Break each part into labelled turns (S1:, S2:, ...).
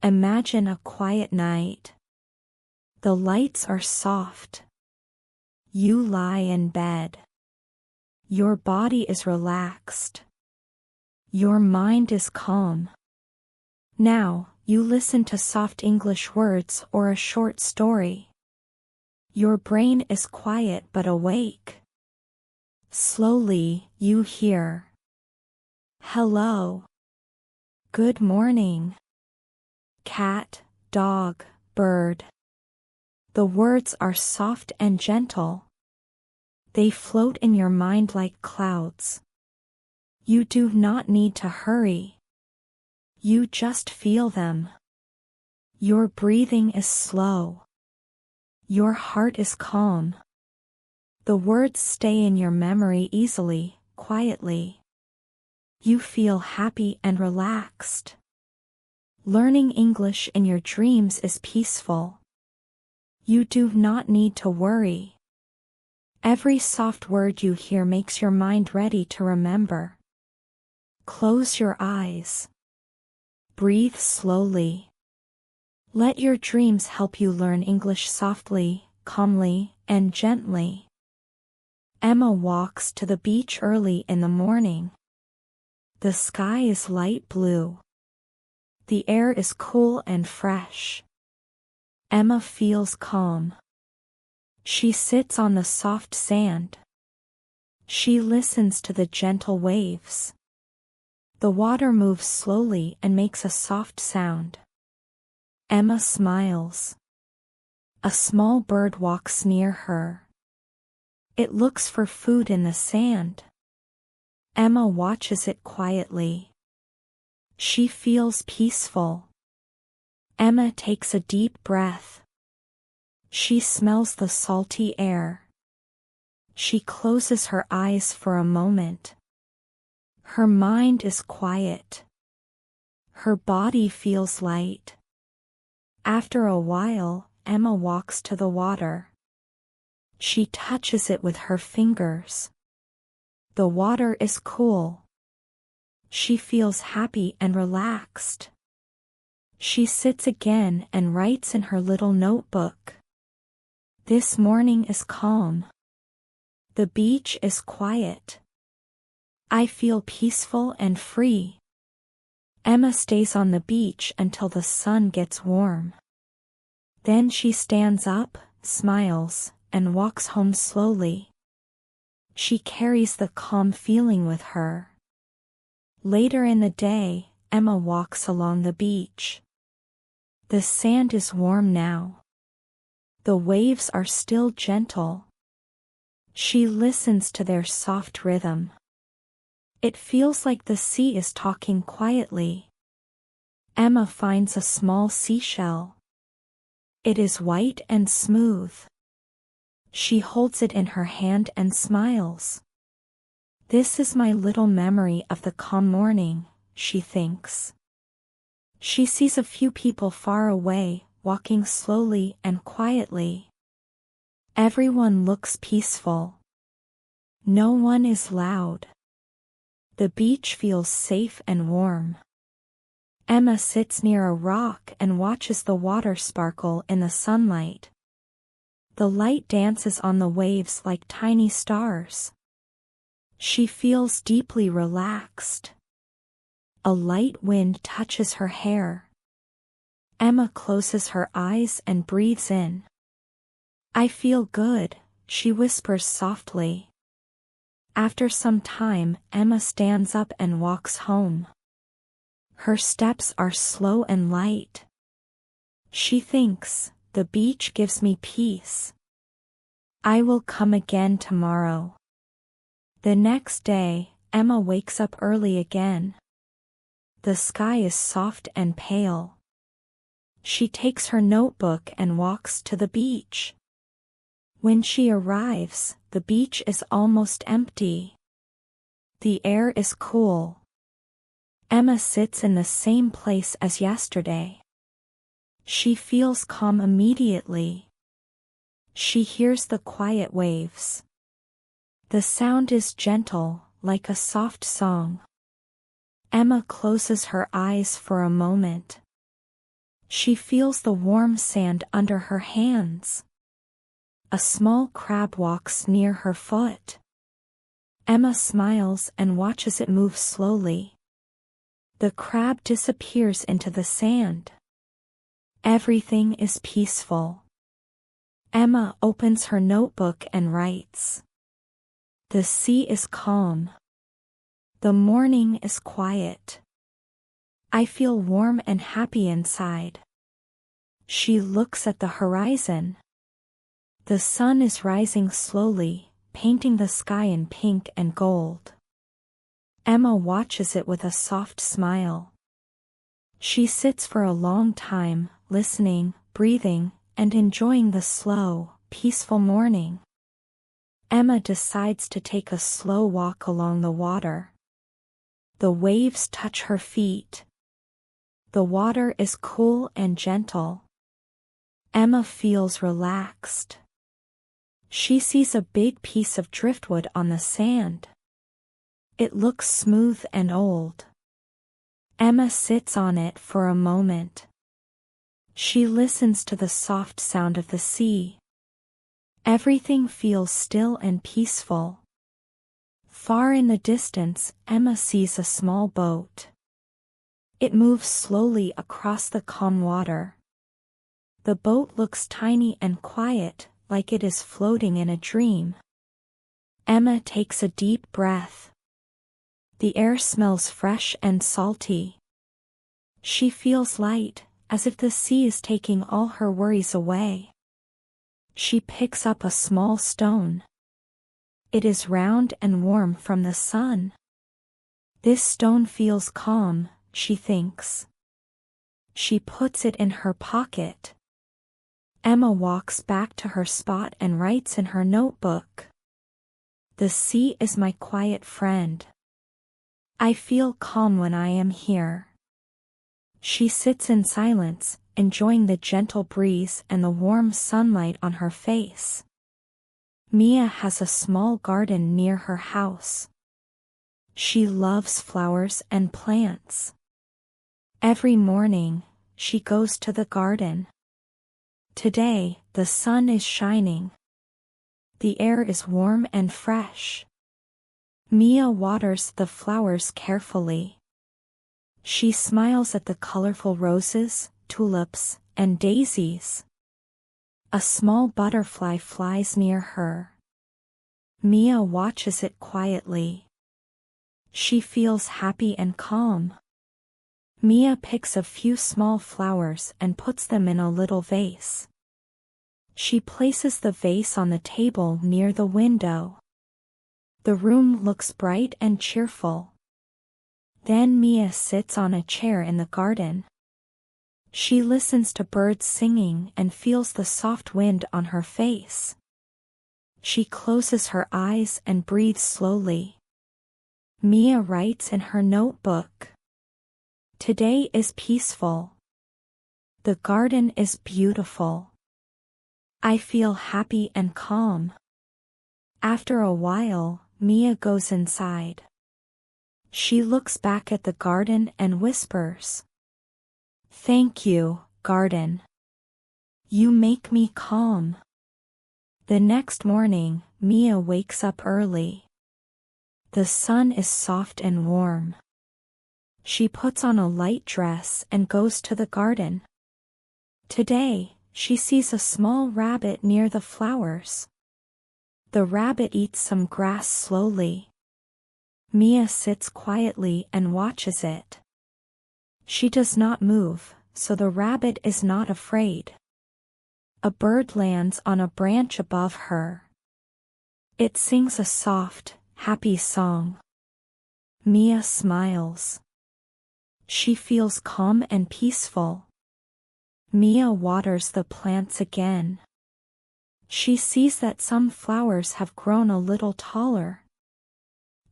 S1: Imagine a quiet night. The lights are soft. You lie in bed. Your body is relaxed. Your mind is calm. Now, you listen to soft English words or a short story. Your brain is quiet but awake. Slowly, you hear. Hello. Good morning. Cat, dog, bird. The words are soft and gentle. They float in your mind like clouds. You do not need to hurry. You just feel them. Your breathing is slow. Your heart is calm. The words stay in your memory easily, quietly. You feel happy and relaxed. Learning English in your dreams is peaceful. You do not need to worry. Every soft word you hear makes your mind ready to remember. Close your eyes. Breathe slowly. Let your dreams help you learn English softly, calmly, and gently. Emma walks to the beach early in the morning. The sky is light blue. The air is cool and fresh. Emma feels calm. She sits on the soft sand. She listens to the gentle waves. The water moves slowly and makes a soft sound. Emma smiles. A small bird walks near her. It looks for food in the sand. Emma watches it quietly. She feels peaceful. Emma takes a deep breath. She smells the salty air. She closes her eyes for a moment. Her mind is quiet. Her body feels light. After a while, Emma walks to the water. She touches it with her fingers. The water is cool. She feels happy and relaxed. She sits again and writes in her little notebook. This morning is calm. The beach is quiet. I feel peaceful and free. Emma stays on the beach until the sun gets warm. Then she stands up, smiles, and walks home slowly. She carries the calm feeling with her. Later in the day, Emma walks along the beach. The sand is warm now. The waves are still gentle. She listens to their soft rhythm. It feels like the sea is talking quietly. Emma finds a small seashell. It is white and smooth. She holds it in her hand and smiles. This is my little memory of the calm morning, she thinks. She sees a few people far away, walking slowly and quietly. Everyone looks peaceful. No one is loud. The beach feels safe and warm. Emma sits near a rock and watches the water sparkle in the sunlight. The light dances on the waves like tiny stars. She feels deeply relaxed. A light wind touches her hair. Emma closes her eyes and breathes in. I feel good, she whispers softly. After some time, Emma stands up and walks home. Her steps are slow and light. She thinks, the beach gives me peace. I will come again tomorrow. The next day, Emma wakes up early again. The sky is soft and pale. She takes her notebook and walks to the beach. When she arrives, the beach is almost empty. The air is cool. Emma sits in the same place as yesterday. She feels calm immediately. She hears the quiet waves. The sound is gentle, like a soft song. Emma closes her eyes for a moment. She feels the warm sand under her hands. A small crab walks near her foot. Emma smiles and watches it move slowly. The crab disappears into the sand. Everything is peaceful. Emma opens her notebook and writes. The sea is calm. The morning is quiet. I feel warm and happy inside. She looks at the horizon. The sun is rising slowly, painting the sky in pink and gold. Emma watches it with a soft smile. She sits for a long time, listening, breathing, and enjoying the slow, peaceful morning. Emma decides to take a slow walk along the water. The waves touch her feet. The water is cool and gentle. Emma feels relaxed. She sees a big piece of driftwood on the sand. It looks smooth and old. Emma sits on it for a moment. She listens to the soft sound of the sea. Everything feels still and peaceful. Far in the distance, Emma sees a small boat. It moves slowly across the calm water. The boat looks tiny and quiet, like it is floating in a dream. Emma takes a deep breath. The air smells fresh and salty. She feels light, as if the sea is taking all her worries away. She picks up a small stone. It is round and warm from the sun. This stone feels calm, she thinks. She puts it in her pocket. Emma walks back to her spot and writes in her notebook. The sea is my quiet friend. I feel calm when I am here. She sits in silence, enjoying the gentle breeze and the warm sunlight on her face. Mia has a small garden near her house. She loves flowers and plants. Every morning, she goes to the garden. Today, the sun is shining. The air is warm and fresh. Mia waters the flowers carefully. She smiles at the colorful roses, tulips, and daisies. A small butterfly flies near her. Mia watches it quietly. She feels happy and calm. Mia picks a few small flowers and puts them in a little vase. She places the vase on the table near the window. The room looks bright and cheerful. Then Mia sits on a chair in the garden. She listens to birds singing and feels the soft wind on her face. She closes her eyes and breathes slowly. Mia writes in her notebook. Today is peaceful. The garden is beautiful. I feel happy and calm. After a while, Mia goes inside. She looks back at the garden and whispers. Thank you, garden. You make me calm. The next morning, Mia wakes up early. The sun is soft and warm. She puts on a light dress and goes to the garden. Today, she sees a small rabbit near the flowers. The rabbit eats some grass slowly. Mia sits quietly and watches it. She does not move, so the rabbit is not afraid. A bird lands on a branch above her. It sings a soft, happy song. Mia smiles. She feels calm and peaceful. Mia waters the plants again. She sees that some flowers have grown a little taller.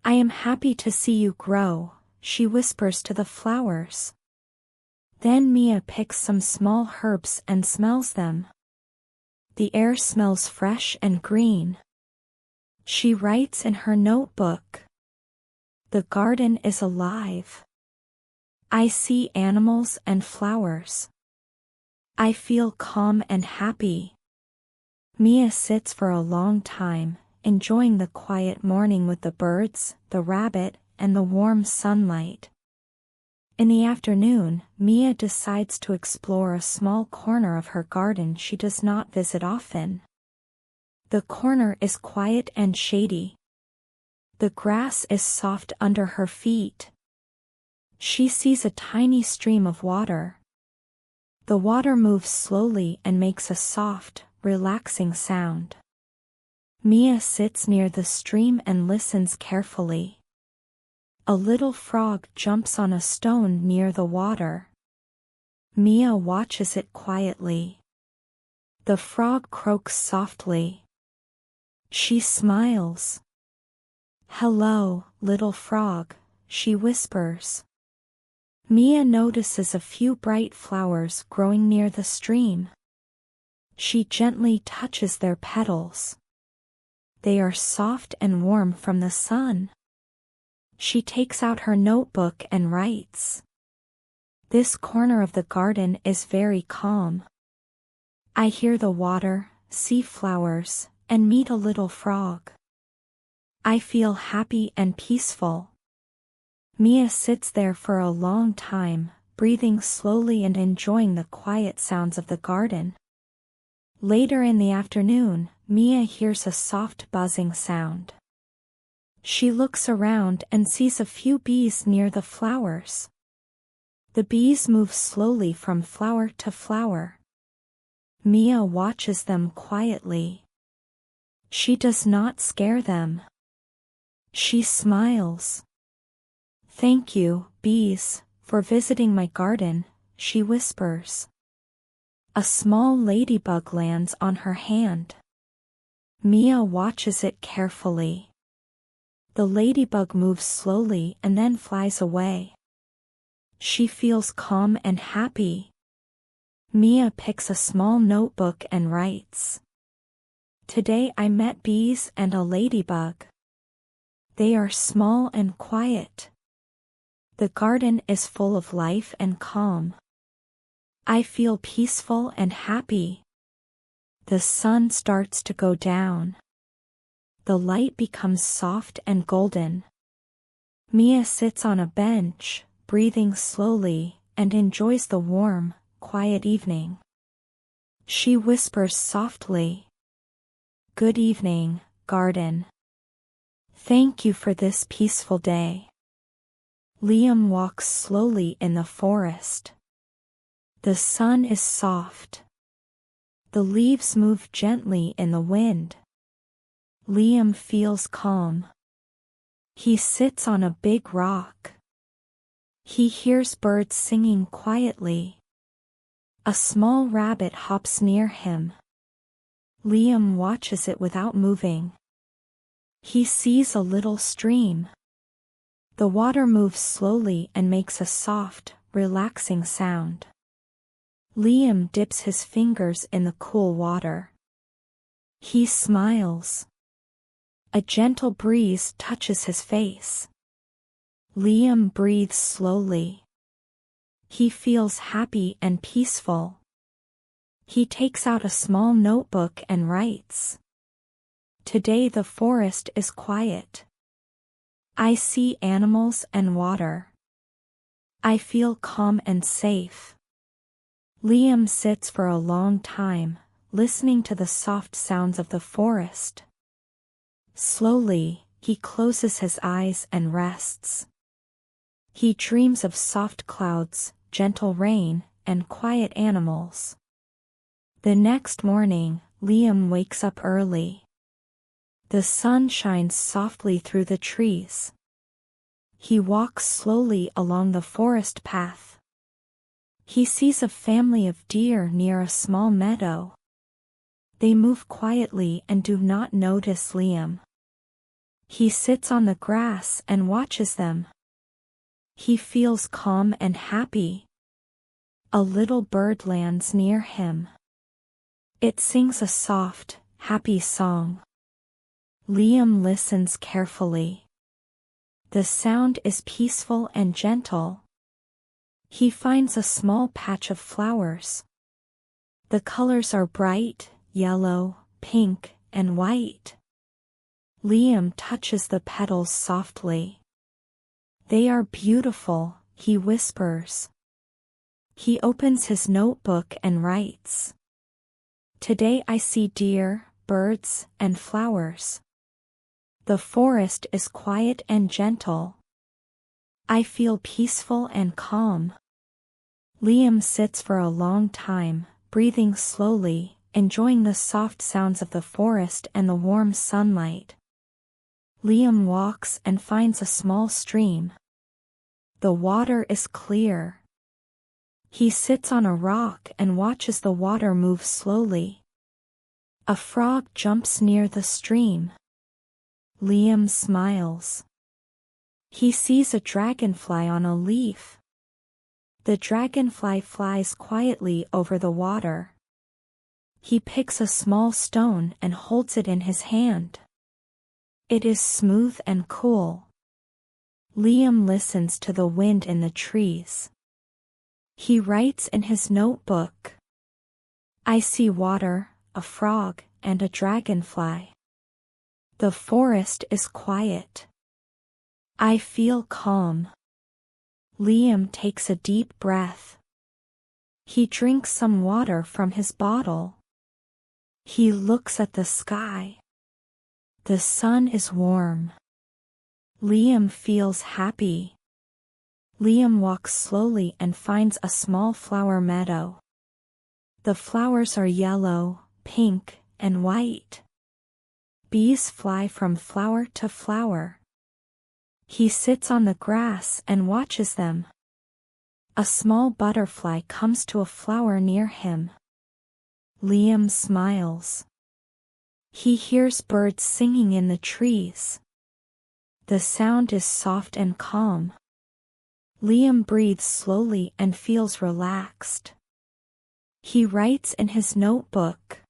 S1: I am happy to see you grow, she whispers to the flowers. Then Mia picks some small herbs and smells them. The air smells fresh and green. She writes in her notebook. The garden is alive. I see animals and flowers. I feel calm and happy. Mia sits for a long time, enjoying the quiet morning with the birds, the rabbit, and the warm sunlight. In the afternoon, Mia decides to explore a small corner of her garden she does not visit often. The corner is quiet and shady. The grass is soft under her feet. She sees a tiny stream of water. The water moves slowly and makes a soft, relaxing sound. Mia sits near the stream and listens carefully. A little frog jumps on a stone near the water. Mia watches it quietly. The frog croaks softly. She smiles. "Hello, little frog," she whispers. Mia notices a few bright flowers growing near the stream. She gently touches their petals. They are soft and warm from the sun. She takes out her notebook and writes. This corner of the garden is very calm. I hear the water, see flowers, and meet a little frog. I feel happy and peaceful. Mia sits there for a long time, breathing slowly and enjoying the quiet sounds of the garden. Later in the afternoon, Mia hears a soft buzzing sound. She looks around and sees a few bees near the flowers. The bees move slowly from flower to flower. Mia watches them quietly. She does not scare them. She smiles. "Thank you, bees, for visiting my garden," she whispers. A small ladybug lands on her hand. Mia watches it carefully. The ladybug moves slowly and then flies away. She feels calm and happy. Mia picks a small notebook and writes. Today I met bees and a ladybug. They are small and quiet. The garden is full of life and calm. I feel peaceful and happy. The sun starts to go down. The light becomes soft and golden. Mia sits on a bench, breathing slowly, and enjoys the warm, quiet evening. She whispers softly. Good evening, garden. Thank you for this peaceful day. Liam walks slowly in the forest. The sun is soft. The leaves move gently in the wind. Liam feels calm. He sits on a big rock. He hears birds singing quietly. A small rabbit hops near him. Liam watches it without moving. He sees a little stream. The water moves slowly and makes a soft, relaxing sound. Liam dips his fingers in the cool water. He smiles. A gentle breeze touches his face. Liam breathes slowly. He feels happy and peaceful. He takes out a small notebook and writes. Today the forest is quiet. I see animals and water. I feel calm and safe. Liam sits for a long time, listening to the soft sounds of the forest. Slowly, he closes his eyes and rests. He dreams of soft clouds, gentle rain, and quiet animals. The next morning, Liam wakes up early. The sun shines softly through the trees. He walks slowly along the forest path. He sees a family of deer near a small meadow. They move quietly and do not notice Liam. He sits on the grass and watches them. He feels calm and happy. A little bird lands near him. It sings a soft, happy song. Liam listens carefully. The sound is peaceful and gentle. He finds a small patch of flowers. The colors are bright, yellow, pink, and white. Liam touches the petals softly. They are beautiful, he whispers. He opens his notebook and writes. Today I see deer, birds, and flowers. The forest is quiet and gentle. I feel peaceful and calm. Liam sits for a long time, breathing slowly, enjoying the soft sounds of the forest and the warm sunlight. Liam walks and finds a small stream. The water is clear. He sits on a rock and watches the water move slowly. A frog jumps near the stream. Liam smiles. He sees a dragonfly on a leaf. The dragonfly flies quietly over the water. He picks a small stone and holds it in his hand. It is smooth and cool. Liam listens to the wind in the trees. He writes in his notebook. I see water, a frog, and a dragonfly. The forest is quiet. I feel calm. Liam takes a deep breath. He drinks some water from his bottle. He looks at the sky. The sun is warm. Liam feels happy. Liam walks slowly and finds a small flower meadow. The flowers are yellow, pink, and white. Bees fly from flower to flower. He sits on the grass and watches them. A small butterfly comes to a flower near him. Liam smiles. He hears birds singing in the trees. The sound is soft and calm. Liam breathes slowly and feels relaxed. He writes in his notebook.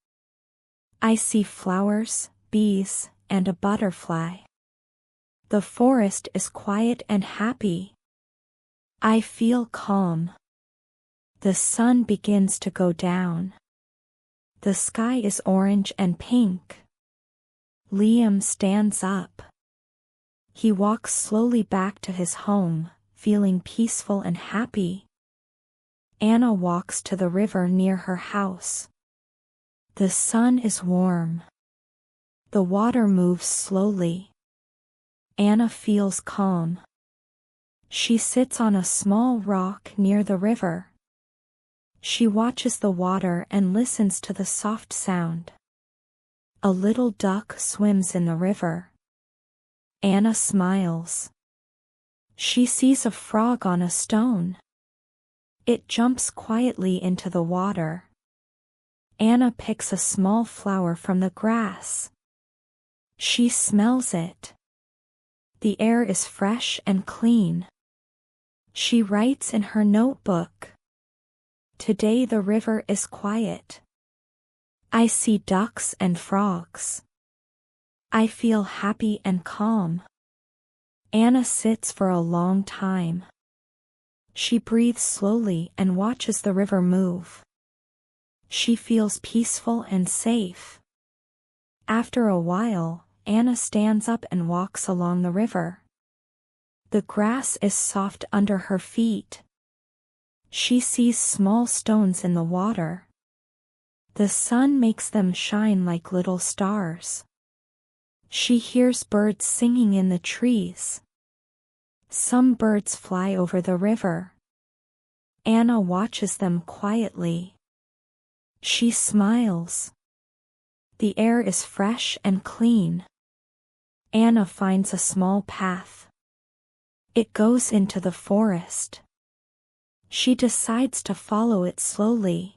S1: I see flowers, bees, and a butterfly. The forest is quiet and happy. I feel calm. The sun begins to go down. The sky is orange and pink. Liam stands up. He walks slowly back to his home, feeling peaceful and happy. Anna walks to the river near her house. The sun is warm. The water moves slowly. Anna feels calm. She sits on a small rock near the river. She watches the water and listens to the soft sound. A little duck swims in the river. Anna smiles. She sees a frog on a stone. It jumps quietly into the water. Anna picks a small flower from the grass. She smells it. The air is fresh and clean. She writes in her notebook. Today the river is quiet. I see ducks and frogs. I feel happy and calm. Anna sits for a long time. She breathes slowly and watches the river move. She feels peaceful and safe. After a while, Anna stands up and walks along the river. The grass is soft under her feet. She sees small stones in the water. The sun makes them shine like little stars. She hears birds singing in the trees. Some birds fly over the river. Anna watches them quietly. She smiles. The air is fresh and clean. Anna finds a small path. It goes into the forest. She decides to follow it slowly.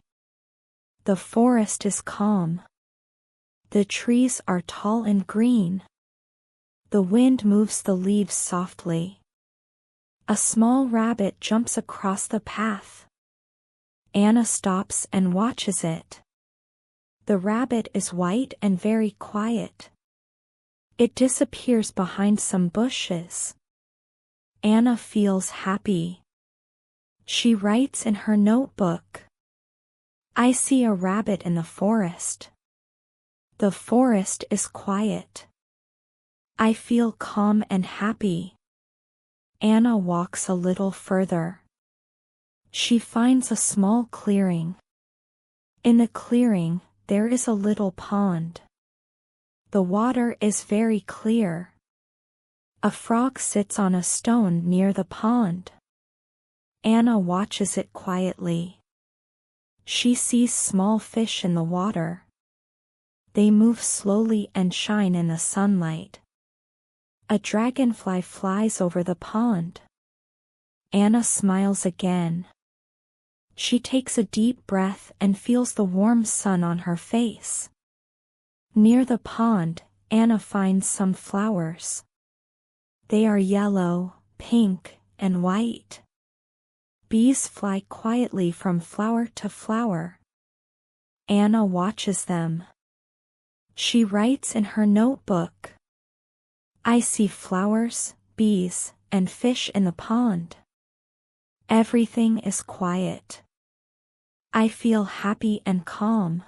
S1: The forest is calm. The trees are tall and green. The wind moves the leaves softly. A small rabbit jumps across the path. Anna stops and watches it. The rabbit is white and very quiet. It disappears behind some bushes. Anna feels happy. She writes in her notebook. I see a rabbit in the forest. The forest is quiet. I feel calm and happy. Anna walks a little further. She finds a small clearing. In the clearing, there is a little pond. The water is very clear. A frog sits on a stone near the pond. Anna watches it quietly. She sees small fish in the water. They move slowly and shine in the sunlight. A dragonfly flies over the pond. Anna smiles again. She takes a deep breath and feels the warm sun on her face. Near the pond, Anna finds some flowers. They are yellow, pink, and white. Bees fly quietly from flower to flower. Anna watches them. She writes in her notebook. I see flowers, bees, and fish in the pond. Everything is quiet. I feel happy and calm.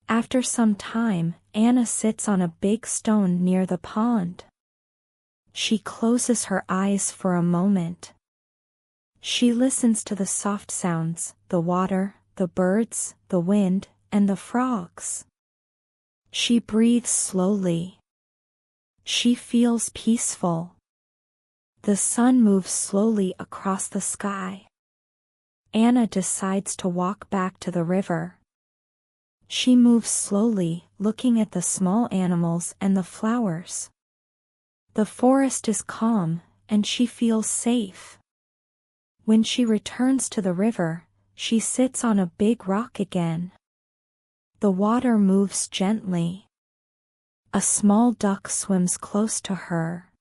S1: After some time, Anna sits on a big stone near the pond. She closes her eyes for a moment. She listens to the soft sounds, the water, the birds, the wind, and the frogs. She breathes slowly. She feels peaceful. The sun moves slowly across the sky. Anna decides to walk back to the river. She moves slowly, looking at the small animals and the flowers. The forest is calm, and she feels safe. When she returns to the river, she sits on a big rock again. The water moves gently. A small duck swims close to her.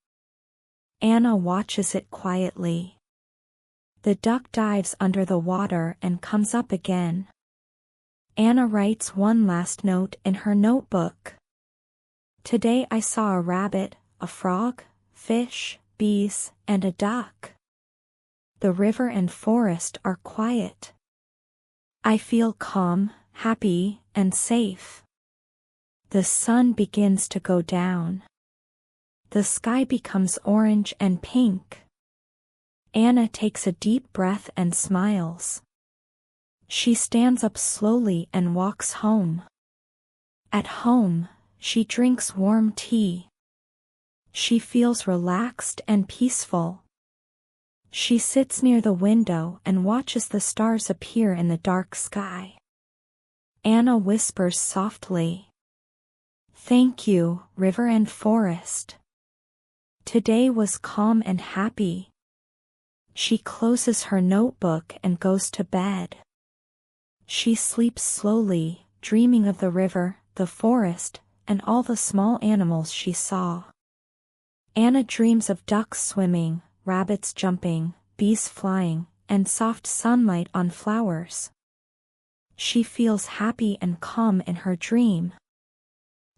S1: Anna watches it quietly. The duck dives under the water and comes up again. Anna writes one last note in her notebook. Today I saw a rabbit, a frog, fish, bees, and a duck. The river and forest are quiet. I feel calm, happy, and safe. The sun begins to go down. The sky becomes orange and pink. Anna takes a deep breath and smiles. She stands up slowly and walks home. At home, she drinks warm tea. She feels relaxed and peaceful. She sits near the window and watches the stars appear in the dark sky. Anna whispers softly, "Thank you, river and forest. Today was calm and happy." She closes her notebook and goes to bed. She sleeps slowly, dreaming of the river, the forest, and all the small animals she saw. Anna dreams of ducks swimming, rabbits jumping, bees flying, and soft sunlight on flowers. She feels happy and calm in her dream.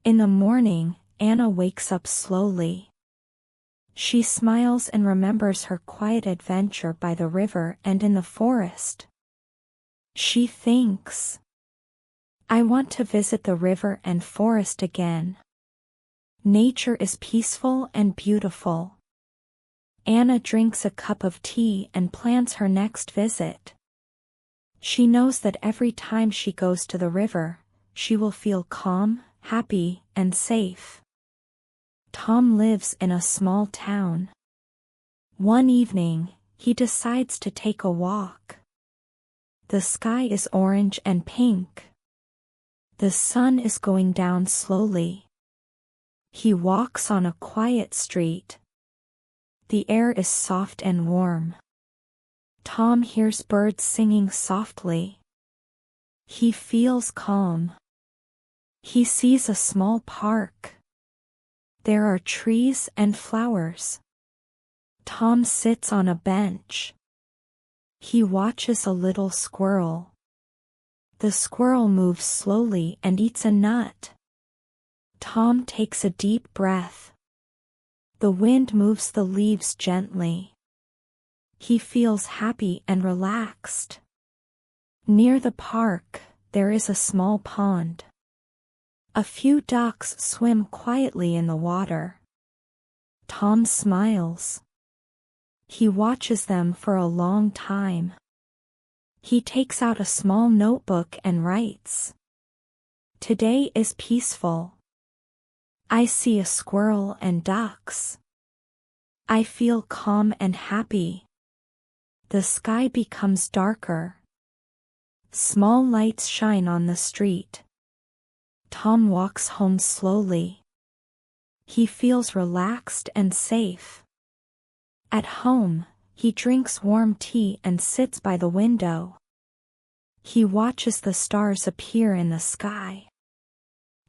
S1: In the morning, Anna wakes up slowly. She smiles and remembers her quiet adventure by the river and in the forest. She thinks, I want to visit the river and forest again. Nature is peaceful and beautiful. Anna drinks a cup of tea and plans her next visit. She knows that every time she goes to the river, she will feel calm, happy, and safe. Tom lives in a small town. One evening, he decides to take a walk. The sky is orange and pink. The sun is going down slowly. He walks on a quiet street. The air is soft and warm. Tom hears birds singing softly. He feels calm. He sees a small park. There are trees and flowers. Tom sits on a bench. He watches a little squirrel. The squirrel moves slowly and eats a nut. Tom takes a deep breath. The wind moves the leaves gently. He feels happy and relaxed. Near the park, there is a small pond. A few ducks swim quietly in the water. Tom smiles. He watches them for a long time. He takes out a small notebook and writes. Today is peaceful. I see a squirrel and ducks. I feel calm and happy. The sky becomes darker. Small lights shine on the street. Tom walks home slowly. He feels relaxed and safe. At home, he drinks warm tea and sits by the window. He watches the stars appear in the sky.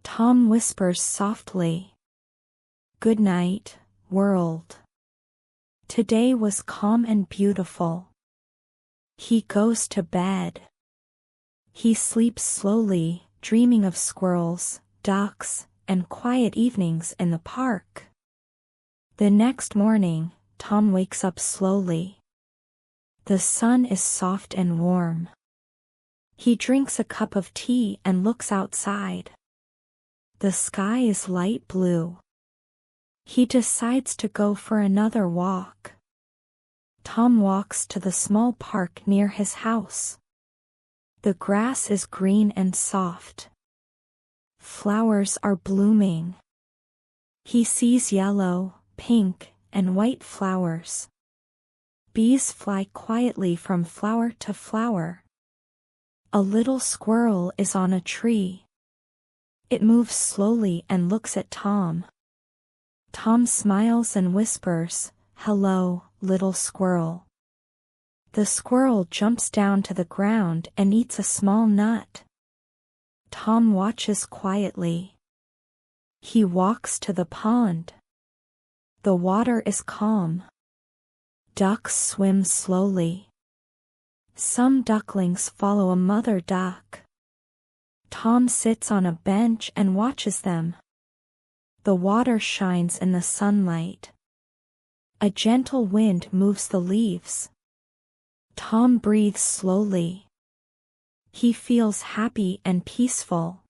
S1: Tom whispers softly, "Good night, world." Today was calm and beautiful. He goes to bed. He sleeps slowly, dreaming of squirrels, ducks, and quiet evenings in the park. The next morning, Tom wakes up slowly. The sun is soft and warm. He drinks a cup of tea and looks outside. The sky is light blue. He decides to go for another walk. Tom walks to the small park near his house. The grass is green and soft. Flowers are blooming. He sees yellow, pink, and white flowers. Bees fly quietly from flower to flower. A little squirrel is on a tree. It moves slowly and looks at Tom. Tom smiles and whispers, "Hello, little squirrel." The squirrel jumps down to the ground and eats a small nut. Tom watches quietly. He walks to the pond. The water is calm. Ducks swim slowly. Some ducklings follow a mother duck. Tom sits on a bench and watches them. The water shines in the sunlight. A gentle wind moves the leaves. Tom breathes slowly. He feels happy and peaceful.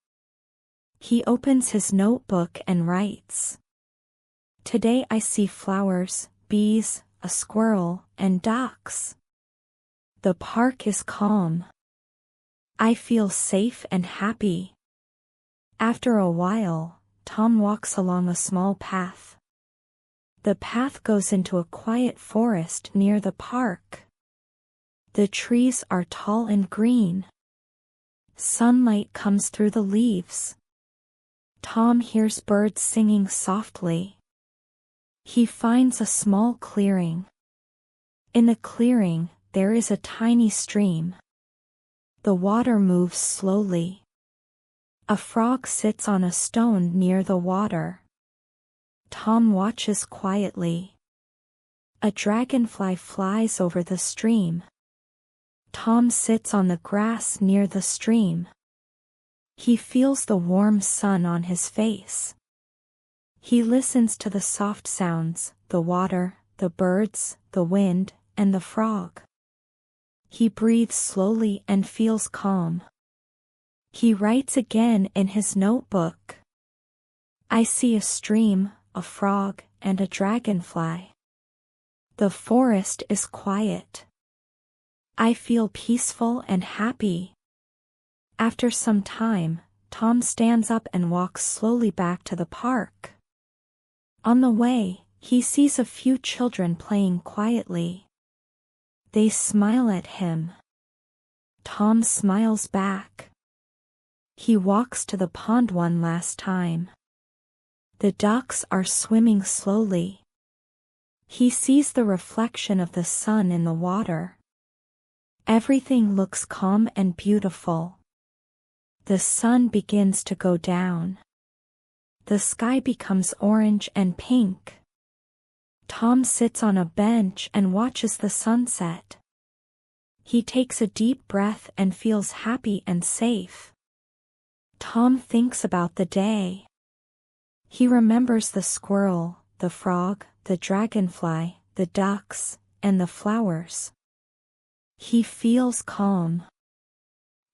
S1: He opens his notebook and writes. Today I see flowers, bees, a squirrel, and ducks. The park is calm. I feel safe and happy. After a while, Tom walks along a small path. The path goes into a quiet forest near the park. The trees are tall and green. Sunlight comes through the leaves. Tom hears birds singing softly. He finds a small clearing. In the clearing, there is a tiny stream. The water moves slowly. A frog sits on a stone near the water. Tom watches quietly. A dragonfly flies over the stream. Tom sits on the grass near the stream. He feels the warm sun on his face. He listens to the soft sounds, the water, the birds, the wind, and the frog. He breathes slowly and feels calm. He writes again in his notebook. I see a stream, a frog, and a dragonfly. The forest is quiet. I feel peaceful and happy. After some time, Tom stands up and walks slowly back to the park. On the way, he sees a few children playing quietly. They smile at him. Tom smiles back. He walks to the pond one last time. The ducks are swimming slowly. He sees the reflection of the sun in the water. Everything looks calm and beautiful. The sun begins to go down. The sky becomes orange and pink. Tom sits on a bench and watches the sunset. He takes a deep breath and feels happy and safe. Tom thinks about the day. He remembers the squirrel, the frog, the dragonfly, the ducks, and the flowers. He feels calm.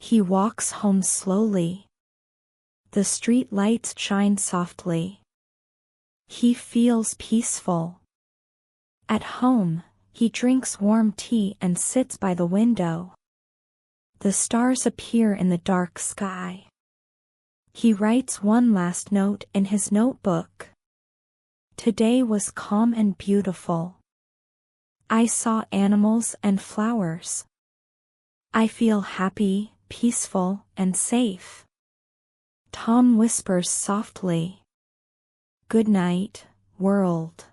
S1: He walks home slowly. The street lights shine softly. He feels peaceful. At home, he drinks warm tea and sits by the window. The stars appear in the dark sky. He writes one last note in his notebook. Today was calm and beautiful. I saw animals and flowers. I feel happy, peaceful, and safe. Tom whispers softly. Good night, world.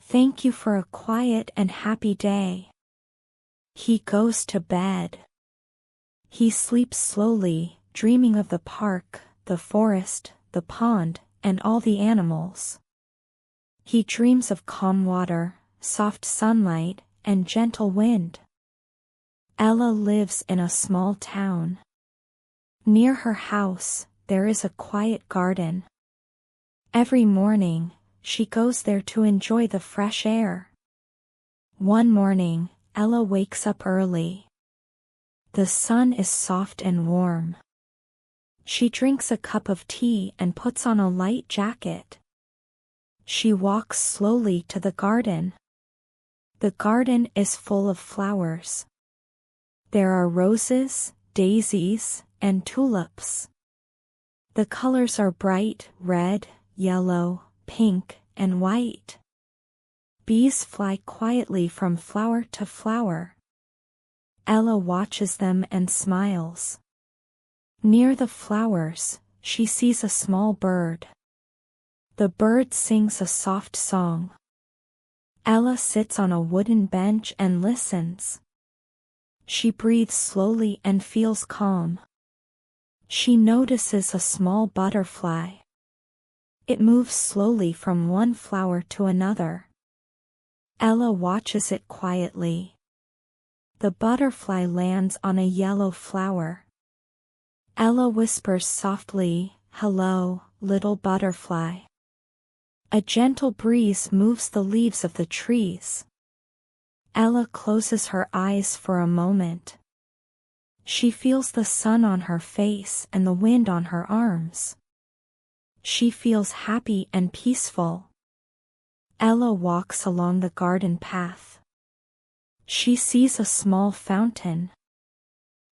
S1: Thank you for a quiet and happy day. He goes to bed. He sleeps slowly, dreaming of the park, the forest, the pond, and all the animals. He dreams of calm water, soft sunlight, and gentle wind. Ella lives in a small town. Near her house, there is a quiet garden. Every morning, she goes there to enjoy the fresh air. One morning, Ella wakes up early. The sun is soft and warm. She drinks a cup of tea and puts on a light jacket. She walks slowly to the garden. The garden is full of flowers. There are roses, daisies, and tulips. The colors are bright red, yellow, pink, and white. Bees fly quietly from flower to flower. Ella watches them and smiles. Near the flowers, she sees a small bird. The bird sings a soft song. Ella sits on a wooden bench and listens. She breathes slowly and feels calm. She notices a small butterfly. It moves slowly from one flower to another. Ella watches it quietly. The butterfly lands on a yellow flower. Ella whispers softly, "Hello, little butterfly." A gentle breeze moves the leaves of the trees. Ella closes her eyes for a moment. She feels the sun on her face and the wind on her arms. She feels happy and peaceful. Ella walks along the garden path. She sees a small fountain.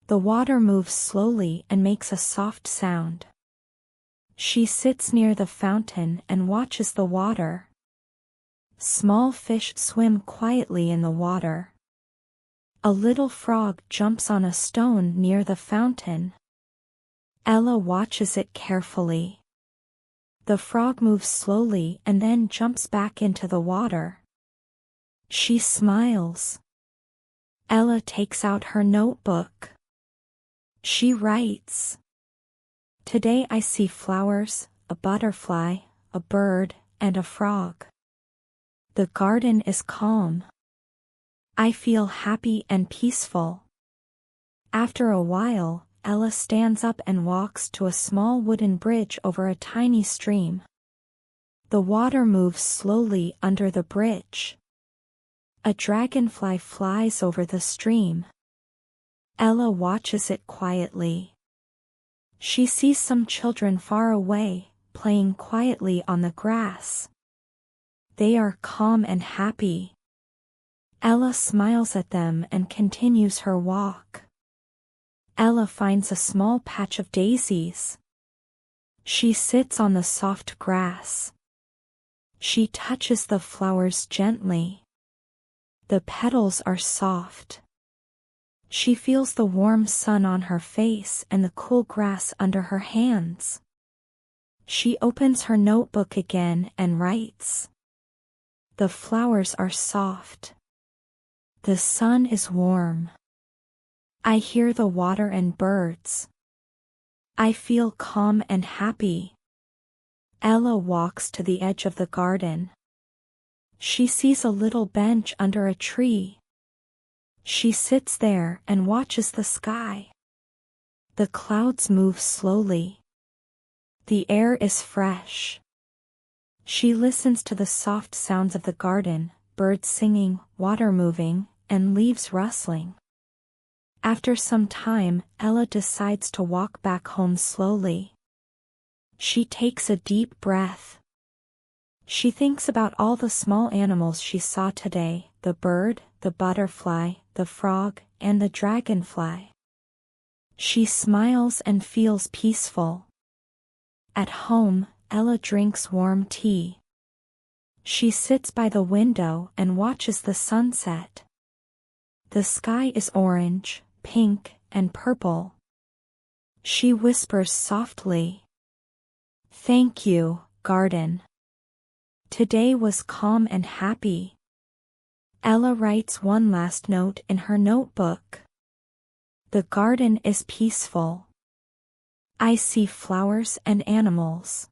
S1: The water moves slowly and makes a soft sound. She sits near the fountain and watches the water. Small fish swim quietly in the water. A little frog jumps on a stone near the fountain. Ella watches it carefully. The frog moves slowly and then jumps back into the water. She smiles. Ella takes out her notebook. She writes, "Today I see flowers, a butterfly, a bird, and a frog. The garden is calm. I feel happy and peaceful." After a while, Ella stands up and walks to a small wooden bridge over a tiny stream. The water moves slowly under the bridge. A dragonfly flies over the stream. Ella watches it quietly. She sees some children far away, playing quietly on the grass. They are calm and happy. Ella smiles at them and continues her walk. Ella finds a small patch of daisies. She sits on the soft grass. She touches the flowers gently. The petals are soft. She feels the warm sun on her face and the cool grass under her hands. She opens her notebook again and writes. The flowers are soft. The sun is warm. I hear the water and birds. I feel calm and happy. Ella walks to the edge of the garden. She sees a little bench under a tree. She sits there and watches the sky. The clouds move slowly. The air is fresh. She listens to the soft sounds of the garden, birds singing, water moving, and leaves rustling. After some time, Ella decides to walk back home slowly. She takes a deep breath. She thinks about all the small animals she saw today, the bird, the butterfly, the frog, and the dragonfly. She smiles and feels peaceful. At home, Ella drinks warm tea. She sits by the window and watches the sunset. The sky is orange, pink, and purple. She whispers softly, "Thank you, garden. Today was calm and happy." Ella writes one last note in her notebook. The garden is peaceful. I see flowers and animals.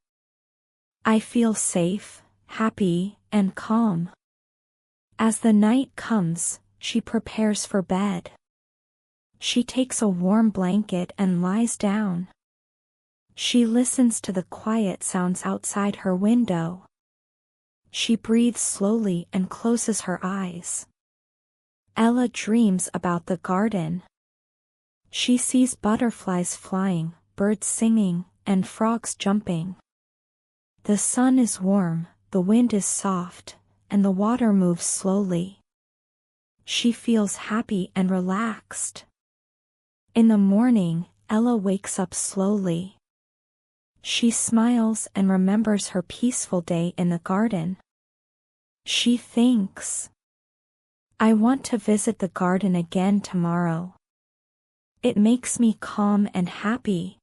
S1: I feel safe, happy, and calm. As the night comes, she prepares for bed. She takes a warm blanket and lies down. She listens to the quiet sounds outside her window. She breathes slowly and closes her eyes. Ella dreams about the garden. She sees butterflies flying, birds singing, and frogs jumping. The sun is warm, the wind is soft, and the water moves slowly. She feels happy and relaxed. In the morning, Ella wakes up slowly. She smiles and remembers her peaceful day in the garden. She thinks, "I want to visit the garden again tomorrow. It makes me calm and happy."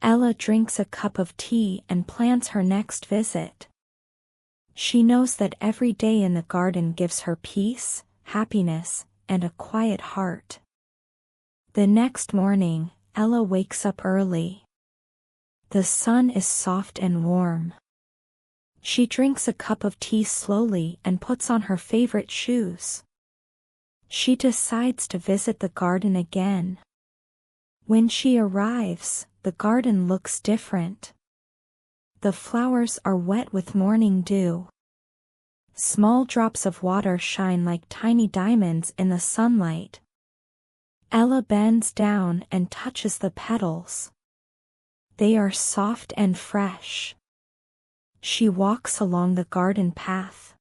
S1: Ella drinks a cup of tea and plans her next visit. She knows that every day in the garden gives her peace, happiness, and a quiet heart. The next morning, Ella wakes up early. The sun is soft and warm. She drinks a cup of tea slowly and puts on her favorite shoes. She decides to visit the garden again. When she arrives, the garden looks different. The flowers are wet with morning dew. Small drops of water shine like tiny diamonds in the sunlight. Ella bends down and touches the petals. They are soft and fresh. She walks along the garden path.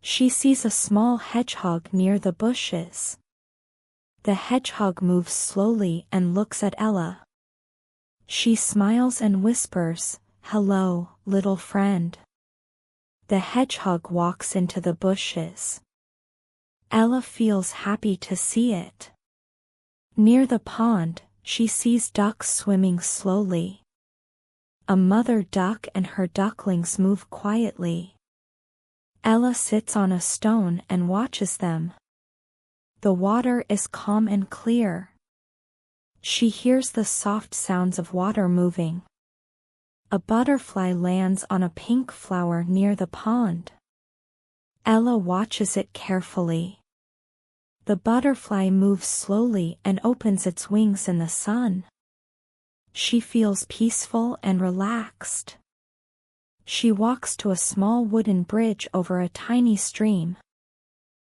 S1: She sees a small hedgehog near the bushes. The hedgehog moves slowly and looks at Ella. She smiles and whispers, "Hello, little friend." The hedgehog walks into the bushes. Ella feels happy to see it. Near the pond, she sees ducks swimming slowly. A mother duck and her ducklings move quietly. Ella sits on a stone and watches them. The water is calm and clear. She hears the soft sounds of water moving. A butterfly lands on a pink flower near the pond. Ella watches it carefully. The butterfly moves slowly and opens its wings in the sun. She feels peaceful and relaxed. She walks to a small wooden bridge over a tiny stream.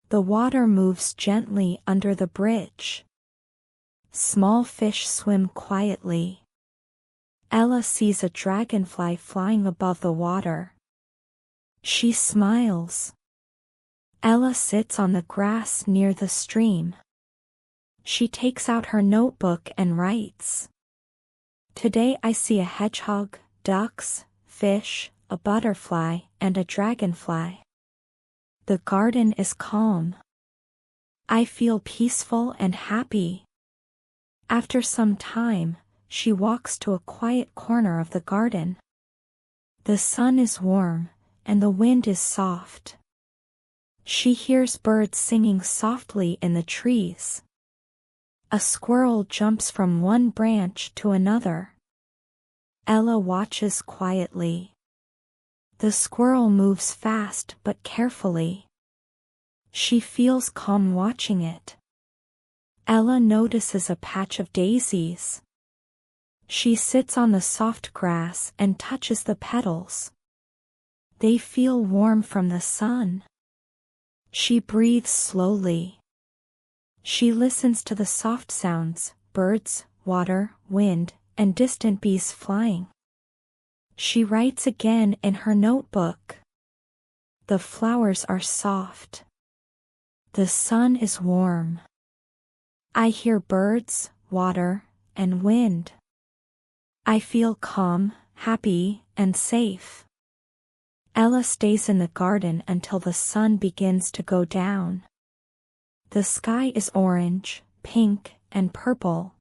S1: The water moves gently under the bridge. Small fish swim quietly. Ella sees a dragonfly flying above the water. She smiles. Ella sits on the grass near the stream. She takes out her notebook and writes, "Today I see a hedgehog, ducks, fish, a butterfly, and a dragonfly. The garden is calm. I feel peaceful and happy." After some time, she walks to a quiet corner of the garden. The sun is warm, and the wind is soft. She hears birds singing softly in the trees. A squirrel jumps from one branch to another. Ella watches quietly. The squirrel moves fast but carefully. She feels calm watching it. Ella notices a patch of daisies. She sits on the soft grass and touches the petals. They feel warm from the sun. She breathes slowly. She listens to the soft sounds, birds, water, wind, and distant bees flying. She writes again in her notebook. The flowers are soft. The sun is warm. I hear birds, water, and wind. I feel calm, happy, and safe. Ella stays in the garden until the sun begins to go down. The sky is orange, pink, and purple.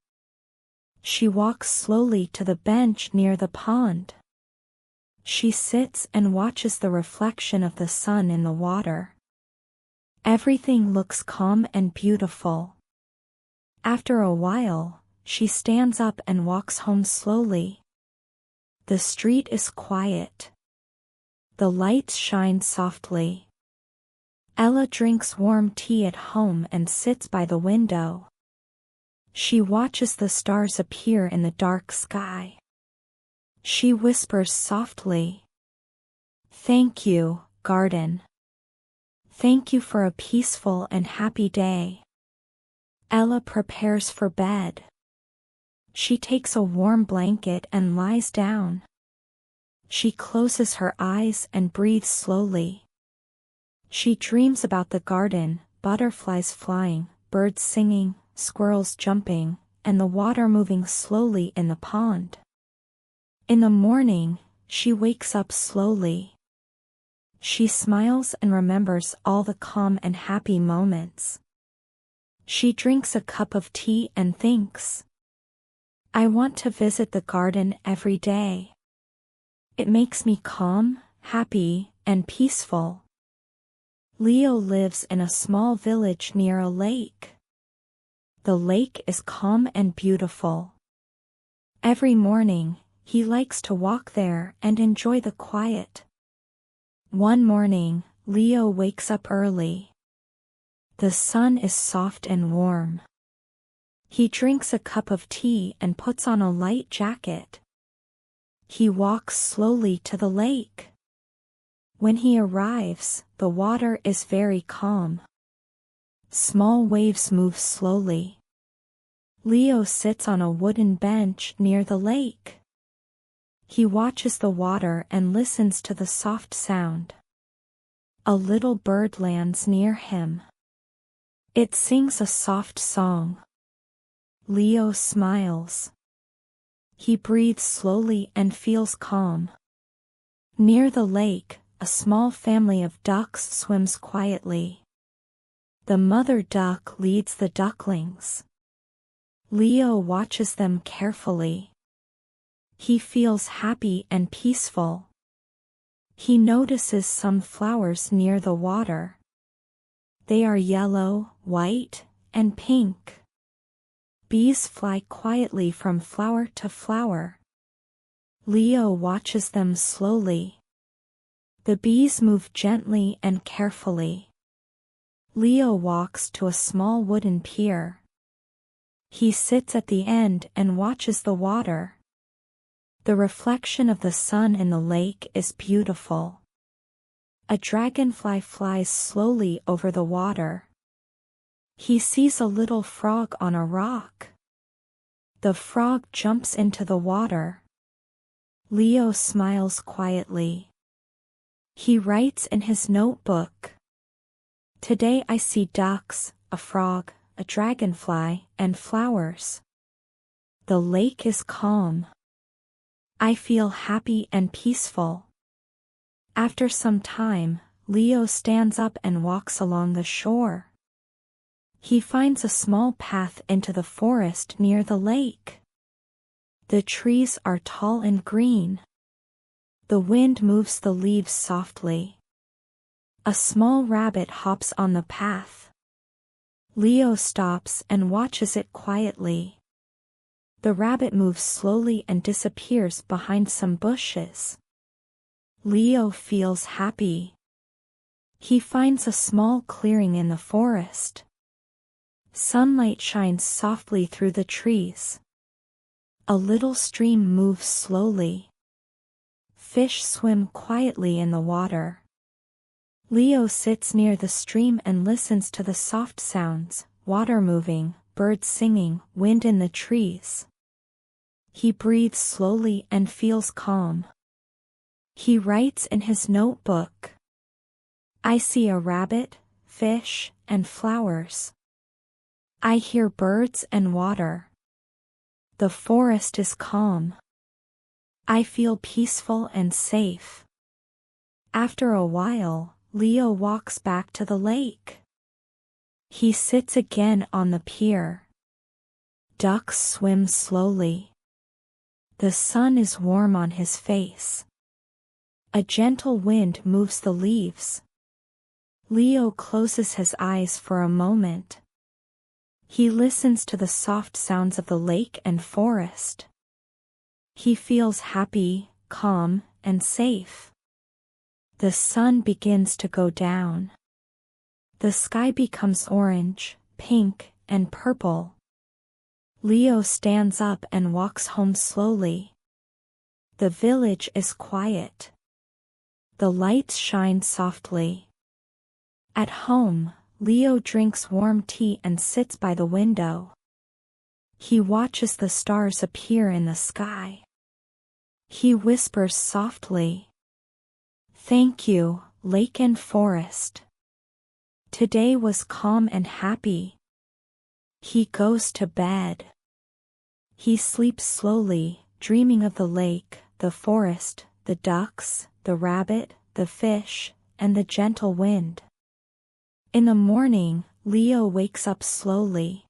S1: She walks slowly to the bench near the pond. She sits and watches the reflection of the sun in the water. Everything looks calm and beautiful. After a while, she stands up and walks home slowly. The street is quiet. The lights shine softly. Ella drinks warm tea at home and sits by the window. She watches the stars appear in the dark sky. She whispers softly, "Thank you, garden. Thank you for a peaceful and happy day." Ella prepares for bed. She takes a warm blanket and lies down. She closes her eyes and breathes slowly. She dreams about the garden, butterflies flying, birds singing, squirrels jumping, and the water moving slowly in the pond. In the morning, she wakes up slowly. She smiles and remembers all the calm and happy moments. She drinks a cup of tea and thinks, "I want to visit the garden every day. It makes me calm, happy, and peaceful." Leo lives in a small village near a lake. The lake is calm and beautiful. Every morning, he likes to walk there and enjoy the quiet. One morning, Leo wakes up early. The sun is soft and warm. He drinks a cup of tea and puts on a light jacket. He walks slowly to the lake. When he arrives, the water is very calm. Small waves move slowly. Leo sits on a wooden bench near the lake. He watches the water and listens to the soft sound. A little bird lands near him. It sings a soft song. Leo smiles. He breathes slowly and feels calm. Near the lake, a small family of ducks swims quietly. The mother duck leads the ducklings. Leo watches them carefully. He feels happy and peaceful. He notices some flowers near the water. They are yellow, white, and pink. Bees fly quietly from flower to flower. Leo watches them slowly. The bees move gently and carefully. Leo walks to a small wooden pier. He sits at the end and watches the water. The reflection of the sun in the lake is beautiful. A dragonfly flies slowly over the water. He sees a little frog on a rock. The frog jumps into the water. Leo smiles quietly. He writes in his notebook, "Today I see ducks, a frog, a dragonfly, and flowers. The lake is calm. I feel happy and peaceful." After some time, Leo stands up and walks along the shore. He finds a small path into the forest near the lake. The trees are tall and green. The wind moves the leaves softly. A small rabbit hops on the path. Leo stops and watches it quietly. The rabbit moves slowly and disappears behind some bushes. Leo feels happy. He finds a small clearing in the forest. Sunlight shines softly through the trees. A little stream moves slowly. Fish swim quietly in the water. Leo sits near the stream and listens to the soft sounds, water moving, birds singing, wind in the trees. He breathes slowly and feels calm. He writes in his notebook. I see a rabbit, fish, and flowers. I hear birds and water. The forest is calm. I feel peaceful and safe. After a while, Leo walks back to the lake. He sits again on the pier. Ducks swim slowly. The sun is warm on his face. A gentle wind moves the leaves. Leo closes his eyes for a moment. He listens to the soft sounds of the lake and forest. He feels happy, calm, and safe. The sun begins to go down. The sky becomes orange, pink, and purple. Leo stands up and walks home slowly. The village is quiet. The lights shine softly. At home, Leo drinks warm tea and sits by the window. He watches the stars appear in the sky. He whispers softly, "Thank you, lake and forest. Today was calm and happy." He goes to bed. He sleeps slowly, dreaming of the lake, the forest, the ducks, the rabbit, the fish, and the gentle wind. In the morning, Leo wakes up slowly.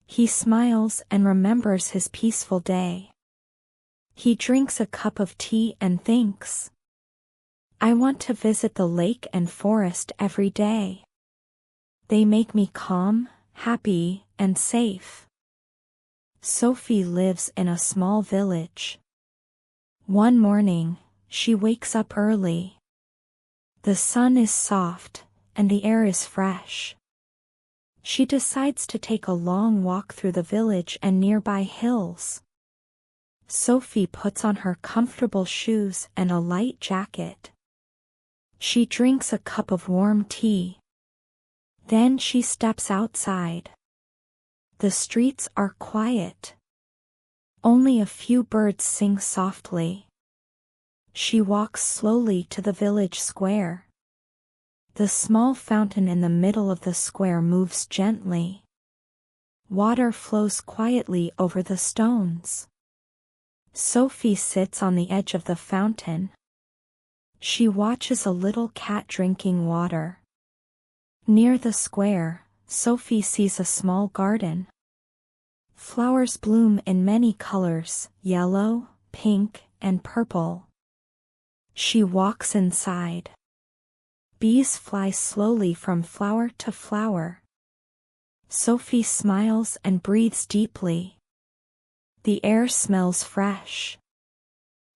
S1: He smiles and remembers his peaceful day. He drinks a cup of tea and thinks, "I want to visit the lake and forest every day. They make me calm, happy, and safe." Sophie lives in a small village. One morning, she wakes up early. The sun is soft, and the air is fresh. She decides to take a long walk through the village and nearby hills. Sophie puts on her comfortable shoes and a light jacket. She drinks a cup of warm tea. Then she steps outside. The streets are quiet. Only a few birds sing softly. She walks slowly to the village square. The small fountain in the middle of the square moves gently. Water flows quietly over the stones. Sophie sits on the edge of the fountain. She watches a little cat drinking water. Near the square, Sophie sees a small garden. Flowers bloom in many colors, yellow, pink, and purple. She walks inside. Bees fly slowly from flower to flower. Sophie smiles and breathes deeply. The air smells fresh.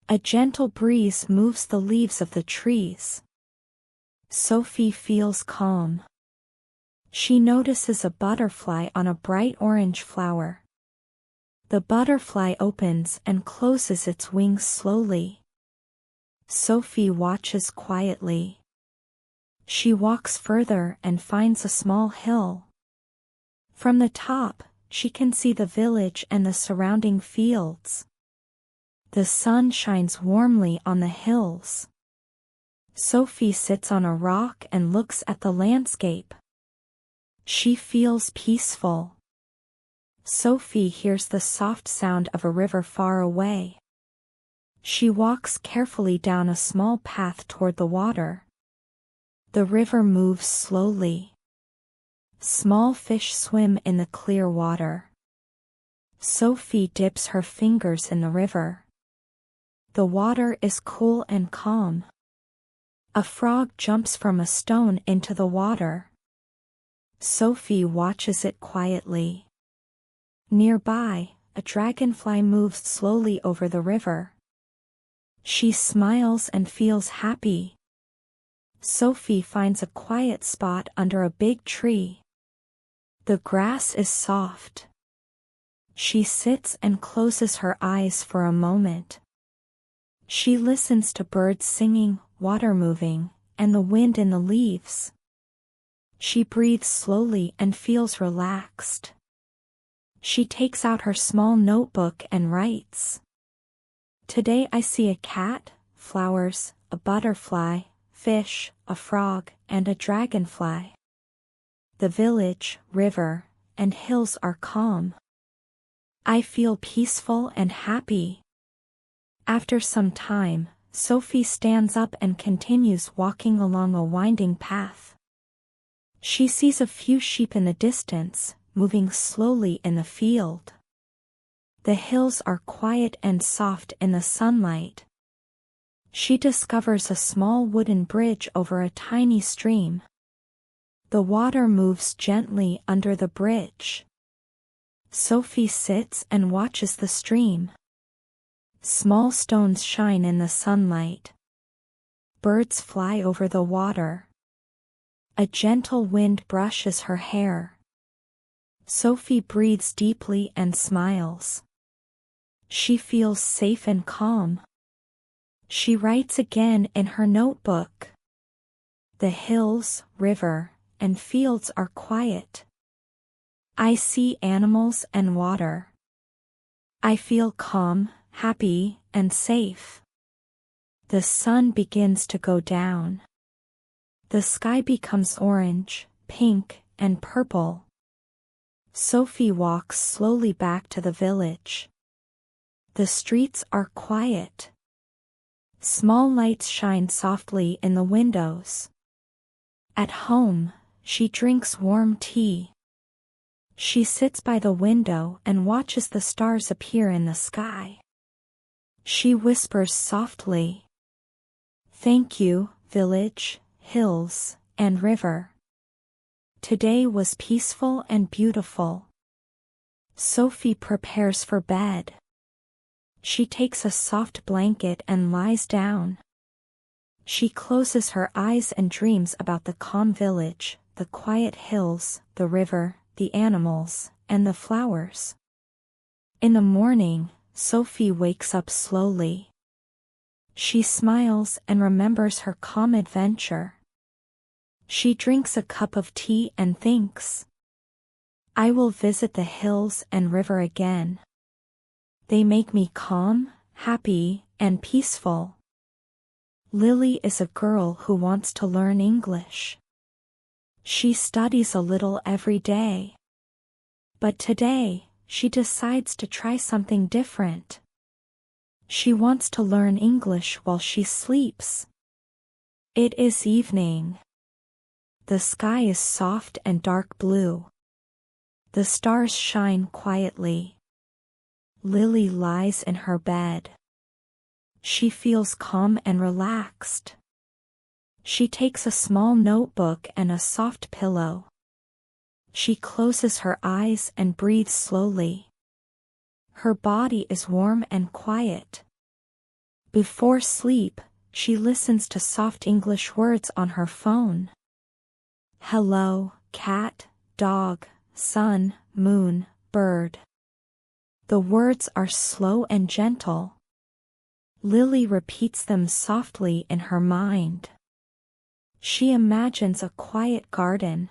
S1: A gentle breeze moves the leaves of the trees. Sophie feels calm. She notices a butterfly on a bright orange flower. The butterfly opens and closes its wings slowly. Sophie watches quietly. She walks further and finds a small hill. From the top, she can see the village and the surrounding fields. The sun shines warmly on the hills. Sophie sits on a rock and looks at the landscape. She feels peaceful. Sophie hears the soft sound of a river far away. She walks carefully down a small path toward the water. The river moves slowly. Small fish swim in the clear water. Sophie dips her fingers in the river. The water is cool and calm. A frog jumps from a stone into the water. Sophie watches it quietly. Nearby, a dragonfly moves slowly over the river. She smiles and feels happy. Sophie finds a quiet spot under a big tree. The grass is soft. She sits and closes her eyes for a moment. She listens to birds singing, water moving, and the wind in the leaves. She breathes slowly and feels relaxed. She takes out her small notebook and writes. Today I see a cat, flowers, a butterfly, fish, a frog, and a dragonfly. The village, river, and hills are calm. I feel peaceful and happy. After some time, Sophie stands up and continues walking along a winding path. She sees a few sheep in the distance, moving slowly in the field. The hills are quiet and soft in the sunlight. She discovers a small wooden bridge over a tiny stream. The water moves gently under the bridge. Sophie sits and watches the stream. Small stones shine in the sunlight. Birds fly over the water. A gentle wind brushes her hair. Sophie breathes deeply and smiles. She feels safe and calm. She writes again in her notebook. The hills, river, and fields are quiet. I see animals and water. I feel calm, happy, and safe. The sun begins to go down. The sky becomes orange, pink, and purple. Sophie walks slowly back to the village. The streets are quiet. Small lights shine softly in the windows. At home, she drinks warm tea. She sits by the window and watches the stars appear in the sky. She whispers softly, "Thank you, village, hills, and river. Today was peaceful and beautiful." Sophie prepares for bed. She takes a soft blanket and lies down. She closes her eyes and dreams about the calm village, the quiet hills, the river, the animals, and the flowers. In the morning, Sophie wakes up slowly. She smiles and remembers her calm adventure. She drinks a cup of tea and thinks, "I will visit the hills and river again. They make me calm, happy, and peaceful." Lily is a girl who wants to learn English. She studies a little every day. But today, she decides to try something different. She wants to learn English while she sleeps. It is evening. The sky is soft and dark blue. The stars shine quietly. Lily lies in her bed. She feels calm and relaxed. She takes a small notebook and a soft pillow. She closes her eyes and breathes slowly. Her body is warm and quiet. Before sleep, she listens to soft English words on her phone. Hello, cat, dog, sun, moon, bird. The words are slow and gentle. Lily repeats them softly in her mind. She imagines a quiet garden.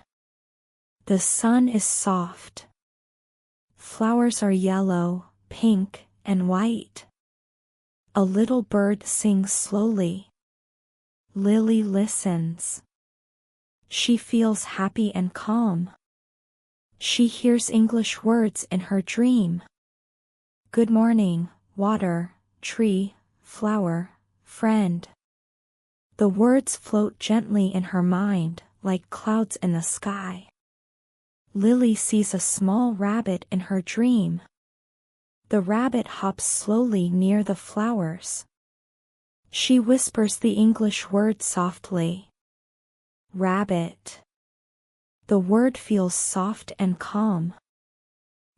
S1: The sun is soft. Flowers are yellow, pink, and white. A little bird sings slowly. Lily listens. She feels happy and calm. She hears English words in her dream. Good morning, water, tree, flower, friend. The words float gently in her mind, like clouds in the sky. Lily sees a small rabbit in her dream. The rabbit hops slowly near the flowers. She whispers the English word softly. Rabbit. The word feels soft and calm.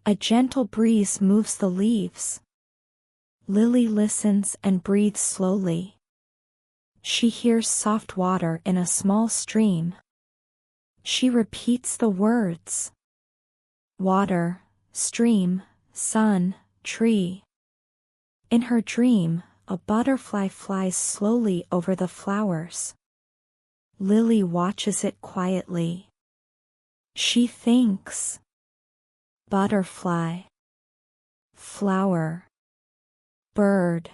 S1: A gentle breeze moves the leaves. Lily listens and breathes slowly. She hears soft water in a small stream. She repeats the words. Water, stream, sun, tree. In her dream, a butterfly flies slowly over the flowers. Lily watches it quietly. She thinks. Butterfly, flower, bird,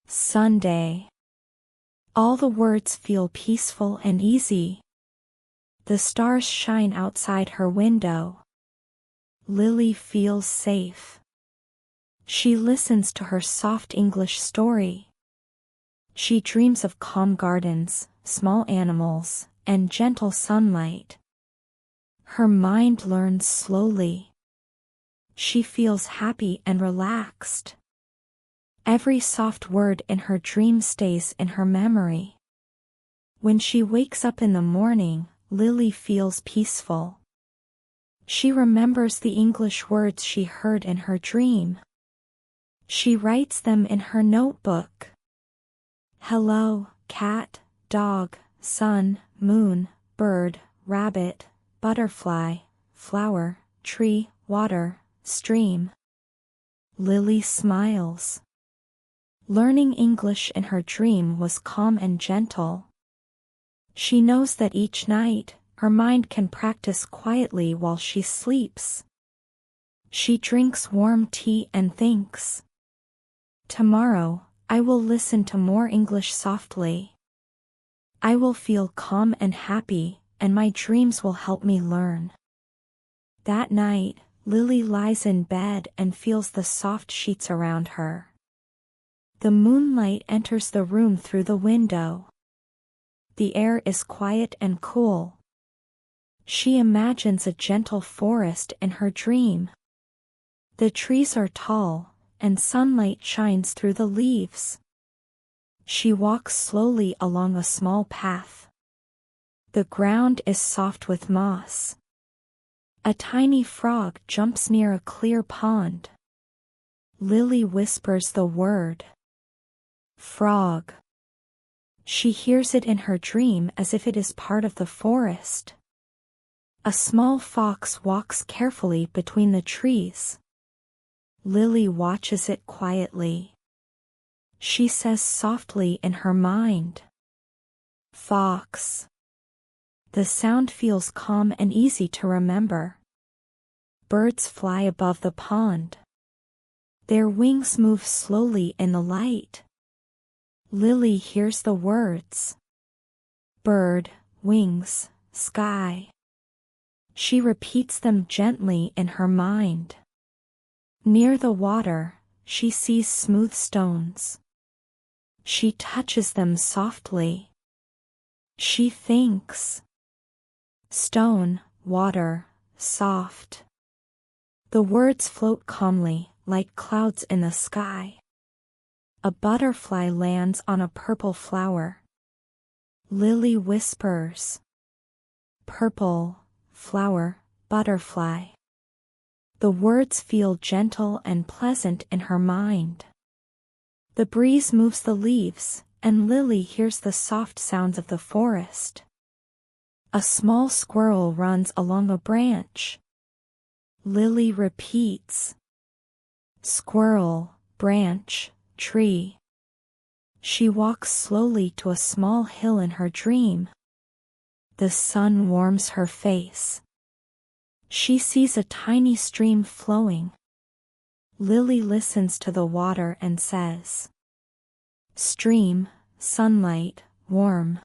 S1: Sunday. All the words feel peaceful and easy. The stars shine outside her window. Lily feels safe. She listens to her soft English story. She dreams of calm gardens, small animals, and gentle sunlight. Her mind learns slowly. She feels happy and relaxed. Every soft word in her dream stays in her memory. When she wakes up in the morning, Lily feels peaceful. She remembers the English words she heard in her dream. She writes them in her notebook. Hello, cat, dog, sun, moon, bird, rabbit, butterfly, flower, tree, water, stream. Lily smiles. Learning English in her dream was calm and gentle. She knows that each night, her mind can practice quietly while she sleeps. She drinks warm tea and thinks, tomorrow, I will listen to more English softly. I will feel calm and happy, and my dreams will help me learn. That night, Lily lies in bed and feels the soft sheets around her. The moonlight enters the room through the window. The air is quiet and cool. She imagines a gentle forest in her dream. The trees are tall, and sunlight shines through the leaves. She walks slowly along a small path. The ground is soft with moss. A tiny frog jumps near a clear pond. Lily whispers the word, frog. She hears it in her dream as if it is part of the forest. A small fox walks carefully between the trees. Lily watches it quietly. She says softly in her mind, fox. The sound feels calm and easy to remember. Birds fly above the pond. Their wings move slowly in the light. Lily hears the words, bird, wings, sky. She repeats them gently in her mind. Near the water, she sees smooth stones. She touches them softly. She thinks, stone, water, soft. The words float calmly, like clouds in the sky. A butterfly lands on a purple flower. Lily whispers, purple, flower, butterfly. The words feel gentle and pleasant in her mind. The breeze moves the leaves, and Lily hears the soft sounds of the forest. A small squirrel runs along a branch. Lily repeats, squirrel, branch, tree. She walks slowly to a small hill in her dream. The sun warms her face. She sees a tiny stream flowing. Lily listens to the water and says, stream, sunlight, warm.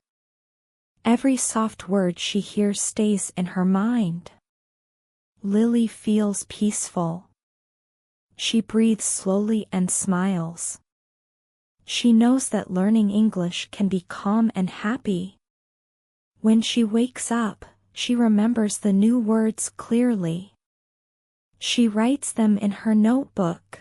S1: Every soft word she hears stays in her mind. Lily feels peaceful. She breathes slowly and smiles. She knows that learning English can be calm and happy. When she wakes up, she remembers the new words clearly. She writes them in her notebook.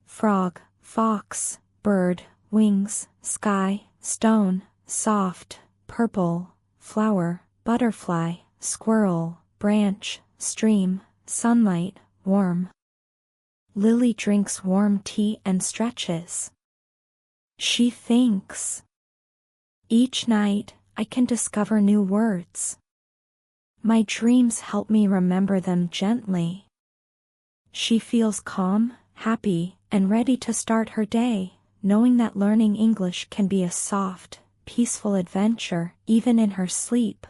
S1: Frog, fox, bird, wings, sky, stone, soft, purple, flower, butterfly, squirrel, branch, stream, sunlight, warm. Lily drinks warm tea and stretches. She thinks, each night, I can discover new words. My dreams help me remember them gently. She feels calm, happy, and ready to start her day, knowing that learning English can be a soft, peaceful adventure, even in her sleep.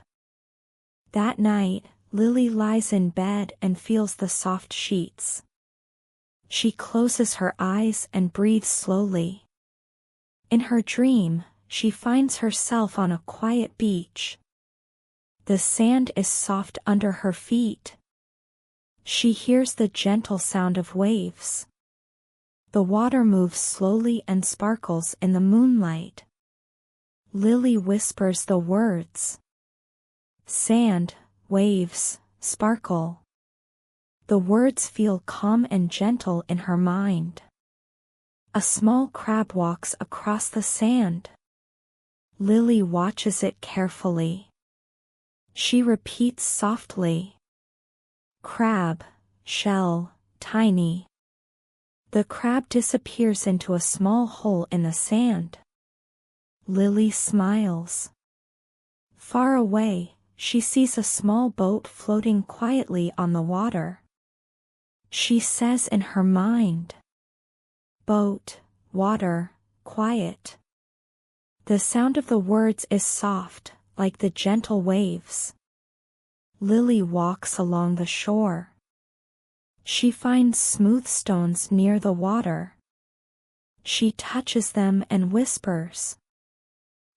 S1: That night, Lily lies in bed and feels the soft sheets. She closes her eyes and breathes slowly. In her dream, she finds herself on a quiet beach. The sand is soft under her feet. She hears the gentle sound of waves. The water moves slowly and sparkles in the moonlight. Lily whispers the words. Sand, waves, sparkle. The words feel calm and gentle in her mind. A small crab walks across the sand. Lily watches it carefully. She repeats softly. Crab, shell, tiny. The crab disappears into a small hole in the sand. Lily smiles. Far away, she sees a small boat floating quietly on the water. She says in her mind, boat, water, quiet. The sound of the words is soft, like the gentle waves. Lily walks along the shore. She finds smooth stones near the water. She touches them and whispers.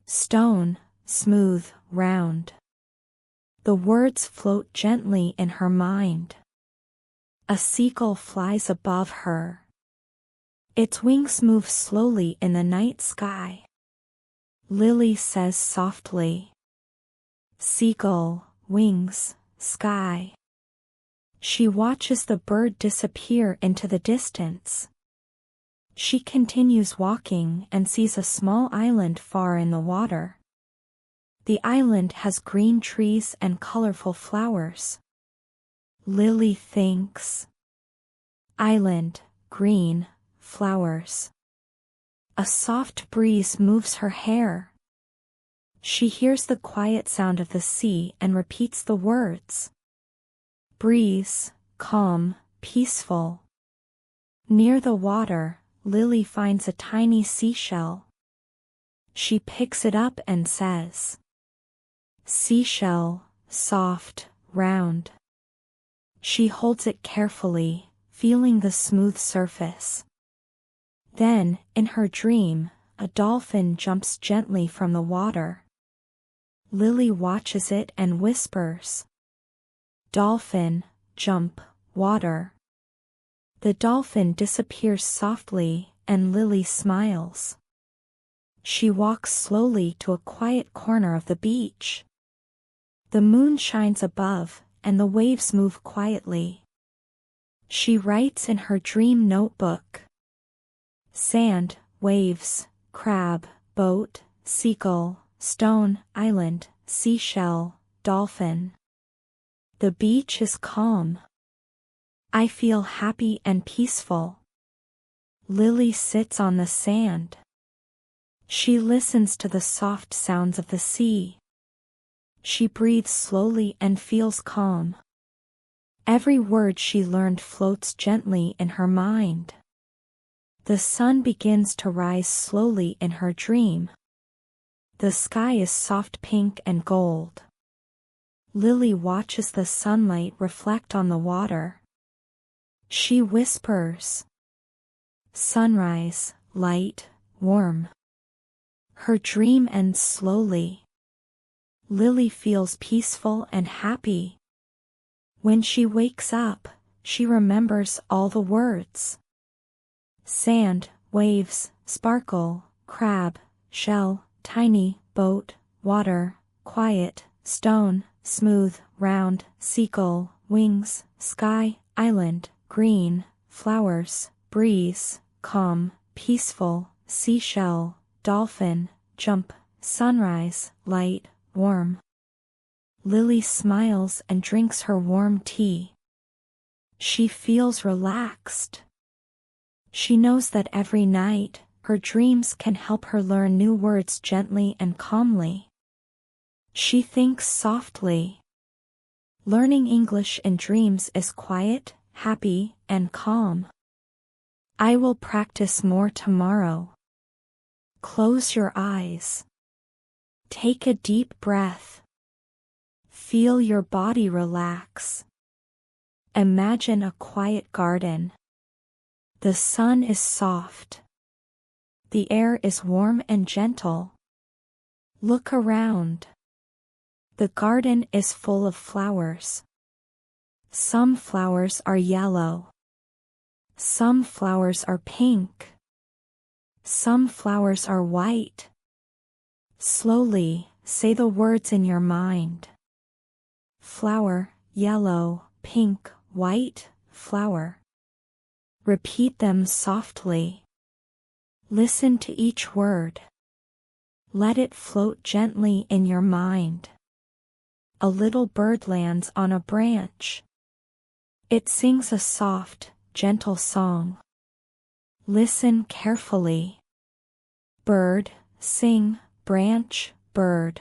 S1: Stone, smooth, round. The words float gently in her mind. A seagull flies above her. Its wings move slowly in the night sky. Lily says softly. Seagull, wings, sky. She watches the bird disappear into the distance. She continues walking and sees a small island far in the water. The island has green trees and colorful flowers. Lily thinks. Island, green, flowers. A soft breeze moves her hair. She hears the quiet sound of the sea and repeats the words. Breeze, calm, peaceful. Near the water, Lily finds a tiny seashell. She picks it up and says. Seashell, soft, round. She holds it carefully, feeling the smooth surface. Then, in her dream, a dolphin jumps gently from the water. Lily watches it and whispers. Dolphin, jump, water. The dolphin disappears softly, and Lily smiles. She walks slowly to a quiet corner of the beach. The moon shines above, and the waves move quietly. She writes in her dream notebook. Sand, waves, crab, boat, seagull, stone, island, seashell, dolphin. The beach is calm. I feel happy and peaceful. Lily sits on the sand. She listens to the soft sounds of the sea. She breathes slowly and feels calm. Every word she learned floats gently in her mind. The sun begins to rise slowly in her dream. The sky is soft pink and gold. Lily watches the sunlight reflect on the water. She whispers. Sunrise, light, warm. Her dream ends slowly. Lily feels peaceful and happy. When she wakes up, she remembers all the words. Sand, waves, sparkle, crab, shell, tiny, boat, water, quiet, stone, smooth, round, seagull, wings, sky, island, green, flowers, breeze, calm, peaceful, seashell, dolphin, jump, sunrise, light, warm. Lily smiles and drinks her warm tea. She feels relaxed. She knows that every night, her dreams can help her learn new words gently and calmly. She thinks softly. Learning English in dreams is quiet, happy, and calm. I will practice more tomorrow. Close your eyes. Take a deep breath. Feel your body relax. Imagine a quiet garden. The sun is soft. The air is warm and gentle. Look around. The garden is full of flowers. Some flowers are yellow. Some flowers are pink. Some flowers are white. Slowly, say the words in your mind. Flower, yellow, pink, white, flower. Repeat them softly. Listen to each word. Let it float gently in your mind. A little bird lands on a branch. It sings a soft, gentle song. Listen carefully. Bird, sing, branch, bird.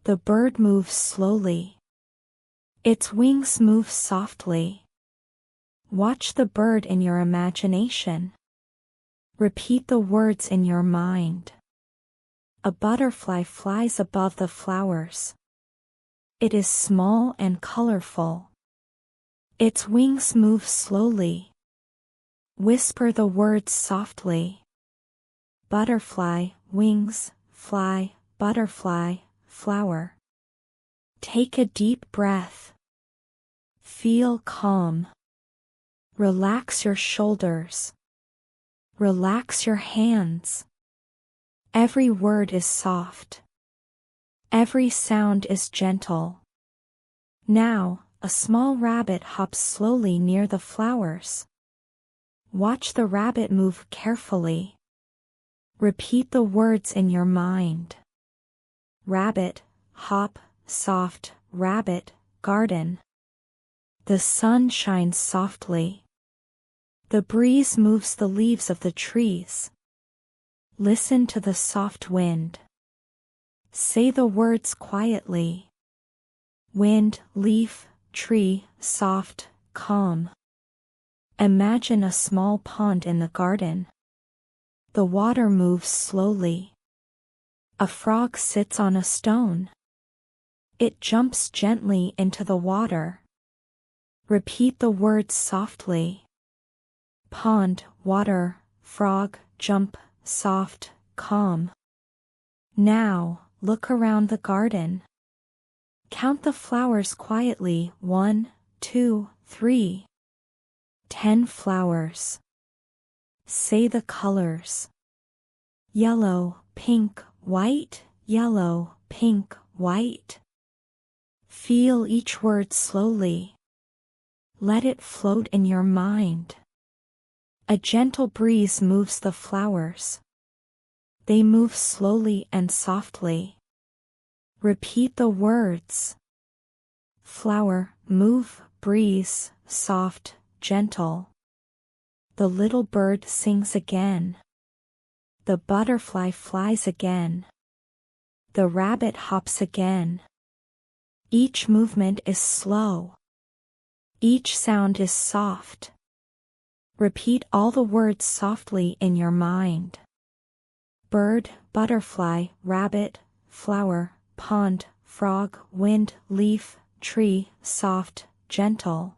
S1: The bird moves slowly. Its wings move softly. Watch the bird in your imagination. Repeat the words in your mind. A butterfly flies above the flowers. It is small and colorful. Its wings move slowly. Whisper the words softly. Butterfly, wings, fly, butterfly, flower. Take a deep breath. Feel calm. Relax your shoulders. Relax your hands. Every word is soft. Every sound is gentle. Now, a small rabbit hops slowly near the flowers. Watch the rabbit move carefully. Repeat the words in your mind. Rabbit, hop, soft, rabbit, garden. The sun shines softly. The breeze moves the leaves of the trees. Listen to the soft wind. Say the words quietly. Wind, leaf, tree, soft, calm. Imagine a small pond in the garden. The water moves slowly. A frog sits on a stone. It jumps gently into the water. Repeat the words softly. Pond, water, frog, jump, soft, calm. Now, look around the garden. Count the flowers quietly. 1, 2, 3. 10 flowers. Say the colors. Yellow, pink, white, yellow, pink, white. Feel each word slowly. Let it float in your mind. A gentle breeze moves the flowers. They move slowly and softly. Repeat the words. Flower, move, breeze, soft, gentle. The little bird sings again. The butterfly flies again. The rabbit hops again. Each movement is slow. Each sound is soft. Repeat all the words softly in your mind. Bird, butterfly, rabbit, flower, pond, frog, wind, leaf, tree, soft, gentle.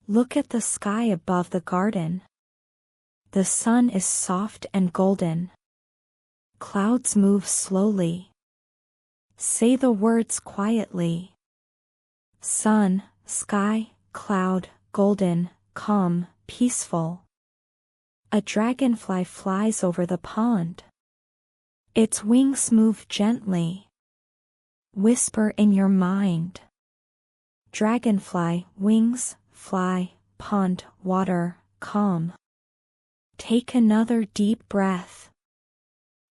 S1: Look at the sky above the garden. The sun is soft and golden. Clouds move slowly. Say the words quietly. Sun, sky, cloud, golden, calm, peaceful. A dragonfly flies over the pond. Its wings move gently. Whisper in your mind. Dragonfly, wings, fly, pond, water, calm. Take another deep breath.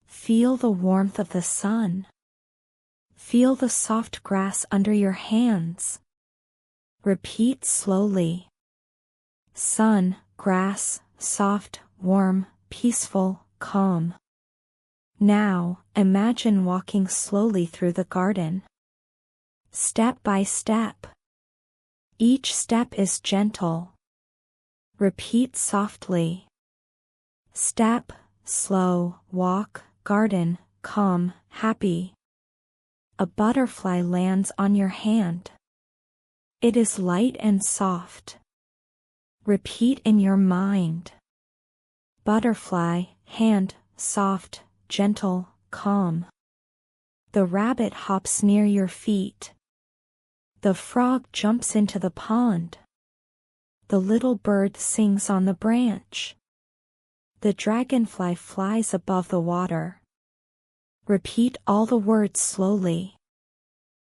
S1: Feel the warmth of the sun. Feel the soft grass under your hands. Repeat slowly. Sun, grass, soft, warm, peaceful, calm. Now, imagine walking slowly through the garden. Step by step. Each step is gentle. Repeat softly. Step, slow, walk, garden, calm, happy. a butterfly lands on your hand. It is light and soft. Repeat in your mind. Butterfly, hand, soft, gentle, calm. The rabbit hops near your feet. The frog jumps into the pond. The little bird sings on the branch. The dragonfly flies above the water. Repeat all the words slowly.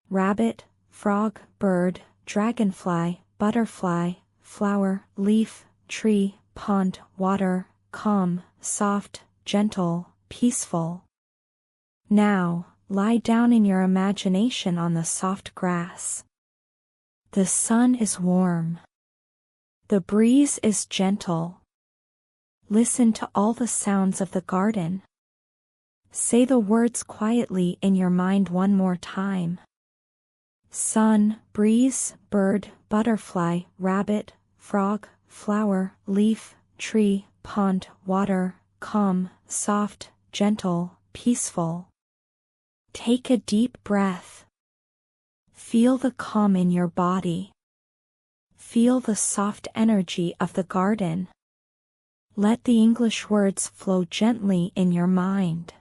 S1: Rabbit, frog, bird, dragonfly, butterfly, flower, leaf, tree, pond, water, calm, soft, gentle, peaceful. Now, lie down in your imagination on the soft grass. The sun is warm. The breeze is gentle. Listen to all the sounds of the garden. Say the words quietly in your mind one more time. Sun, breeze, bird, butterfly, rabbit, frog, flower, leaf, tree, pond, water, calm, soft, gentle, peaceful. Take a deep breath. Feel the calm in your body. Feel the soft energy of the garden. Let the English words flow gently in your mind.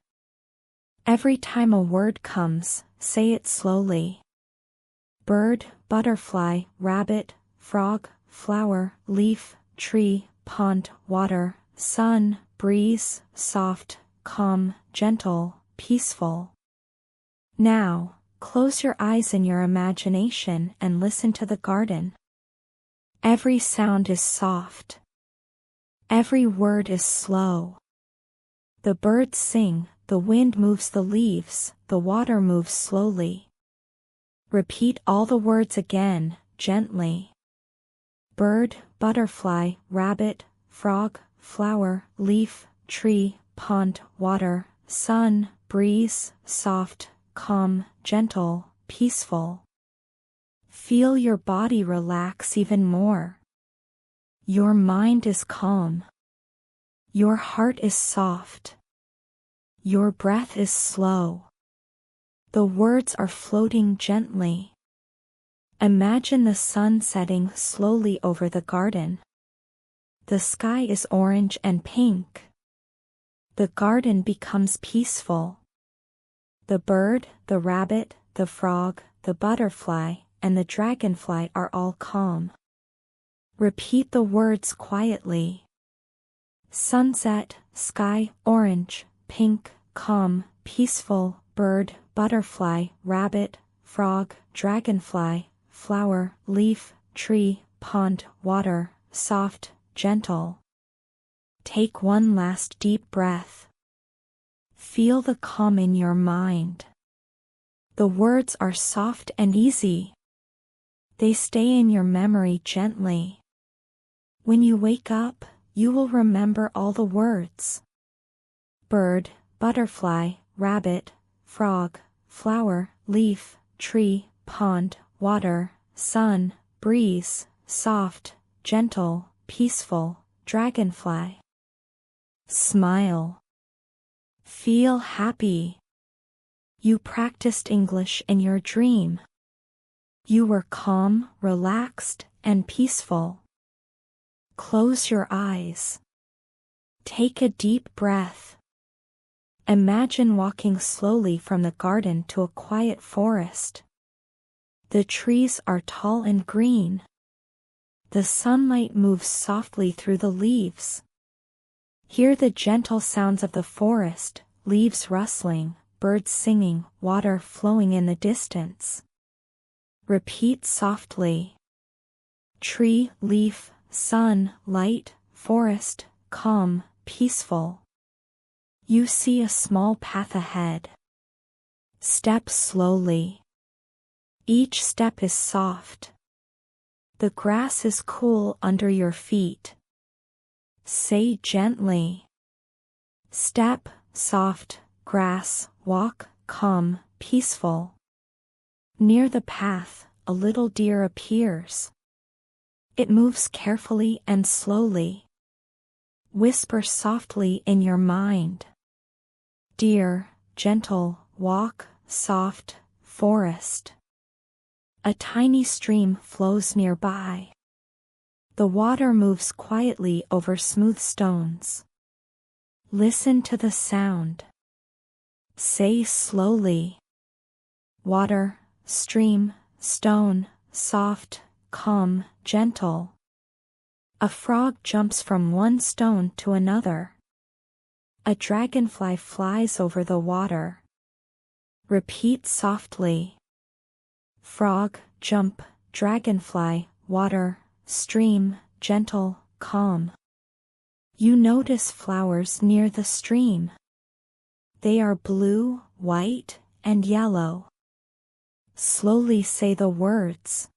S1: Every time a word comes, say it slowly. Bird, butterfly, rabbit, frog, flower, leaf, tree, pond, water, sun, breeze, soft, calm, gentle, peaceful. Now, close your eyes in your imagination and listen to the garden. Every sound is soft. Every word is slow. The birds sing, the wind moves the leaves, the water moves slowly. Repeat all the words again, gently. Bird, butterfly, rabbit, frog, flower, leaf, tree, pond, water, sun, breeze, soft, calm, gentle, peaceful. Feel your body relax even more. Your mind is calm. Your heart is soft. Your breath is slow. The words are floating gently. Imagine the sun setting slowly over the garden. The sky is orange and pink. The garden becomes peaceful. The bird, the rabbit, the frog, the butterfly, and the dragonfly are all calm. Repeat the words quietly. Sunset, sky, orange, pink, calm, peaceful, bird, butterfly, rabbit, frog, dragonfly, flower, leaf, tree, pond, water, soft, gentle. Take one last deep breath. Feel the calm in your mind. The words are soft and easy. They stay in your memory gently. When you wake up, you will remember all the words. Bird, butterfly, rabbit, frog, flower, leaf, tree, pond, water, sun, breeze, soft, gentle, peaceful, dragonfly. Smile. Feel happy. You practiced English in your dream. You were calm, relaxed, and peaceful. Close your eyes. Take a deep breath. Imagine walking slowly from the garden to a quiet forest. The trees are tall and green. The sunlight moves softly through the leaves. Hear the gentle sounds of the forest, leaves rustling, birds singing, water flowing in the distance. Repeat softly. Tree, leaf, sun, light, forest, calm, peaceful. You see a small path ahead. Step slowly. Each step is soft. The grass is cool under your feet. Say gently. Step, soft, grass, walk, calm, peaceful. Near the path, a little deer appears. It moves carefully and slowly. Whisper softly in your mind. Deer, gentle, walk, soft, forest. A tiny stream flows nearby. The water moves quietly over smooth stones. Listen to the sound. Say slowly. Water, stream, stone, soft, calm, gentle. A frog jumps from one stone to another. A dragonfly flies over the water. Repeat softly. Frog, jump, dragonfly, water, stream, gentle, calm. You notice flowers near the stream. They are blue, white, and yellow. Slowly say the words.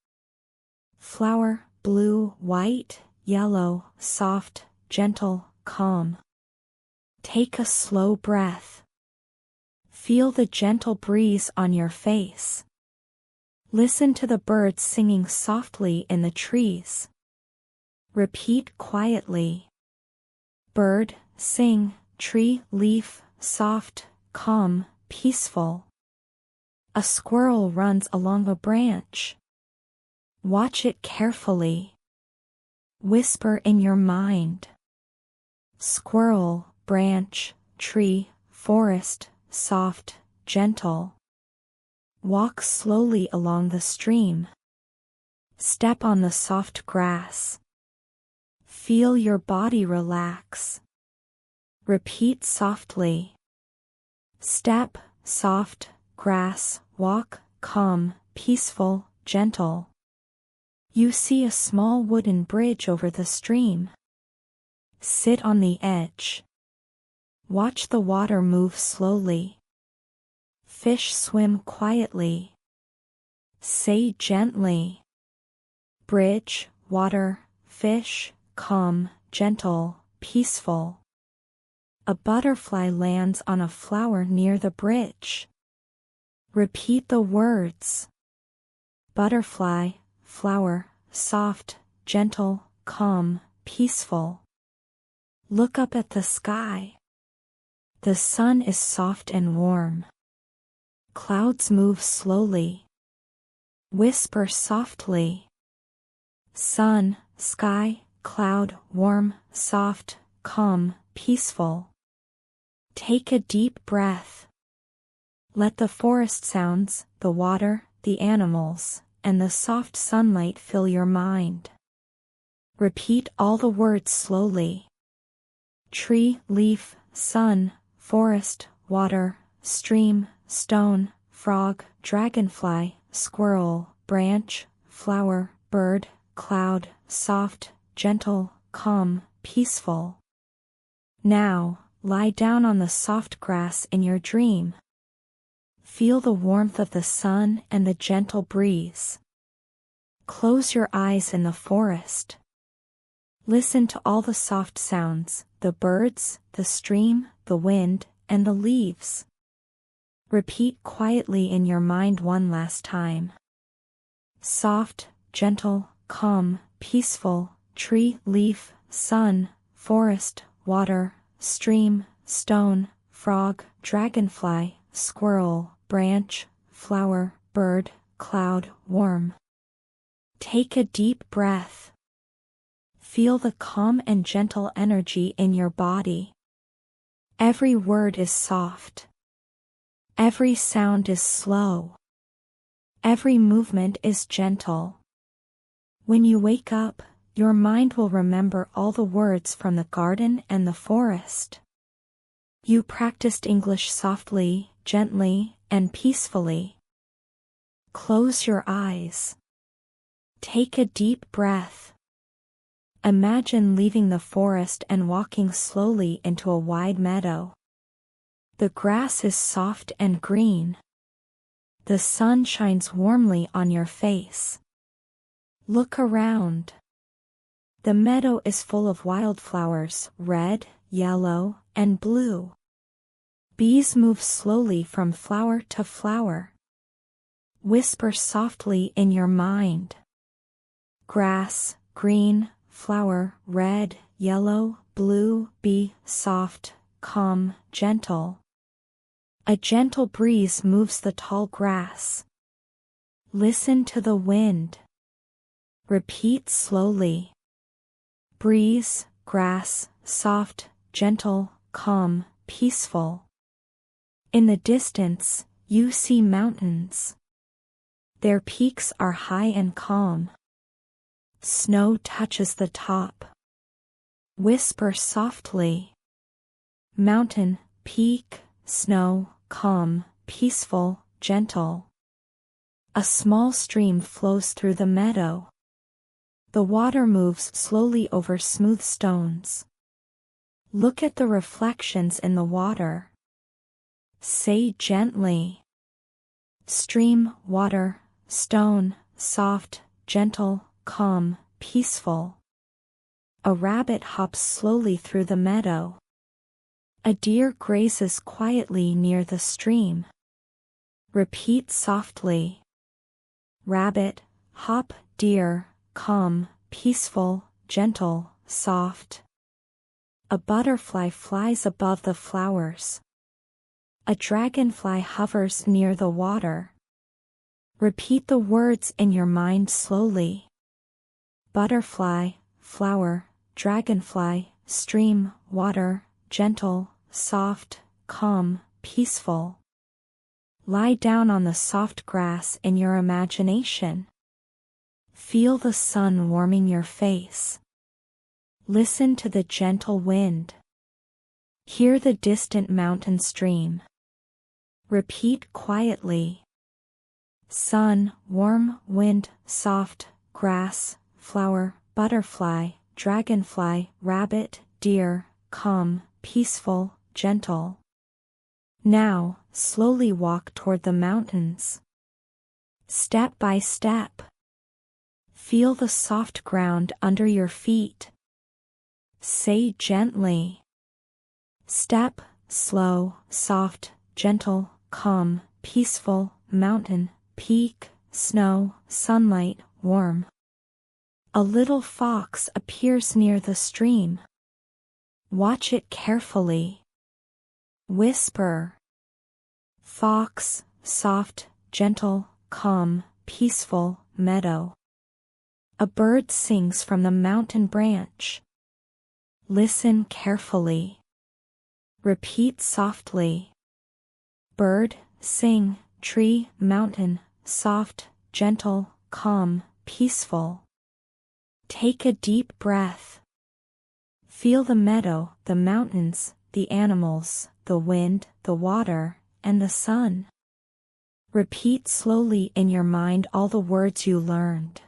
S1: Flower, blue, white, yellow, soft, gentle, calm. Take a slow breath. Feel the gentle breeze on your face. Listen to the birds singing softly in the trees. Repeat quietly. Bird, sing, tree, leaf, soft, calm, peaceful. A squirrel runs along a branch. Watch it carefully. Whisper in your mind. Squirrel, branch, tree, forest, soft, gentle. Walk slowly along the stream. Step on the soft grass. Feel your body relax. Repeat softly. Step, soft, grass, walk, calm, peaceful, gentle. You see a small wooden bridge over the stream. Sit on the edge. Watch the water move slowly. Fish swim quietly. Say gently. Bridge, water, fish, calm, gentle, peaceful. A butterfly lands on a flower near the bridge. Repeat the words. Butterfly, flower, soft, gentle, calm, peaceful. Look up at the sky. The sun is soft and warm. Clouds move slowly. Whisper softly. Sun, sky, cloud, warm, soft, calm, peaceful. Take a deep breath. Let the forest sounds, the water, the animals, and the soft sunlight fill your mind. Repeat all the words slowly. Tree, leaf, sun, forest, water, stream, stone, frog, dragonfly, squirrel, branch, flower, bird, cloud, soft, gentle, calm, peaceful. Now, lie down on the soft grass in your dream. Feel the warmth of the sun and the gentle breeze. Close your eyes in the forest. Listen to all the soft sounds, the birds, the stream, the wind, and the leaves. Repeat quietly in your mind one last time. Soft, gentle, calm, peaceful, tree, leaf, sun, forest, water, stream, stone, frog, dragonfly, squirrel, branch, flower, bird, cloud, warm. Take a deep breath. Feel the calm and gentle energy in your body. Every word is soft. Every sound is slow. Every movement is gentle. When you wake up, your mind will remember all the words from the garden and the forest. You practiced English softly, gently, and peacefully. Close your eyes. Take a deep breath. Imagine leaving the forest and walking slowly into a wide meadow. The grass is soft and green. The sun shines warmly on your face. Look around. The meadow is full of wildflowers, red, yellow, and blue. Bees move slowly from flower to flower. Whisper softly in your mind. Grass, green, flower, red, yellow, blue, bee, soft, calm, gentle. A gentle breeze moves the tall grass. Listen to the wind. Repeat slowly. Breeze, grass, soft, gentle, calm, peaceful. In the distance, you see mountains. Their peaks are high and calm. Snow touches the top. Whisper softly. Mountain, peak, snow, calm, peaceful, gentle. A small stream flows through the meadow. The water moves slowly over smooth stones. Look at the reflections in the water. Say gently. Stream, water, stone, soft, gentle, calm, peaceful. A rabbit hops slowly through the meadow. A deer grazes quietly near the stream. Repeat softly. Rabbit, hop, deer, calm, peaceful, gentle, soft. A butterfly flies above the flowers. A dragonfly hovers near the water. Repeat the words in your mind slowly. Butterfly, flower, dragonfly, stream, water, gentle, soft, calm, peaceful. Lie down on the soft grass in your imagination. Feel the sun warming your face. Listen to the gentle wind. Hear the distant mountain stream. Repeat quietly. Sun, warm, wind, soft, grass, flower, butterfly, dragonfly, rabbit, deer, calm, peaceful, gentle. Now, slowly walk toward the mountains. Step by step. Feel the soft ground under your feet. Say gently. Step, slow, soft, gentle, calm, peaceful, mountain, peak, snow, sunlight, warm. A little fox appears near the stream. Watch it carefully. Whisper. Fox, soft, gentle, calm, peaceful, meadow. A bird sings from the mountain branch. Listen carefully. Repeat softly. Bird, sing, tree, mountain, soft, gentle, calm, peaceful. Take a deep breath. Feel the meadow, the mountains, the animals, the wind, the water, and the sun. Repeat slowly in your mind all the words you learned.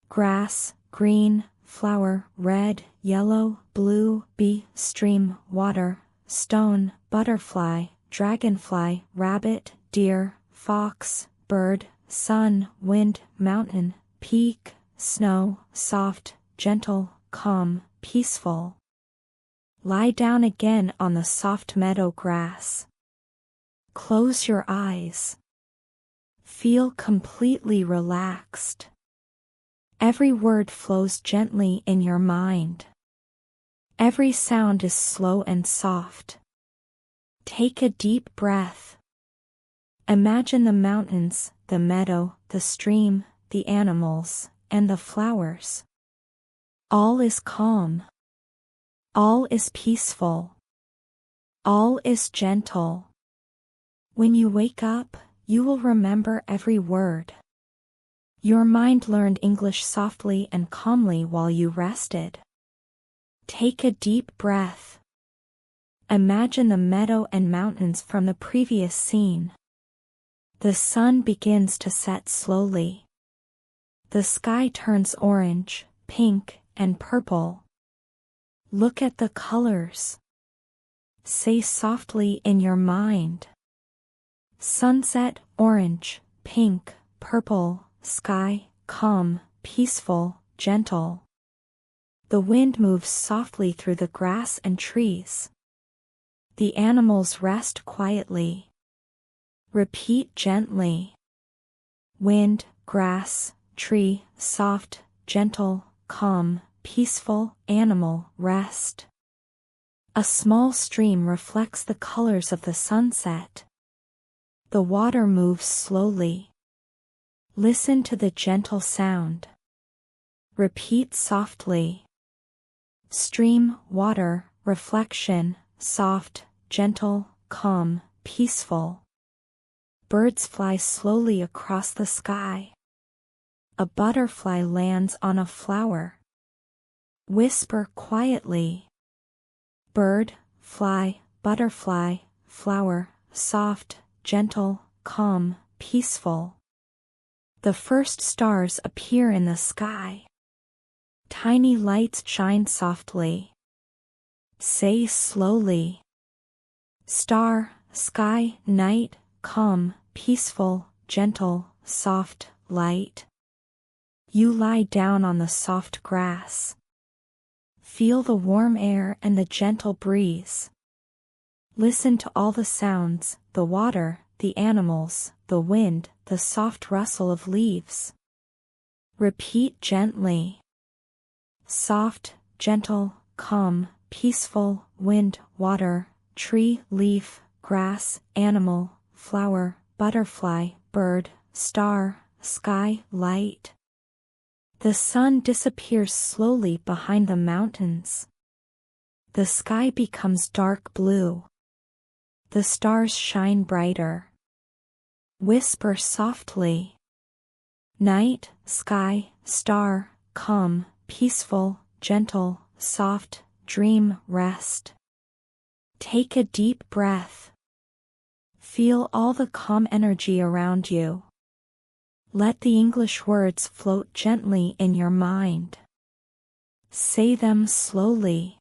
S1: Grass, green, flower, red, yellow, blue, bee, stream, water, stone, butterfly, dragonfly, rabbit, deer, fox, bird, sun, wind, mountain, peak, snow, soft, gentle, calm, peaceful. Lie down again on the soft meadow grass. Close your eyes. Feel completely relaxed. Every word flows gently in your mind. Every sound is slow and soft. Take a deep breath. Imagine the mountains, the meadow, the stream, the animals, and the flowers. All is calm. All is peaceful. All is gentle. When you wake up, you will remember every word. Your mind learned English softly and calmly while you rested. Take a deep breath. Imagine the meadow and mountains from the previous scene. The sun begins to set slowly. The sky turns orange, pink, and purple. Look at the colors. Say softly in your mind. Sunset, orange, pink, purple, sky, calm, peaceful, gentle. The wind moves softly through the grass and trees. The animals rest quietly. Repeat gently. Wind, grass, tree, soft, gentle, calm, peaceful, animal, rest. A small stream reflects the colors of the sunset. The water moves slowly. Listen to the gentle sound. Repeat softly. Stream, water, reflection, soft, gentle, calm, peaceful. Birds fly slowly across the sky. A butterfly lands on a flower. Whisper quietly. Bird, fly, butterfly, flower, soft, gentle, calm, peaceful. The first stars appear in the sky. Tiny lights shine softly. Say slowly. Star, sky, night, calm, peaceful, gentle, soft, light. You lie down on the soft grass. Feel the warm air and the gentle breeze. Listen to all the sounds, the water, the animals, the wind, the soft rustle of leaves. Repeat gently. Soft, gentle, calm, peaceful, wind, water, tree, leaf, grass, animal, flower, butterfly, bird, star, sky, light. The sun disappears slowly behind the mountains. The sky becomes dark blue. The stars shine brighter. Whisper softly. Night, sky, star, calm, peaceful, gentle, soft, dream, rest. Take a deep breath. Feel all the calm energy around you. Let the English words float gently in your mind. Say them slowly.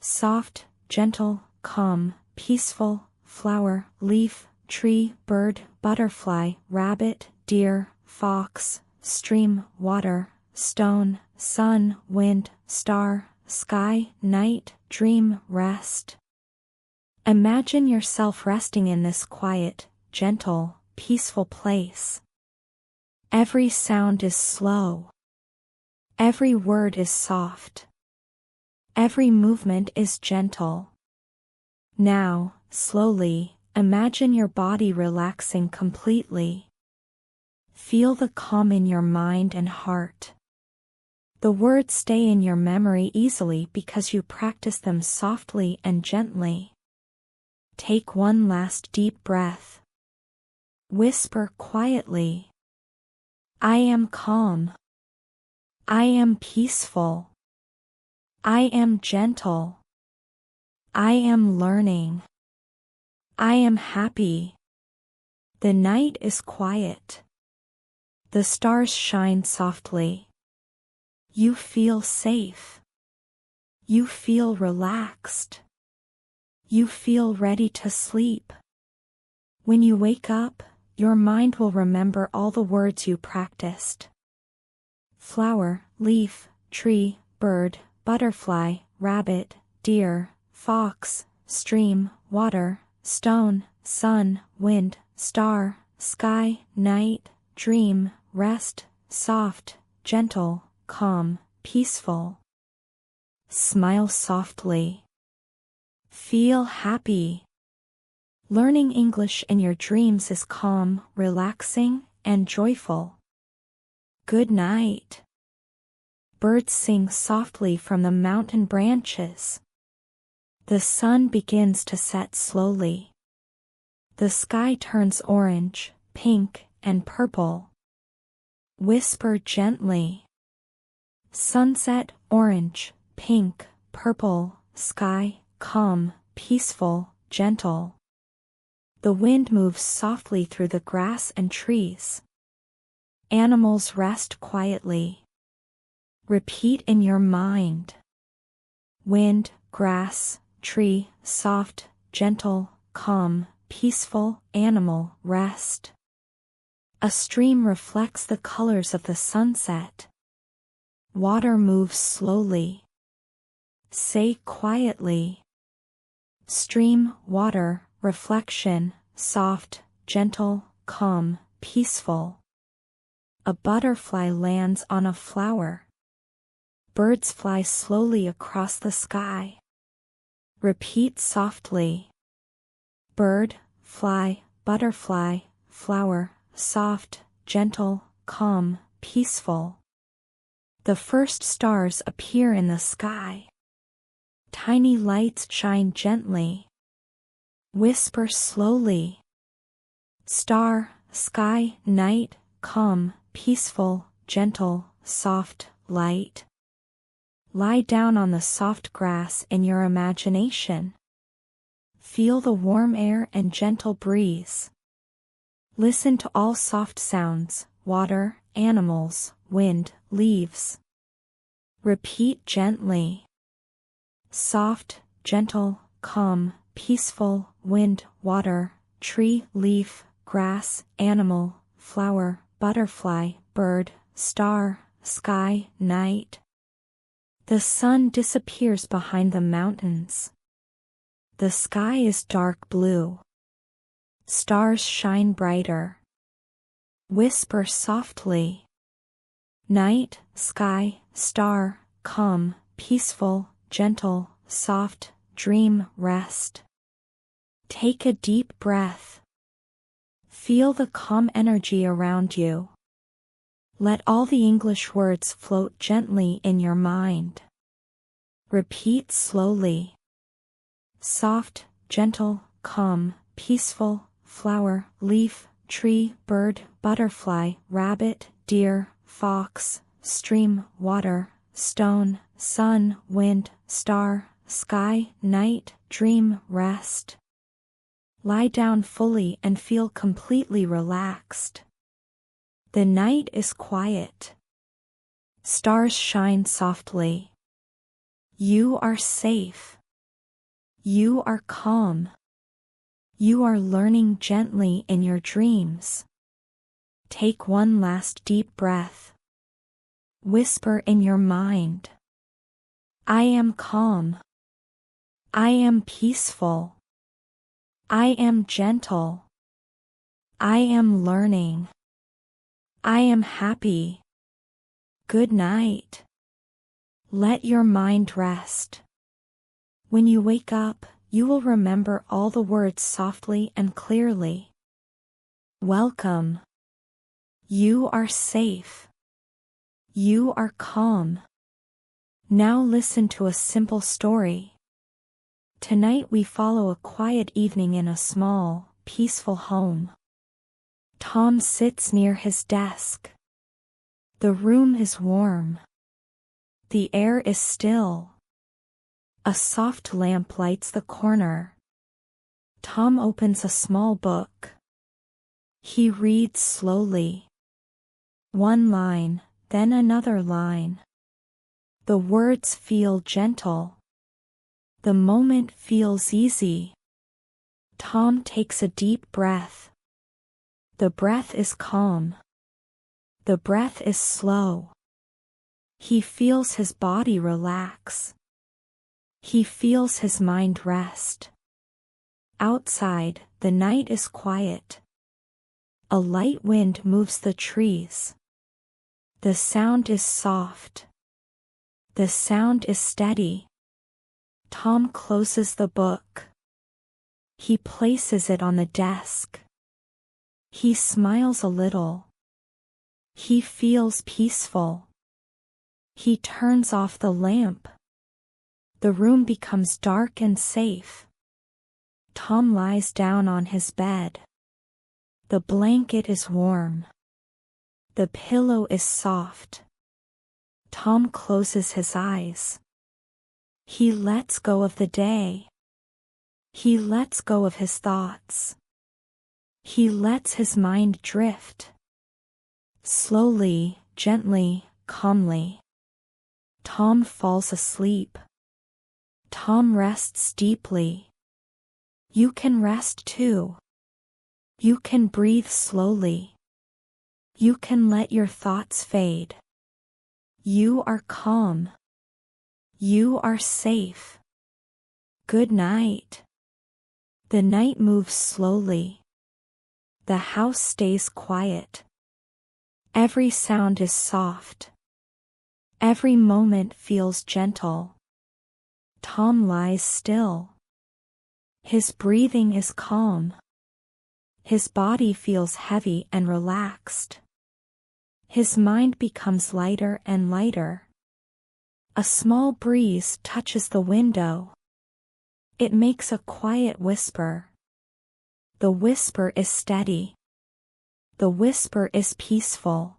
S1: Soft, gentle, calm, peaceful, flower, leaf, tree, bird, butterfly, rabbit, deer, fox, stream, water, stone, sun, wind, star, sky, night, dream, rest. Imagine yourself resting in this quiet, gentle, peaceful place. Every sound is slow. Every word is soft. Every movement is gentle. Now, slowly, imagine your body relaxing completely. Feel the calm in your mind and heart. The words stay in your memory easily because you practice them softly and gently. Take one last deep breath. Whisper quietly. I am calm. I am peaceful. I am gentle. I am learning. I am happy. The night is quiet. The stars shine softly. You feel safe. You feel relaxed. You feel ready to sleep. When you wake up, your mind will remember all the words you practiced. Flower, leaf, tree, bird, butterfly, rabbit, deer, fox, stream, water, stone, sun, wind, star, sky, night, dream, rest, soft, gentle, calm, peaceful. Smile softly. Feel happy. Learning English in your dreams is calm, relaxing, and joyful. Good night. Birds sing softly from the mountain branches. The sun begins to set slowly. The sky turns orange, pink, and purple. Whisper gently. Sunset, orange, pink, purple, sky, calm, peaceful, gentle. The wind moves softly through the grass and trees. Animals rest quietly. Repeat in your mind. Wind, grass, tree, soft, gentle, calm, peaceful, animal, rest. A stream reflects the colors of the sunset. Water moves slowly. Say quietly. Stream, water, reflection, soft, gentle, calm, peaceful. A butterfly lands on a flower. Birds fly slowly across the sky. Repeat softly. Bird, fly, butterfly, flower, soft, gentle, calm, peaceful. The first stars appear in the sky. Tiny lights shine gently. Whisper slowly. Star, sky, night, calm, peaceful, gentle, soft, light. Lie down on the soft grass in your imagination. Feel the warm air and gentle breeze. Listen to all soft sounds, water, animals, wind, leaves. Repeat gently. Soft, gentle, calm, peaceful, wind, water, tree, leaf, grass, animal, flower, butterfly, bird, star, sky, night. The sun disappears behind the mountains. The sky is dark blue. Stars shine brighter. Whisper softly. Night, sky, star, calm, peaceful, gentle, soft, dream, rest. Take a deep breath. Feel the calm energy around you. Let all the English words float gently in your mind. Repeat slowly. Soft, gentle, calm, peaceful, flower, leaf, tree, bird, butterfly, rabbit, deer, fox, stream, water, stone, sun, wind, star, sky, night, dream, rest. Lie down fully and feel completely relaxed. The night is quiet. Stars shine softly. You are safe. You are calm. You are learning gently in your dreams. Take one last deep breath. Whisper in your mind. I am calm. I am peaceful. I am gentle. I am learning. I am happy. Good night. Let your mind rest. When you wake up, you will remember all the words softly and clearly. Welcome. You are safe. You are calm. Now listen to a simple story. Tonight we follow a quiet evening in a small, peaceful home. Tom sits near his desk. The room is warm. The air is still. A soft lamp lights the corner. Tom opens a small book. He reads slowly. One line, then another line. The words feel gentle. The moment feels easy. Tom takes a deep breath. The breath is calm. The breath is slow. He feels his body relax. He feels his mind rest. Outside, the night is quiet. A light wind moves the trees. The sound is soft. The sound is steady. Tom closes the book. He places it on the desk. He smiles a little. He feels peaceful. He turns off the lamp. The room becomes dark and safe. Tom lies down on his bed. The blanket is warm. The pillow is soft. Tom closes his eyes. He lets go of the day. He lets go of his thoughts. He lets his mind drift. Slowly, gently, calmly. Tom falls asleep. Tom rests deeply. You can rest too. You can breathe slowly. You can let your thoughts fade. You are calm. You are safe. Good night. The night moves slowly. The house stays quiet. Every sound is soft. Every moment feels gentle. Tom lies still. His breathing is calm. His body feels heavy and relaxed. His mind becomes lighter and lighter. A small breeze touches the window. It makes a quiet whisper. The whisper is steady. The whisper is peaceful.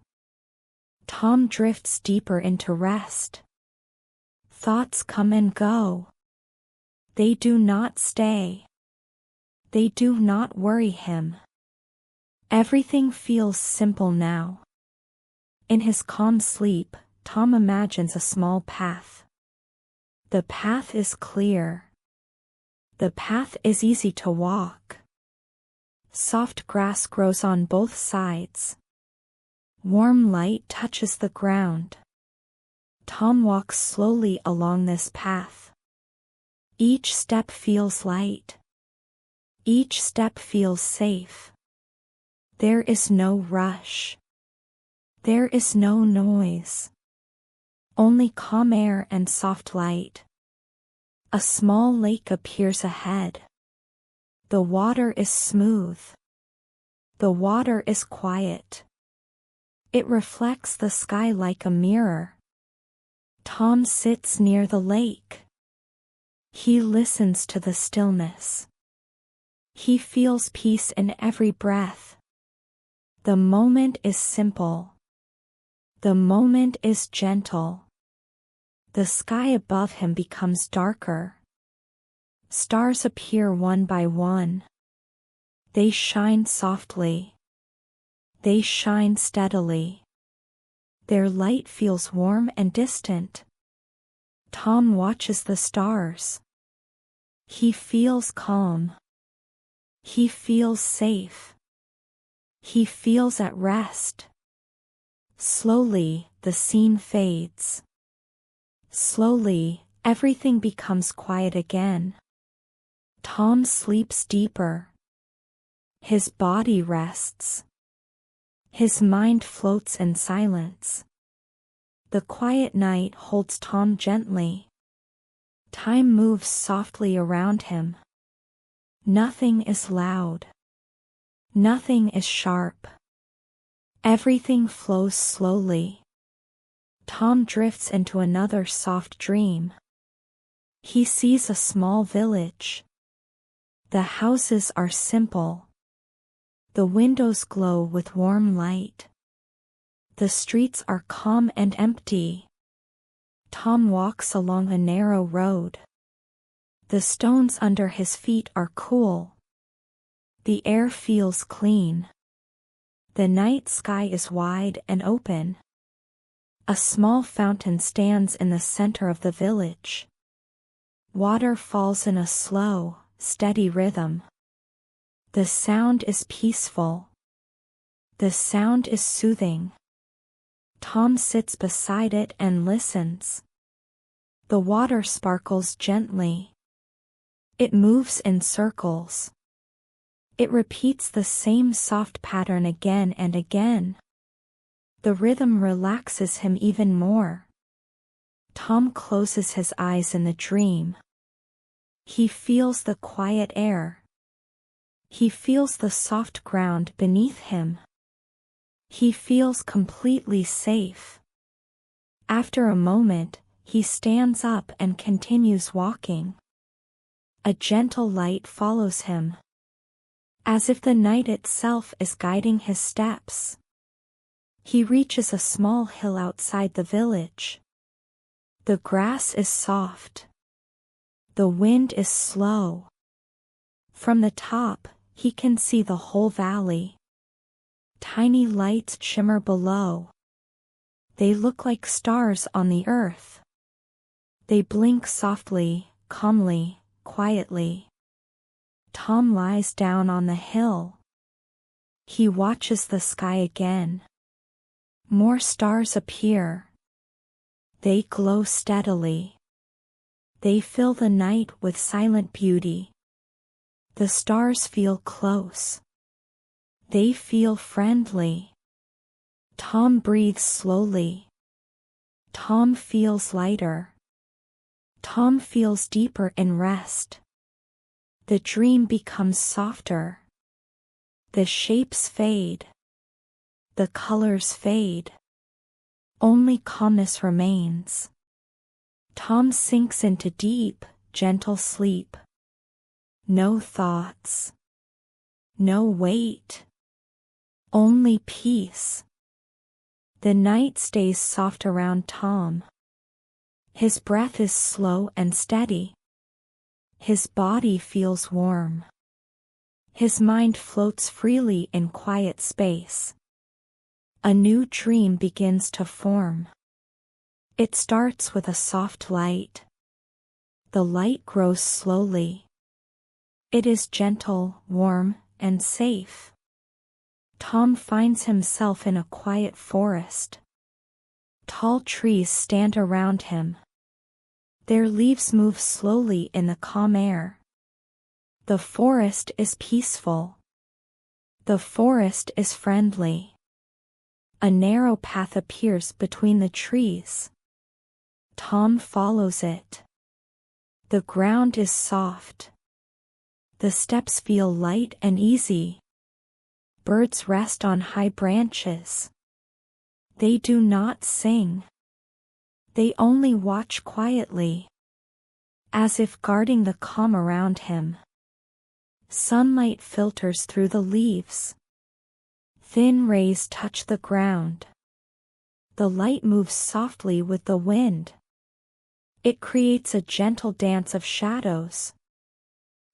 S1: Tom drifts deeper into rest. Thoughts come and go. They do not stay. They do not worry him. Everything feels simple now. In his calm sleep, Tom imagines a small path. The path is clear. The path is easy to walk. Soft grass grows on both sides. Warm light touches the ground. Tom walks slowly along this path. Each step feels light. Each step feels safe. There is no rush. There is no noise. Only calm air and soft light. A small lake appears ahead. The water is smooth. The water is quiet. It reflects the sky like a mirror. Tom sits near the lake. He listens to the stillness. He feels peace in every breath. The moment is simple. The moment is gentle. The sky above him becomes darker. Stars appear one by one. They shine softly. They shine steadily. Their light feels warm and distant. Tom watches the stars. He feels calm. He feels safe. He feels at rest. Slowly, the scene fades. Slowly, everything becomes quiet again. Tom sleeps deeper. His body rests. His mind floats in silence. The quiet night holds Tom gently. Time moves softly around him. Nothing is loud. Nothing is sharp. Everything flows slowly. Tom drifts into another soft dream. He sees a small village. The houses are simple. The windows glow with warm light. The streets are calm and empty. Tom walks along a narrow road. The stones under his feet are cool. The air feels clean. The night sky is wide and open. A small fountain stands in the center of the village. Water falls in a slow, steady rhythm. The sound is peaceful. The sound is soothing. Tom sits beside it and listens. The water sparkles gently. It moves in circles. It repeats the same soft pattern again and again. The rhythm relaxes him even more. Tom closes his eyes in the dream. He feels the quiet air. He feels the soft ground beneath him. He feels completely safe. After a moment, he stands up and continues walking. A gentle light follows him, as if the night itself is guiding his steps. He reaches a small hill outside the village. The grass is soft. The wind is slow. From the top, he can see the whole valley. Tiny lights shimmer below. They look like stars on the earth. They blink softly, calmly, quietly. Tom lies down on the hill. He watches the sky again. More stars appear. They glow steadily. They fill the night with silent beauty. The stars feel close. They feel friendly. Tom breathes slowly. Tom feels lighter. Tom feels deeper in rest. The dream becomes softer. The shapes fade. The colors fade. Only calmness remains. Tom sinks into deep, gentle sleep. No thoughts. No weight. Only peace. The night stays soft around Tom. His breath is slow and steady. His body feels warm. His mind floats freely in quiet space. A new dream begins to form. It starts with a soft light. The light grows slowly. It is gentle, warm, and safe. Tom finds himself in a quiet forest. Tall trees stand around him. Their leaves move slowly in the calm air. The forest is peaceful. The forest is friendly. A narrow path appears between the trees. Tom follows it. The ground is soft. The steps feel light and easy. Birds rest on high branches. They do not sing. They only watch quietly, as if guarding the calm around him. Sunlight filters through the leaves. Thin rays touch the ground. The light moves softly with the wind. It creates a gentle dance of shadows.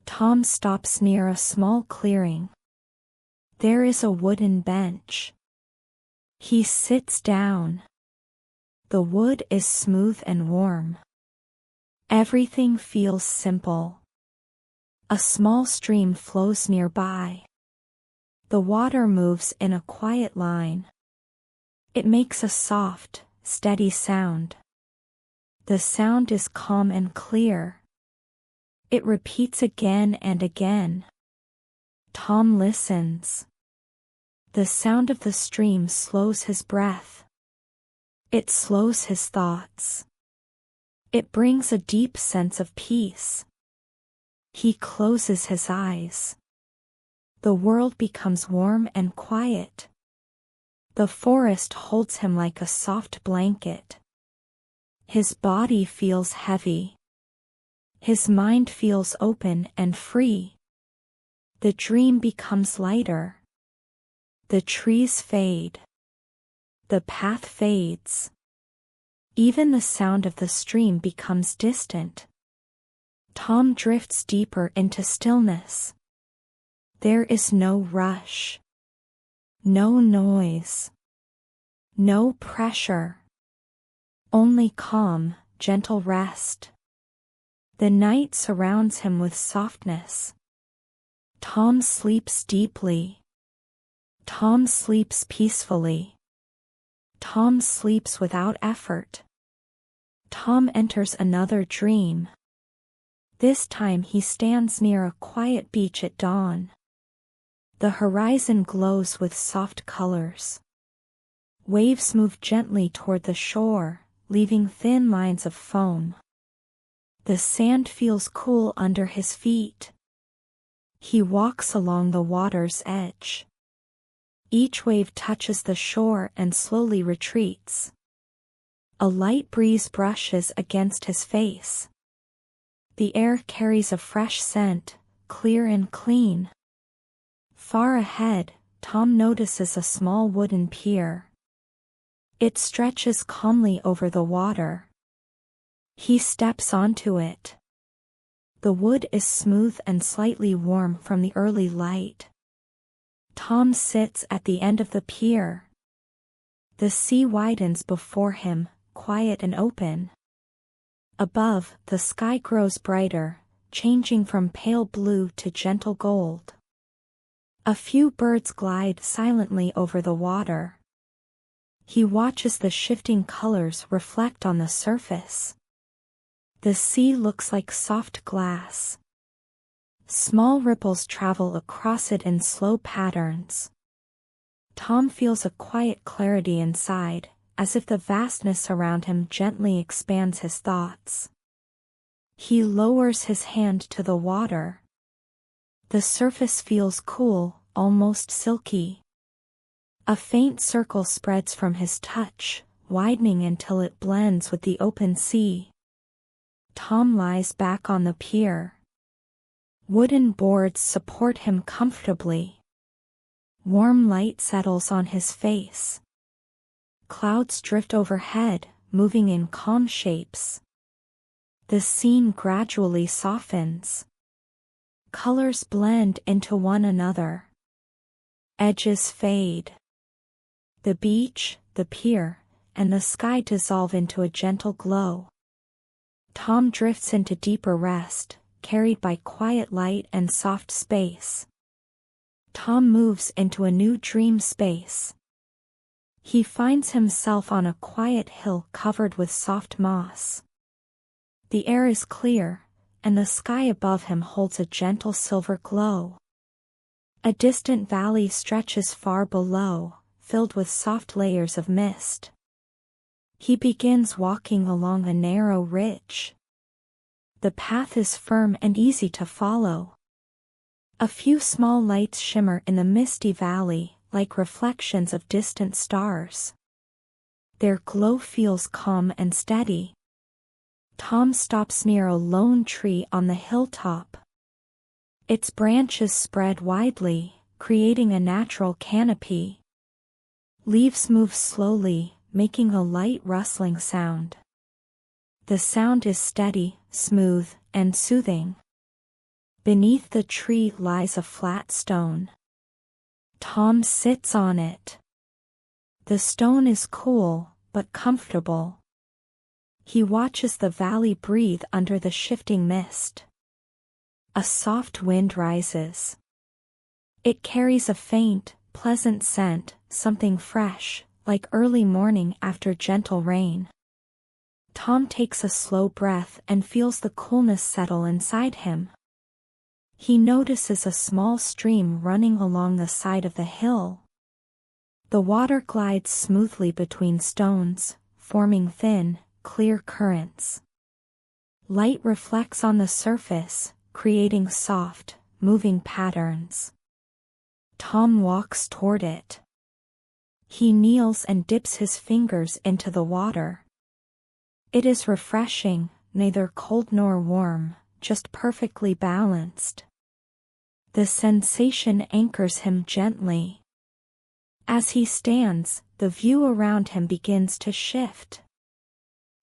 S1: Tom stops near a small clearing. There is a wooden bench. He sits down. The wood is smooth and warm. Everything feels simple. A small stream flows nearby. The water moves in a quiet line. It makes a soft, steady sound. The sound is calm and clear. It repeats again and again. Tom listens. The sound of the stream slows his breath. It slows his thoughts. It brings a deep sense of peace. He closes his eyes. The world becomes warm and quiet. The forest holds him like a soft blanket. His body feels heavy. His mind feels open and free. The dream becomes lighter. The trees fade. The path fades. Even the sound of the stream becomes distant. Tom drifts deeper into stillness. There is no rush. No noise. No pressure. Only calm, gentle rest. The night surrounds him with softness. Tom sleeps deeply. Tom sleeps peacefully. Tom sleeps without effort. Tom enters another dream. This time he stands near a quiet beach at dawn. The horizon glows with soft colors. Waves move gently toward the shore, leaving thin lines of foam. The sand feels cool under his feet. He walks along the water's edge. Each wave touches the shore and slowly retreats. A light breeze brushes against his face. The air carries a fresh scent, clear and clean. Far ahead, Tom notices a small wooden pier. It stretches calmly over the water. He steps onto it. The wood is smooth and slightly warm from the early light. Tom sits at the end of the pier. The sea widens before him, quiet and open. Above, the sky grows brighter, changing from pale blue to gentle gold. A few birds glide silently over the water. He watches the shifting colors reflect on the surface. The sea looks like soft glass. Small ripples travel across it in slow patterns. Tom feels a quiet clarity inside, as if the vastness around him gently expands his thoughts. He lowers his hand to the water. The surface feels cool, almost silky. A faint circle spreads from his touch, widening until it blends with the open sea. Tom lies back on the pier. Wooden boards support him comfortably. Warm light settles on his face. Clouds drift overhead, moving in calm shapes. The scene gradually softens. Colors blend into one another. Edges fade. The beach, the pier, and the sky dissolve into a gentle glow. Tom drifts into deeper rest, carried by quiet light and soft space. Tom moves into a new dream space. He finds himself on a quiet hill covered with soft moss. The air is clear, and the sky above him holds a gentle silver glow. A distant valley stretches far below, filled with soft layers of mist. He begins walking along a narrow ridge. The path is firm and easy to follow. A few small lights shimmer in the misty valley, like reflections of distant stars. Their glow feels calm and steady. Tom stops near a lone tree on the hilltop. Its branches spread widely, creating a natural canopy. Leaves move slowly, making a light rustling sound. The sound is steady, smooth, and soothing. Beneath the tree lies a flat stone. Tom sits on it. The stone is cool, but comfortable. He watches the valley breathe under the shifting mist. A soft wind rises. It carries a faint, pleasant scent, something fresh, like early morning after gentle rain. Tom takes a slow breath and feels the coolness settle inside him. He notices a small stream running along the side of the hill. The water glides smoothly between stones, forming thin, clear currents. Light reflects on the surface, creating soft, moving patterns. Tom walks toward it. He kneels and dips his fingers into the water. It is refreshing, neither cold nor warm, just perfectly balanced. The sensation anchors him gently. As he stands, the view around him begins to shift.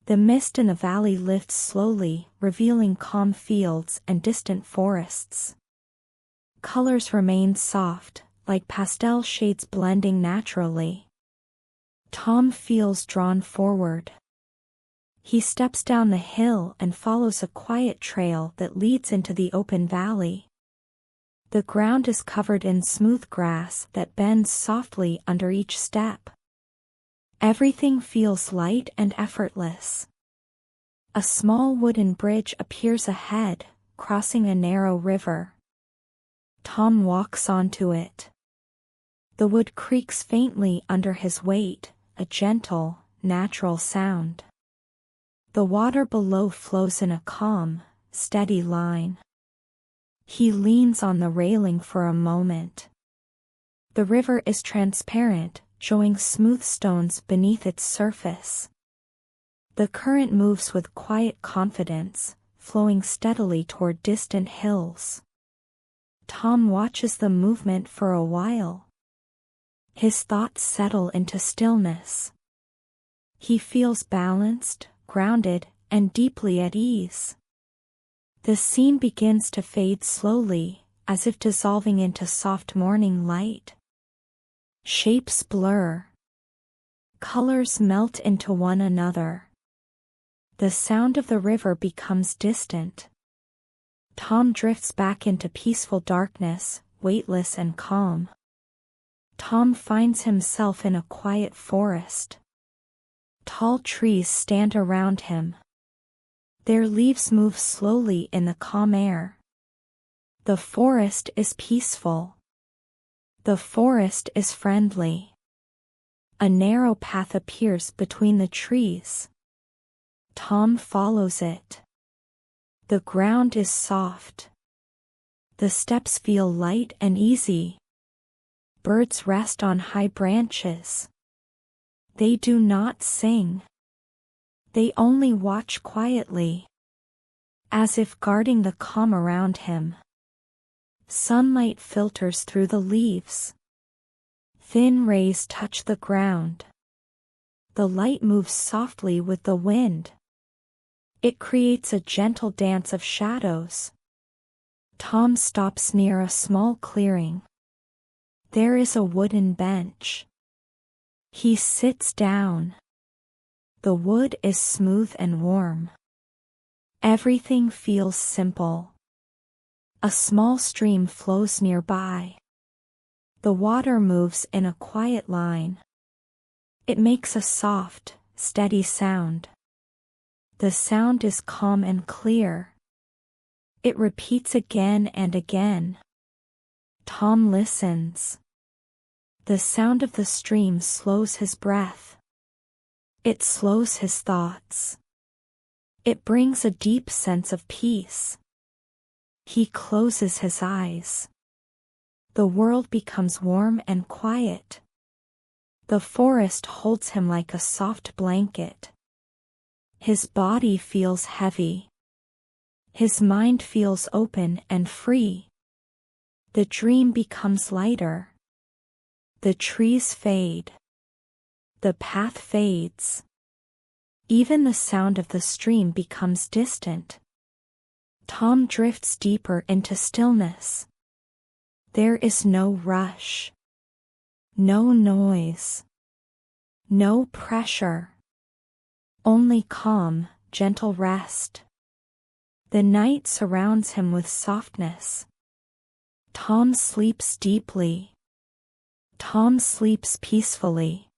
S1: The mist in the valley lifts slowly, revealing calm fields and distant forests. Colors remain soft, like pastel shades blending naturally. Tom feels drawn forward. He steps down the hill and follows a quiet trail that leads into the open valley. The ground is covered in smooth grass that bends softly under each step. Everything feels light and effortless. A small wooden bridge appears ahead, crossing a narrow river. Tom walks onto it. The wood creaks faintly under his weight, a gentle, natural sound. The water below flows in a calm, steady line. He leans on the railing for a moment. The river is transparent, showing smooth stones beneath its surface. The current moves with quiet confidence, flowing steadily toward distant hills. Tom watches the movement for a while. His thoughts settle into stillness. He feels balanced, grounded, and deeply at ease. The scene begins to fade slowly, as if dissolving into soft morning light. Shapes blur. Colors melt into one another. The sound of the river becomes distant. Tom drifts back into peaceful darkness, weightless and calm. Tom finds himself in a quiet forest. Tall trees stand around him. Their leaves move slowly in the calm air. The forest is peaceful. The forest is friendly. A narrow path appears between the trees. Tom follows it. The ground is soft. The steps feel light and easy. Birds rest on high branches. They do not sing. They only watch quietly, as if guarding the calm around him. Sunlight filters through the leaves. Thin rays touch the ground. The light moves softly with the wind. It creates a gentle dance of shadows. Tom stops near a small clearing. There is a wooden bench. He sits down. The wood is smooth and warm. Everything feels simple. A small stream flows nearby. The water moves in a quiet line. It makes a soft, steady sound. The sound is calm and clear. It repeats again and again. Tom listens. The sound of the stream slows his breath. It slows his thoughts. It brings a deep sense of peace. He closes his eyes. The world becomes warm and quiet. The forest holds him like a soft blanket. His body feels heavy. His mind feels open and free. The dream becomes lighter. The trees fade. The path fades. Even the sound of the stream becomes distant. Tom drifts deeper into stillness. There is no rush. No noise. No pressure. Only calm, gentle rest. The night surrounds him with softness. Tom sleeps deeply. Tom sleeps peacefully.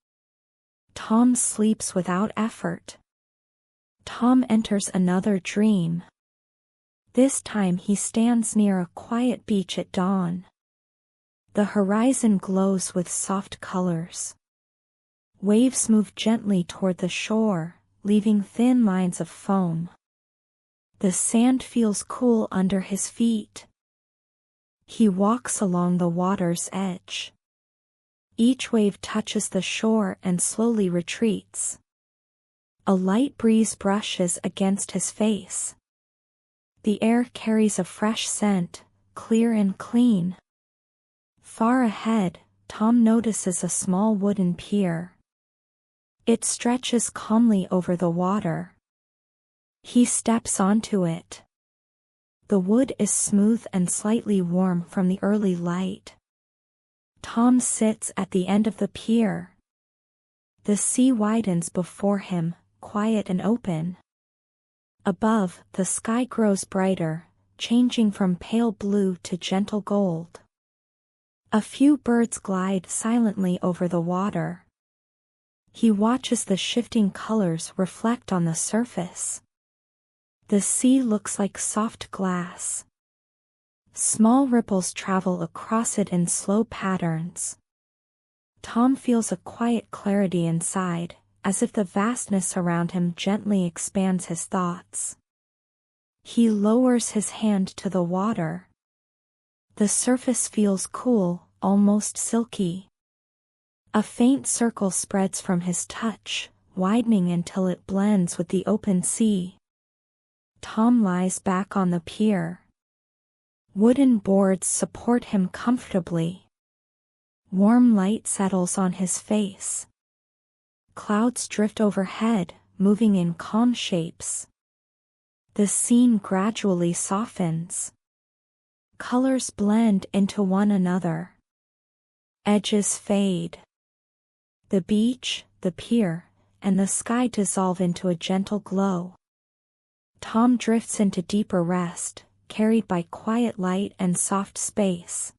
S1: Tom sleeps without effort. Tom enters another dream. This time he stands near a quiet beach at dawn. The horizon glows with soft colors. Waves move gently toward the shore, leaving thin lines of foam. The sand feels cool under his feet. He walks along the water's edge. Each wave touches the shore and slowly retreats. A light breeze brushes against his face. The air carries a fresh scent, clear and clean. Far ahead, Tom notices a small wooden pier. It stretches calmly over the water. He steps onto it. The wood is smooth and slightly warm from the early light. Tom sits at the end of the pier. The sea widens before him, quiet and open. Above, the sky grows brighter, changing from pale blue to gentle gold. A few birds glide silently over the water. He watches the shifting colors reflect on the surface. The sea looks like soft glass. Small ripples travel across it in slow patterns. Tom feels a quiet clarity inside, as if the vastness around him gently expands his thoughts. He lowers his hand to the water. The surface feels cool, almost silky. A faint circle spreads from his touch, widening until it blends with the open sea. Tom lies back on the pier. Wooden boards support him comfortably. Warm light settles on his face. Clouds drift overhead, moving in calm shapes. The scene gradually softens. Colors blend into one another. Edges fade. The beach, the pier, and the sky dissolve into a gentle glow. Tom drifts into deeper rest, carried by quiet light and soft space.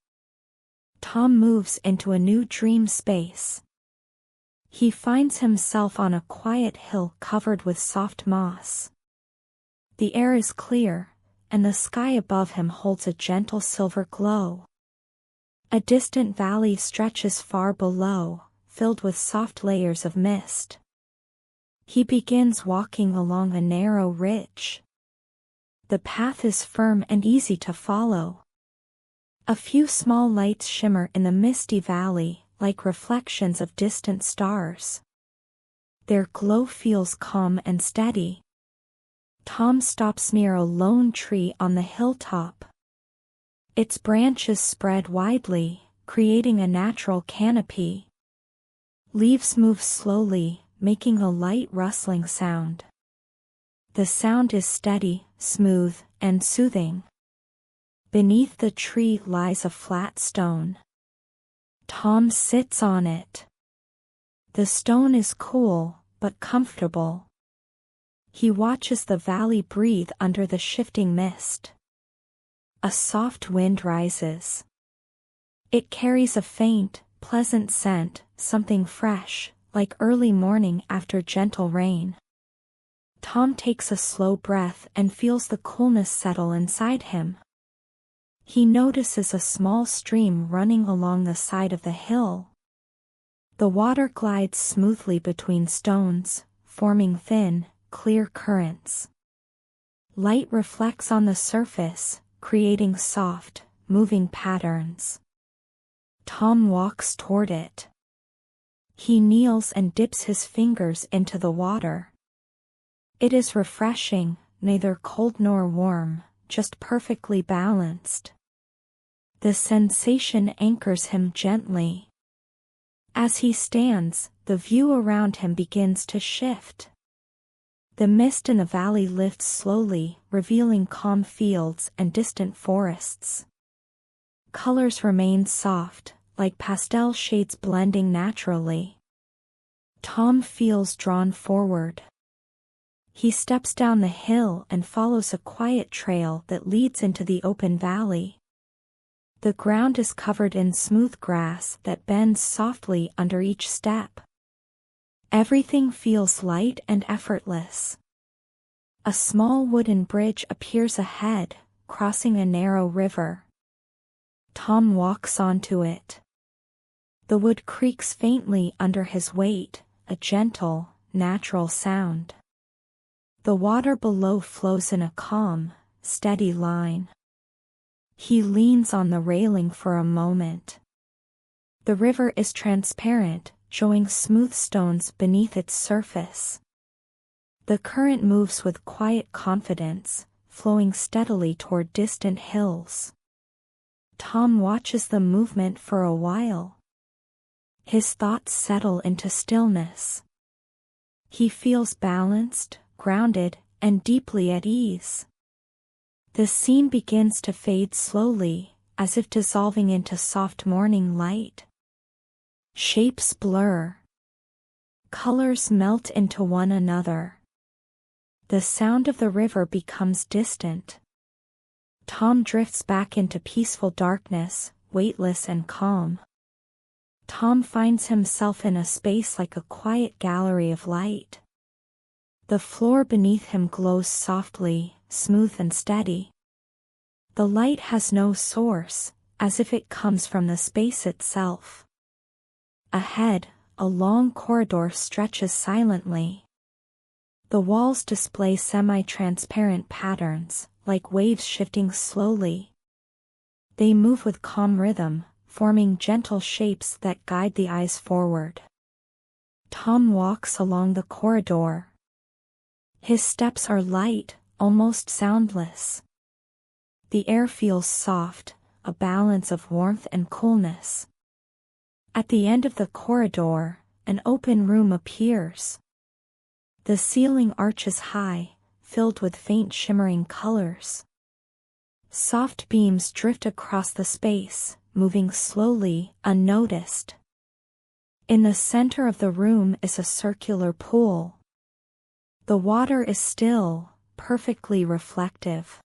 S1: Tom moves into a new dream space. He finds himself on a quiet hill covered with soft moss. The air is clear, and the sky above him holds a gentle silver glow. A distant valley stretches far below, filled with soft layers of mist. He begins walking along a narrow ridge. The path is firm and easy to follow. A few small lights shimmer in the misty valley, like reflections of distant stars. Their glow feels calm and steady. Tom stops near a lone tree on the hilltop. Its branches spread widely, creating a natural canopy. Leaves move slowly, making a light rustling sound. The sound is steady, smooth, and soothing. Beneath the tree lies a flat stone. Tom sits on it. The stone is cool, but comfortable. He watches the valley breathe under the shifting mist. A soft wind rises. It carries a faint, pleasant scent, something fresh, like early morning after gentle rain. Tom takes a slow breath and feels the coolness settle inside him. He notices a small stream running along the side of the hill. The water glides smoothly between stones, forming thin, clear currents. Light reflects on the surface, creating soft, moving patterns. Tom walks toward it. He kneels and dips his fingers into the water. It is refreshing, neither cold nor warm, just perfectly balanced. The sensation anchors him gently. As he stands, the view around him begins to shift. The mist in the valley lifts slowly, revealing calm fields and distant forests. Colors remain soft, like pastel shades blending naturally. Tom feels drawn forward. He steps down the hill and follows a quiet trail that leads into the open valley. The ground is covered in smooth grass that bends softly under each step. Everything feels light and effortless. A small wooden bridge appears ahead, crossing a narrow river. Tom walks onto it. The wood creaks faintly under his weight, a gentle, natural sound. The water below flows in a calm, steady line. He leans on the railing for a moment. The river is transparent, showing smooth stones beneath its surface. The current moves with quiet confidence, flowing steadily toward distant hills. Tom watches the movement for a while. His thoughts settle into stillness. He feels balanced, grounded, and deeply at ease. The scene begins to fade slowly, as if dissolving into soft morning light. Shapes blur. Colors melt into one another. The sound of the river becomes distant. Tom drifts back into peaceful darkness, weightless and calm. Tom finds himself in a space like a quiet gallery of light. The floor beneath him glows softly, smooth and steady. The light has no source, as if it comes from the space itself. Ahead, a long corridor stretches silently. The walls display semi-transparent patterns, like waves shifting slowly. They move with calm rhythm, forming gentle shapes that guide the eyes forward. Tom walks along the corridor. His steps are light, almost soundless. The air feels soft, a balance of warmth and coolness. At the end of the corridor, an open room appears. The ceiling arches high, filled with faint shimmering colors. Soft beams drift across the space, moving slowly, unnoticed. In the center of the room is a circular pool. The water is still, perfectly reflective.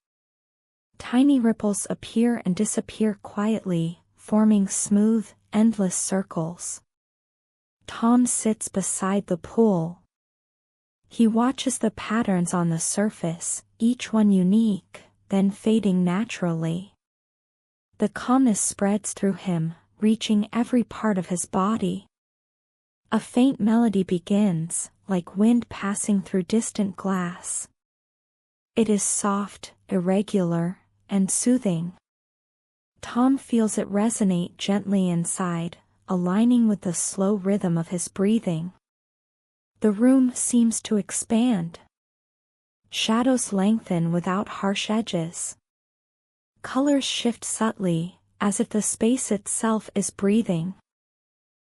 S1: Tiny ripples appear and disappear quietly, forming smooth, endless circles. Tom sits beside the pool. He watches the patterns on the surface, each one unique, then fading naturally. The calmness spreads through him, reaching every part of his body. A faint melody begins, like wind passing through distant glass. It is soft, irregular, and soothing. Tom feels it resonate gently inside, aligning with the slow rhythm of his breathing. The room seems to expand. Shadows lengthen without harsh edges. Colors shift subtly, as if the space itself is breathing.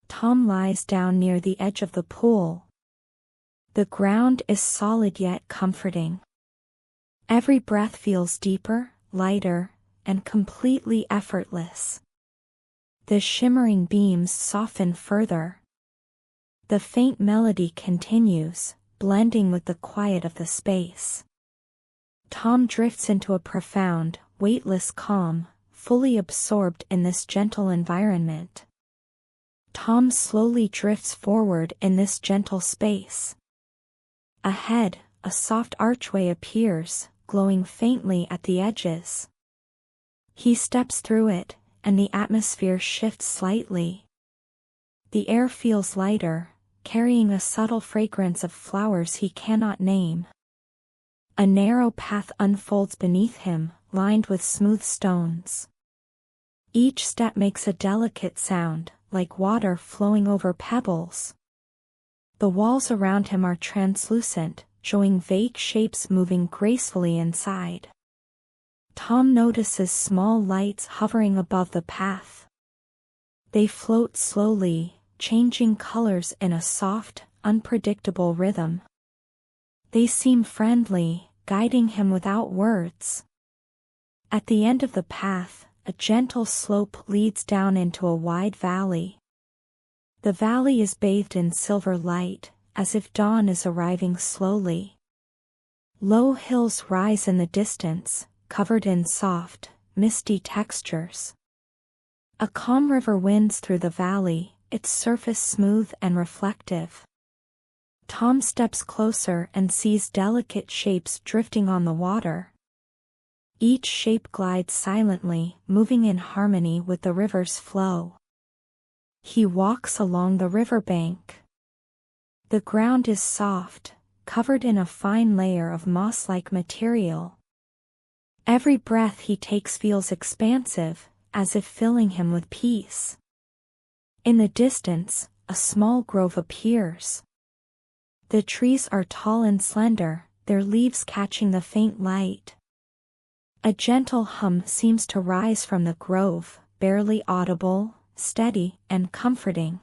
S1: Tom lies down near the edge of the pool. The ground is solid yet comforting. Every breath feels deeper, lighter, and completely effortless. The shimmering beams soften further. The faint melody continues, blending with the quiet of the space. Tom drifts into a profound, weightless calm, fully absorbed in this gentle environment. Tom slowly drifts forward in this gentle space. Ahead, a soft archway appears, glowing faintly at the edges. He steps through it, and the atmosphere shifts slightly. The air feels lighter, carrying a subtle fragrance of flowers he cannot name. A narrow path unfolds beneath him, lined with smooth stones. Each step makes a delicate sound, like water flowing over pebbles. The walls around him are translucent, showing vague shapes moving gracefully inside. Tom notices small lights hovering above the path. They float slowly, changing colors in a soft, unpredictable rhythm. They seem friendly, guiding him without words. At the end of the path, a gentle slope leads down into a wide valley. The valley is bathed in silver light, as if dawn is arriving slowly. Low hills rise in the distance, covered in soft, misty textures. A calm river winds through the valley, its surface smooth and reflective. Tom steps closer and sees delicate shapes drifting on the water. Each shape glides silently, moving in harmony with the river's flow. He walks along the riverbank. The ground is soft, covered in a fine layer of moss-like material. Every breath he takes feels expansive, as if filling him with peace. In the distance, a small grove appears. The trees are tall and slender, their leaves catching the faint light. A gentle hum seems to rise from the grove, barely audible, steady, and comforting.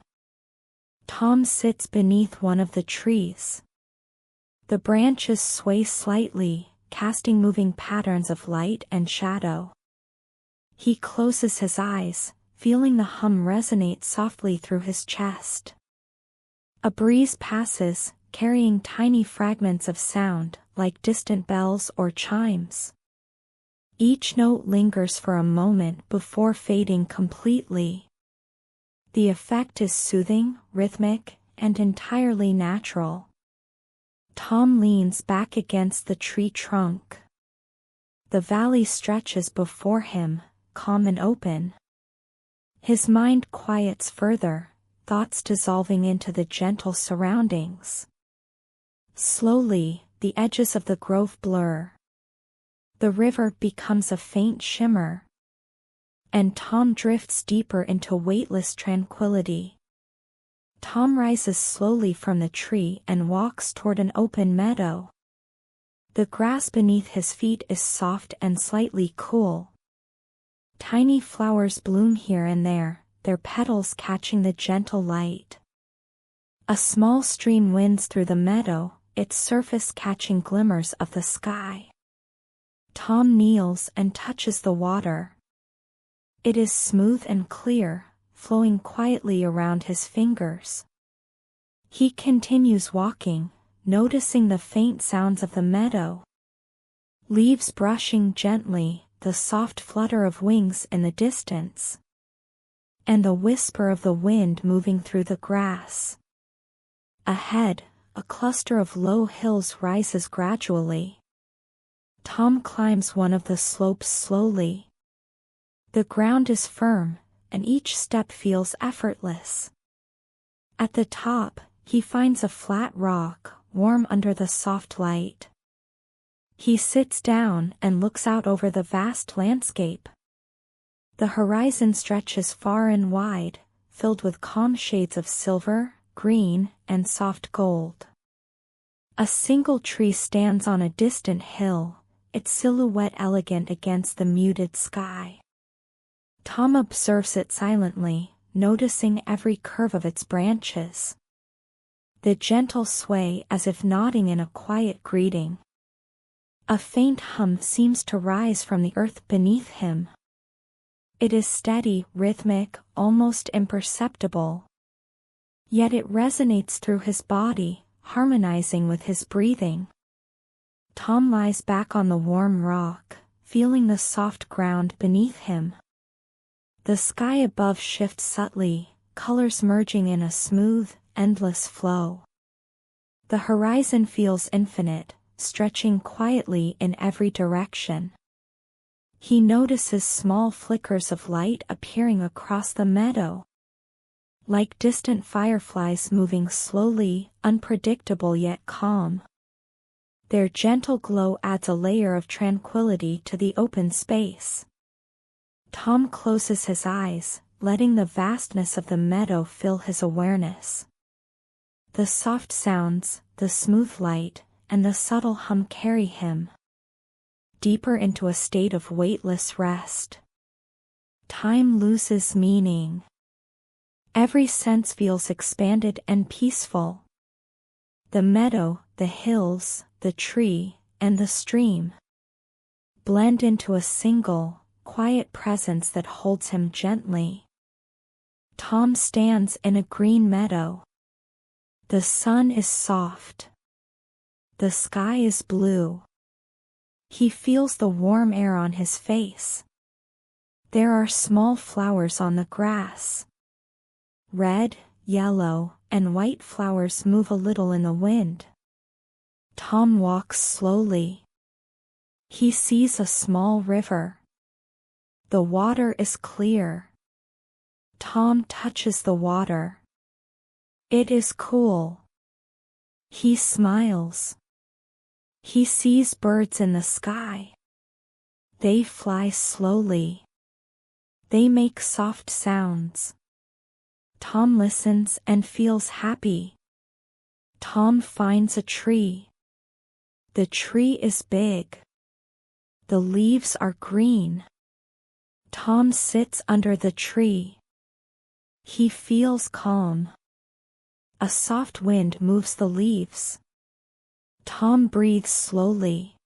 S1: Tom sits beneath one of the trees. The branches sway slightly, casting moving patterns of light and shadow. He closes his eyes, feeling the hum resonate softly through his chest. A breeze passes, carrying tiny fragments of sound, like distant bells or chimes. Each note lingers for a moment before fading completely. The effect is soothing, rhythmic, and entirely natural. Tom leans back against the tree trunk. The valley stretches before him, calm and open. His mind quiets further, thoughts dissolving into the gentle surroundings. Slowly, the edges of the grove blur. The river becomes a faint shimmer. And Tom drifts deeper into weightless tranquility. Tom rises slowly from the tree and walks toward an open meadow. The grass beneath his feet is soft and slightly cool. Tiny flowers bloom here and there, their petals catching the gentle light. A small stream winds through the meadow, its surface catching glimmers of the sky. Tom kneels and touches the water. It is smooth and clear, flowing quietly around his fingers. He continues walking, noticing the faint sounds of the meadow. Leaves brushing gently, the soft flutter of wings in the distance. And the whisper of the wind moving through the grass. Ahead, a cluster of low hills rises gradually. Tom climbs one of the slopes slowly. The ground is firm, and each step feels effortless. At the top, he finds a flat rock, warm under the soft light. He sits down and looks out over the vast landscape. The horizon stretches far and wide, filled with calm shades of silver, green and soft gold. A single tree stands on a distant hill, its silhouette elegant against the muted sky. Tom observes it silently, noticing every curve of its branches. The gentle sway as if nodding in a quiet greeting. A faint hum seems to rise from the earth beneath him. It is steady, rhythmic, almost imperceptible. Yet it resonates through his body, harmonizing with his breathing. Tom lies back on the warm rock, feeling the soft ground beneath him. The sky above shifts subtly, colors merging in a smooth, endless flow. The horizon feels infinite, stretching quietly in every direction. He notices small flickers of light appearing across the meadow. Like distant fireflies moving slowly, unpredictable yet calm. Their gentle glow adds a layer of tranquility to the open space. Tom closes his eyes, letting the vastness of the meadow fill his awareness. The soft sounds, the smooth light, and the subtle hum carry him deeper into a state of weightless rest. Time loses meaning. Every sense feels expanded and peaceful. The meadow, the hills, the tree, and the stream blend into a single, quiet presence that holds him gently. Tom stands in a green meadow. The sun is soft. The sky is blue. He feels the warm air on his face. There are small flowers on the grass. Red, yellow, and white flowers move a little in the wind. Tom walks slowly. He sees a small river. The water is clear. Tom touches the water. It is cool. He smiles. He sees birds in the sky. They fly slowly. They make soft sounds. Tom listens and feels happy. Tom finds a tree. The tree is big. The leaves are green. Tom sits under the tree. He feels calm. A soft wind moves the leaves. Tom breathes slowly.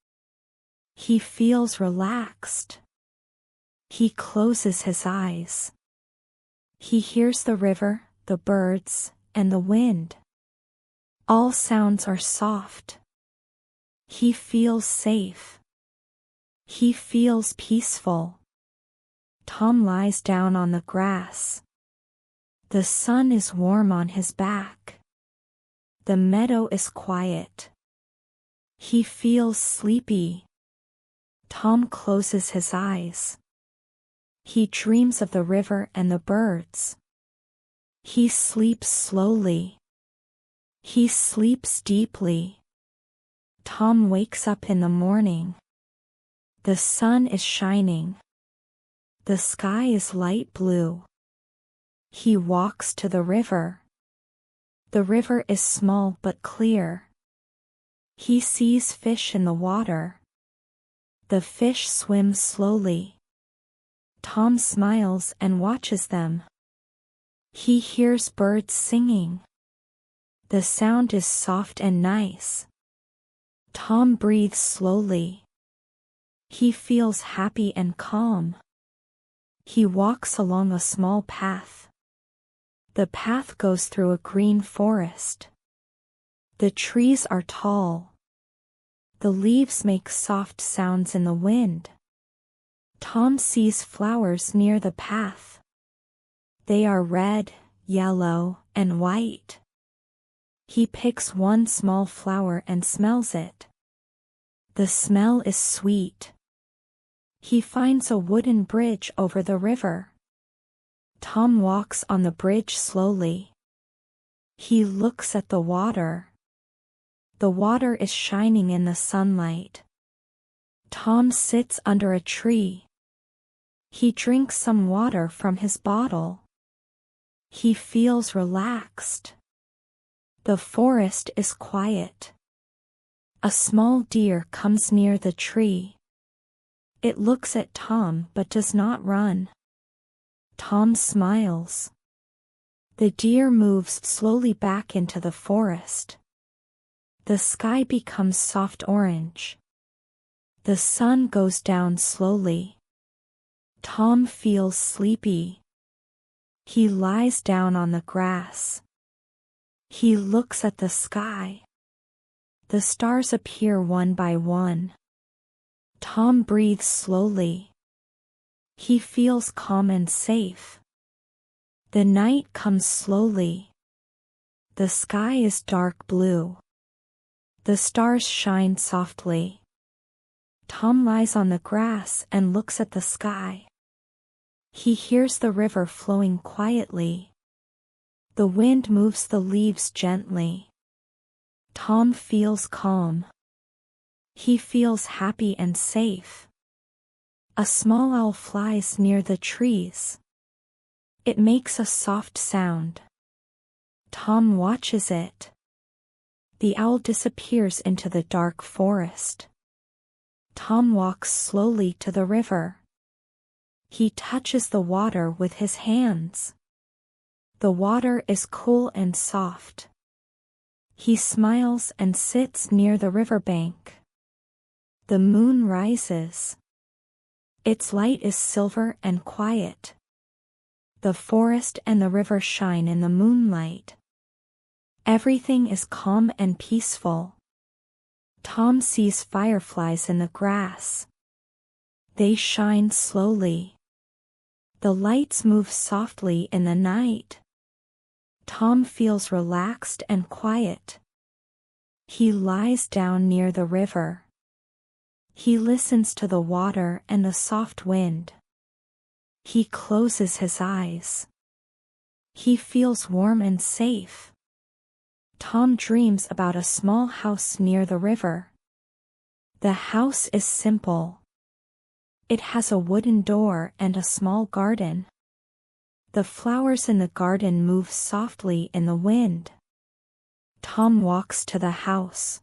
S1: He feels relaxed. He closes his eyes. He hears the river, the birds, and the wind. All sounds are soft. He feels safe. He feels peaceful. Tom lies down on the grass. The sun is warm on his back. The meadow is quiet. He feels sleepy. Tom closes his eyes. He dreams of the river and the birds. He sleeps slowly. He sleeps deeply. Tom wakes up in the morning. The sun is shining. The sky is light blue. He walks to the river. The river is small but clear. He sees fish in the water. The fish swim slowly. Tom smiles and watches them. He hears birds singing. The sound is soft and nice. Tom breathes slowly. He feels happy and calm. He walks along a small path. The path goes through a green forest. The trees are tall. The leaves make soft sounds in the wind. Tom sees flowers near the path. They are red, yellow, and white. He picks one small flower and smells it. The smell is sweet. He finds a wooden bridge over the river. Tom walks on the bridge slowly. He looks at the water. The water is shining in the sunlight. Tom sits under a tree. He drinks some water from his bottle. He feels relaxed. The forest is quiet. A small deer comes near the tree. It looks at Tom but does not run. Tom smiles. The deer moves slowly back into the forest. The sky becomes soft orange. The sun goes down slowly. Tom feels sleepy. He lies down on the grass. He looks at the sky. The stars appear one by one. Tom breathes slowly. He feels calm and safe. The night comes slowly. The sky is dark blue. The stars shine softly. Tom lies on the grass and looks at the sky. He hears the river flowing quietly. The wind moves the leaves gently. Tom feels calm. He feels happy and safe. A small owl flies near the trees. It makes a soft sound. Tom watches it. The owl disappears into the dark forest. Tom walks slowly to the river. He touches the water with his hands. The water is cool and soft. He smiles and sits near the riverbank. The moon rises. Its light is silver and quiet. The forest and the river shine in the moonlight. Everything is calm and peaceful. Tom sees fireflies in the grass. They shine slowly. The lights move softly in the night. Tom feels relaxed and quiet. He lies down near the river. He listens to the water and the soft wind. He closes his eyes. He feels warm and safe. Tom dreams about a small house near the river. The house is simple. It has a wooden door and a small garden. The flowers in the garden move softly in the wind. Tom walks to the house.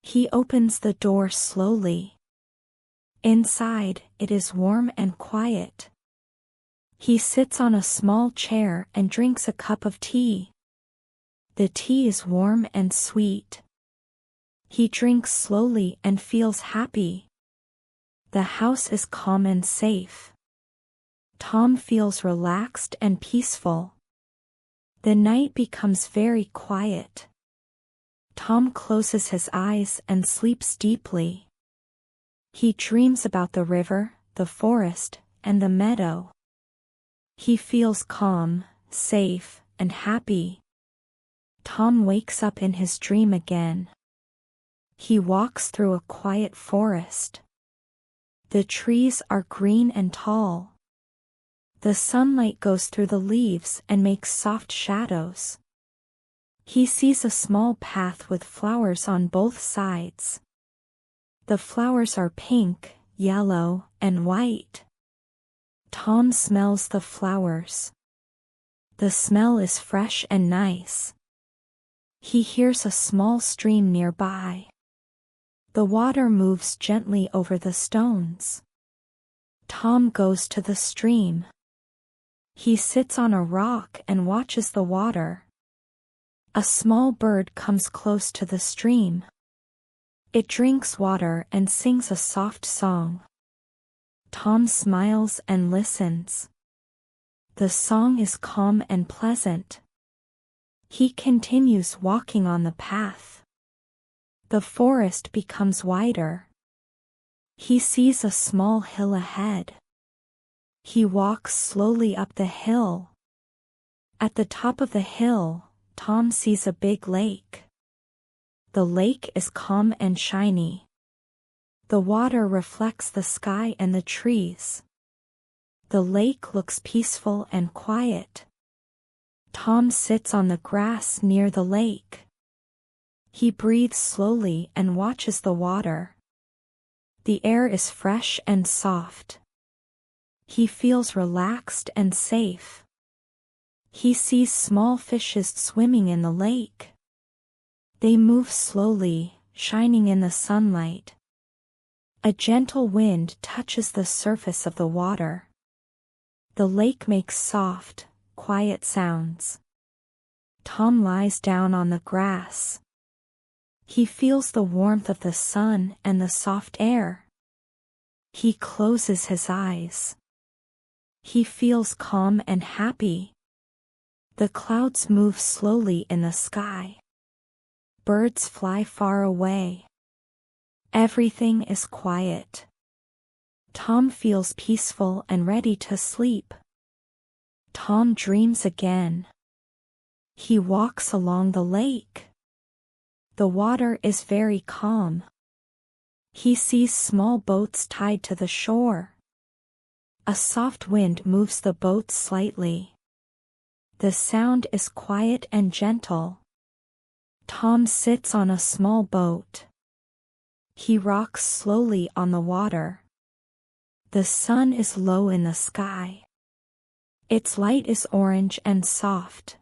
S1: He opens the door slowly. Inside, it is warm and quiet. He sits on a small chair and drinks a cup of tea. The tea is warm and sweet. He drinks slowly and feels happy. The house is calm and safe. Tom feels relaxed and peaceful. The night becomes very quiet. Tom closes his eyes and sleeps deeply. He dreams about the river, the forest, and the meadow. He feels calm, safe, and happy. Tom wakes up in his dream again. He walks through a quiet forest. The trees are green and tall. The sunlight goes through the leaves and makes soft shadows. He sees a small path with flowers on both sides. The flowers are pink, yellow, and white. Tom smells the flowers. The smell is fresh and nice. He hears a small stream nearby. The water moves gently over the stones. Tom goes to the stream. He sits on a rock and watches the water. A small bird comes close to the stream. It drinks water and sings a soft song. Tom smiles and listens. The song is calm and pleasant. He continues walking on the path. The forest becomes wider. He sees a small hill ahead. He walks slowly up the hill. At the top of the hill, Tom sees a big lake. The lake is calm and shiny. The water reflects the sky and the trees. The lake looks peaceful and quiet. Tom sits on the grass near the lake. He breathes slowly and watches the water. The air is fresh and soft. He feels relaxed and safe. He sees small fishes swimming in the lake. They move slowly, shining in the sunlight. A gentle wind touches the surface of the water. The lake makes soft, quiet sounds. Tom lies down on the grass. He feels the warmth of the sun and the soft air. He closes his eyes. He feels calm and happy. The clouds move slowly in the sky. Birds fly far away. Everything is quiet. Tom feels peaceful and ready to sleep. Tom dreams again. He walks along the lake. The water is very calm. He sees small boats tied to the shore. A soft wind moves the boats slightly. The sound is quiet and gentle. Tom sits on a small boat. He rocks slowly on the water. The sun is low in the sky. Its light is orange and soft.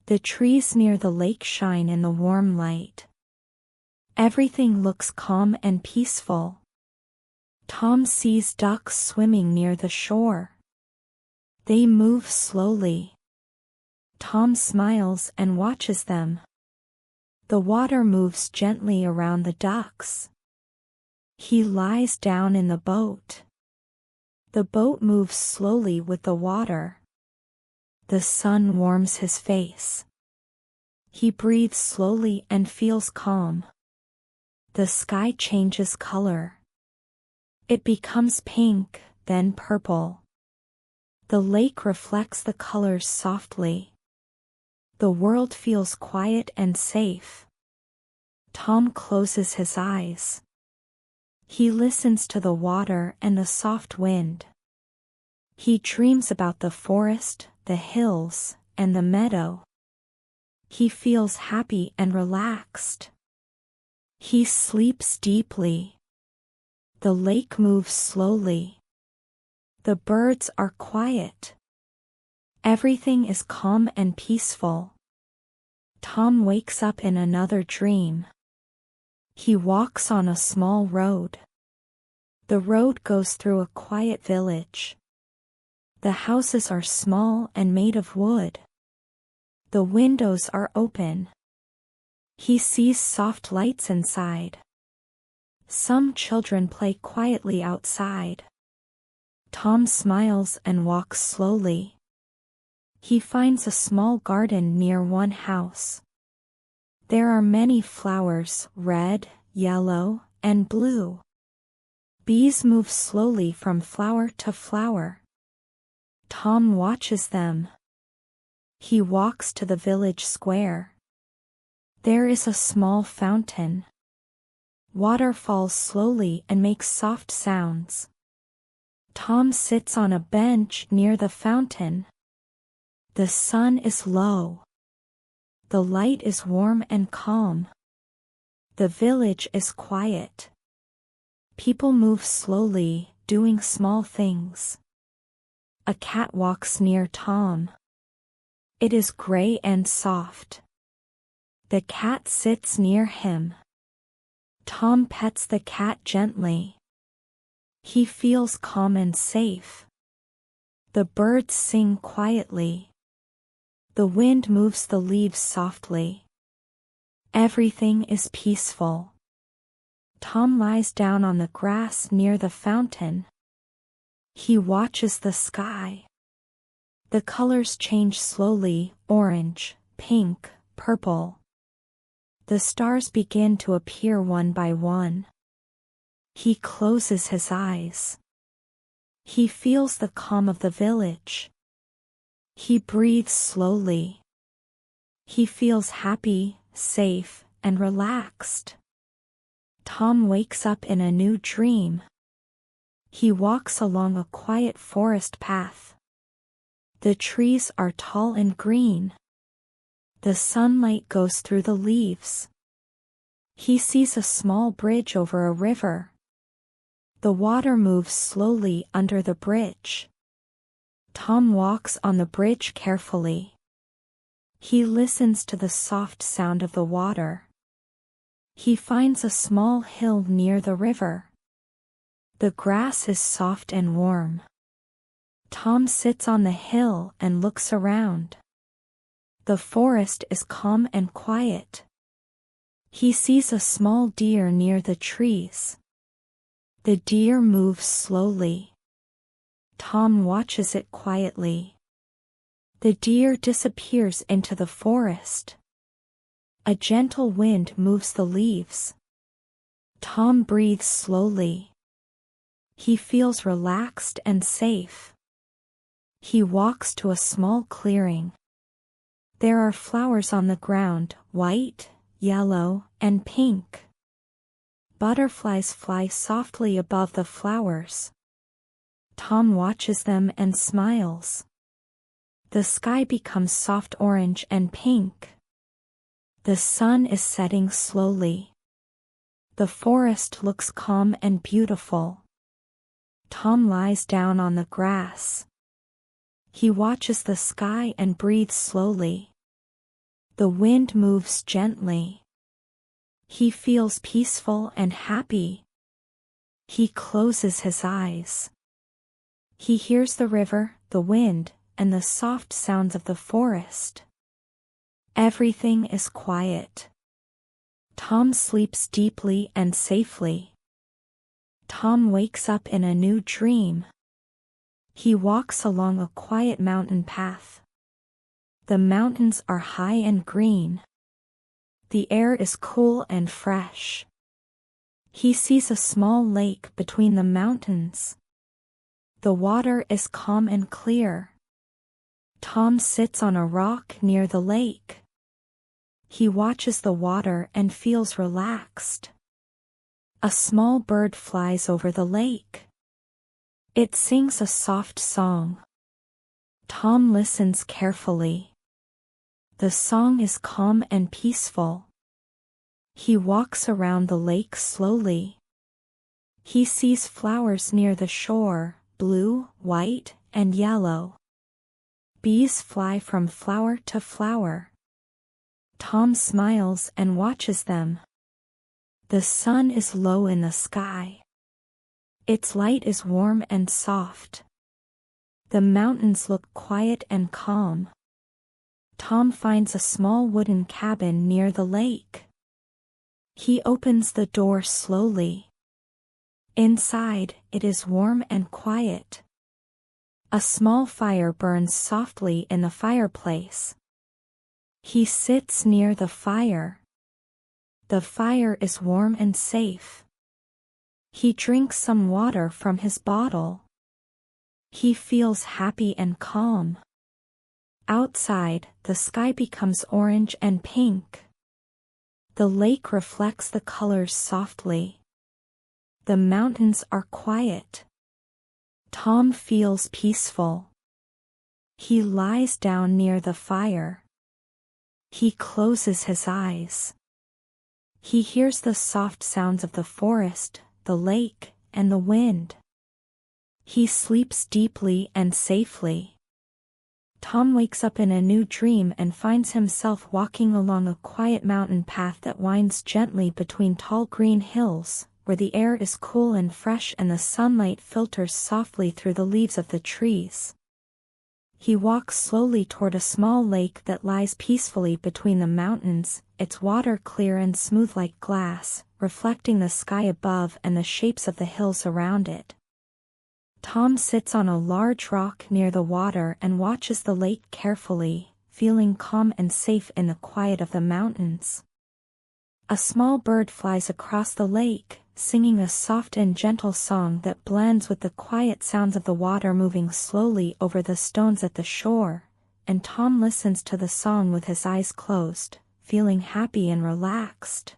S1: The trees near the lake shine in the warm light. Everything looks calm and peaceful. Tom sees ducks swimming near the shore. They move slowly. Tom smiles and watches them. The water moves gently around the ducks. He lies down in the boat. The boat moves slowly with the water. The sun warms his face. He breathes slowly and feels calm. The sky changes color. It becomes pink, then purple. The lake reflects the colors softly. The world feels quiet and safe. Tom closes his eyes. He listens to the water and the soft wind. He dreams about the forest, the hills, and the meadow. He feels happy and relaxed. He sleeps deeply. The lake moves slowly. The birds are quiet. Everything is calm and peaceful. Tom wakes up in another dream. He walks on a small road. The road goes through a quiet village. The houses are small and made of wood. The windows are open. He sees soft lights inside. Some children play quietly outside. Tom smiles and walks slowly. He finds a small garden near one house. There are many flowers, red, yellow, and blue. Bees move slowly from flower to flower. Tom watches them. He walks to the village square. There is a small fountain. Water falls slowly and makes soft sounds. Tom sits on a bench near the fountain. The sun is low. The light is warm and calm. The village is quiet. People move slowly, doing small things. A cat walks near Tom. It is gray and soft. The cat sits near him. Tom pets the cat gently. He feels calm and safe. The birds sing quietly. The wind moves the leaves softly. Everything is peaceful. Tom lies down on the grass near the fountain. He watches the sky. The colors change slowly: orange, pink, purple. The stars begin to appear one by one. He closes his eyes. He feels the calm of the village. He breathes slowly. He feels happy, safe, and relaxed. Tom wakes up in a new dream. He walks along a quiet forest path. The trees are tall and green. The sunlight goes through the leaves. He sees a small bridge over a river. The water moves slowly under the bridge. Tom walks on the bridge carefully. He listens to the soft sound of the water. He finds a small hill near the river. The grass is soft and warm. Tom sits on the hill and looks around. The forest is calm and quiet. He sees a small deer near the trees. The deer moves slowly. Tom watches it quietly. The deer disappears into the forest. A gentle wind moves the leaves. Tom breathes slowly. He feels relaxed and safe. He walks to a small clearing. There are flowers on the ground, white, yellow, and pink. Butterflies fly softly above the flowers. Tom watches them and smiles. The sky becomes soft orange and pink. The sun is setting slowly. The forest looks calm and beautiful. Tom lies down on the grass. He watches the sky and breathes slowly. The wind moves gently. He feels peaceful and happy. He closes his eyes. He hears the river, the wind, and the soft sounds of the forest. Everything is quiet. Tom sleeps deeply and safely. Tom wakes up in a new dream. He walks along a quiet mountain path. The mountains are high and green. The air is cool and fresh. He sees a small lake between the mountains. The water is calm and clear. Tom sits on a rock near the lake. He watches the water and feels relaxed. A small bird flies over the lake. It sings a soft song. Tom listens carefully. The song is calm and peaceful. He walks around the lake slowly. He sees flowers near the shore, blue, white, and yellow. Bees fly from flower to flower. Tom smiles and watches them. The sun is low in the sky. Its light is warm and soft. The mountains look quiet and calm. Tom finds a small wooden cabin near the lake. He opens the door slowly. Inside, it is warm and quiet. A small fire burns softly in the fireplace. He sits near the fire. The fire is warm and safe. He drinks some water from his bottle. He feels happy and calm. Outside, the sky becomes orange and pink. The lake reflects the colors softly. The mountains are quiet. Tom feels peaceful. He lies down near the fire. He closes his eyes. He hears the soft sounds of the forest, the lake, and the wind. He sleeps deeply and safely. Tom wakes up in a new dream and finds himself walking along a quiet mountain path that winds gently between tall green hills, where the air is cool and fresh and the sunlight filters softly through the leaves of the trees. He walks slowly toward a small lake that lies peacefully between the mountains, its water clear and smooth like glass, reflecting the sky above and the shapes of the hills around it. Tom sits on a large rock near the water and watches the lake carefully, feeling calm and safe in the quiet of the mountains. A small bird flies across the lake, singing a soft and gentle song that blends with the quiet sounds of the water moving slowly over the stones at the shore, and Tom listens to the song with his eyes closed, feeling happy and relaxed.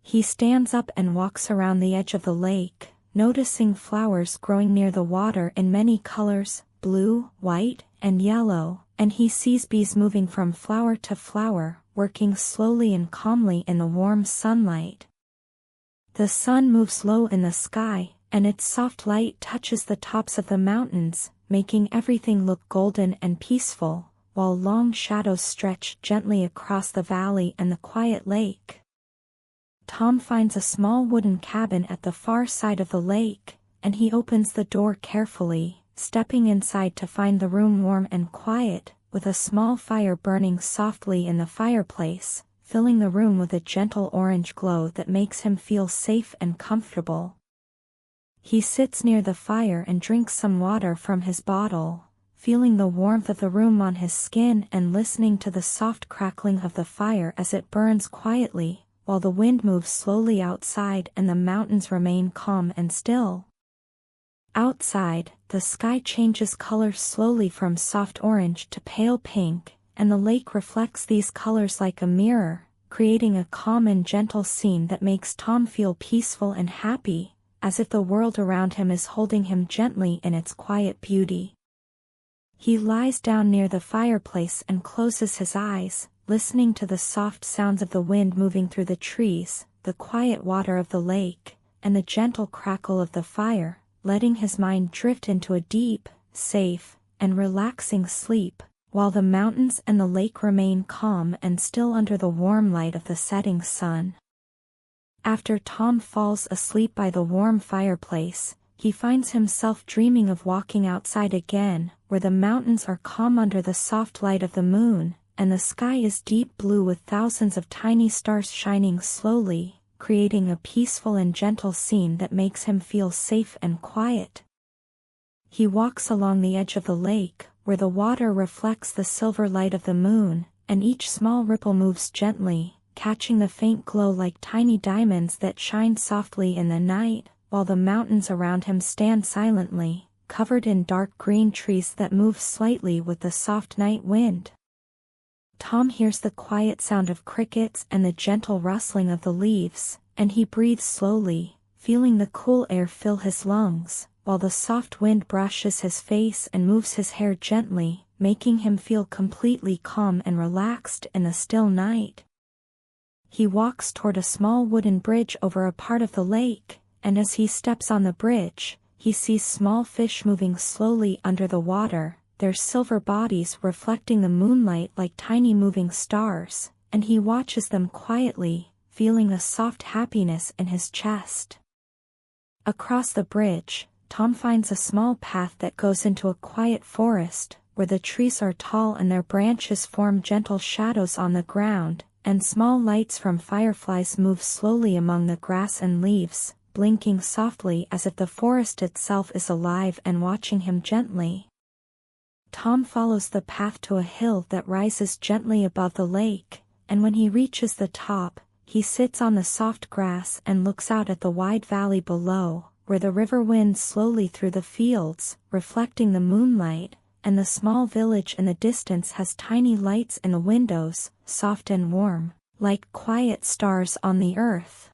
S1: He stands up and walks around the edge of the lake, noticing flowers growing near the water in many colors, blue, white, and yellow, and he sees bees moving from flower to flower, working slowly and calmly in the warm sunlight. The sun moves low in the sky, and its soft light touches the tops of the mountains, making everything look golden and peaceful, while long shadows stretch gently across the valley and the quiet lake. Tom finds a small wooden cabin at the far side of the lake, and he opens the door carefully, stepping inside to find the room warm and quiet, with a small fire burning softly in the fireplace, filling the room with a gentle orange glow that makes him feel safe and comfortable. He sits near the fire and drinks some water from his bottle, feeling the warmth of the room on his skin and listening to the soft crackling of the fire as it burns quietly, while the wind moves slowly outside and the mountains remain calm and still. Outside, the sky changes color slowly from soft orange to pale pink, and the lake reflects these colors like a mirror, creating a calm and gentle scene that makes Tom feel peaceful and happy, as if the world around him is holding him gently in its quiet beauty. He lies down near the fireplace and closes his eyes, listening to the soft sounds of the wind moving through the trees, the quiet water of the lake, and the gentle crackle of the fire, letting his mind drift into a deep, safe, and relaxing sleep, while the mountains and the lake remain calm and still under the warm light of the setting sun. After Tom falls asleep by the warm fireplace, he finds himself dreaming of walking outside again, where the mountains are calm under the soft light of the moon, and the sky is deep blue with thousands of tiny stars shining slowly, creating a peaceful and gentle scene that makes him feel safe and quiet. He walks along the edge of the lake, where the water reflects the silver light of the moon, and each small ripple moves gently, catching the faint glow like tiny diamonds that shine softly in the night, while the mountains around him stand silently, covered in dark green trees that move slightly with the soft night wind. Tom hears the quiet sound of crickets and the gentle rustling of the leaves, and he breathes slowly, feeling the cool air fill his lungs, while the soft wind brushes his face and moves his hair gently, making him feel completely calm and relaxed in the still night. He walks toward a small wooden bridge over a part of the lake, and as he steps on the bridge, he sees small fish moving slowly under the water, their silver bodies reflecting the moonlight like tiny moving stars, and he watches them quietly, feeling a soft happiness in his chest. Across the bridge, Tom finds a small path that goes into a quiet forest, where the trees are tall and their branches form gentle shadows on the ground, and small lights from fireflies move slowly among the grass and leaves, blinking softly as if the forest itself is alive and watching him gently. Tom follows the path to a hill that rises gently above the lake, and when he reaches the top, he sits on the soft grass and looks out at the wide valley below, where the river winds slowly through the fields, reflecting the moonlight, and the small village in the distance has tiny lights in the windows, soft and warm, like quiet stars on the earth.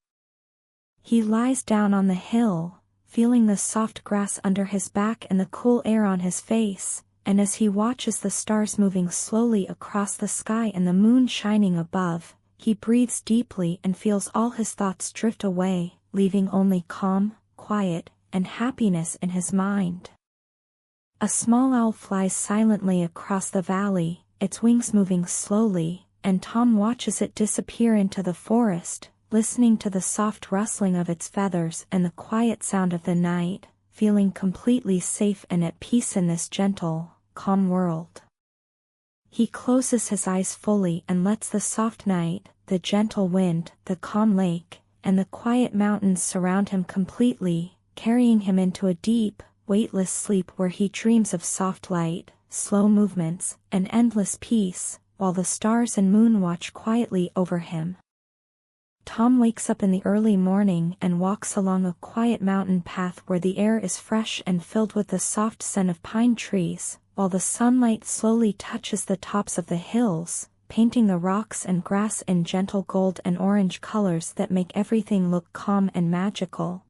S1: He lies down on the hill, feeling the soft grass under his back and the cool air on his face, and as he watches the stars moving slowly across the sky and the moon shining above, he breathes deeply and feels all his thoughts drift away, leaving only calm, quiet, and happiness in his mind. A small owl flies silently across the valley, its wings moving slowly, and Tom watches it disappear into the forest, listening to the soft rustling of its feathers and the quiet sound of the night, feeling completely safe and at peace in this gentle, calm world. He closes his eyes fully and lets the soft night, the gentle wind, the calm lake, and the quiet mountains surround him completely, carrying him into a deep, weightless sleep where he dreams of soft light, slow movements, and endless peace, while the stars and moon watch quietly over him. Tom wakes up in the early morning and walks along a quiet mountain path where the air is fresh and filled with the soft scent of pine trees, while the sunlight slowly touches the tops of the hills, painting the rocks and grass in gentle gold and orange colors that make everything look calm and magical.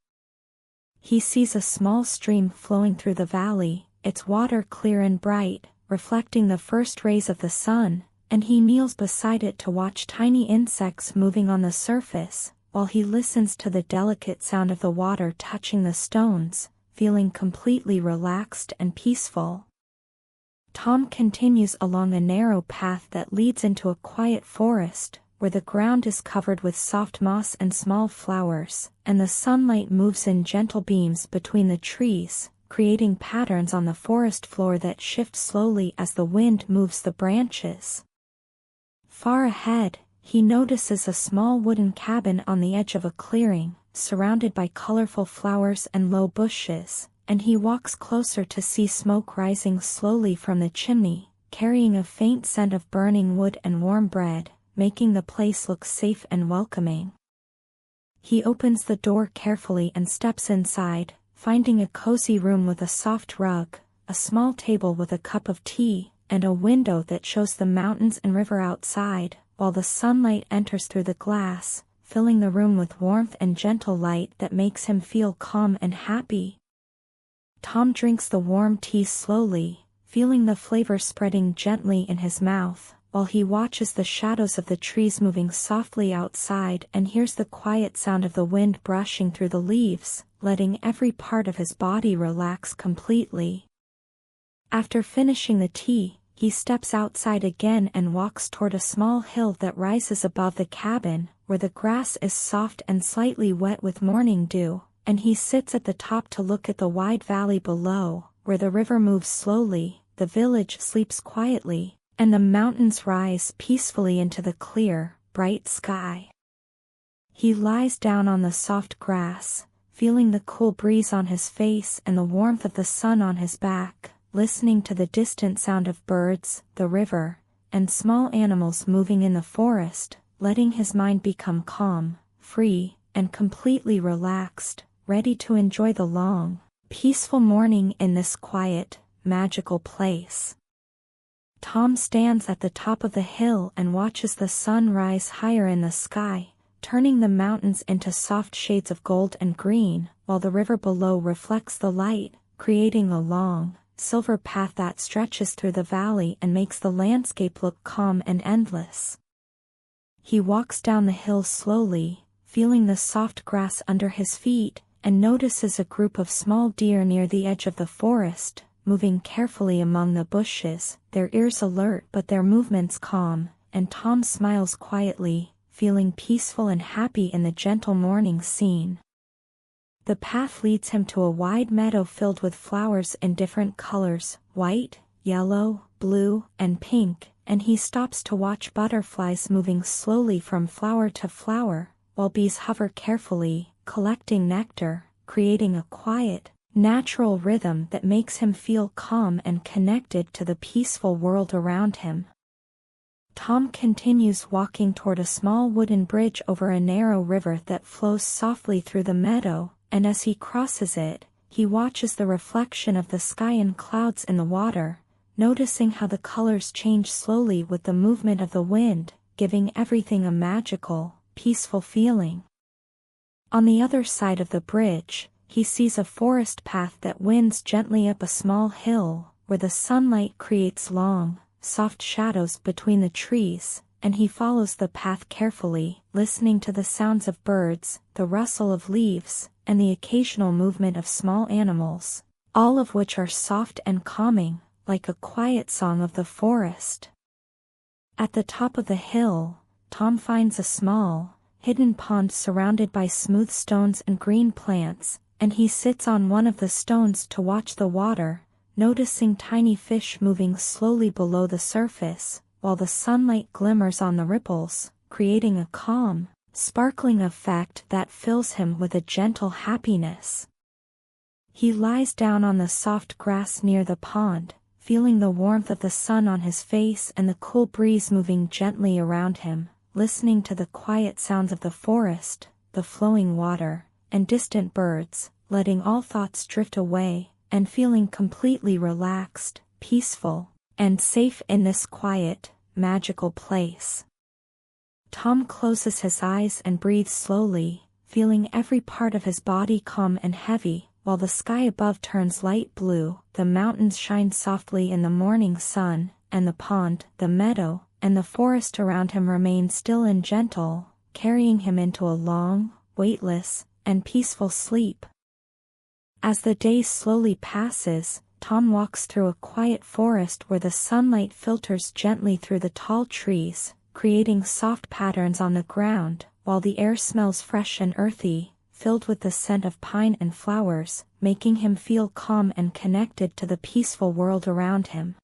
S1: He sees a small stream flowing through the valley, its water clear and bright, reflecting the first rays of the sun, and he kneels beside it to watch tiny insects moving on the surface, while he listens to the delicate sound of the water touching the stones, feeling completely relaxed and peaceful. Tom continues along a narrow path that leads into a quiet forest, where the ground is covered with soft moss and small flowers, and the sunlight moves in gentle beams between the trees, creating patterns on the forest floor that shift slowly as the wind moves the branches. Far ahead, he notices a small wooden cabin on the edge of a clearing, surrounded by colorful flowers and low bushes, and he walks closer to see smoke rising slowly from the chimney, carrying a faint scent of burning wood and warm bread, making the place look safe and welcoming. He opens the door carefully and steps inside, finding a cozy room with a soft rug, a small table with a cup of tea, and a window that shows the mountains and river outside, while the sunlight enters through the glass, filling the room with warmth and gentle light that makes him feel calm and happy. Tom drinks the warm tea slowly, feeling the flavor spreading gently in his mouth, while he watches the shadows of the trees moving softly outside and hears the quiet sound of the wind brushing through the leaves, letting every part of his body relax completely. After finishing the tea, he steps outside again and walks toward a small hill that rises above the cabin, where the grass is soft and slightly wet with morning dew, and he sits at the top to look at the wide valley below, where the river moves slowly, the village sleeps quietly, and the mountains rise peacefully into the clear, bright sky. He lies down on the soft grass, feeling the cool breeze on his face and the warmth of the sun on his back, listening to the distant sound of birds, the river, and small animals moving in the forest, letting his mind become calm, free, and completely relaxed, ready to enjoy the long, peaceful morning in this quiet, magical place. Tom stands at the top of the hill and watches the sun rise higher in the sky, turning the mountains into soft shades of gold and green, while the river below reflects the light, creating a long, silver path that stretches through the valley and makes the landscape look calm and endless. He walks down the hill slowly, feeling the soft grass under his feet, and notices a group of small deer near the edge of the forest, moving carefully among the bushes, their ears alert but their movements calm, and Tom smiles quietly, feeling peaceful and happy in the gentle morning scene. The path leads him to a wide meadow filled with flowers in different colors, white, yellow, blue, and pink, and he stops to watch butterflies moving slowly from flower to flower, while bees hover carefully, collecting nectar, creating a quiet, natural rhythm that makes him feel calm and connected to the peaceful world around him. Tom continues walking toward a small wooden bridge over a narrow river that flows softly through the meadow, and as he crosses it, he watches the reflection of the sky and clouds in the water, noticing how the colors change slowly with the movement of the wind, giving everything a magical, peaceful feeling. On the other side of the bridge, he sees a forest path that winds gently up a small hill, where the sunlight creates long, soft shadows between the trees, and he follows the path carefully, listening to the sounds of birds, the rustle of leaves, and the occasional movement of small animals, all of which are soft and calming, like a quiet song of the forest. At the top of the hill, Tom finds a small, hidden pond surrounded by smooth stones and green plants, and he sits on one of the stones to watch the water, noticing tiny fish moving slowly below the surface, while the sunlight glimmers on the ripples, creating a calm, sparkling effect that fills him with a gentle happiness. He lies down on the soft grass near the pond, feeling the warmth of the sun on his face and the cool breeze moving gently around him, listening to the quiet sounds of the forest, the flowing water, and distant birds, letting all thoughts drift away, and feeling completely relaxed, peaceful, and safe in this quiet, magical place. Tom closes his eyes and breathes slowly, feeling every part of his body calm and heavy, while the sky above turns light blue, the mountains shine softly in the morning sun, and the pond, the meadow, and the forest around him remain still and gentle, carrying him into a long, weightless, and peaceful sleep. As the day slowly passes, Tom walks through a quiet forest where the sunlight filters gently through the tall trees, creating soft patterns on the ground, while the air smells fresh and earthy, filled with the scent of pine and flowers, making him feel calm and connected to the peaceful world around him.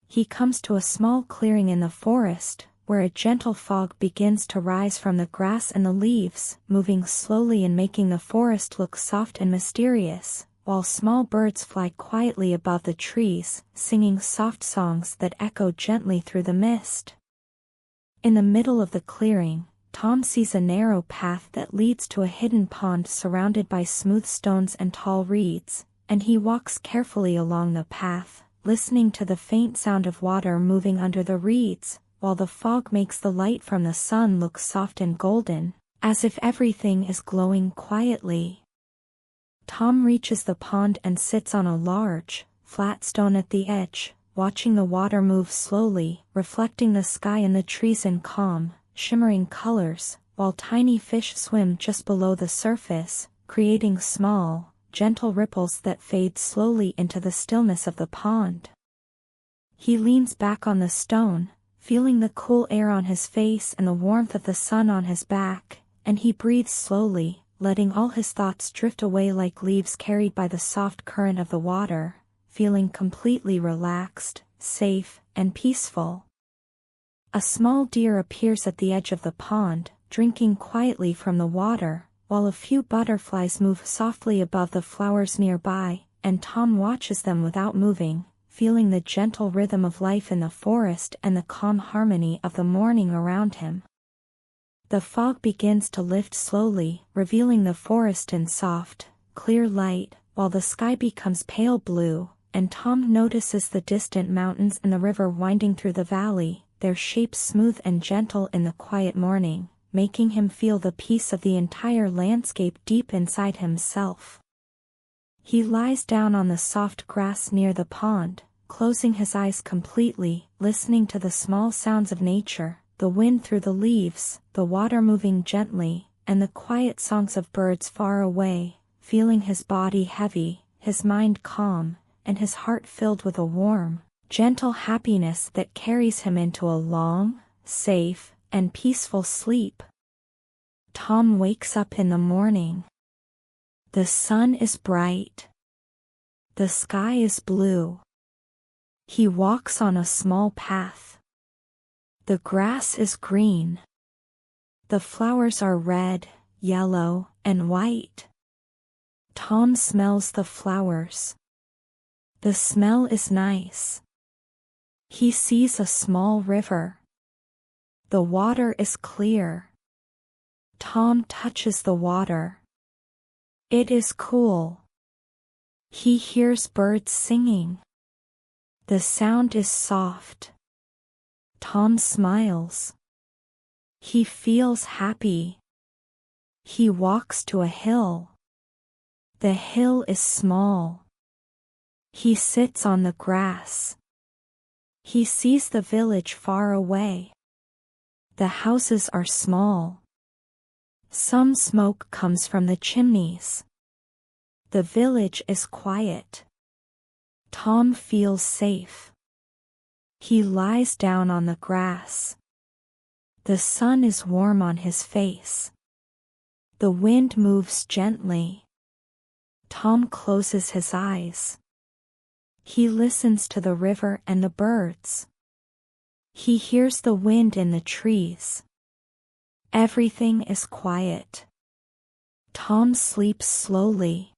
S1: He comes to a small clearing in the forest, where a gentle fog begins to rise from the grass and the leaves, moving slowly and making the forest look soft and mysterious, while small birds fly quietly above the trees, singing soft songs that echo gently through the mist. In the middle of the clearing, Tom sees a narrow path that leads to a hidden pond surrounded by smooth stones and tall reeds, and he walks carefully along the path, listening to the faint sound of water moving under the reeds, while the fog makes the light from the sun look soft and golden, as if everything is glowing quietly. Tom reaches the pond and sits on a large, flat stone at the edge, watching the water move slowly, reflecting the sky and the trees in calm, shimmering colors, while tiny fish swim just below the surface, creating small, gentle ripples that fade slowly into the stillness of the pond. He leans back on the stone, feeling the cool air on his face and the warmth of the sun on his back, and he breathes slowly, letting all his thoughts drift away like leaves carried by the soft current of the water, feeling completely relaxed, safe, and peaceful. A small deer appears at the edge of the pond, drinking quietly from the water, while a few butterflies move softly above the flowers nearby, and Tom watches them without moving, feeling the gentle rhythm of life in the forest and the calm harmony of the morning around him. The fog begins to lift slowly, revealing the forest in soft, clear light, while the sky becomes pale blue, and Tom notices the distant mountains and the river winding through the valley, their shapes smooth and gentle in the quiet morning, making him feel the peace of the entire landscape deep inside himself. He lies down on the soft grass near the pond, closing his eyes completely, listening to the small sounds of nature, the wind through the leaves, the water moving gently, and the quiet songs of birds far away, feeling his body heavy, his mind calm, and his heart filled with a warm, gentle happiness that carries him into a long, safe, and peaceful sleep. Tom wakes up in the morning. The sun is bright. The sky is blue. He walks on a small path. The grass is green. The flowers are red, yellow, and white. Tom smells the flowers. The smell is nice. He sees a small river. The water is clear. Tom touches the water. It is cool. He hears birds singing. The sound is soft. Tom smiles. He feels happy. He walks to a hill. The hill is small. He sits on the grass. He sees the village far away. The houses are small. Some smoke comes from the chimneys. The village is quiet. Tom feels safe. He lies down on the grass. The sun is warm on his face. The wind moves gently. Tom closes his eyes. He listens to the river and the birds. He hears the wind in the trees. Everything is quiet. Tom sleeps slowly.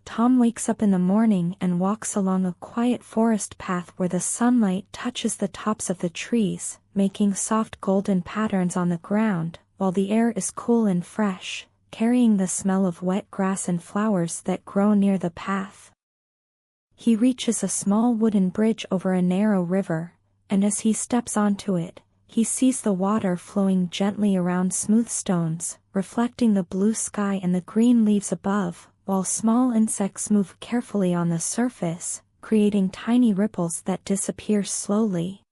S1: Tom wakes up in the morning and walks along a quiet forest path where the sunlight touches the tops of the trees, making soft golden patterns on the ground, while the air is cool and fresh, carrying the smell of wet grass and flowers that grow near the path. He reaches a small wooden bridge over a narrow river, and as he steps onto it, he sees the water flowing gently around smooth stones, reflecting the blue sky and the green leaves above, while small insects move carefully on the surface, creating tiny ripples that disappear slowly.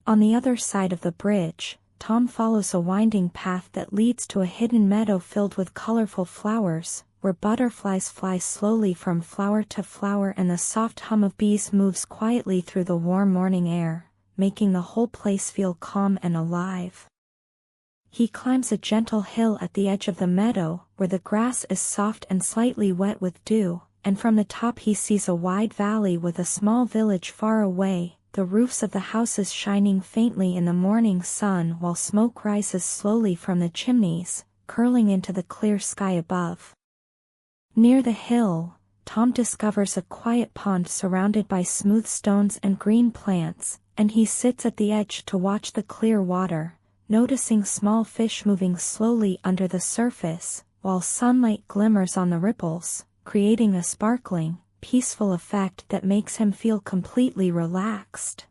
S1: On the other side of the bridge, Tom follows a winding path that leads to a hidden meadow filled with colorful flowers, where butterflies fly slowly from flower to flower and the soft hum of bees moves quietly through the warm morning air, making the whole place feel calm and alive. He climbs a gentle hill at the edge of the meadow, where the grass is soft and slightly wet with dew, and from the top he sees a wide valley with a small village far away, the roofs of the houses shining faintly in the morning sun while smoke rises slowly from the chimneys, curling into the clear sky above. Near the hill, Tom discovers a quiet pond surrounded by smooth stones and green plants, and he sits at the edge to watch the clear water, noticing small fish moving slowly under the surface, while sunlight glimmers on the ripples, creating a sparkling, peaceful effect that makes him feel completely relaxed.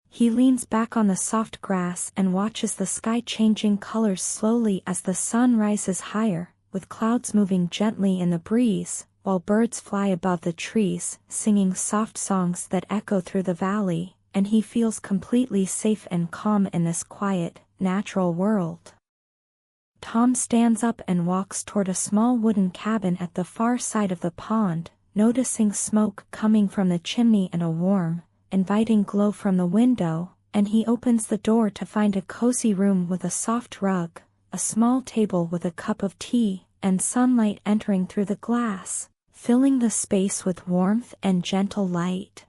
S1: He leans back on the soft grass and watches the sky changing colors slowly as the sun rises higher, with clouds moving gently in the breeze, while birds fly above the trees, singing soft songs that echo through the valley, and he feels completely safe and calm in this quiet, natural world. Tom stands up and walks toward a small wooden cabin at the far side of the pond, noticing smoke coming from the chimney and a warm, inviting glow from the window, and he opens the door to find a cozy room with a soft rug, a small table with a cup of tea, and sunlight entering through the glass, filling the space with warmth and gentle light.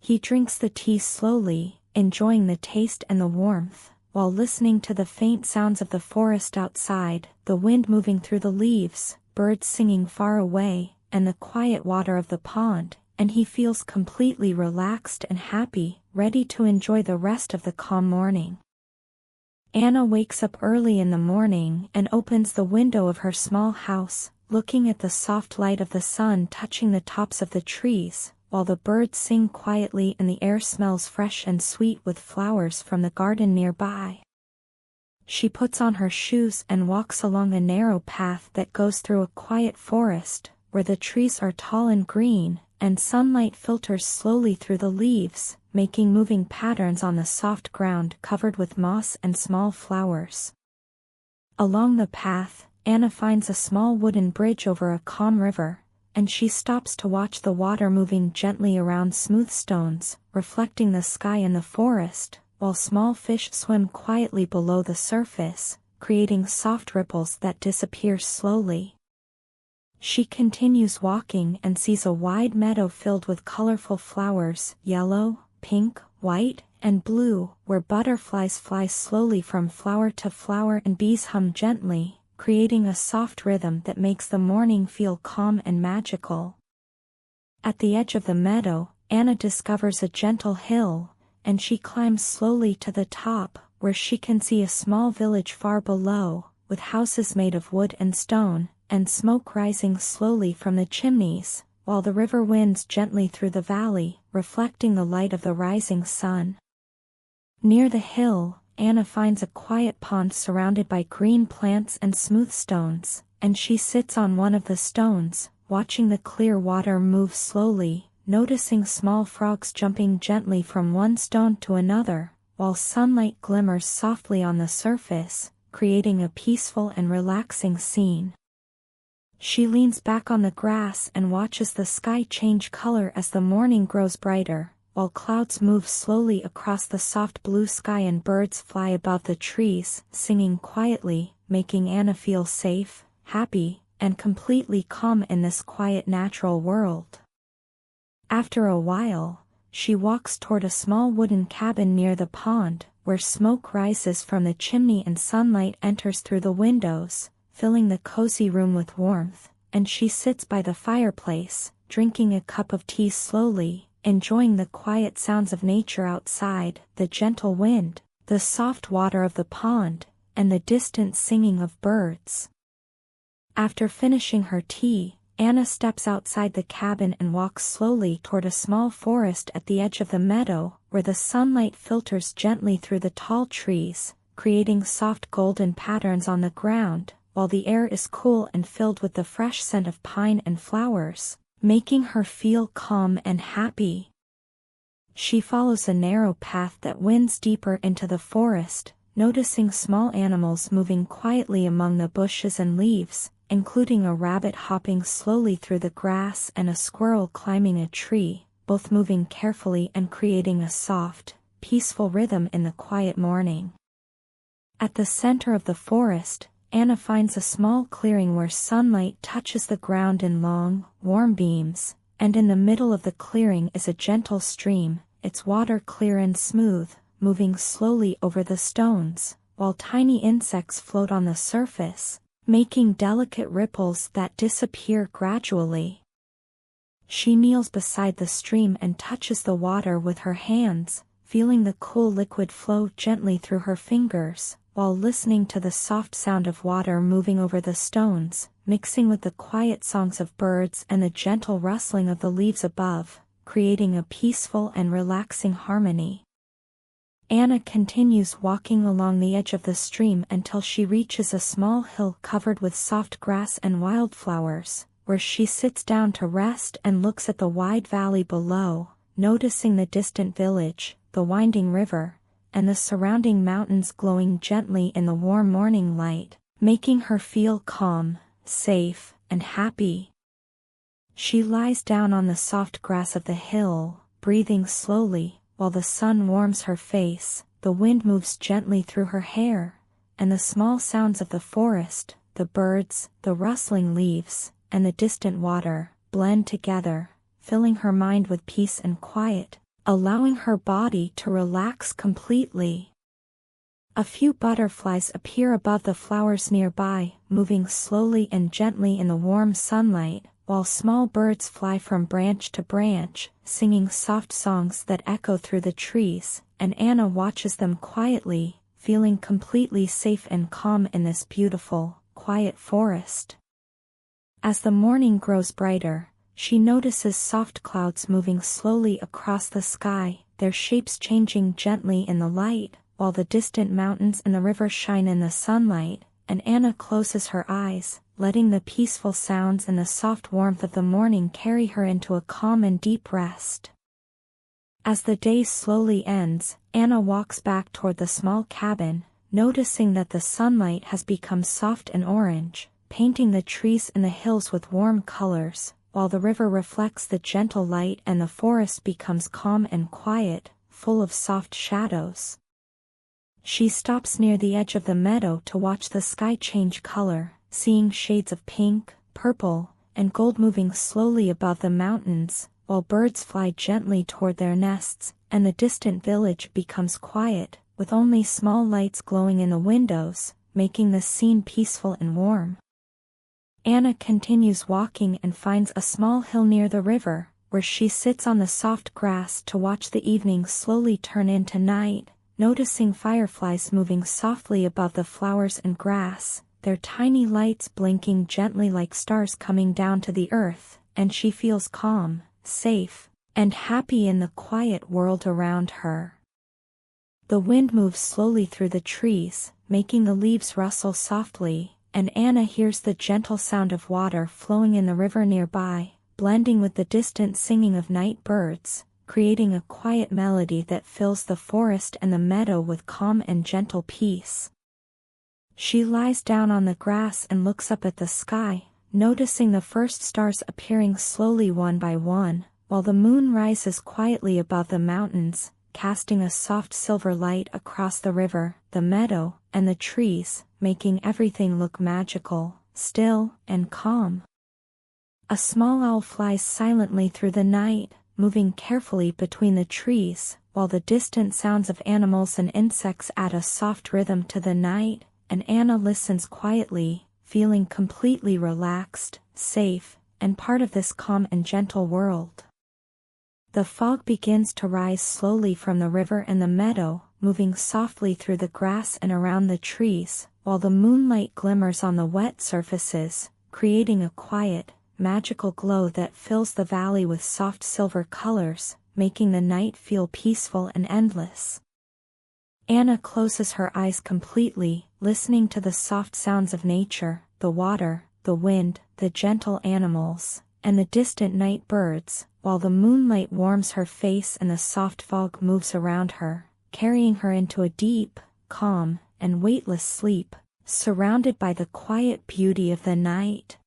S1: He drinks the tea slowly, enjoying the taste and the warmth, while listening to the faint sounds of the forest outside, the wind moving through the leaves, birds singing far away, and the quiet water of the pond, and he feels completely relaxed and happy, ready to enjoy the rest of the calm morning. Anna wakes up early in the morning and opens the window of her small house, looking at the soft light of the sun touching the tops of the trees, while the birds sing quietly and the air smells fresh and sweet with flowers from the garden nearby. She puts on her shoes and walks along a narrow path that goes through a quiet forest, where the trees are tall and green, and sunlight filters slowly through the leaves, making moving patterns on the soft ground covered with moss and small flowers. Along the path, Anna finds a small wooden bridge over a calm river, and she stops to watch the water moving gently around smooth stones, reflecting the sky and the forest, while small fish swim quietly below the surface, creating soft ripples that disappear slowly. She continues walking and sees a wide meadow filled with colorful flowers, yellow, pink, white, and blue, where butterflies fly slowly from flower to flower and bees hum gently, creating a soft rhythm that makes the morning feel calm and magical. At the edge of the meadow, Anna discovers a gentle hill, and she climbs slowly to the top, where she can see a small village far below, with houses made of wood and stone, and smoke rising slowly from the chimneys, while the river winds gently through the valley, reflecting the light of the rising sun. Near the hill, Anna finds a quiet pond surrounded by green plants and smooth stones, and she sits on one of the stones, watching the clear water move slowly, noticing small frogs jumping gently from one stone to another, while sunlight glimmers softly on the surface, creating a peaceful and relaxing scene. She leans back on the grass and watches the sky change color as the morning grows brighter, while clouds move slowly across the soft blue sky and birds fly above the trees, singing quietly, making Anna feel safe, happy, and completely calm in this quiet natural world. After a while, she walks toward a small wooden cabin near the pond, where smoke rises from the chimney and sunlight enters through the windows, filling the cozy room with warmth, and she sits by the fireplace, drinking a cup of tea slowly, enjoying the quiet sounds of nature outside, the gentle wind, the soft water of the pond, and the distant singing of birds. After finishing her tea, Anna steps outside the cabin and walks slowly toward a small forest at the edge of the meadow, where the sunlight filters gently through the tall trees, creating soft golden patterns on the ground, while the air is cool and filled with the fresh scent of pine and flowers, making her feel calm and happy. She follows a narrow path that winds deeper into the forest, noticing small animals moving quietly among the bushes and leaves, including a rabbit hopping slowly through the grass and a squirrel climbing a tree, both moving carefully and creating a soft, peaceful rhythm in the quiet morning. At the center of the forest, Anna finds a small clearing where sunlight touches the ground in long, warm beams, and in the middle of the clearing is a gentle stream, its water clear and smooth, moving slowly over the stones, while tiny insects float on the surface, making delicate ripples that disappear gradually. She kneels beside the stream and touches the water with her hands, feeling the cool liquid flow gently through her fingers, while listening to the soft sound of water moving over the stones, mixing with the quiet songs of birds and the gentle rustling of the leaves above, creating a peaceful and relaxing harmony. Anna continues walking along the edge of the stream until she reaches a small hill covered with soft grass and wildflowers, where she sits down to rest and looks at the wide valley below, noticing the distant village, the winding river, and the surrounding mountains glowing gently in the warm morning light, making her feel calm, safe, and happy. She lies down on the soft grass of the hill, breathing slowly, while the sun warms her face, the wind moves gently through her hair, and the small sounds of the forest, the birds, the rustling leaves, and the distant water, blend together, filling her mind with peace and quiet, allowing her body to relax completely. A few butterflies appear above the flowers nearby, moving slowly and gently in the warm sunlight, while small birds fly from branch to branch, singing soft songs that echo through the trees, and Anna watches them quietly, feeling completely safe and calm in this beautiful, quiet forest. As the morning grows brighter, she notices soft clouds moving slowly across the sky, their shapes changing gently in the light, while the distant mountains and the river shine in the sunlight, and Anna closes her eyes, letting the peaceful sounds and the soft warmth of the morning carry her into a calm and deep rest. As the day slowly ends, Anna walks back toward the small cabin, noticing that the sunlight has become soft and orange, painting the trees and the hills with warm colors, while the river reflects the gentle light and the forest becomes calm and quiet, full of soft shadows. She stops near the edge of the meadow to watch the sky change color, seeing shades of pink, purple, and gold moving slowly above the mountains, while birds fly gently toward their nests, and the distant village becomes quiet, with only small lights glowing in the windows, making the scene peaceful and warm. Anna continues walking and finds a small hill near the river, where she sits on the soft grass to watch the evening slowly turn into night, noticing fireflies moving softly above the flowers and grass, their tiny lights blinking gently like stars coming down to the earth, and she feels calm, safe, and happy in the quiet world around her. The wind moves slowly through the trees, making the leaves rustle softly, and Anna hears the gentle sound of water flowing in the river nearby, blending with the distant singing of night birds, creating a quiet melody that fills the forest and the meadow with calm and gentle peace. She lies down on the grass and looks up at the sky, noticing the first stars appearing slowly one by one, while the moon rises quietly above the mountains, casting a soft silver light across the river, the meadow, and the trees, making everything look magical, still, and calm. A small owl flies silently through the night, moving carefully between the trees, while the distant sounds of animals and insects add a soft rhythm to the night, and Anna listens quietly, feeling completely relaxed, safe, and part of this calm and gentle world. The fog begins to rise slowly from the river and the meadow, moving softly through the grass and around the trees, while the moonlight glimmers on the wet surfaces, creating a quiet, magical glow that fills the valley with soft silver colors, making the night feel peaceful and endless. Anna closes her eyes completely, listening to the soft sounds of nature, the water, the wind, the gentle animals, and the distant night birds, while the moonlight warms her face and the soft fog moves around her, carrying her into a deep, calm, and weightless sleep, surrounded by the quiet beauty of the night.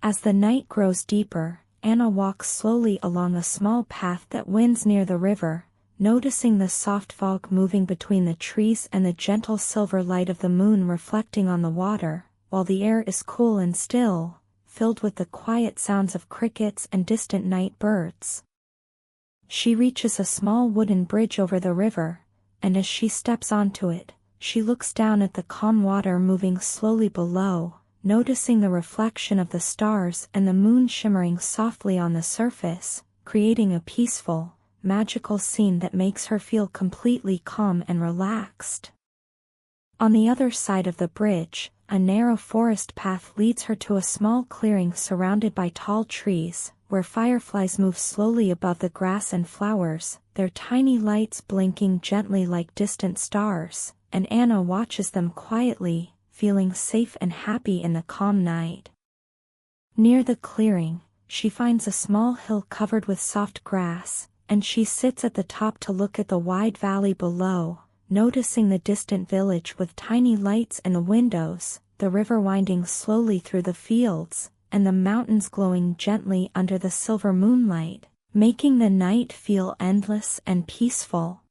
S1: As the night grows deeper, Anna walks slowly along a small path that winds near the river, noticing the soft fog moving between the trees and the gentle silver light of the moon reflecting on the water, while the air is cool and still, filled with the quiet sounds of crickets and distant night birds. She reaches a small wooden bridge over the river, and as she steps onto it, she looks down at the calm water moving slowly below, noticing the reflection of the stars and the moon shimmering softly on the surface, creating a peaceful, magical scene that makes her feel completely calm and relaxed. On the other side of the bridge, a narrow forest path leads her to a small clearing surrounded by tall trees, where fireflies move slowly above the grass and flowers, their tiny lights blinking gently like distant stars, and Anna watches them quietly, feeling safe and happy in the calm night. Near the clearing, she finds a small hill covered with soft grass, and she sits at the top to look at the wide valley below, noticing the distant village with tiny lights in the windows, the river winding slowly through the fields, and the mountains glowing gently under the silver moonlight, making the night feel endless and peaceful.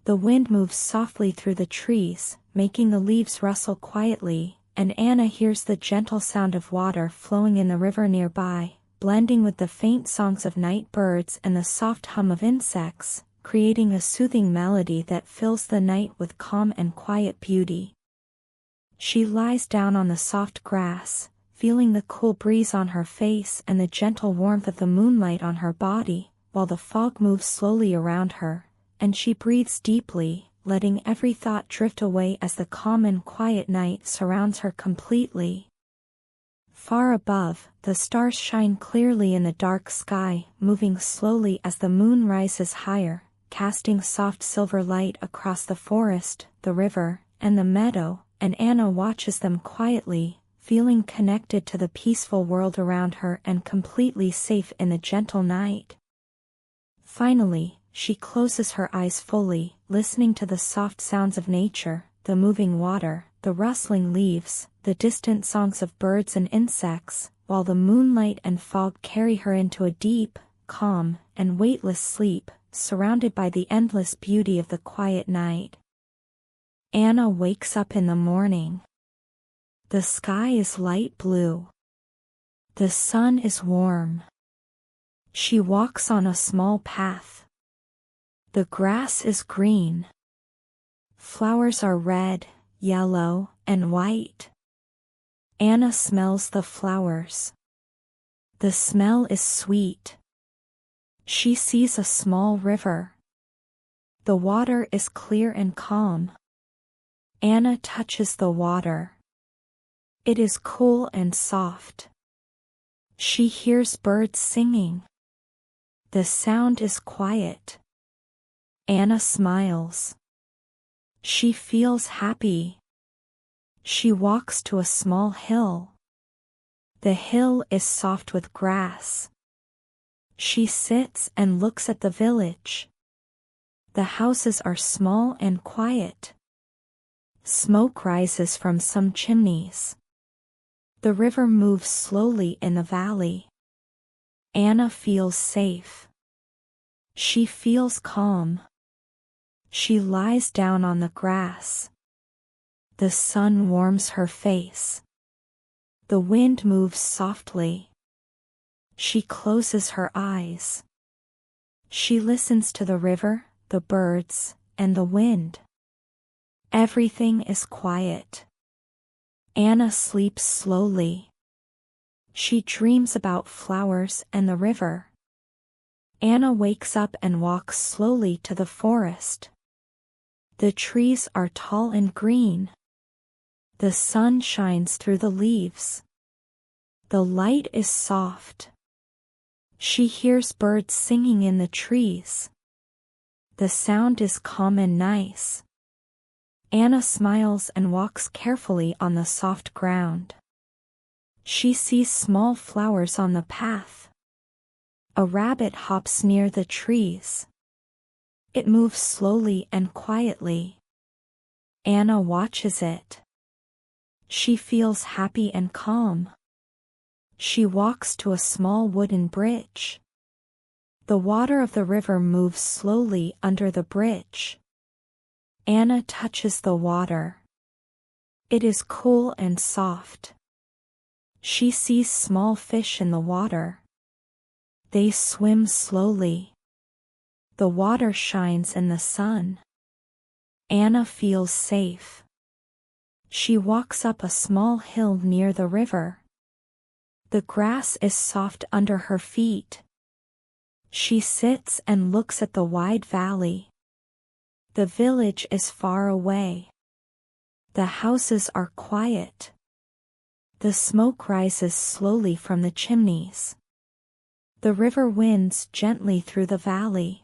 S1: The wind moves softly through the trees, making the leaves rustle quietly, and Anna hears the gentle sound of water flowing in the river nearby, blending with the faint songs of night birds and the soft hum of insects, creating a soothing melody that fills the night with calm and quiet beauty. She lies down on the soft grass, feeling the cool breeze on her face and the gentle warmth of the moonlight on her body, while the fog moves slowly around her, and she breathes deeply, letting every thought drift away as the calm and quiet night surrounds her completely. Far above, the stars shine clearly in the dark sky, moving slowly as the moon rises higher, casting soft silver light across the forest, the river, and the meadow, and Anna watches them quietly, feeling connected to the peaceful world around her and completely safe in the gentle night. Finally, she closes her eyes fully, listening to the soft sounds of nature, the moving water, the rustling leaves, the distant songs of birds and insects, while the moonlight and fog carry her into a deep, calm, and weightless sleep, surrounded by the endless beauty of the quiet night. Anna wakes up in the morning. The sky is light blue. The sun is warm. She walks on a small path. The grass is green. Flowers are red, yellow, and white. Anna smells the flowers. The smell is sweet. She sees a small river. The water is clear and calm. Anna touches the water. It is cool and soft. She hears birds singing. The sound is quiet. Anna smiles. She feels happy. She walks to a small hill. The hill is soft with grass. She sits and looks at the village. The houses are small and quiet. Smoke rises from some chimneys. The river moves slowly in the valley. Anna feels safe. She feels calm. She lies down on the grass. The sun warms her face. The wind moves softly. She closes her eyes. She listens to the river, the birds, and the wind. Everything is quiet. Anna sleeps slowly. She dreams about flowers and the river. Anna wakes up and walks slowly to the forest. The trees are tall and green. The sun shines through the leaves. The light is soft. She hears birds singing in the trees. The sound is calm and nice. Anna smiles and walks carefully on the soft ground. She sees small flowers on the path. A rabbit hops near the trees. It moves slowly and quietly. Anna watches it. She feels happy and calm. She walks to a small wooden bridge. The water of the river moves slowly under the bridge. Anna touches the water. It is cool and soft. She sees small fish in the water. They swim slowly. The water shines in the sun. Anna feels safe. She walks up a small hill near the river. The grass is soft under her feet. She sits and looks at the wide valley. The village is far away. The houses are quiet. The smoke rises slowly from the chimneys. The river winds gently through the valley.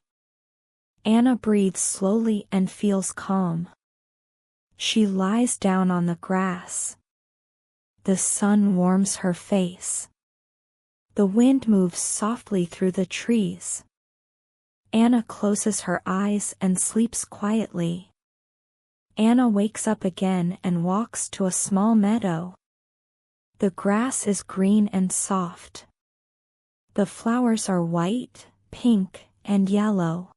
S1: Anna breathes slowly and feels calm. She lies down on the grass. The sun warms her face. The wind moves softly through the trees. Anna closes her eyes and sleeps quietly. Anna wakes up again and walks to a small meadow. The grass is green and soft. The flowers are white, pink, and yellow.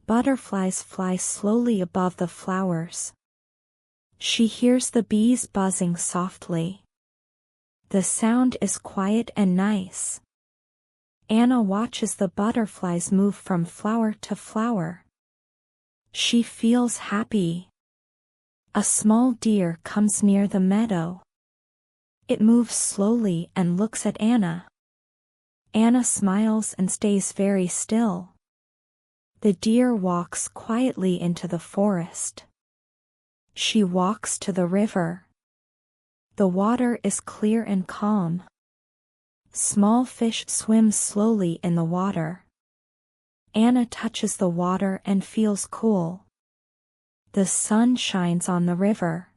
S1: Butterflies fly slowly above the flowers. She hears the bees buzzing softly. The sound is quiet and nice. Anna watches the butterflies move from flower to flower. She feels happy. A small deer comes near the meadow. It moves slowly and looks at Anna. Anna smiles and stays very still. The deer walks quietly into the forest. She walks to the river. The water is clear and calm. Small fish swim slowly in the water. Anna touches the water and feels cool. The sun shines on the river.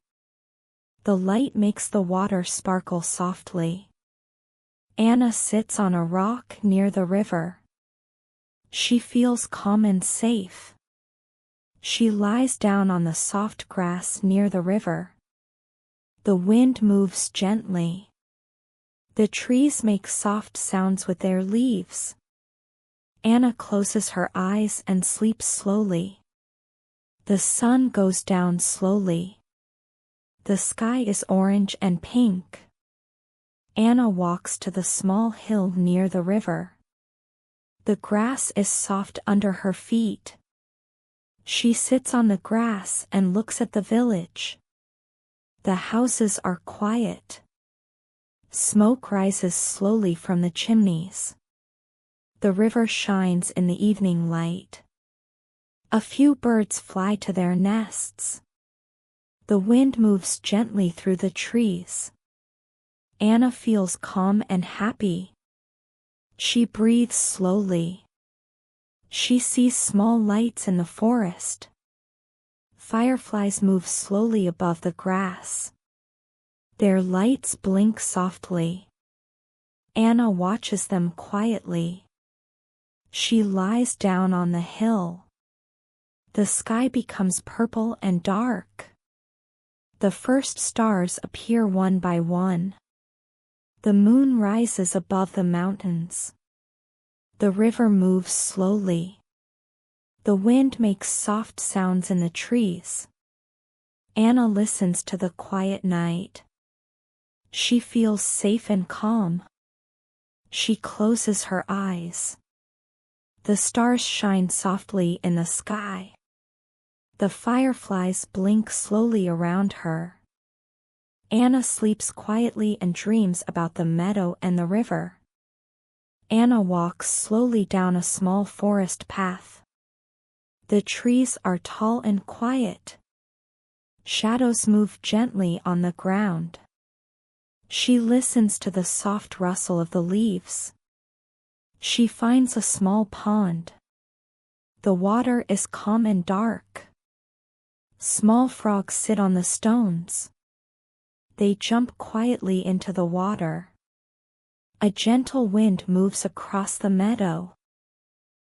S1: The light makes the water sparkle softly. Anna sits on a rock near the river. She feels calm and safe. She lies down on the soft grass near the river. The wind moves gently. The trees make soft sounds with their leaves. Anna closes her eyes and sleeps slowly. The sun goes down slowly. The sky is orange and pink. Anna walks to the small hill near the river. The grass is soft under her feet. She sits on the grass and looks at the village. The houses are quiet. Smoke rises slowly from the chimneys. The river shines in the evening light. A few birds fly to their nests. The wind moves gently through the trees. Anna feels calm and happy. She breathes slowly. She sees small lights in the forest. Fireflies move slowly above the grass. Their lights blink softly. Anna watches them quietly. She lies down on the hill. The sky becomes purple and dark. The first stars appear one by one. The moon rises above the mountains. The river moves slowly. The wind makes soft sounds in the trees. Anna listens to the quiet night. She feels safe and calm. She closes her eyes. The stars shine softly in the sky. The fireflies blink slowly around her. Anna sleeps quietly and dreams about the meadow and the river. Anna walks slowly down a small forest path. The trees are tall and quiet. Shadows move gently on the ground. She listens to the soft rustle of the leaves. She finds a small pond. The water is calm and dark. Small frogs sit on the stones. They jump quietly into the water. A gentle wind moves across the meadow.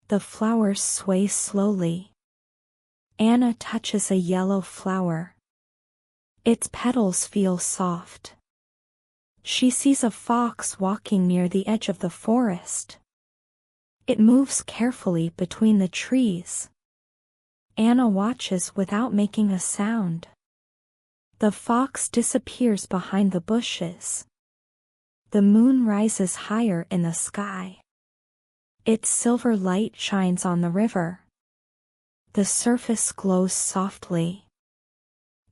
S1: The flowers sway slowly. Anna touches a yellow flower. Its petals feel soft. She sees a fox walking near the edge of the forest. It moves carefully between the trees. Anna watches without making a sound. The fox disappears behind the bushes. The moon rises higher in the sky. Its silver light shines on the river. The surface glows softly.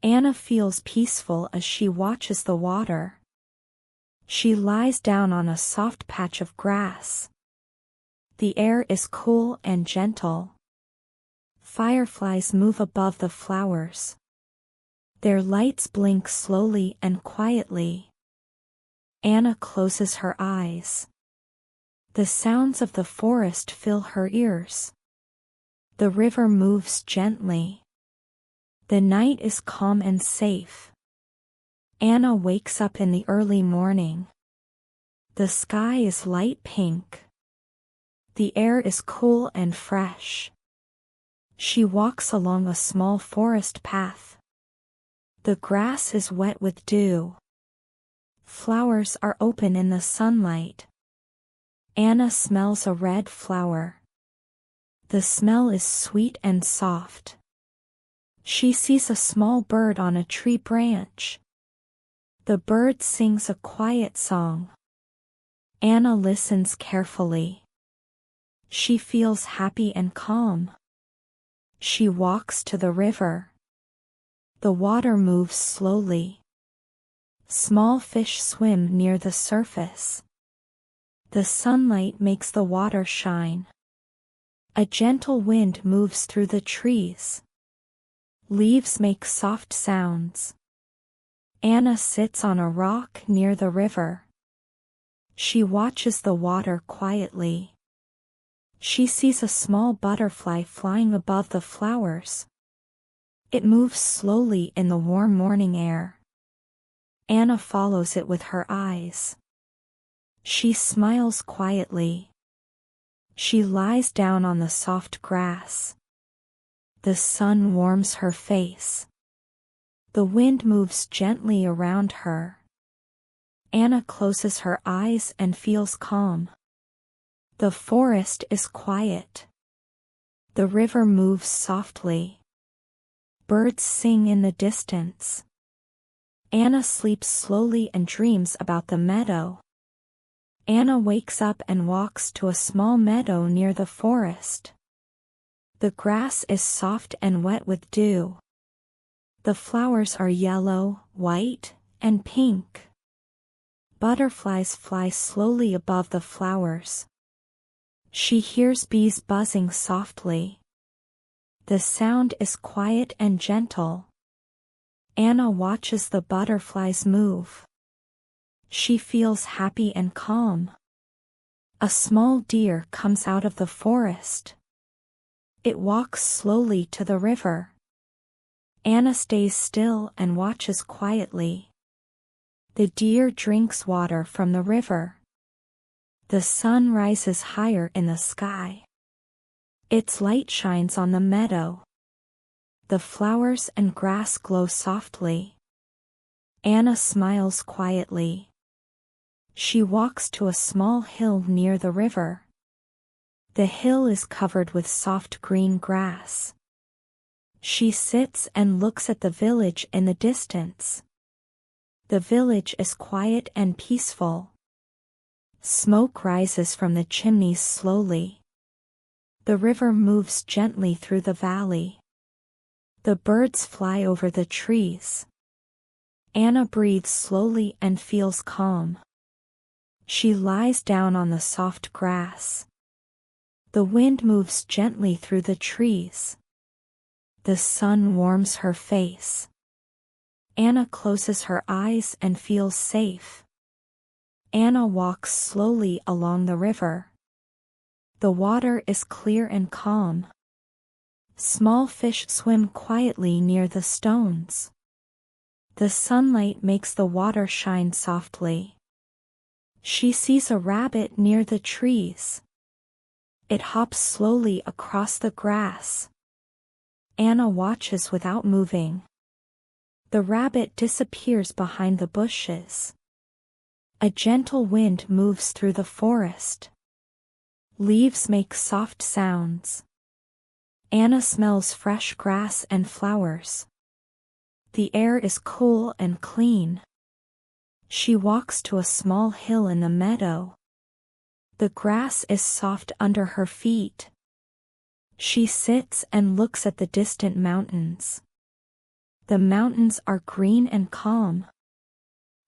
S1: Anna feels peaceful as she watches the water. She lies down on a soft patch of grass. The air is cool and gentle. Fireflies move above the flowers. Their lights blink slowly and quietly. Anna closes her eyes. The sounds of the forest fill her ears. The river moves gently. The night is calm and safe. Anna wakes up in the early morning. The sky is light pink. The air is cool and fresh. She walks along a small forest path. The grass is wet with dew. Flowers are open in the sunlight. Anna smells a red flower. The smell is sweet and soft. She sees a small bird on a tree branch. The bird sings a quiet song. Anna listens carefully. She feels happy and calm. She walks to the river. The water moves slowly. Small fish swim near the surface. The sunlight makes the water shine. A gentle wind moves through the trees. Leaves make soft sounds. Anna sits on a rock near the river. She watches the water quietly. She sees a small butterfly flying above the flowers. It moves slowly in the warm morning air. Anna follows it with her eyes. She smiles quietly. She lies down on the soft grass. The sun warms her face. The wind moves gently around her. Anna closes her eyes and feels calm. The forest is quiet. The river moves softly. Birds sing in the distance. Anna sleeps slowly and dreams about the meadow. Anna wakes up and walks to a small meadow near the forest. The grass is soft and wet with dew. The flowers are yellow, white, and pink. Butterflies fly slowly above the flowers. She hears bees buzzing softly. The sound is quiet and gentle. Anna watches the butterflies move. She feels happy and calm. A small deer comes out of the forest. It walks slowly to the river. Anna stays still and watches quietly. The deer drinks water from the river. The sun rises higher in the sky. Its light shines on the meadow. The flowers and grass glow softly. Anna smiles quietly. She walks to a small hill near the river. The hill is covered with soft green grass. She sits and looks at the village in the distance. The village is quiet and peaceful. Smoke rises from the chimneys slowly. The river moves gently through the valley. The birds fly over the trees. Anna breathes slowly and feels calm. She lies down on the soft grass. The wind moves gently through the trees. The sun warms her face. Anna closes her eyes and feels safe. Anna walks slowly along the river. The water is clear and calm. Small fish swim quietly near the stones. The sunlight makes the water shine softly. She sees a rabbit near the trees. It hops slowly across the grass. Anna watches without moving. The rabbit disappears behind the bushes. A gentle wind moves through the forest. Leaves make soft sounds. Anna smells fresh grass and flowers. The air is cool and clean. She walks to a small hill in the meadow. The grass is soft under her feet. She sits and looks at the distant mountains. The mountains are green and calm.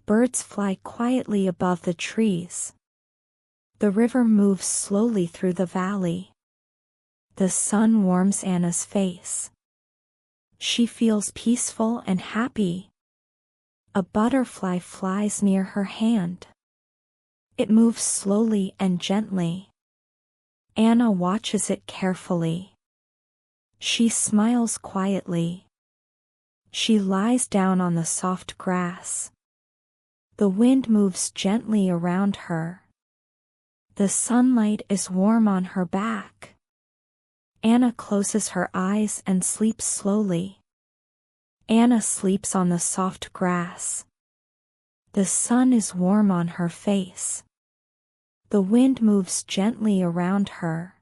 S1: Birds fly quietly above the trees. The river moves slowly through the valley. The sun warms Anna's face. She feels peaceful and happy. A butterfly flies near her hand. It moves slowly and gently. Anna watches it carefully. She smiles quietly. She lies down on the soft grass. The wind moves gently around her. The sunlight is warm on her back. Anna closes her eyes and sleeps slowly. Anna sleeps on the soft grass. The sun is warm on her face. The wind moves gently around her.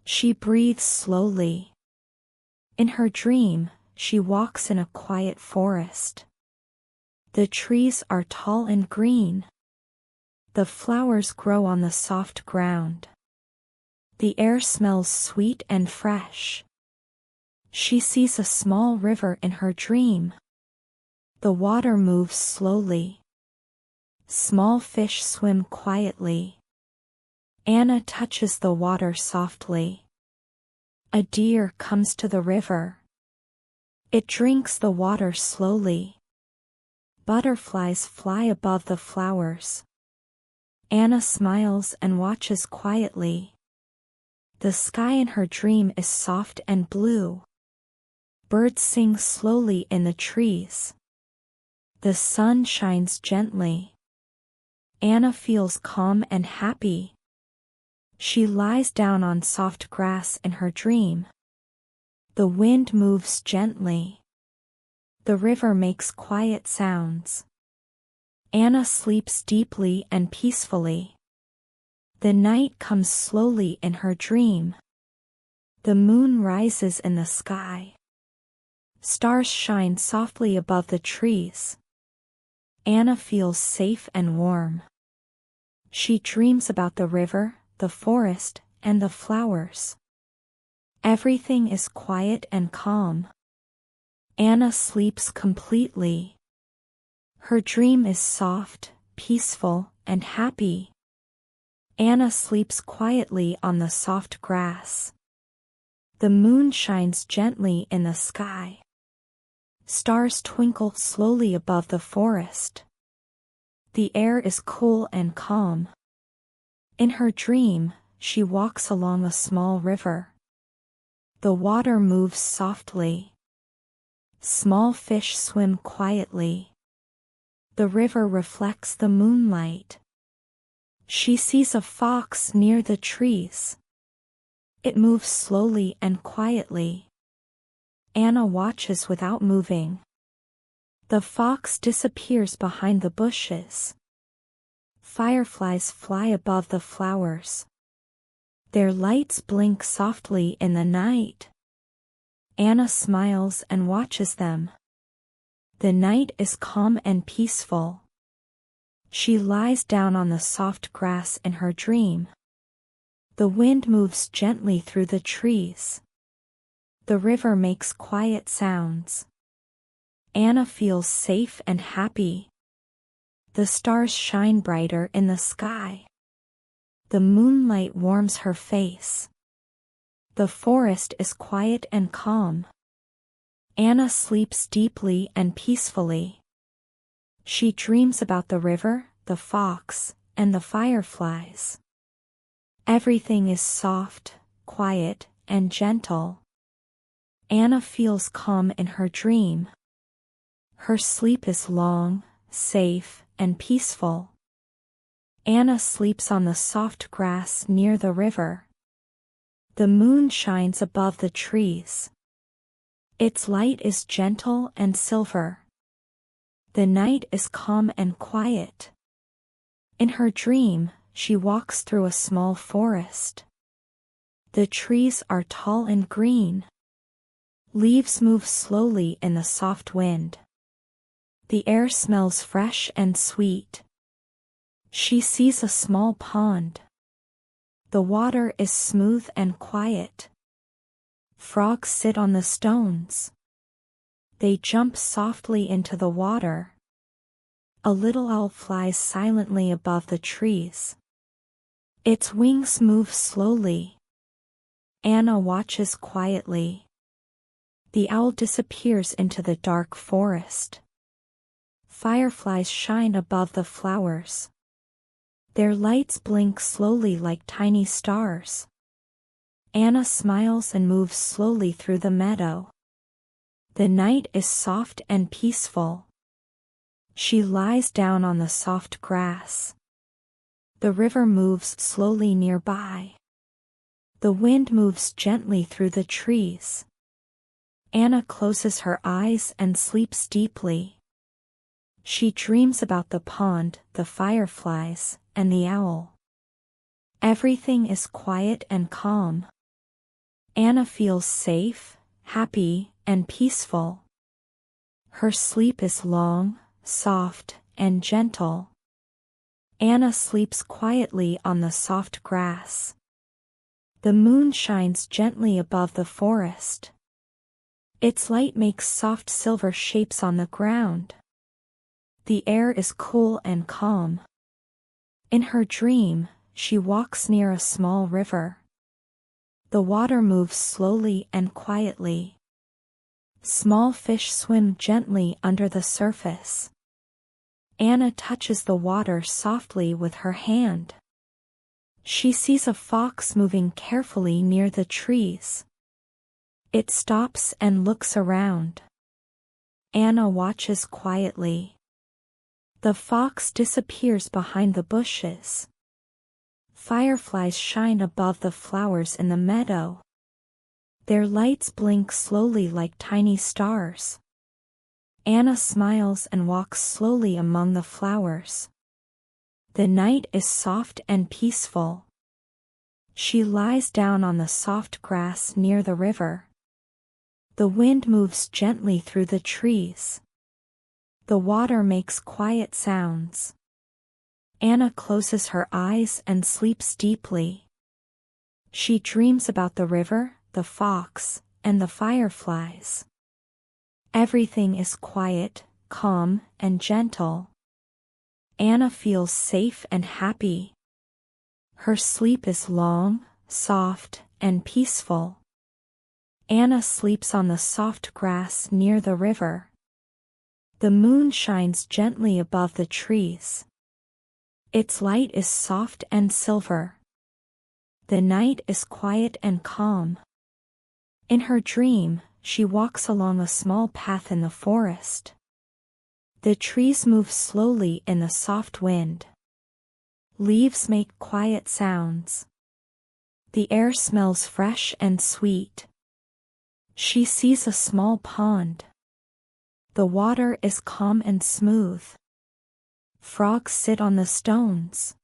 S1: She breathes slowly. In her dream, she walks in a quiet forest. The trees are tall and green. The flowers grow on the soft ground. The air smells sweet and fresh. She sees a small river in her dream. The water moves slowly. Small fish swim quietly. Anna touches the water softly. A deer comes to the river. It drinks the water slowly. Butterflies fly above the flowers. Anna smiles and watches quietly. The sky in her dream is soft and blue. Birds sing slowly in the trees. The sun shines gently. Anna feels calm and happy. She lies down on soft grass in her dream. The wind moves gently. The river makes quiet sounds. Anna sleeps deeply and peacefully. The night comes slowly in her dream. The moon rises in the sky. Stars shine softly above the trees. Anna feels safe and warm. She dreams about the river, the forest, and the flowers. Everything is quiet and calm. Anna sleeps completely. Her dream is soft, peaceful, and happy. Anna sleeps quietly on the soft grass. The moon shines gently in the sky. Stars twinkle slowly above the forest. The air is cool and calm. In her dream, she walks along a small river. The water moves softly. Small fish swim quietly. The river reflects the moonlight. She sees a fox near the trees. It moves slowly and quietly. Anna watches without moving. The fox disappears behind the bushes. Fireflies fly above the flowers. Their lights blink softly in the night. Anna smiles and watches them. The night is calm and peaceful. She lies down on the soft grass in her dream. The wind moves gently through the trees. The river makes quiet sounds. Anna feels safe and happy. The stars shine brighter in the sky. The moonlight warms her face. The forest is quiet and calm. Anna sleeps deeply and peacefully. She dreams about the river, the fox, and the fireflies. Everything is soft, quiet, and gentle. Anna feels calm in her dream. Her sleep is long, safe, and peaceful. Anna sleeps on the soft grass near the river. The moon shines above the trees. Its light is gentle and silver. The night is calm and quiet. In her dream, she walks through a small forest. The trees are tall and green. Leaves move slowly in the soft wind. The air smells fresh and sweet. She sees a small pond. The water is smooth and quiet. Frogs sit on the stones. They jump softly into the water. A little owl flies silently above the trees. Its wings move slowly. Anna watches quietly. The owl disappears into the dark forest. Fireflies shine above the flowers. Their lights blink slowly like tiny stars. Anna smiles and moves slowly through the meadow. The night is soft and peaceful. She lies down on the soft grass. The river moves slowly nearby. The wind moves gently through the trees. Anna closes her eyes and sleeps deeply. She dreams about the pond, the fireflies, and the owl. Everything is quiet and calm. Anna feels safe, happy, and peaceful. Her sleep is long, soft, and gentle. Anna sleeps quietly on the soft grass. The moon shines gently above the forest. Its light makes soft silver shapes on the ground. The air is cool and calm. In her dream, she walks near a small river. The water moves slowly and quietly. Small fish swim gently under the surface. Anna touches the water softly with her hand. She sees a fox moving carefully near the trees. It stops and looks around. Anna watches quietly. The fox disappears behind the bushes. Fireflies shine above the flowers in the meadow. Their lights blink slowly like tiny stars. Anna smiles and walks slowly among the flowers. The night is soft and peaceful. She lies down on the soft grass near the river. The wind moves gently through the trees. The water makes quiet sounds. Anna closes her eyes and sleeps deeply. She dreams about the river, the fox, and the fireflies. Everything is quiet, calm, and gentle. Anna feels safe and happy. Her sleep is long, soft, and peaceful. Anna sleeps on the soft grass near the river. The moon shines gently above the trees. Its light is soft and silver. The night is quiet and calm. In her dream, she walks along a small path in the forest. The trees move slowly in the soft wind. Leaves make quiet sounds. The air smells fresh and sweet. She sees a small pond. The water is calm and smooth. Frogs sit on the stones.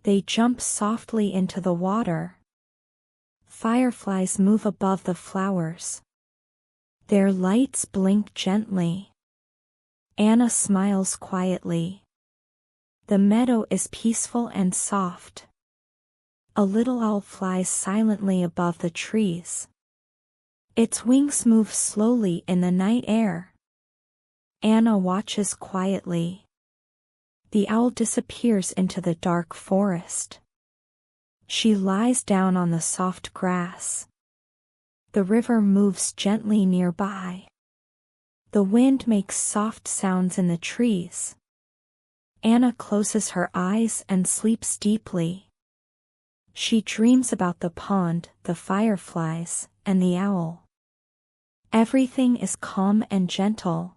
S1: They jump softly into the water. Fireflies move above the flowers. Their lights blink gently. Anna smiles quietly. The meadow is peaceful and soft. A little owl flies silently above the trees. Its wings move slowly in the night air. Anna watches quietly. The owl disappears into the dark forest. She lies down on the soft grass. The river moves gently nearby. The wind makes soft sounds in the trees. Anna closes her eyes and sleeps deeply. She dreams about the pond, the fireflies, and the owl. Everything is calm and gentle.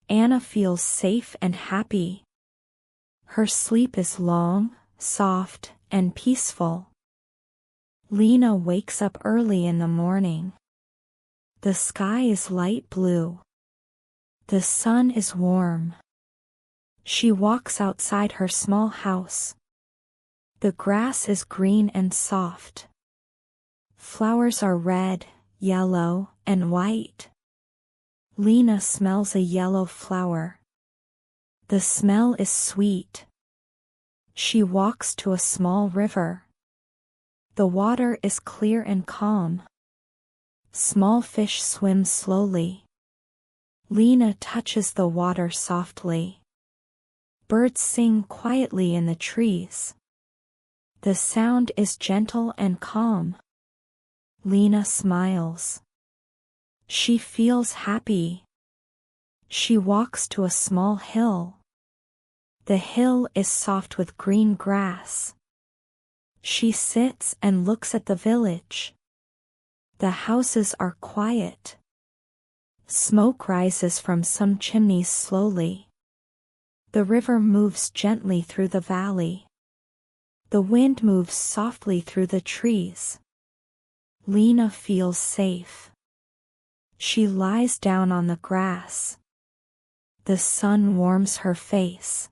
S1: Anna feels safe and happy. Her sleep is long, soft, and peaceful. Lena wakes up early in the morning. The sky is light blue. The sun is warm. She walks outside her small house. The grass is green and soft. Flowers are red, yellow, and white. Lena smells a yellow flower. The smell is sweet. She walks to a small river. The water is clear and calm. Small fish swim slowly. Lena touches the water softly. Birds sing quietly in the trees. The sound is gentle and calm. Lena smiles. She feels happy. She walks to a small hill. The hill is soft with green grass. She sits and looks at the village. The houses are quiet. Smoke rises from some chimneys slowly. The river moves gently through the valley. The wind moves softly through the trees. Lena feels safe. She lies down on the grass. The sun warms her face.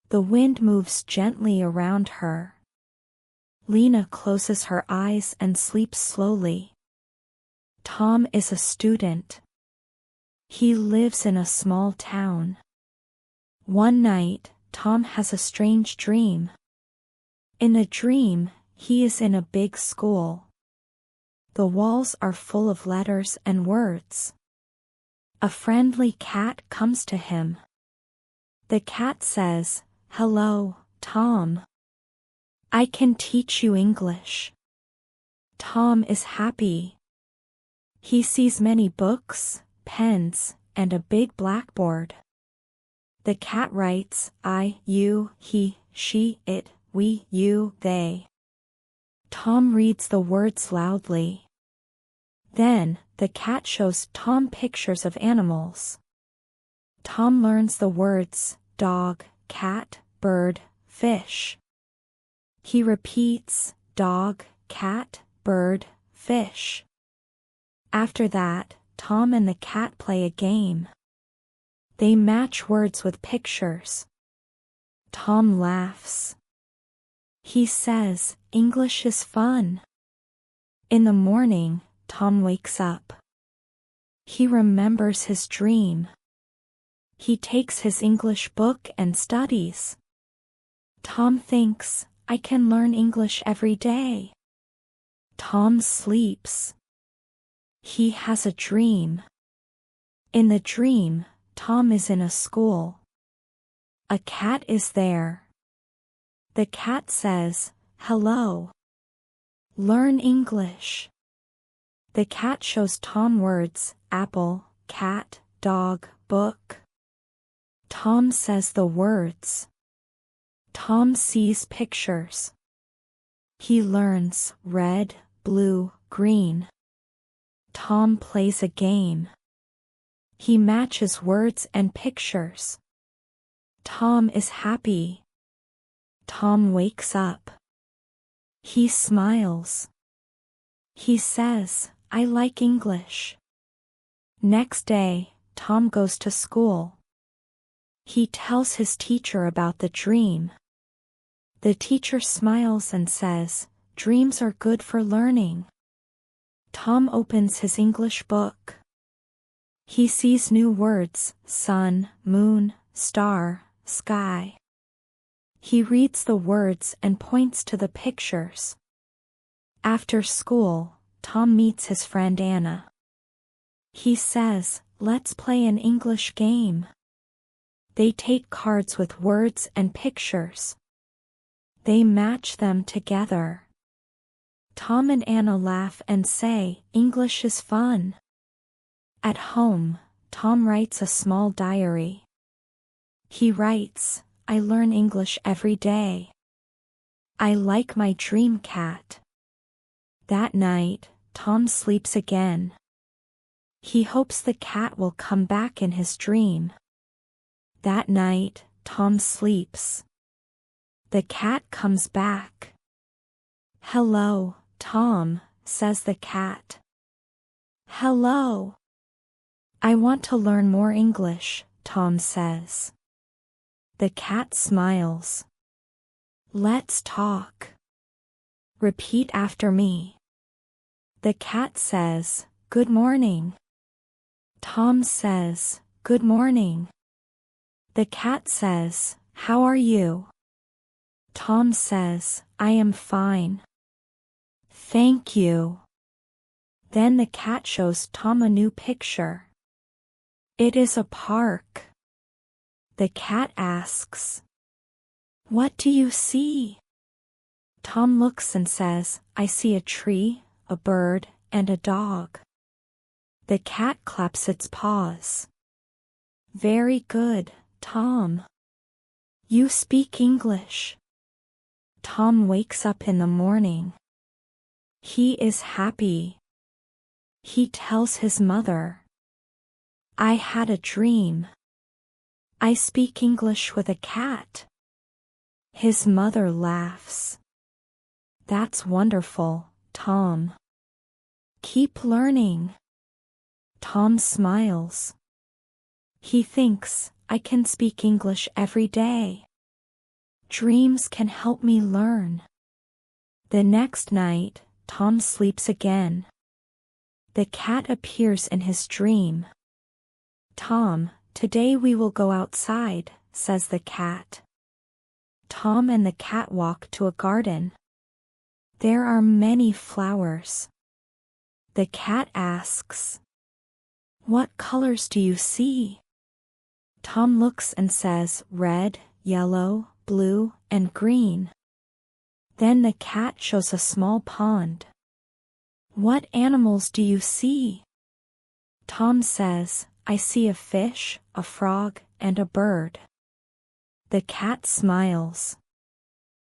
S1: The wind moves gently around her. Lena closes her eyes and sleeps slowly. Tom is a student. He lives in a small town. One night, Tom has a strange dream. In a dream, he is in a big school. The walls are full of letters and words. A friendly cat comes to him. The cat says, "Hello, Tom. I can teach you English." Tom is happy. He sees many books, pens, and a big blackboard. The cat writes, I, you, he, she, it, we, you, they. Tom reads the words loudly. Then, the cat shows Tom pictures of animals. Tom learns the words, dog, cat, bird, fish. He repeats, dog, cat, bird, fish. After that, Tom and the cat play a game. They match words with pictures. Tom laughs. He says, English is fun. In the morning, Tom wakes up. He remembers his dream. He takes his English book and studies. Tom thinks, I can learn English every day. Tom sleeps. He has a dream. In the dream, Tom is in a school. A cat is there. The cat says, hello. Learn English. The cat shows Tom words, apple, cat, dog, book. Tom says the words. Tom sees pictures. He learns red, blue, green. Tom plays a game. He matches words and pictures. Tom is happy. Tom wakes up. He smiles. He says, I like English. Next day, Tom goes to school. He tells his teacher about the dream. The teacher smiles and says, dreams are good for learning. Tom opens his English book. He sees new words, sun, moon, star, sky. He reads the words and points to the pictures. After school, Tom meets his friend Anna. He says, let's play an English game. They take cards with words and pictures. They match them together. Tom and Anna laugh and say, English is fun. At home, Tom writes a small diary. He writes, I learn English every day. I like my dream cat. That night, Tom sleeps again. He hopes the cat will come back in his dream. That night, Tom sleeps. The cat comes back. Hello, Tom, says the cat. Hello. I want to learn more English, Tom says. The cat smiles. Let's talk. Repeat after me. The cat says, "Good morning." Tom says, "Good morning." The cat says, "How are you?" Tom says, "I am fine." Thank you. Then the cat shows Tom a new picture. It is a park. The cat asks, "What do you see?" Tom looks and says, "I see a tree, a bird, and a dog." The cat claps its paws. Very good, Tom. You speak English. Tom wakes up in the morning. He is happy. He tells his mother, "I had a dream. I speak English with a cat." His mother laughs. That's wonderful, Tom. Keep learning. Tom smiles. He thinks, I can speak English every day. Dreams can help me learn. The next night, Tom sleeps again. The cat appears in his dream. "Tom, today we will go outside," says the cat. Tom and the cat walk to a garden. There are many flowers. The cat asks, "What colors do you see?" Tom looks and says, "Red, yellow, blue, and green." Then the cat shows a small pond. "What animals do you see?" Tom says, "I see a fish, a frog, and a bird." The cat smiles.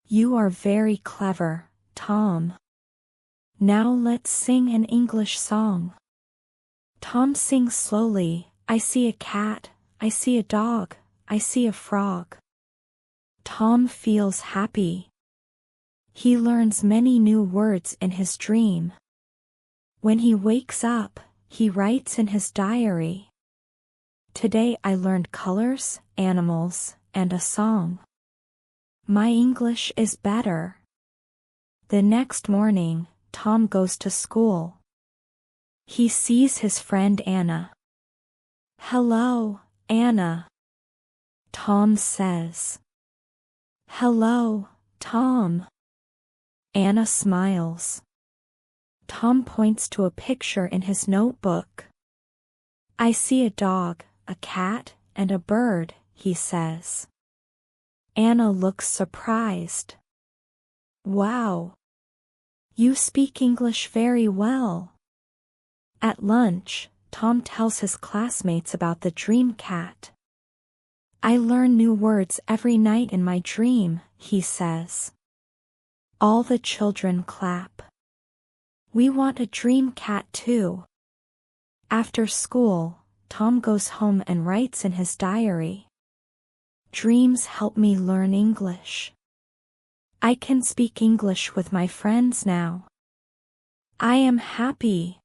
S1: You are very clever, Tom. Now let's sing an English song. Tom sings slowly, "I see a cat, I see a dog, I see a frog." Tom feels happy. He learns many new words in his dream. When he wakes up, he writes in his diary, "Today I learned colors, animals, and a song. My English is better." The next morning, Tom goes to school. He sees his friend Anna. "Hello, Anna." Tom says. "Hello, Tom." Anna smiles. Tom points to a picture in his notebook. "I see a dog, a cat, and a bird," he says. Anna looks surprised. "Wow. You speak English very well." At lunch, Tom tells his classmates about the dream cat. "I learn new words every night in my dream," he says. All the children clap. We want a dream cat too. After school, Tom goes home and writes in his diary, "Dreams help me learn English. I can speak English with my friends now. I am happy."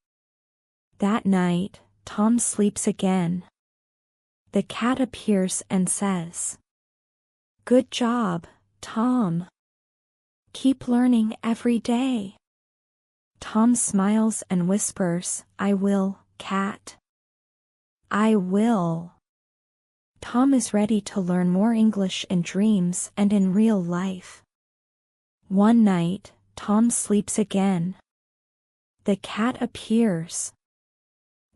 S1: That night, Tom sleeps again. The cat appears and says, "Good job, Tom. Keep learning every day." Tom smiles and whispers, "I will, cat. I will." Tom is ready to learn more English in dreams and in real life. One night, Tom sleeps again. The cat appears.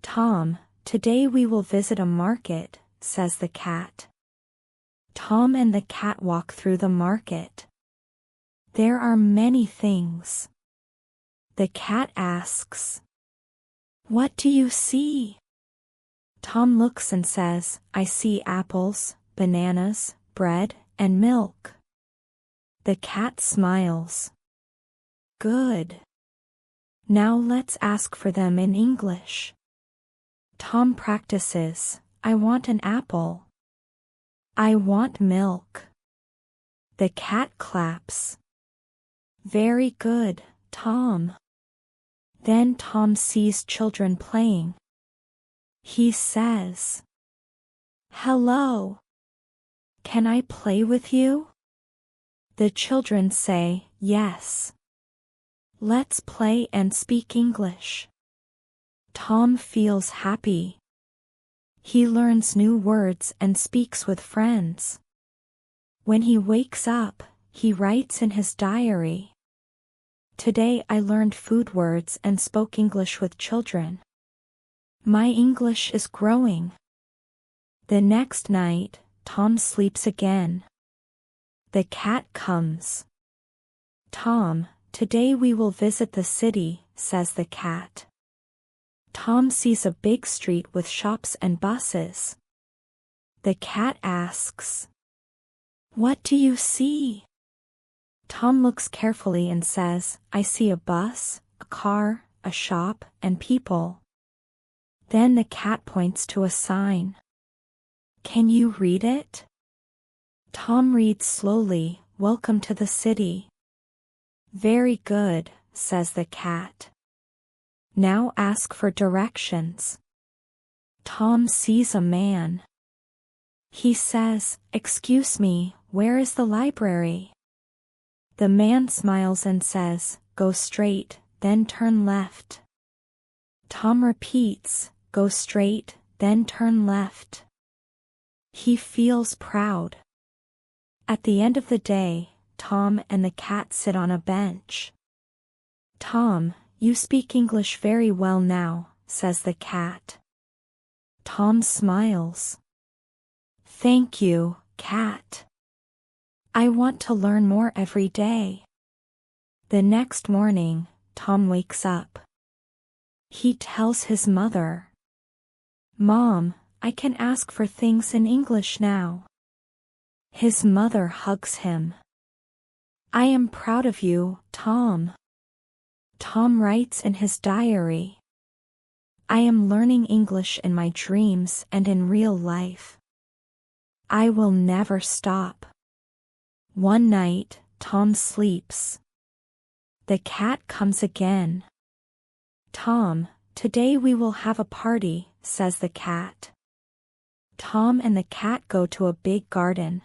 S1: "Tom, today we will visit a market," says the cat. Tom and the cat walk through the market. There are many things. The cat asks, "What do you see?" Tom looks and says, "I see apples, bananas, bread, and milk." The cat smiles. Good. Now let's ask for them in English. Tom practices, "I want an apple." "I want milk." The cat claps. Very good, Tom. Then Tom sees children playing. He says, "Hello. Can I play with you?" The children say, "Yes. Let's play and speak English." Tom feels happy. He learns new words and speaks with friends. When he wakes up, he writes in his diary, "Today I learned food words and spoke English with children. My English is growing." The next night, Tom sleeps again. The cat comes. "Tom, today we will visit the city," says the cat. Tom sees a big street with shops and buses. The cat asks, "What do you see?" Tom looks carefully and says, "I see a bus, a car, a shop, and people." Then the cat points to a sign. "Can you read it?" Tom reads slowly, "Welcome to the city." "Very good," says the cat. "Now ask for directions." Tom sees a man. He says, "Excuse me, where is the library?" The man smiles and says, "Go straight, then turn left." Tom repeats, "Go straight, then turn left." He feels proud. At the end of the day, Tom and the cat sit on a bench. "Tom, you speak English very well now," says the cat. Tom smiles. "Thank you, cat. I want to learn more every day." The next morning, Tom wakes up. He tells his mother, "Mom, I can ask for things in English now." His mother hugs him. "I am proud of you, Tom." Tom writes in his diary, "I am learning English in my dreams and in real life. I will never stop." One night, Tom sleeps. The cat comes again. "Tom, today we will have a party," says the cat. Tom and the cat go to a big garden.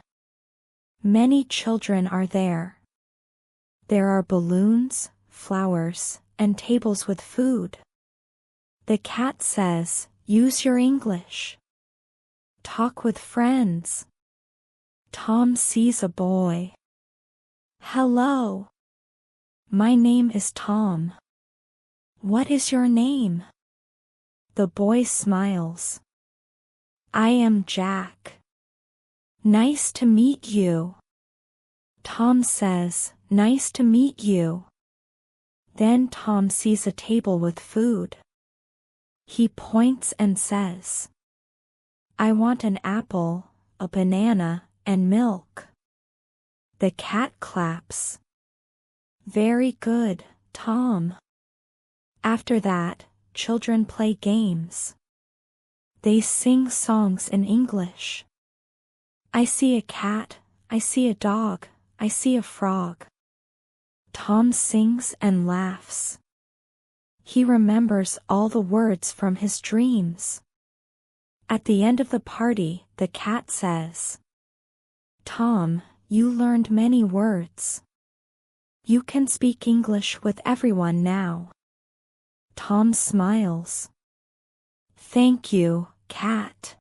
S1: Many children are there. There are balloons, flowers, and tables with food. The cat says, "Use your English. Talk with friends." Tom sees a boy. "Hello. My name is Tom. What is your name?" The boy smiles. "I am Jack. Nice to meet you." Tom says, "Nice to meet you." Then Tom sees a table with food. He points and says, "I want an apple, a banana, and milk." The cat claps. "Very good, Tom." After that, children play games. They sing songs in English. "I see a cat, I see a dog, I see a frog." Tom sings and laughs. He remembers all the words from his dreams. At the end of the party, the cat says, "Tom, you learned many words. You can speak English with everyone now." Tom smiles. "Thank you, cat.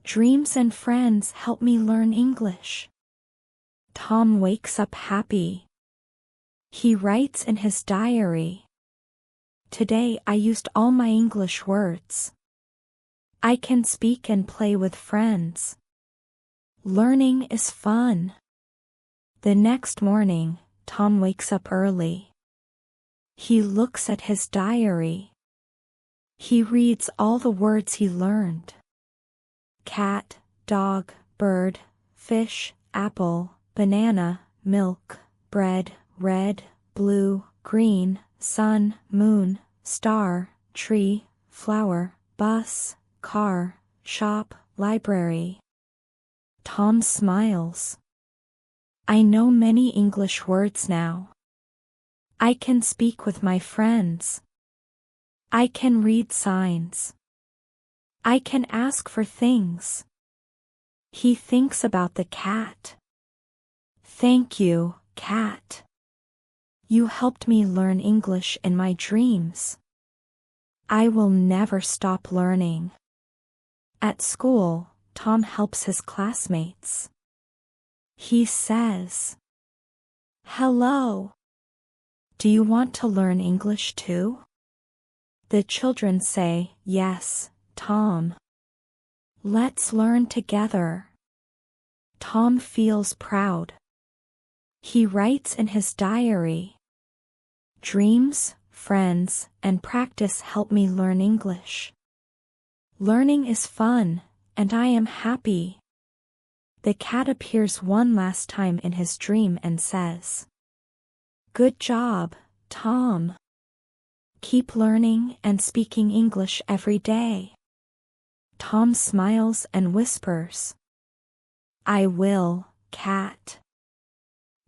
S1: Dreams and friends help me learn English." Tom wakes up happy. He writes in his diary, "Today I used all my English words. I can speak and play with friends. Learning is fun." The next morning, Tom wakes up early. He looks at his diary. He reads all the words he learned. Cat, dog, bird, fish, apple, banana, milk, bread, red, blue, green, sun, moon, star, tree, flower, bus, car, shop, library. Tom smiles. "I know many English words now. I can speak with my friends." I can read signs. I can ask for things. He thinks about the cat. Thank you, cat. You helped me learn English in my dreams. I will never stop learning. At school, Tom helps his classmates. He says, "Hello. Do you want to learn English too?" The children say, "Yes, Tom. Let's learn together." Tom feels proud. He writes in his diary, "Dreams, friends, and practice help me learn English. Learning is fun, and I am happy." The cat appears one last time in his dream and says, "Good job, Tom. Keep learning and speaking English every day." Tom smiles and whispers, "I will, cat.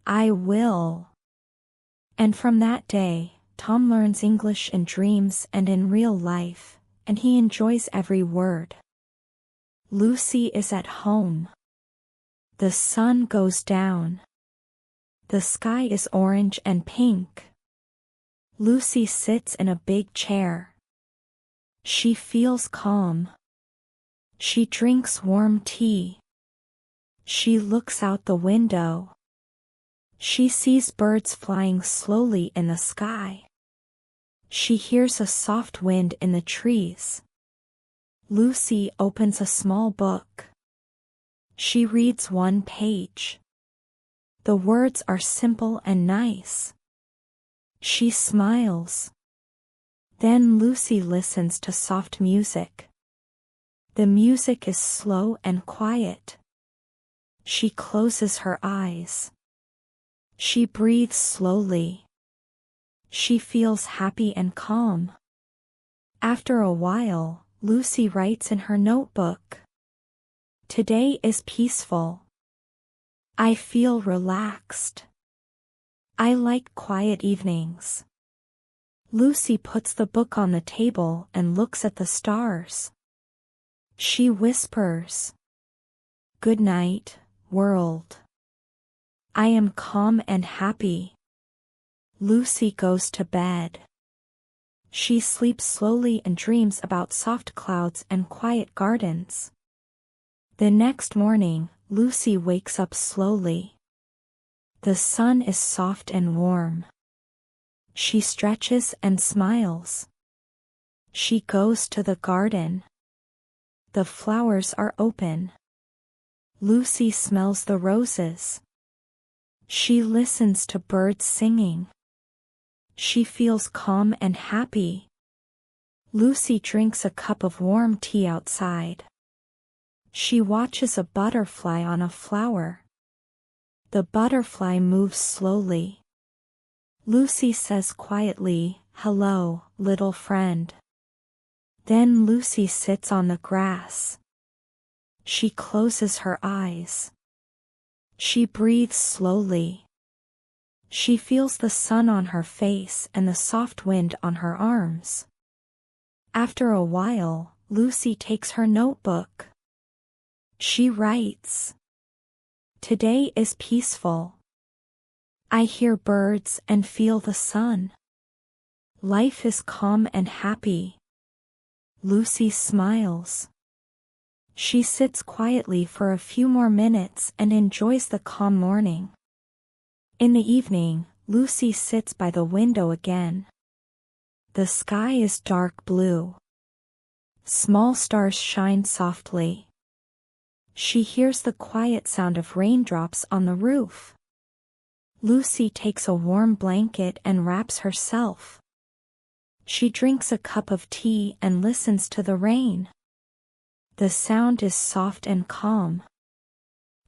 S1: I will." And from that day, Tom learns English in dreams and in real life, and he enjoys every word. Lucy is at home. The sun goes down. The sky is orange and pink. Lucy sits in a big chair. She feels calm. She drinks warm tea. She looks out the window. She sees birds flying slowly in the sky. She hears a soft wind in the trees. Lucy opens a small book. She reads one page. The words are simple and nice. She smiles. Then Lucy listens to soft music. The music is slow and quiet. She closes her eyes. She breathes slowly. She feels happy and calm. After a while, Lucy writes in her notebook, "Today is peaceful. I feel relaxed. I like quiet evenings." Lucy puts the book on the table and looks at the stars. She whispers, "Good night, world. I am calm and happy." Lucy goes to bed. She sleeps slowly and dreams about soft clouds and quiet gardens. The next morning, Lucy wakes up slowly. The sun is soft and warm. She stretches and smiles. She goes to the garden. The flowers are open. Lucy smells the roses. She listens to birds singing. She feels calm and happy. Lucy drinks a cup of warm tea outside. She watches a butterfly on a flower. The butterfly moves slowly. Lucy says quietly, "Hello, little friend." Then Lucy sits on the grass. She closes her eyes. She breathes slowly. She feels the sun on her face and the soft wind on her arms. After a while, Lucy takes her notebook. She writes, "Today is peaceful. I hear birds and feel the sun. Life is calm and happy." Lucy smiles. She sits quietly for a few more minutes and enjoys the calm morning. In the evening, Lucy sits by the window again. The sky is dark blue. Small stars shine softly. She hears the quiet sound of raindrops on the roof. Lucy takes a warm blanket and wraps herself. She drinks a cup of tea and listens to the rain. The sound is soft and calm.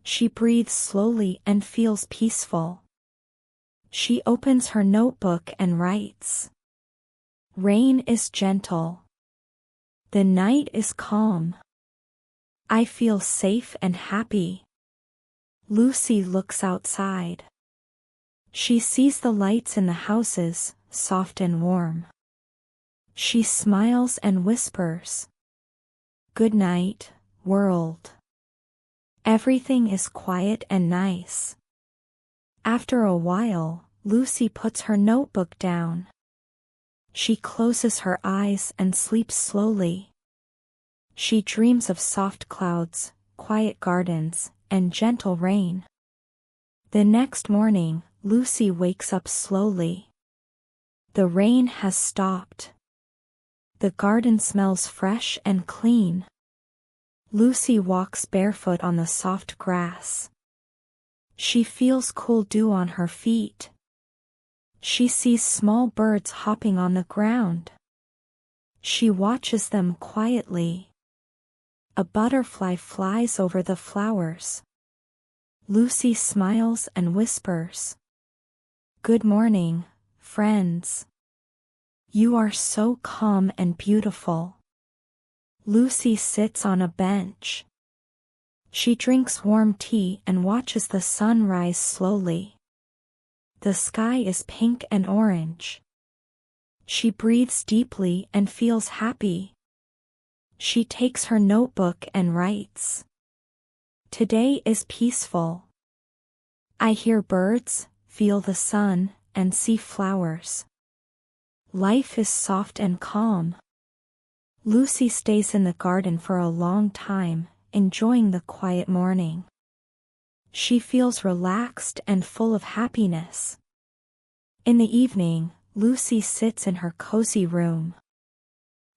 S1: She breathes slowly and feels peaceful. She opens her notebook and writes, "Rain is gentle. The night is calm. I feel safe and happy." Lucy looks outside. She sees the lights in the houses, soft and warm. She smiles and whispers, "Good night, world." Everything is quiet and nice. After a while, Lucy puts her notebook down. She closes her eyes and sleeps slowly. She dreams of soft clouds, quiet gardens, and gentle rain. The next morning, Lucy wakes up slowly. The rain has stopped. The garden smells fresh and clean. Lucy walks barefoot on the soft grass. She feels cool dew on her feet. She sees small birds hopping on the ground. She watches them quietly. A butterfly flies over the flowers. Lucy smiles and whispers, "Good morning, friends. You are so calm and beautiful." Lucy sits on a bench. She drinks warm tea and watches the sun rise slowly. The sky is pink and orange. She breathes deeply and feels happy. She takes her notebook and writes, "Today is peaceful. I hear birds, feel the sun, and see flowers. Life is soft and calm." Lucy stays in the garden for a long time, enjoying the quiet morning. She feels relaxed and full of happiness. In the evening, Lucy sits in her cozy room.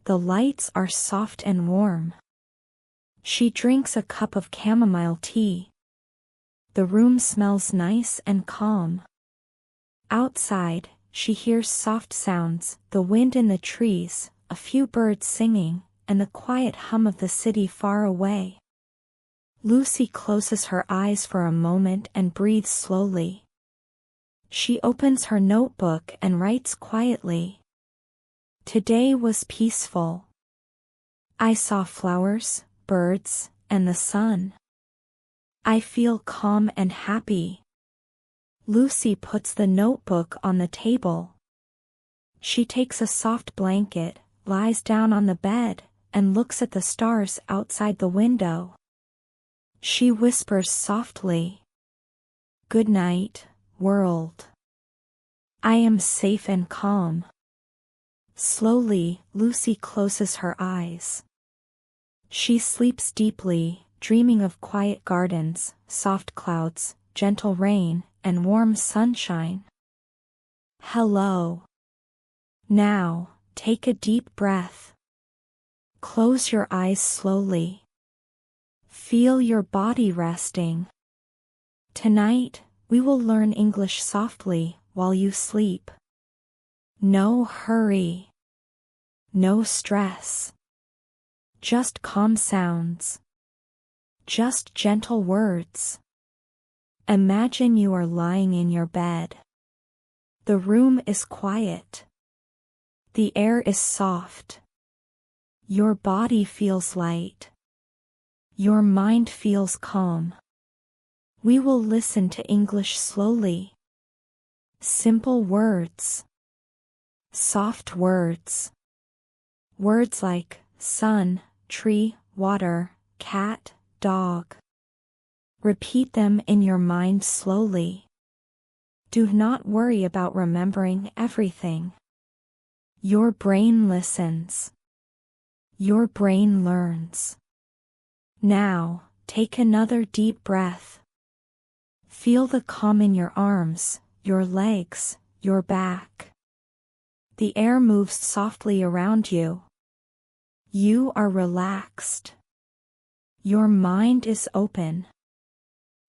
S1: The lights are soft and warm. She drinks a cup of chamomile tea. The room smells nice and calm. Outside, she hears soft sounds, the wind in the trees, a few birds singing, and the quiet hum of the city far away. Lucy closes her eyes for a moment and breathes slowly. She opens her notebook and writes quietly, "Today was peaceful. I saw flowers, birds, and the sun. I feel calm and happy." Lucy puts the notebook on the table. She takes a soft blanket, lies down on the bed, and looks at the stars outside the window. She whispers softly, "Good night, world. I am safe and calm." Slowly, Lucy closes her eyes. She sleeps deeply, dreaming of quiet gardens, soft clouds, gentle rain, and warm sunshine. Hello. Now, take a deep breath. Close your eyes slowly. Feel your body resting. Tonight, we will learn English softly while you sleep. No hurry. No stress. Just calm sounds. Just gentle words. Imagine you are lying in your bed. The room is quiet. The air is soft. Your body feels light. Your mind feels calm. We will listen to English slowly. Simple words. Soft words. Words like sun, tree, water, cat, dog. Repeat them in your mind slowly. Do not worry about remembering everything. Your brain listens. Your brain learns. Now, take another deep breath. Feel the calm in your arms, your legs, your back. The air moves softly around you. You are relaxed. Your mind is open.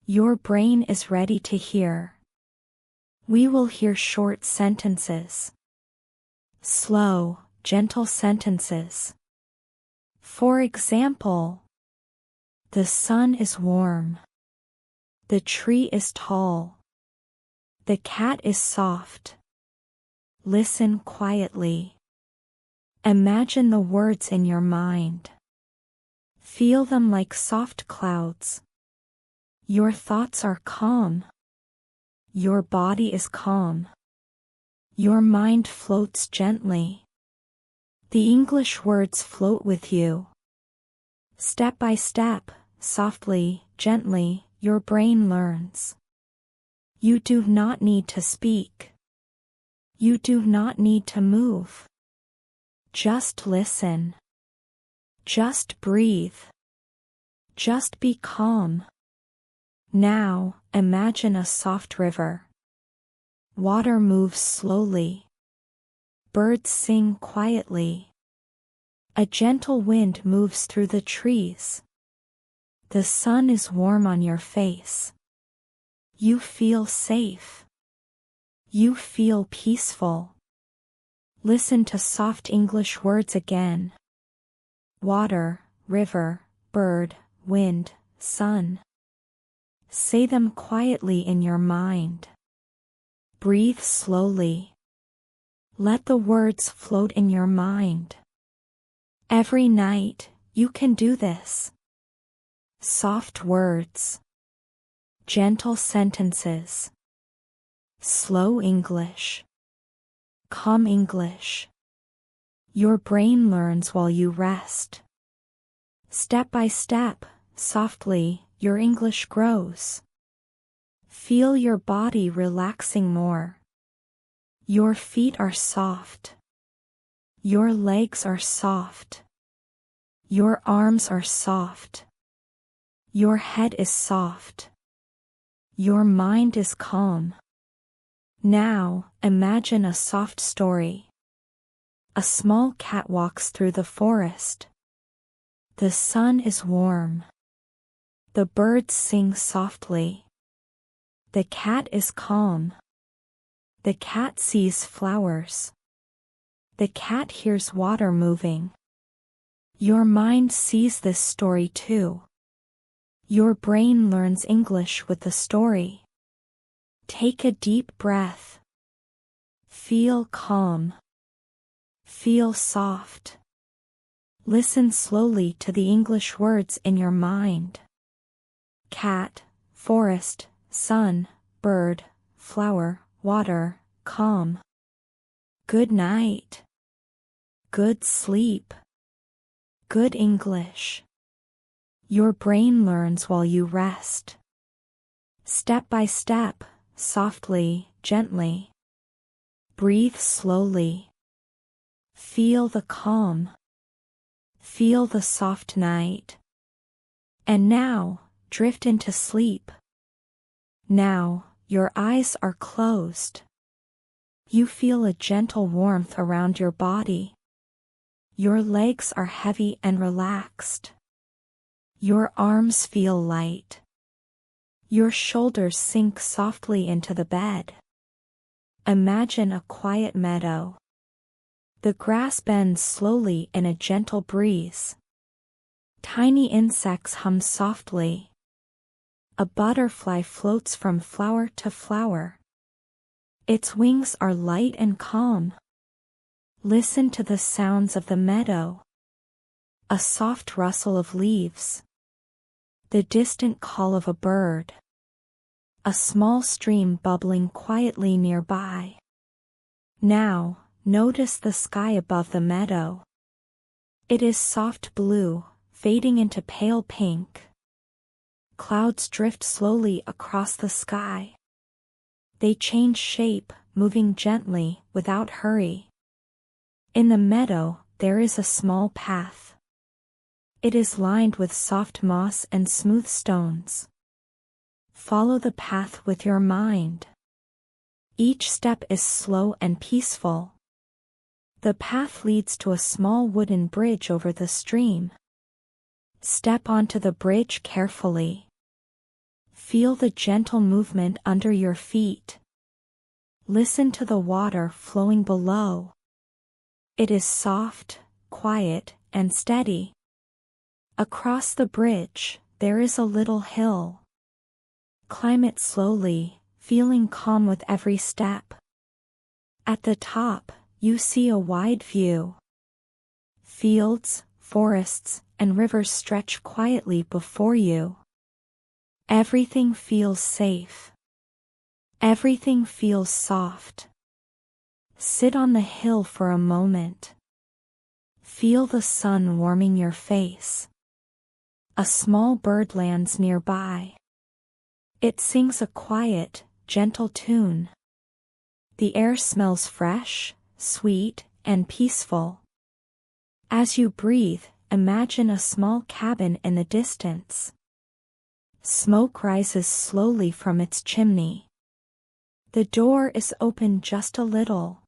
S1: Your brain is ready to hear. We will hear short sentences. Slow, gentle sentences. For example, the sun is warm. The tree is tall. The cat is soft. Listen quietly. Imagine the words in your mind. Feel them like soft clouds. Your thoughts are calm. Your body is calm. Your mind floats gently. The English words float with you. Step by step, softly, gently, your brain learns. You do not need to speak. You do not need to move. Just listen. Just breathe. Just be calm. Now, imagine a soft river. Water moves slowly. Birds sing quietly. A gentle wind moves through the trees. The sun is warm on your face. You feel safe. You feel peaceful. Listen to soft English words again. Water, river, bird, wind, sun. Say them quietly in your mind. Breathe slowly. Let the words float in your mind. Every night, you can do this. Soft words. Gentle sentences. Slow English. Calm English. Your brain learns while you rest. Step by step, softly, your English grows. Feel your body relaxing more. Your feet are soft. Your legs are soft. Your arms are soft. Your head is soft. Your mind is calm. Now, imagine a soft story. A small cat walks through the forest. The sun is warm. The birds sing softly. The cat is calm. The cat sees flowers. The cat hears water moving. Your mind sees this story too. Your brain learns English with the story. Take a deep breath. Feel calm. Feel soft. Listen slowly to the English words in your mind. Cat, forest, sun, bird, flower, water, calm. Good night. Good sleep. Good English. Your brain learns while you rest. Step by step, softly, gently. Breathe slowly. Feel the calm. Feel the soft night. And now, drift into sleep. Now, your eyes are closed. You feel a gentle warmth around your body. Your legs are heavy and relaxed. Your arms feel light. Your shoulders sink softly into the bed. Imagine a quiet meadow. The grass bends slowly in a gentle breeze. Tiny insects hum softly. A butterfly floats from flower to flower. Its wings are light and calm. Listen to the sounds of the meadow. A soft rustle of leaves. The distant call of a bird. A small stream bubbling quietly nearby. Now, notice the sky above the meadow. It is soft blue, fading into pale pink. Clouds drift slowly across the sky. They change shape, moving gently, without hurry. In the meadow, there is a small path. It is lined with soft moss and smooth stones. Follow the path with your mind. Each step is slow and peaceful. The path leads to a small wooden bridge over the stream. Step onto the bridge carefully. Feel the gentle movement under your feet. Listen to the water flowing below. It is soft, quiet, and steady. Across the bridge, there is a little hill. Climb it slowly, feeling calm with every step. At the top, you see a wide view. Fields, forests, and rivers stretch quietly before you. Everything feels safe. Everything feels soft. Sit on the hill for a moment. Feel the sun warming your face. A small bird lands nearby. It sings a quiet, gentle tune. The air smells fresh, sweet, and peaceful. As you breathe, imagine a small cabin in the distance. Smoke rises slowly from its chimney. The door is open just a little.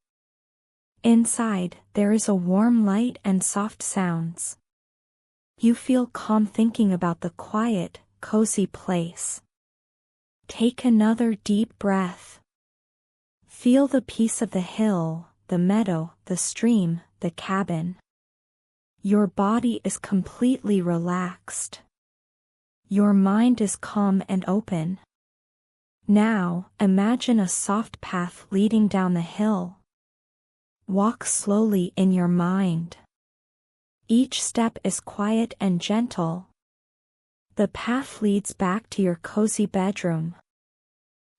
S1: Inside, there is a warm light and soft sounds. You feel calm thinking about the quiet, cozy place. Take another deep breath. Feel the peace of the hill, the meadow, the stream, the cabin. Your body is completely relaxed. Your mind is calm and open. Now, imagine a soft path leading down the hill. Walk slowly in your mind. Each step is quiet and gentle. The path leads back to your cozy bedroom.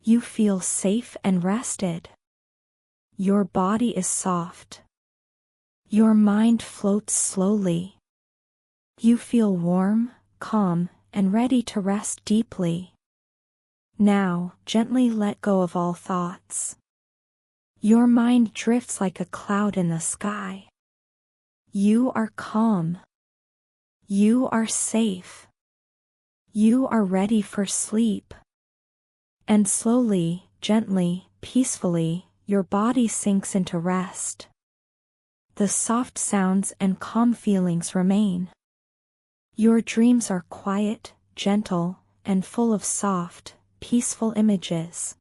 S1: You feel safe and rested. Your body is soft. Your mind floats slowly. You feel warm, calm, and ready to rest deeply. Now, gently let go of all thoughts. Your mind drifts like a cloud in the sky. You are calm. You are safe. You are ready for sleep. And slowly, gently, peacefully, your body sinks into rest. The soft sounds and calm feelings remain. Your dreams are quiet, gentle, and full of soft, peaceful images.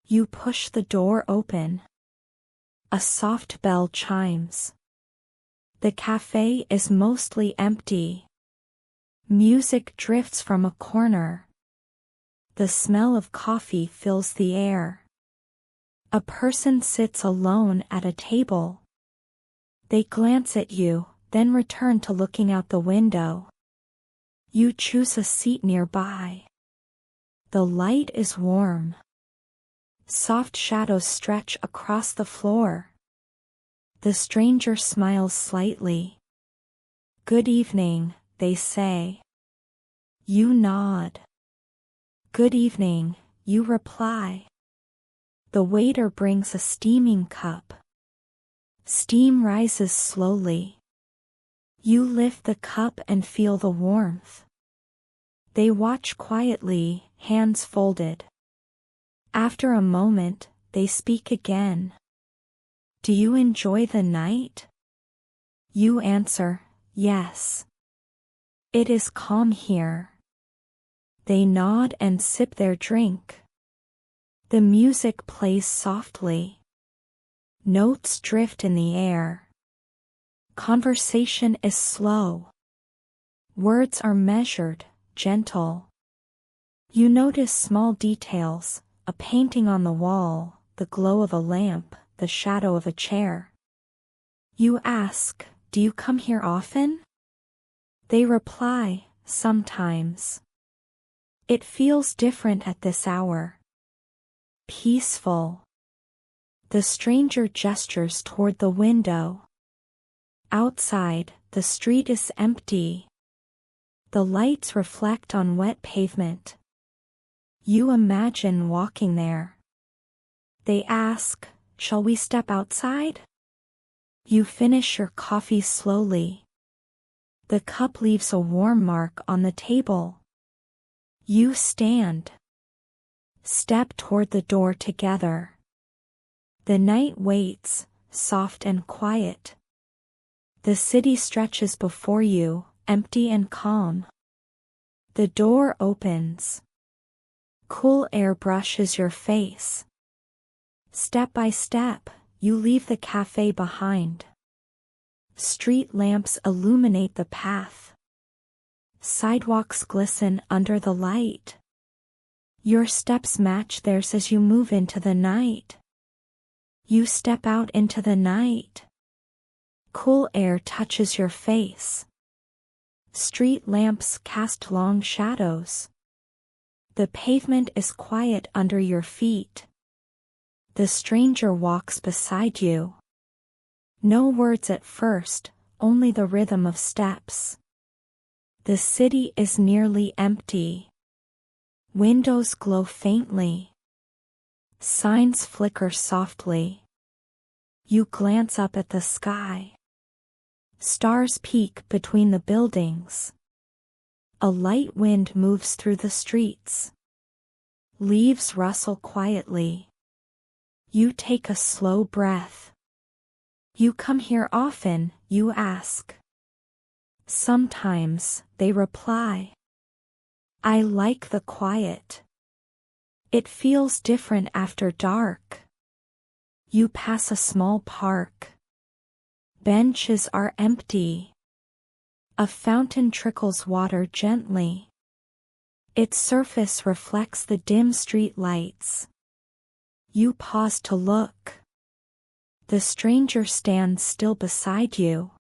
S1: You push the door open. A soft bell chimes. The cafe is mostly empty. Music drifts from a corner. The smell of coffee fills the air. A person sits alone at a table. They glance at you, then return to looking out the window. You choose a seat nearby. The light is warm. Soft shadows stretch across the floor. The stranger smiles slightly. "Good evening," they say. You nod. "Good evening," you reply. The waiter brings a steaming cup. Steam rises slowly. You lift the cup and feel the warmth. They watch quietly, hands folded. After a moment, they speak again. "Do you enjoy the night?" You answer, "Yes. It is calm here." They nod and sip their drink. The music plays softly. Notes drift in the air. Conversation is slow. Words are measured, gentle. You notice small details, a painting on the wall, the glow of a lamp, the shadow of a chair. You ask, "Do you come here often?" They reply, "Sometimes." It feels different at this hour. Peaceful. The stranger gestures toward the window. Outside, the street is empty. The lights reflect on wet pavement. You imagine walking there. They ask, "Shall we step outside?" You finish your coffee slowly. The cup leaves a warm mark on the table. You stand. Step toward the door together. The night waits, soft and quiet. The city stretches before you, empty and calm. The door opens. Cool air brushes your face. Step by step, you leave the cafe behind. Street lamps illuminate the path. Sidewalks glisten under the light. Your steps match theirs as you move into the night. You step out into the night. Cool air touches your face. Street lamps cast long shadows. The pavement is quiet under your feet. The stranger walks beside you. No words at first, only the rhythm of steps. The city is nearly empty. Windows glow faintly. Signs flicker softly. You glance up at the sky. Stars peek between the buildings. A light wind moves through the streets. Leaves rustle quietly. You take a slow breath. You come here often, you ask. Sometimes, they reply. I like the quiet. It feels different after dark. You pass a small park. Benches are empty. A fountain trickles water gently. Its surface reflects the dim street lights. You pause to look. The stranger stands still beside you.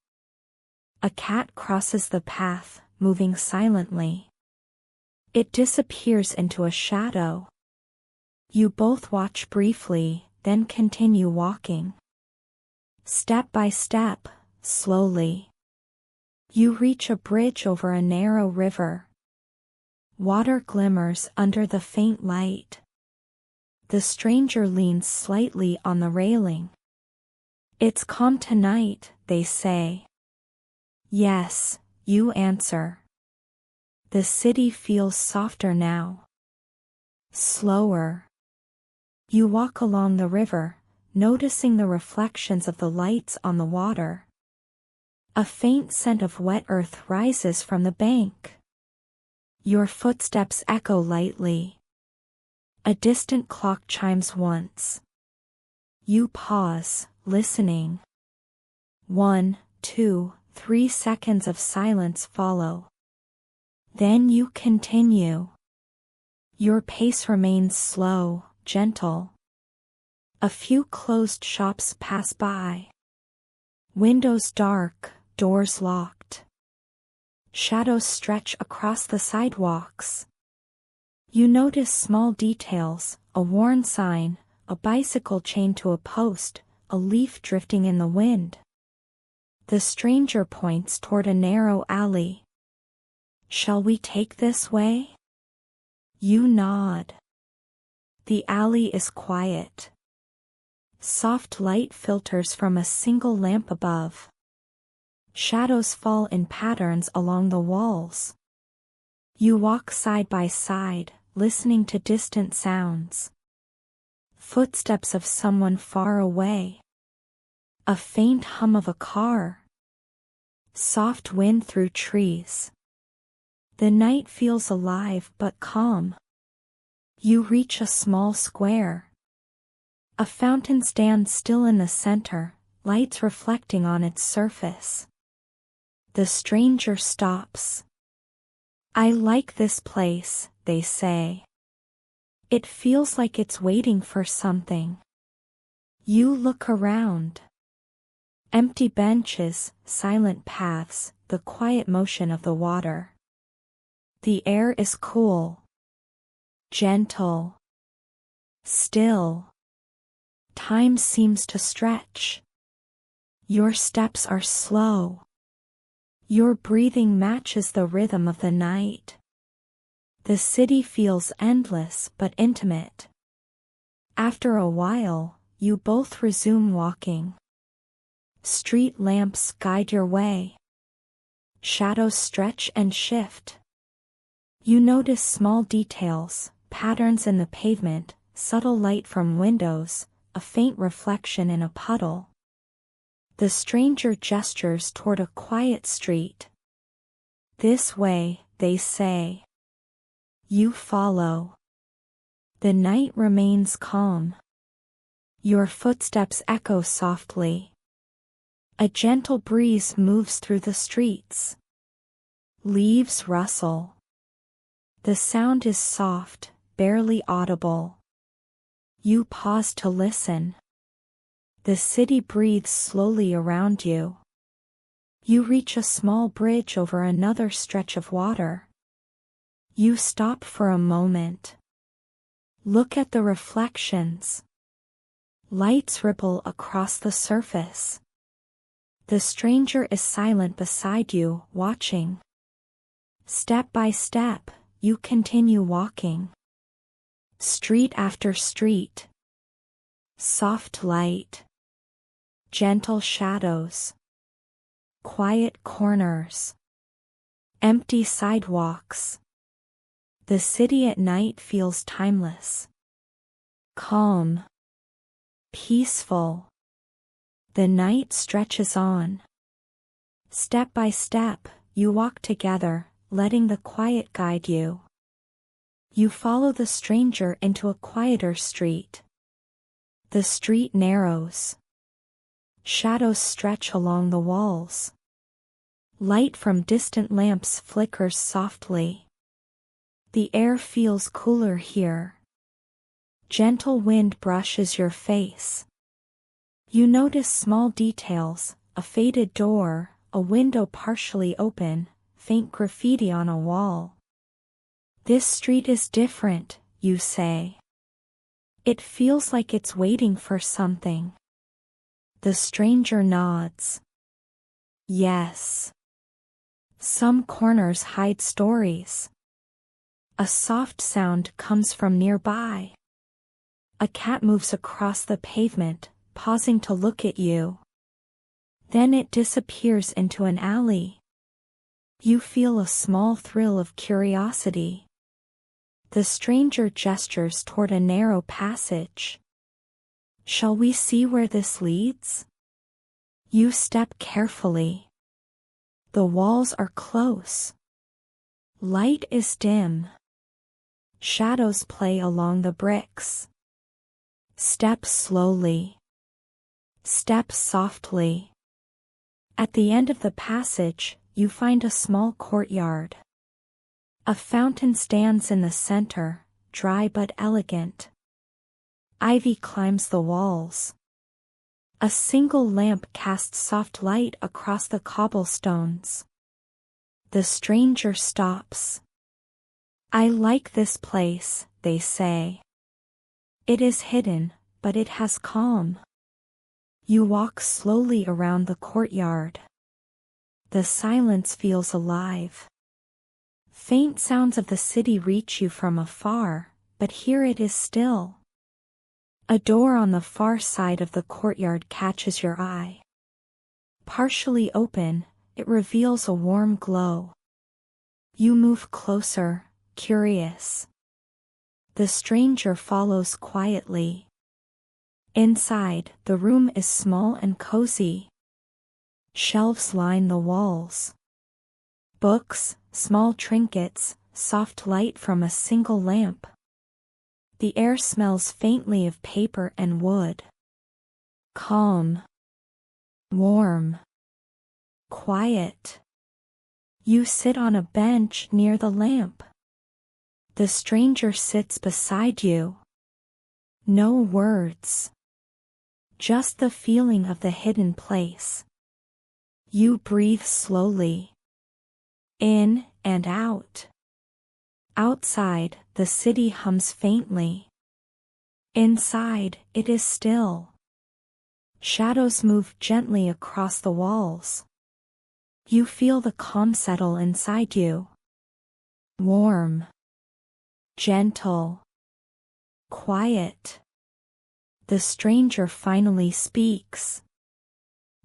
S1: A cat crosses the path, moving silently. It disappears into a shadow. You both watch briefly, then continue walking. Step by step, slowly. You reach a bridge over a narrow river. Water glimmers under the faint light. The stranger leans slightly on the railing. It's calm tonight, they say. Yes, you answer. The city feels softer now. Slower. You walk along the river, noticing the reflections of the lights on the water. A faint scent of wet earth rises from the bank. Your footsteps echo lightly. A distant clock chimes once. You pause, listening. 1, 2, 3 seconds of silence follow. Then you continue. Your pace remains slow, gentle. A few closed shops pass by. Windows dark, doors locked. Shadows stretch across the sidewalks. You notice small details, a worn sign, a bicycle chained to a post, a leaf drifting in the wind. The stranger points toward a narrow alley. Shall we take this way? You nod. The alley is quiet. Soft light filters from a single lamp above. Shadows fall in patterns along the walls. You walk side by side, listening to distant sounds. Footsteps of someone far away. A faint hum of a car. Soft wind through trees. The night feels alive but calm. You reach a small square. A fountain stands still in the center, lights reflecting on its surface. The stranger stops. I like this place, they say. It feels like it's waiting for something. You look around. Empty benches, silent paths, the quiet motion of the water. The air is cool. Gentle. Still. Time seems to stretch. Your steps are slow. Your breathing matches the rhythm of the night. The city feels endless but intimate. After a while, you both resume walking. Street lamps guide your way. Shadows stretch and shift. You notice small details, patterns in the pavement, subtle light from windows, a faint reflection in a puddle. The stranger gestures toward a quiet street. This way, they say. You follow. The night remains calm. Your footsteps echo softly. A gentle breeze moves through the streets. Leaves rustle. The sound is soft, barely audible. You pause to listen. The city breathes slowly around you. You reach a small bridge over another stretch of water. You stop for a moment. Look at the reflections. Lights ripple across the surface. The stranger is silent beside you, watching. Step by step, you continue walking. Street after street. Soft light. Gentle shadows. Quiet corners. Empty sidewalks. The city at night feels timeless. Calm. Peaceful. The night stretches on. Step by step, you walk together, letting the quiet guide you. You follow the stranger into a quieter street. The street narrows. Shadows stretch along the walls. Light from distant lamps flickers softly. The air feels cooler here. Gentle wind brushes your face. You notice small details, a faded door, a window partially open, faint graffiti on a wall. This street is different, you say. It feels like it's waiting for something. The stranger nods. Yes. Some corners hide stories. A soft sound comes from nearby. A cat moves across the pavement, pausing to look at you. Then it disappears into an alley. You feel a small thrill of curiosity. The stranger gestures toward a narrow passage. Shall we see where this leads? You step carefully. The walls are close. Light is dim. Shadows play along the bricks. Step slowly. Step softly. At the end of the passage, you find a small courtyard. A fountain stands in the center, dry but elegant. Ivy climbs the walls. A single lamp casts soft light across the cobblestones. The stranger stops. I like this place, they say. It is hidden, but it has calm. You walk slowly around the courtyard. The silence feels alive. Faint sounds of the city reach you from afar, but here it is still. A door on the far side of the courtyard catches your eye. Partially open, it reveals a warm glow. You move closer, curious. The stranger follows quietly. Inside, the room is small and cozy. Shelves line the walls. Books, small trinkets, soft light from a single lamp. The air smells faintly of paper and wood. Calm. Warm. Quiet. You sit on a bench near the lamp. The stranger sits beside you. No words. Just the feeling of the hidden place. You breathe slowly. In and out. Outside, the city hums faintly. Inside, it is still. Shadows move gently across the walls. You feel the calm settle inside you. Warm. Gentle. Quiet. The stranger finally speaks.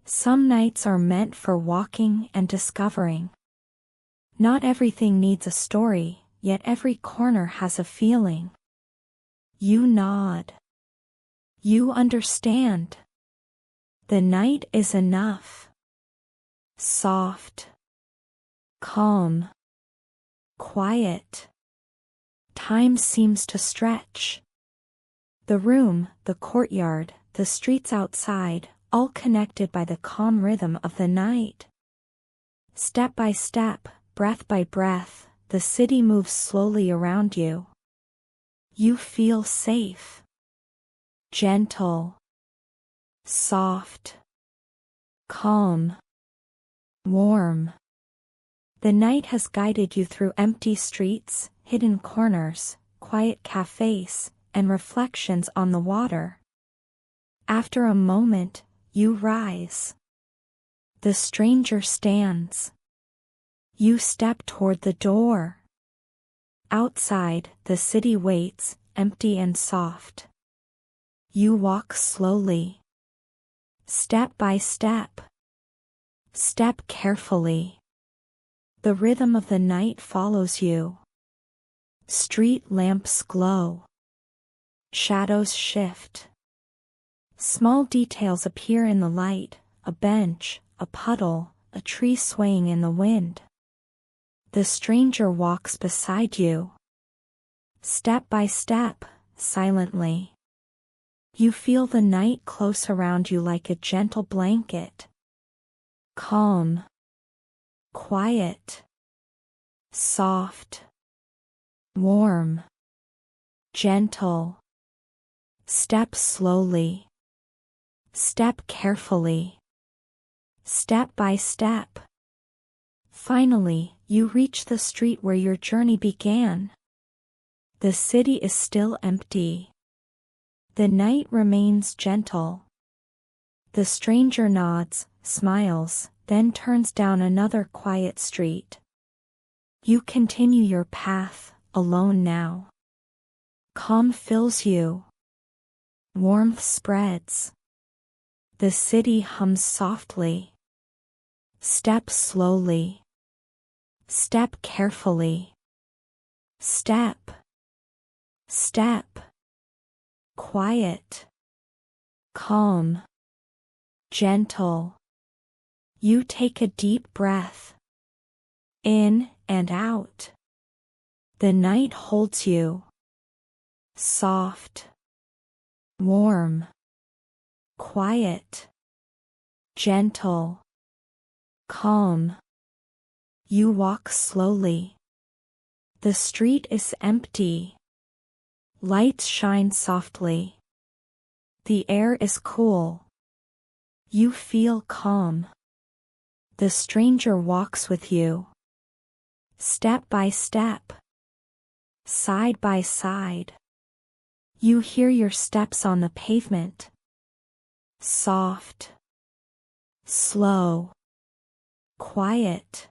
S1: Some nights are meant for walking and discovering. Not everything needs a story, yet every corner has a feeling. You nod. You understand. The night is enough. Soft. Calm. Quiet. Time seems to stretch. The room, the courtyard, the streets outside, all connected by the calm rhythm of the night. Step by step, breath by breath, the city moves slowly around you. You feel safe. Gentle. Soft. Calm. Warm. The night has guided you through empty streets, hidden corners, quiet cafes, and reflections on the water. After a moment, you rise. The stranger stands. You step toward the door. Outside, the city waits, empty and soft. You walk slowly. Step by step. Step carefully. The rhythm of the night follows you. Street lamps glow. Shadows shift. Small details appear in the light, a bench, a puddle, a tree swaying in the wind. The stranger walks beside you. Step by step, silently. You feel the night close around you like a gentle blanket. Calm. Quiet. Soft. Warm. Gentle. Step slowly. Step carefully. Step by step. Finally, you reach the street where your journey began. The city is still empty. The night remains gentle. The stranger nods, smiles, then turns down another quiet street. You continue your path, alone now. Calm fills you. Warmth spreads. The city hums softly. Step slowly. Step carefully. Step. Step. Quiet. Calm. Gentle. You take a deep breath. In and out. The night holds you. Soft. Warm. Quiet. Gentle. Calm. You walk slowly. The street is empty. Lights shine softly. The air is cool. You feel calm. The stranger walks with you. Step by step. Side by side. You hear your steps on the pavement. Soft. Slow. Quiet.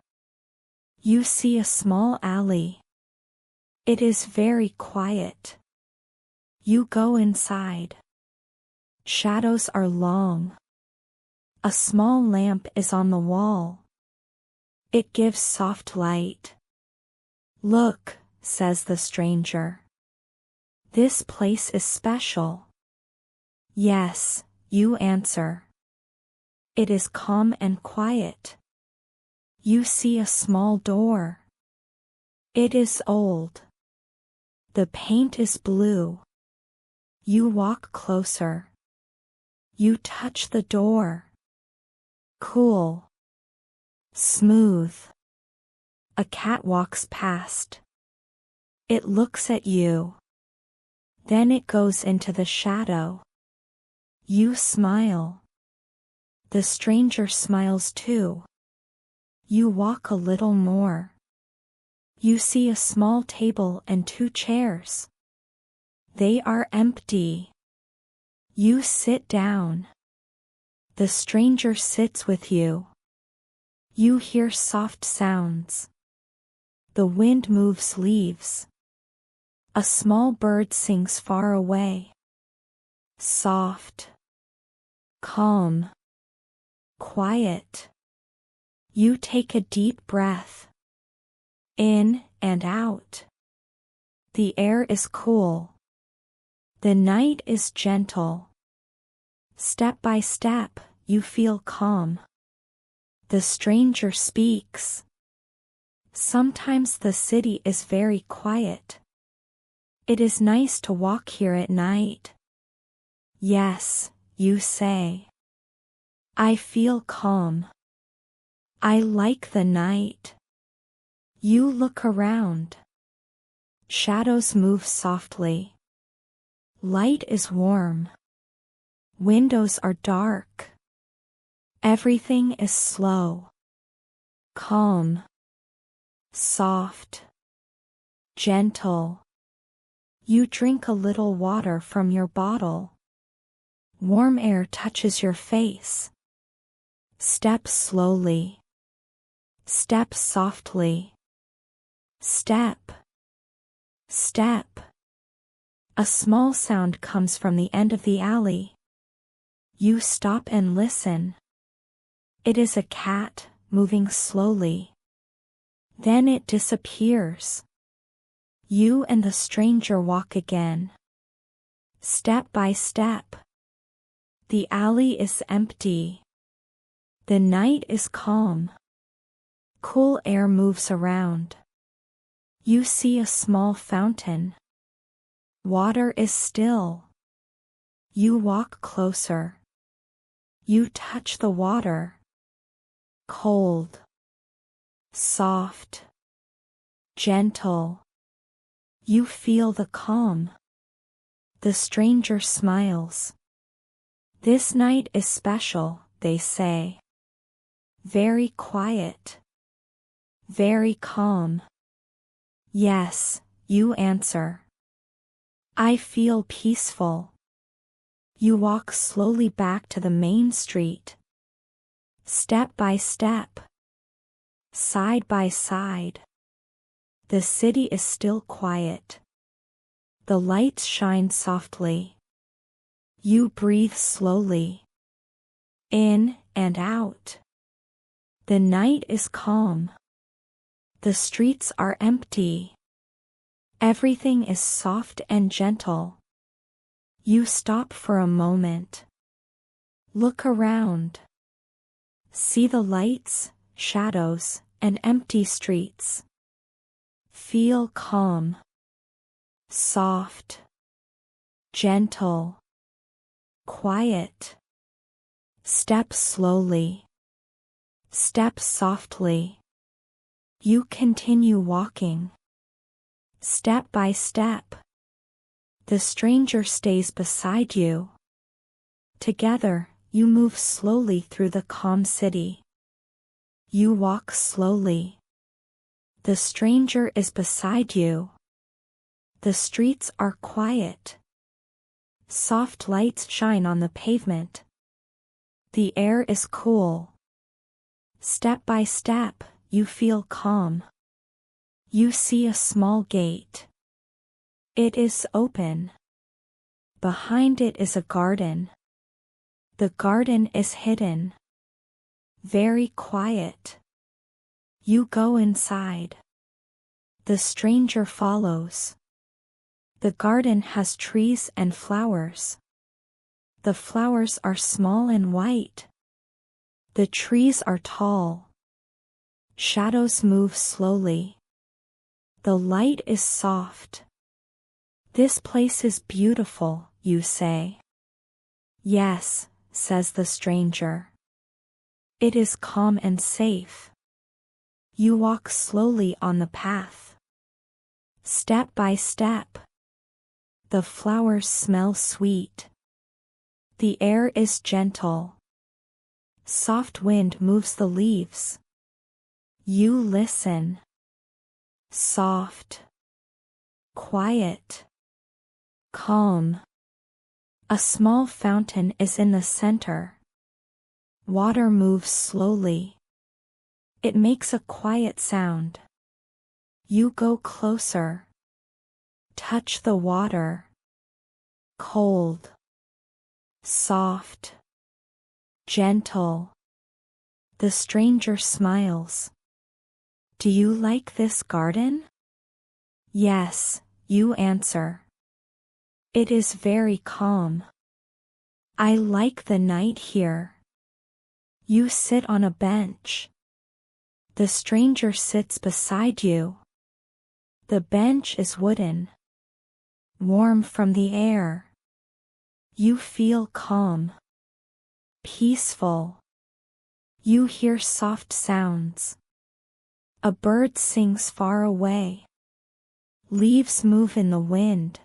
S1: You see a small alley. It is very quiet. You go inside. Shadows are long. A small lamp is on the wall. It gives soft light. Look, says the stranger. This place is special. Yes, you answer. It is calm and quiet. You see a small door. It is old. The paint is blue. You walk closer. You touch the door. Cool. Smooth. A cat walks past. It looks at you. Then it goes into the shadow. You smile. The stranger smiles too. You walk a little more. You see a small table and 2 chairs. They are empty. You sit down. The stranger sits with you. You hear soft sounds. The wind moves leaves. A small bird sings far away. Soft. Calm. Quiet. You take a deep breath. In and out. The air is cool. The night is gentle. Step by step, you feel calm. The stranger speaks. Sometimes the city is very quiet. It is nice to walk here at night. Yes, you say. I feel calm. I like the night. You look around. Shadows move softly. Light is warm. Windows are dark. Everything is slow. Calm. Soft. Gentle. You drink a little water from your bottle. Warm air touches your face. Step slowly. Step softly. Step. Step. A small sound comes from the end of the alley. You stop and listen. It is a cat, moving slowly. Then it disappears. You and the stranger walk again. Step by step. The alley is empty. The night is calm. Cool air moves around. You see a small fountain. Water is still. You walk closer. You touch the water. Cold. Soft. Gentle. You feel the calm. The stranger smiles. This night is special, they say. Very quiet. Very calm. Yes, you answer. I feel peaceful. You walk slowly back to the main street. Step by step. Side by side. The city is still quiet. The lights shine softly. You breathe slowly. In and out. The night is calm. The streets are empty. Everything is soft and gentle. You stop for a moment. Look around. See the lights, shadows, and empty streets. Feel calm. Soft. Gentle. Quiet. Step slowly. Step softly. You continue walking. Step by step. The stranger stays beside you. Together, you move slowly through the calm city. You walk slowly. The stranger is beside you. The streets are quiet. Soft lights shine on the pavement. The air is cool. Step by step, you feel calm. You see a small gate. It is open. Behind it is a garden. The garden is hidden. Very quiet. You go inside. The stranger follows. The garden has trees and flowers. The flowers are small and white. The trees are tall. Shadows move slowly. The light is soft. This place is beautiful, you say. Yes, says the stranger. It is calm and safe. You walk slowly on the path. Step by step. The flowers smell sweet. The air is gentle. Soft wind moves the leaves. You listen. Soft. Quiet. Calm. A small fountain is in the center. Water moves slowly. It makes a quiet sound. You go closer. Touch the water. Cold. Soft. Gentle. The stranger smiles. Do you like this garden? Yes, you answer. It is very calm. I like the night here. You sit on a bench. The stranger sits beside you. The bench is wooden. Warm from the air. You feel calm. Peaceful. You hear soft sounds. A bird sings far away. Leaves move in the wind.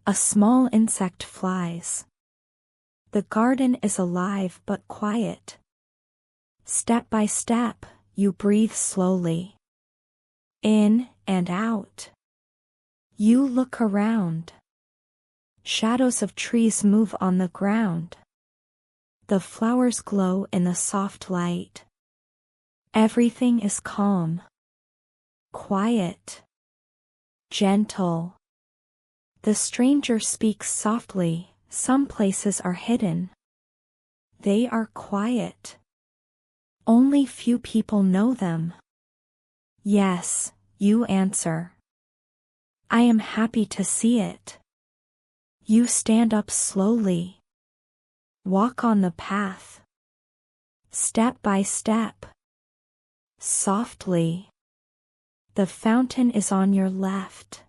S1: A small insect flies. The garden is alive but quiet. Step by step, you breathe slowly. In and out. You look around. Shadows of trees move on the ground. The flowers glow in the soft light. Everything is calm, quiet, gentle. The stranger speaks softly. Some places are hidden. They are quiet. Only few people know them. Yes, you answer. I am happy to see it. You stand up slowly. Walk on the path. Step by step. Softly. The fountain is on your left.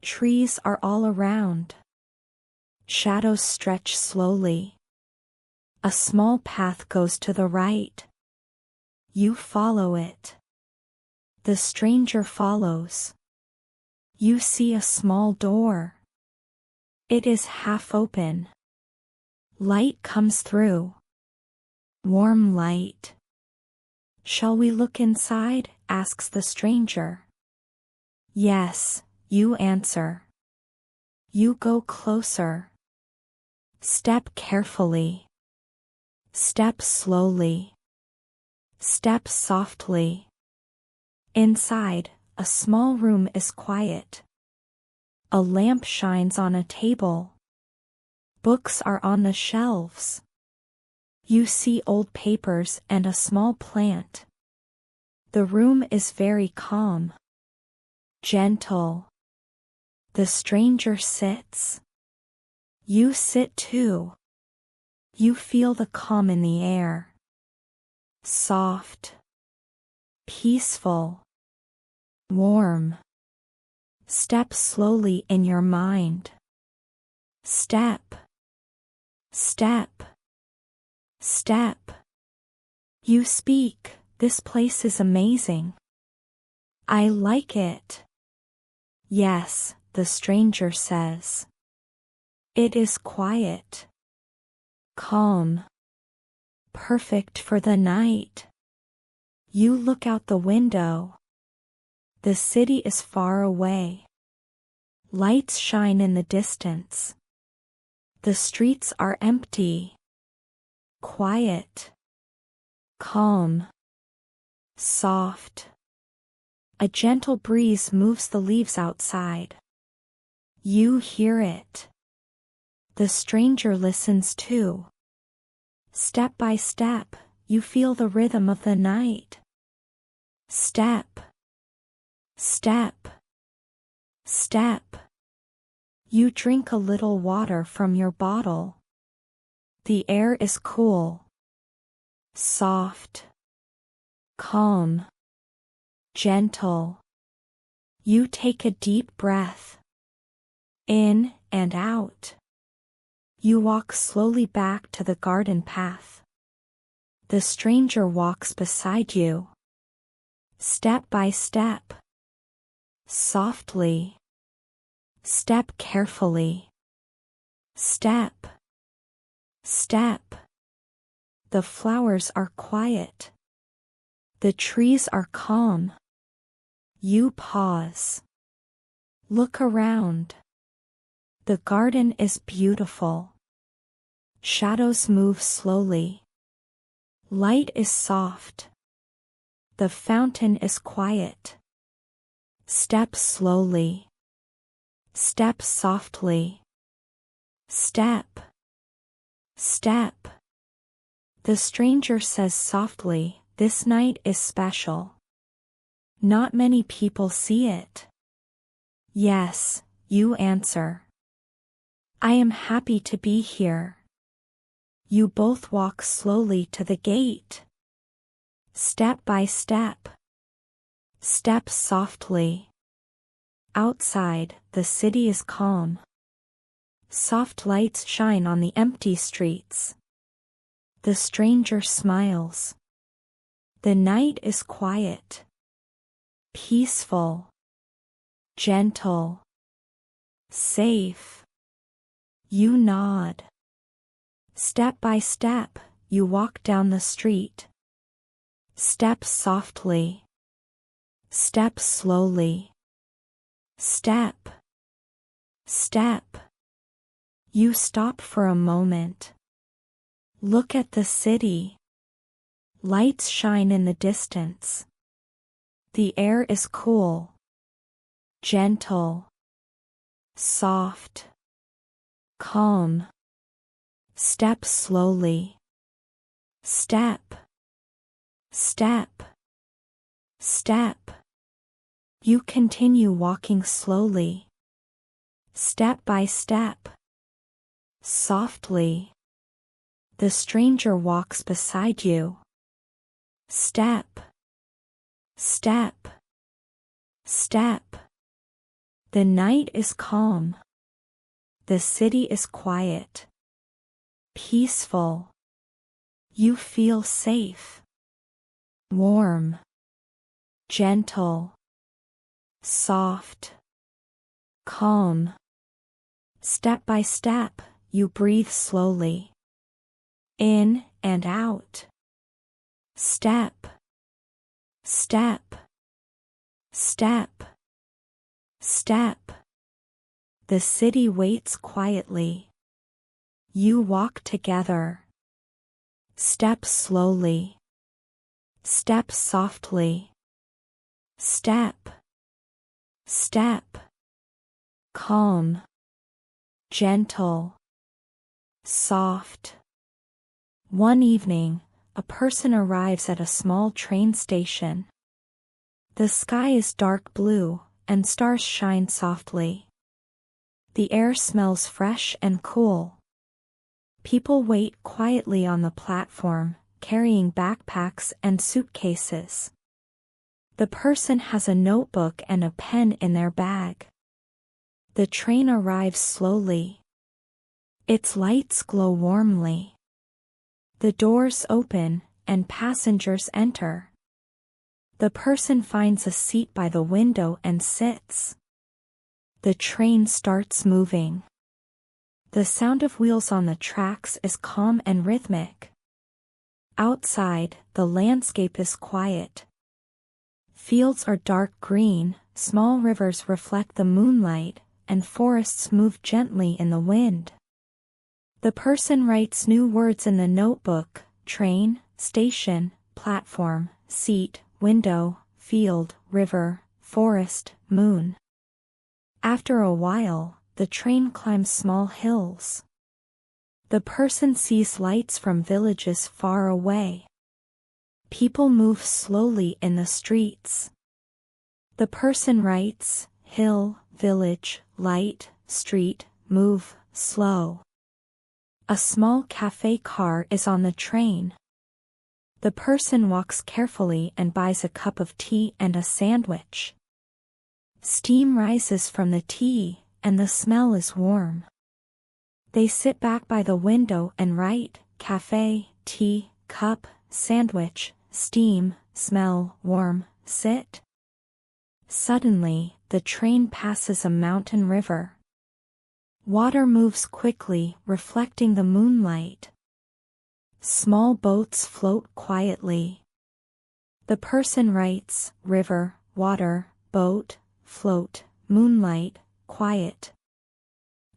S1: Trees are all around. Shadows stretch slowly. A small path goes to the right. You follow it. The stranger follows. You see a small door. It is half open. Light comes through. Warm light. Shall we look inside? Asks the stranger. Yes, you answer. You go closer. Step carefully. Step slowly. Step softly. Inside, a small room is quiet. A lamp shines on a table. Books are on the shelves. You see old papers and a small plant. The room is very calm. Gentle. The stranger sits. You sit too. You feel the calm in the air. Soft. Peaceful. Warm. Step slowly in your mind. Step. Step. Step. You speak. This place is amazing. I like it. Yes, the stranger says. It is quiet. Calm. Perfect for the night. You look out the window. The city is far away. Lights shine in the distance. The streets are empty. Quiet. Calm. Soft. A gentle breeze moves the leaves outside. You hear it. The stranger listens too. Step by step, you feel the rhythm of the night. Step. Step. Step. You drink a little water from your bottle. The air is cool. Soft. Calm. Gentle. You take a deep breath. In and out. You walk slowly back to the garden path. The stranger walks beside you. Step by step. Softly. Step carefully. Step. Step. The flowers are quiet. The trees are calm. You pause. Look around. The garden is beautiful. Shadows move slowly. Light is soft. The fountain is quiet. Step slowly. Step softly. Step. Step. The stranger says softly, "This night is special. Not many people see it." Yes, you answer. I am happy to be here. You both walk slowly to the gate. Step by step. Step softly. Outside, the city is calm. Soft lights shine on the empty streets. The stranger smiles. The night is quiet. Peaceful. Gentle. Safe. You nod. Step by step, you walk down the street. Step softly. Step slowly. Step. Step. You stop for a moment. Look at the city. Lights shine in the distance. The air is cool, gentle, soft, calm. Step slowly. Step, step, step. You continue walking slowly, step by step, softly. The stranger walks beside you. Step, step, step. The night is calm. The city is quiet, peaceful. You feel safe, warm, gentle, soft, calm. Step by step, you breathe slowly, in and out. Step, step, step, step. The city waits quietly. You walk together. Step slowly. Step softly. Step, step. Calm, gentle, soft. One evening, a person arrives at a small train station. The sky is dark blue, and stars shine softly. The air smells fresh and cool. People wait quietly on the platform, carrying backpacks and suitcases. The person has a notebook and a pen in their bag. The train arrives slowly. Its lights glow warmly. The doors open, and passengers enter. The person finds a seat by the window and sits. The train starts moving. The sound of wheels on the tracks is calm and rhythmic. Outside, the landscape is quiet. Fields are dark green, small rivers reflect the moonlight, and forests move gently in the wind. The person writes new words in the notebook: train, station, platform, seat, window, field, river, forest, moon. After a while, the train climbs small hills. The person sees lights from villages far away. People move slowly in the streets. The person writes: hill, village, light, street, move, slow. A small cafe car is on the train. The person walks carefully and buys a cup of tea and a sandwich. Steam rises from the tea, and the smell is warm. They sit back by the window and write: cafe, tea, cup, sandwich, steam, smell, warm, sit. Suddenly, the train passes a mountain river. Water moves quickly, reflecting the moonlight. Small boats float quietly. The person writes: river, water, boat, float, moonlight, quiet.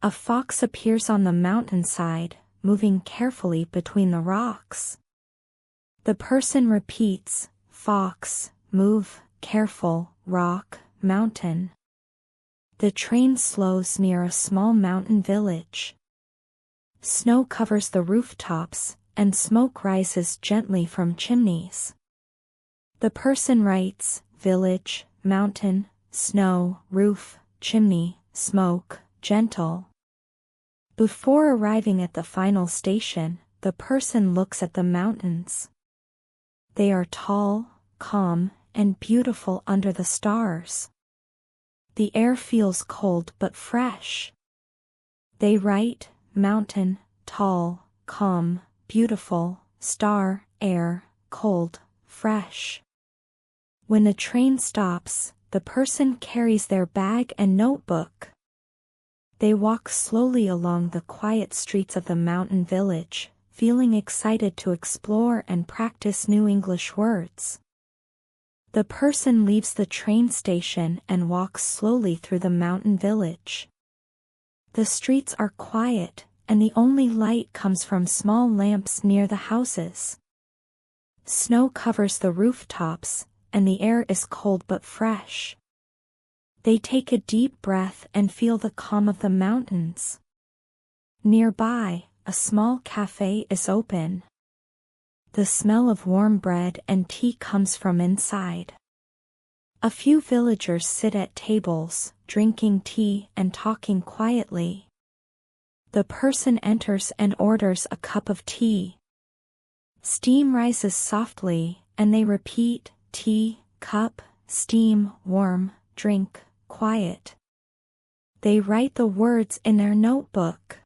S1: A fox appears on the mountainside, moving carefully between the rocks. The person repeats: fox, move, careful, rock, mountain. The train slows near a small mountain village. Snow covers the rooftops, and smoke rises gently from chimneys. The person writes: village, mountain, snow, roof, chimney, smoke, gentle. Before arriving at the final station, the person looks at the mountains. They are tall, calm, and beautiful under the stars. The air feels cold but fresh. They write: mountain, tall, calm, beautiful, star, air, cold, fresh. When the train stops, the person carries their bag and notebook. They walk slowly along the quiet streets of the mountain village, feeling excited to explore and practice new English words. The person leaves the train station and walks slowly through the mountain village. The streets are quiet, and the only light comes from small lamps near the houses. Snow covers the rooftops, and the air is cold but fresh. They take a deep breath and feel the calm of the mountains. Nearby, a small cafe is open. The smell of warm bread and tea comes from inside. A few villagers sit at tables, drinking tea and talking quietly. The person enters and orders a cup of tea. Steam rises softly, and they repeat, tea, cup, steam, warm, drink, quiet. They write the words in their notebook.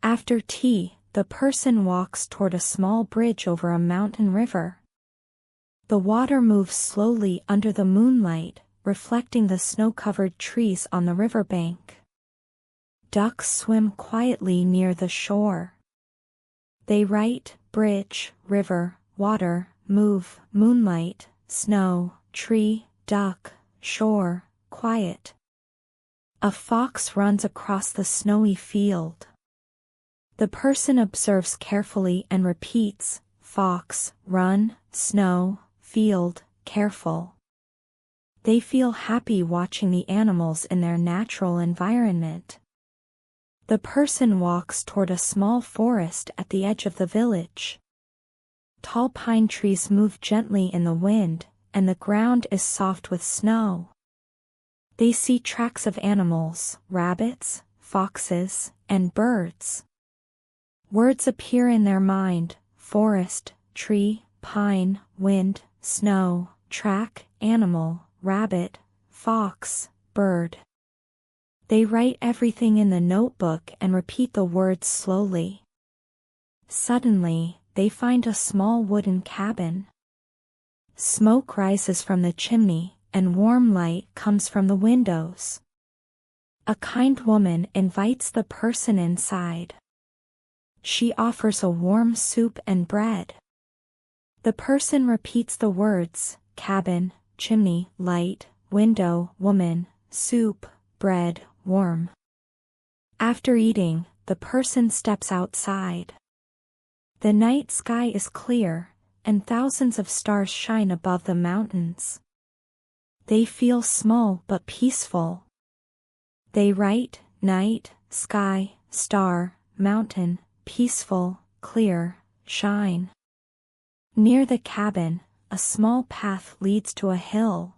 S1: After tea, the person walks toward a small bridge over a mountain river. The water moves slowly under the moonlight, reflecting the snow-covered trees on the riverbank. Ducks swim quietly near the shore. They write, bridge, river, water, move, moonlight, snow, tree, duck, shore, quiet. A fox runs across the snowy field. The person observes carefully and repeats, fox, run, snow, field, careful. They feel happy watching the animals in their natural environment. The person walks toward a small forest at the edge of the village. Tall pine trees move gently in the wind, and the ground is soft with snow. They see tracks of animals, rabbits, foxes, and birds. Words appear in their mind: forest, tree, pine, wind, snow, track, animal, rabbit, fox, bird. They write everything in the notebook and repeat the words slowly. Suddenly, they find a small wooden cabin. Smoke rises from the chimney, and warm light comes from the windows. A kind woman invites the person inside. She offers a warm soup and bread. The person repeats the words: cabin, chimney, light, window, woman, soup, bread, warm. After eating, the person steps outside. The night sky is clear, and thousands of stars shine above the mountains. They feel small but peaceful. They write, night, sky, star, mountain, peaceful, clear, shine. Near the cabin, a small path leads to a hill.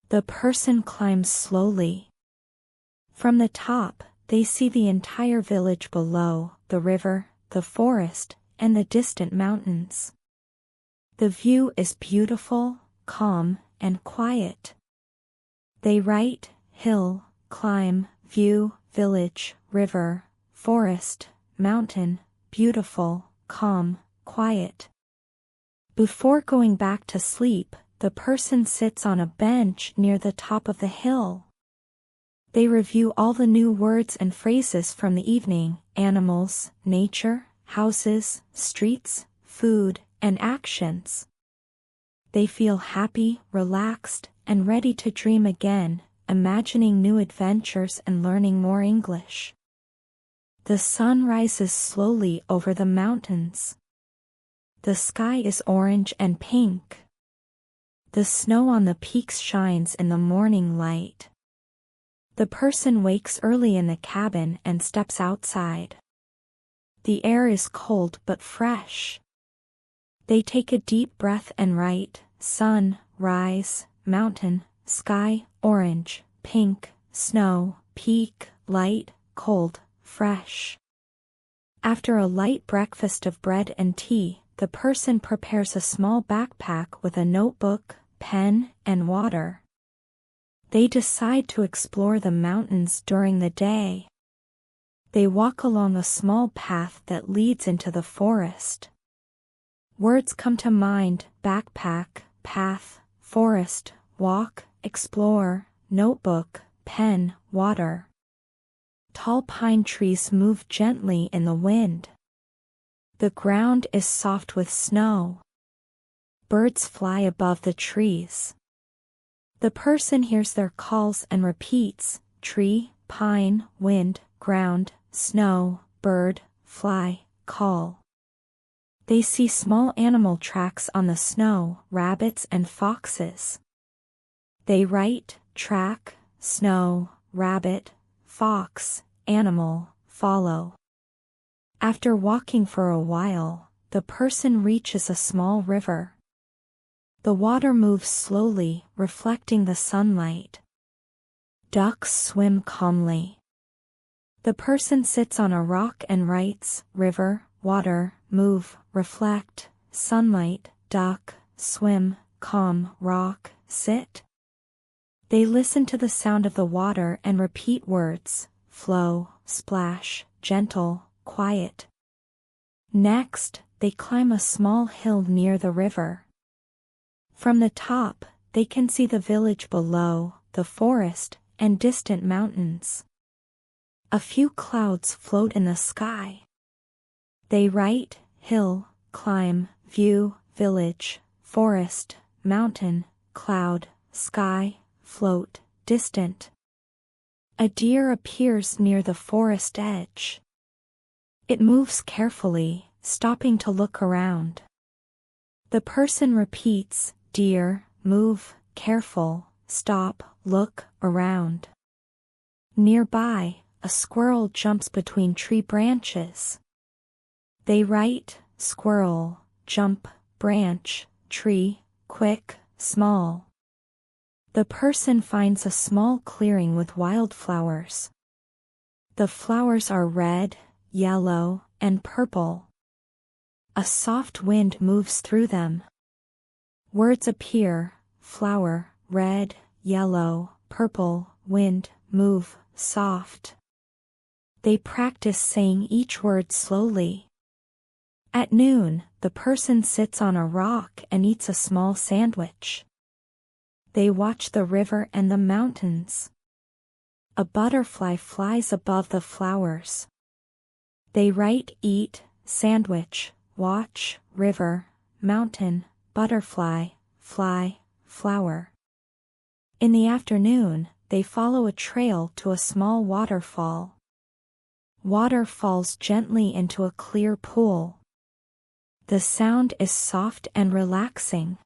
S1: The person climbs slowly. From the top, they see the entire village below, the river, the forest, and the distant mountains. The view is beautiful, calm, and quiet. They write, hill, climb, view, village, river, forest, mountain, beautiful, calm, quiet. Before going back to sleep, the person sits on a bench near the top of the hill. They review all the new words and phrases from the evening: animals, nature, houses, streets, food, and actions. They feel happy, relaxed, and ready to dream again, imagining new adventures and learning more English. The sun rises slowly over the mountains. The sky is orange and pink. The snow on the peaks shines in the morning light. The person wakes early in the cabin and steps outside. The air is cold but fresh. They take a deep breath and write, sun, rise, mountain, sky, orange, pink, snow, peak, light, cold, fresh. After a light breakfast of bread and tea, the person prepares a small backpack with a notebook, pen, and water. They decide to explore the mountains during the day. They walk along a small path that leads into the forest. Words come to mind: backpack, path, forest, walk, explore, notebook, pen, water. Tall pine trees move gently in the wind. The ground is soft with snow. Birds fly above the trees. The person hears their calls and repeats: tree, pine, wind, ground, snow, bird, fly, call. They see small animal tracks on the snow, rabbits and foxes. They write, track, snow, rabbit, fox, animal, follow. After walking for a while, the person reaches a small river. The water moves slowly, reflecting the sunlight. Ducks swim calmly. The person sits on a rock and writes, river, water, move, reflect, sunlight, duck, swim, calm, rock, sit. They listen to the sound of the water and repeat words, flow, splash, gentle, quiet. Next, they climb a small hill near the river. From the top, they can see the village below, the forest, and distant mountains. A few clouds float in the sky. They write, hill, climb, view, village, forest, mountain, cloud, sky, float, distant. A deer appears near the forest edge. It moves carefully, stopping to look around. The person repeats, deer, move, careful, stop, look, around. Nearby, a squirrel jumps between tree branches. They write, squirrel, jump, branch, tree, quick, small. The person finds a small clearing with wildflowers. The flowers are red, yellow, and purple. A soft wind moves through them. Words appear, flower, red, yellow, purple, wind, move, soft. They practice saying each word slowly. At noon, the person sits on a rock and eats a small sandwich. They watch the river and the mountains. A butterfly flies above the flowers. They write, eat, sandwich, watch, river, mountain, butterfly, fly, flower. In the afternoon, they follow a trail to a small waterfall. Water falls gently into a clear pool. The sound is soft and relaxing.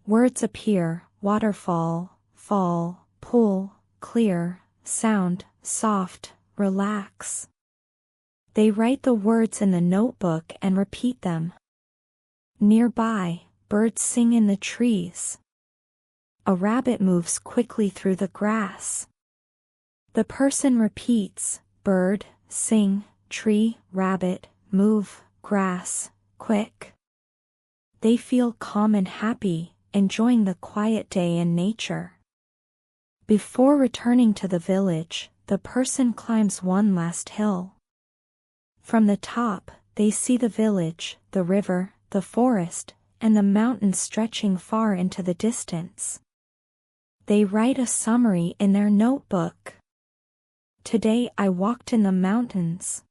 S1: Words appear, waterfall, fall, pool, clear, sound, soft, relax. They write the words in the notebook and repeat them. Nearby, birds sing in the trees. A rabbit moves quickly through the grass. The person repeats, bird, sing, tree, rabbit, move, grass, quick. They feel calm and happy, enjoying the quiet day in nature. Before returning to the village, the person climbs one last hill. From the top, they see the village, the river, the forest, and the mountains stretching far into the distance. They write a summary in their notebook. Today I walked in the mountains.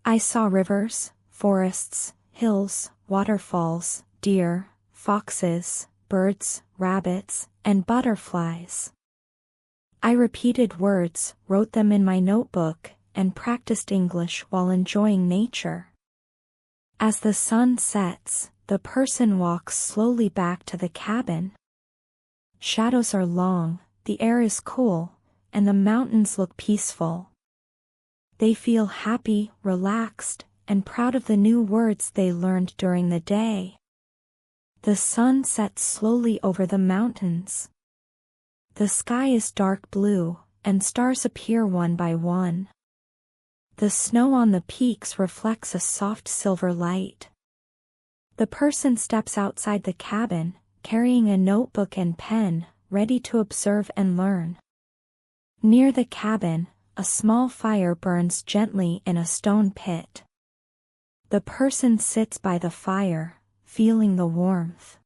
S1: I saw rivers, forests, hills, waterfalls, deer, foxes, birds, rabbits, and butterflies. I repeated words, wrote them in my notebook, and practiced English while enjoying nature. As the sun sets, the person walks slowly back to the cabin. Shadows are long, the air is cool, and the mountains look peaceful. They feel happy, relaxed, and proud of the new words they learned during the day. The sun sets slowly over the mountains. The sky is dark blue, and stars appear one by one. The snow on the peaks reflects a soft silver light. The person steps outside the cabin, carrying a notebook and pen, ready to observe and learn. Near the cabin, a small fire burns gently in a stone pit. The person sits by the fire, feeling the warmth.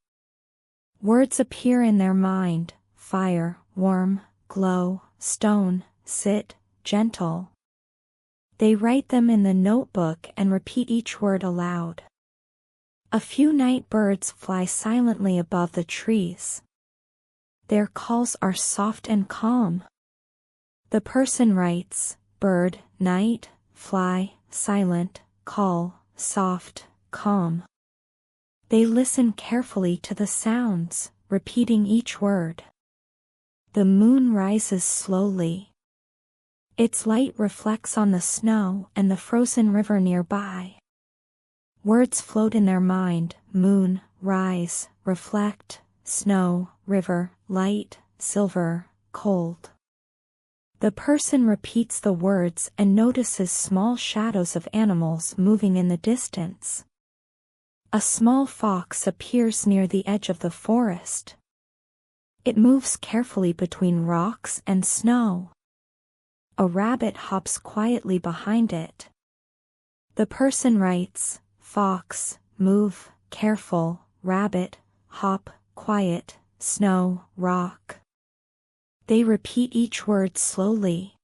S1: Words appear in their mind, fire, warm, glow, stone, sit, gentle. They write them in the notebook and repeat each word aloud. A few night birds fly silently above the trees. Their calls are soft and calm. The person writes, bird, night, fly, silent, call, soft, calm. They listen carefully to the sounds, repeating each word. The moon rises slowly. Its light reflects on the snow and the frozen river nearby. Words float in their mind: moon, rise, reflect, snow, river, light, silver, cold. The person repeats the words and notices small shadows of animals moving in the distance. A small fox appears near the edge of the forest. It moves carefully between rocks and snow. A rabbit hops quietly behind it. The person writes: fox, move, careful, rabbit, hop, quiet, snow, rock. They repeat each word slowly.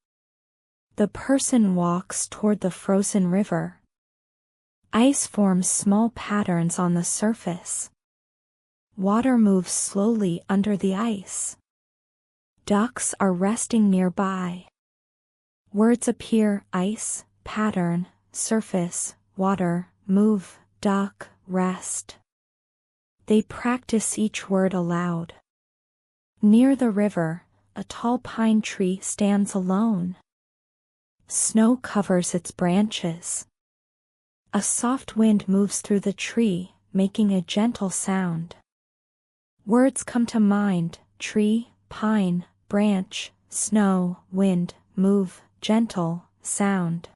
S1: The person walks toward the frozen river. Ice forms small patterns on the surface. Water moves slowly under the ice. Ducks are resting nearby. Words appear: ice, pattern, surface, water, move, duck, rest. They practice each word aloud. Near the river, a tall pine tree stands alone. Snow covers its branches. A soft wind moves through the tree, making a gentle sound. Words come to mind: tree, pine, branch, snow, wind, move, gentle, sound.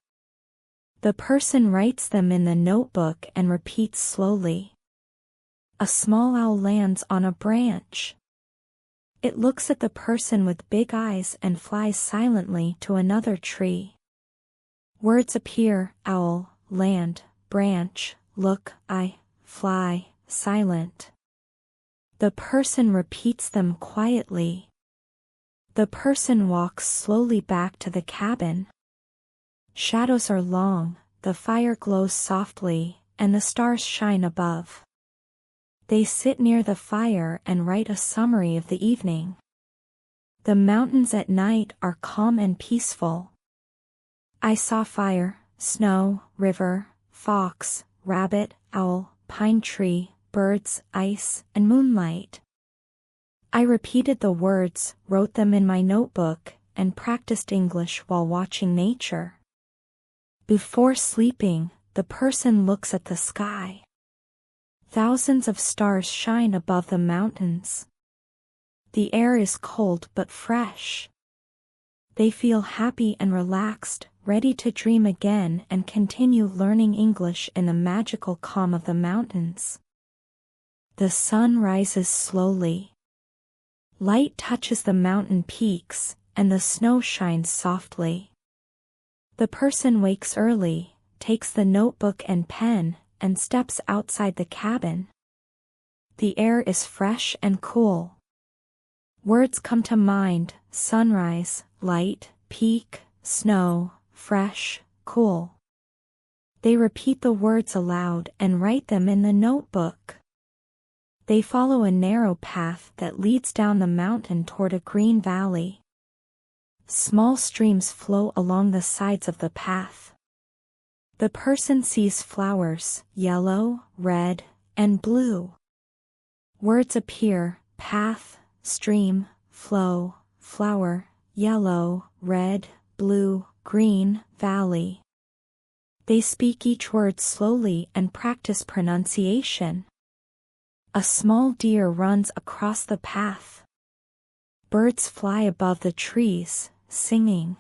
S1: The person writes them in the notebook and repeats slowly. A small owl lands on a branch. It looks at the person with big eyes and flies silently to another tree. Words appear: owl, land, branch, look, eye, fly, silent. The person repeats them quietly. The person walks slowly back to the cabin. Shadows are long, the fire glows softly, and the stars shine above. They sit near the fire and write a summary of the evening. The mountains at night are calm and peaceful. I saw fire, snow, river, fox, rabbit, owl, pine tree, birds, ice, and moonlight. I repeated the words, wrote them in my notebook, and practiced English while watching nature. Before sleeping, the person looks at the sky. Thousands of stars shine above the mountains. The air is cold but fresh. They feel happy and relaxed, ready to dream again and continue learning English in the magical calm of the mountains. The sun rises slowly. Light touches the mountain peaks, and the snow shines softly. The person wakes early, takes the notebook and pen, and steps outside the cabin. The air is fresh and cool. Words come to mind: sunrise, light, peak, snow, fresh, cool. They repeat the words aloud and write them in the notebook. They follow a narrow path that leads down the mountain toward a green valley. Small streams flow along the sides of the path. The person sees flowers: yellow, red, and blue. Words appear: path, stream, flow, flower, yellow, red, blue, green, valley. They speak each word slowly and practice pronunciation. A small deer runs across the path. Birds fly above the trees, singing.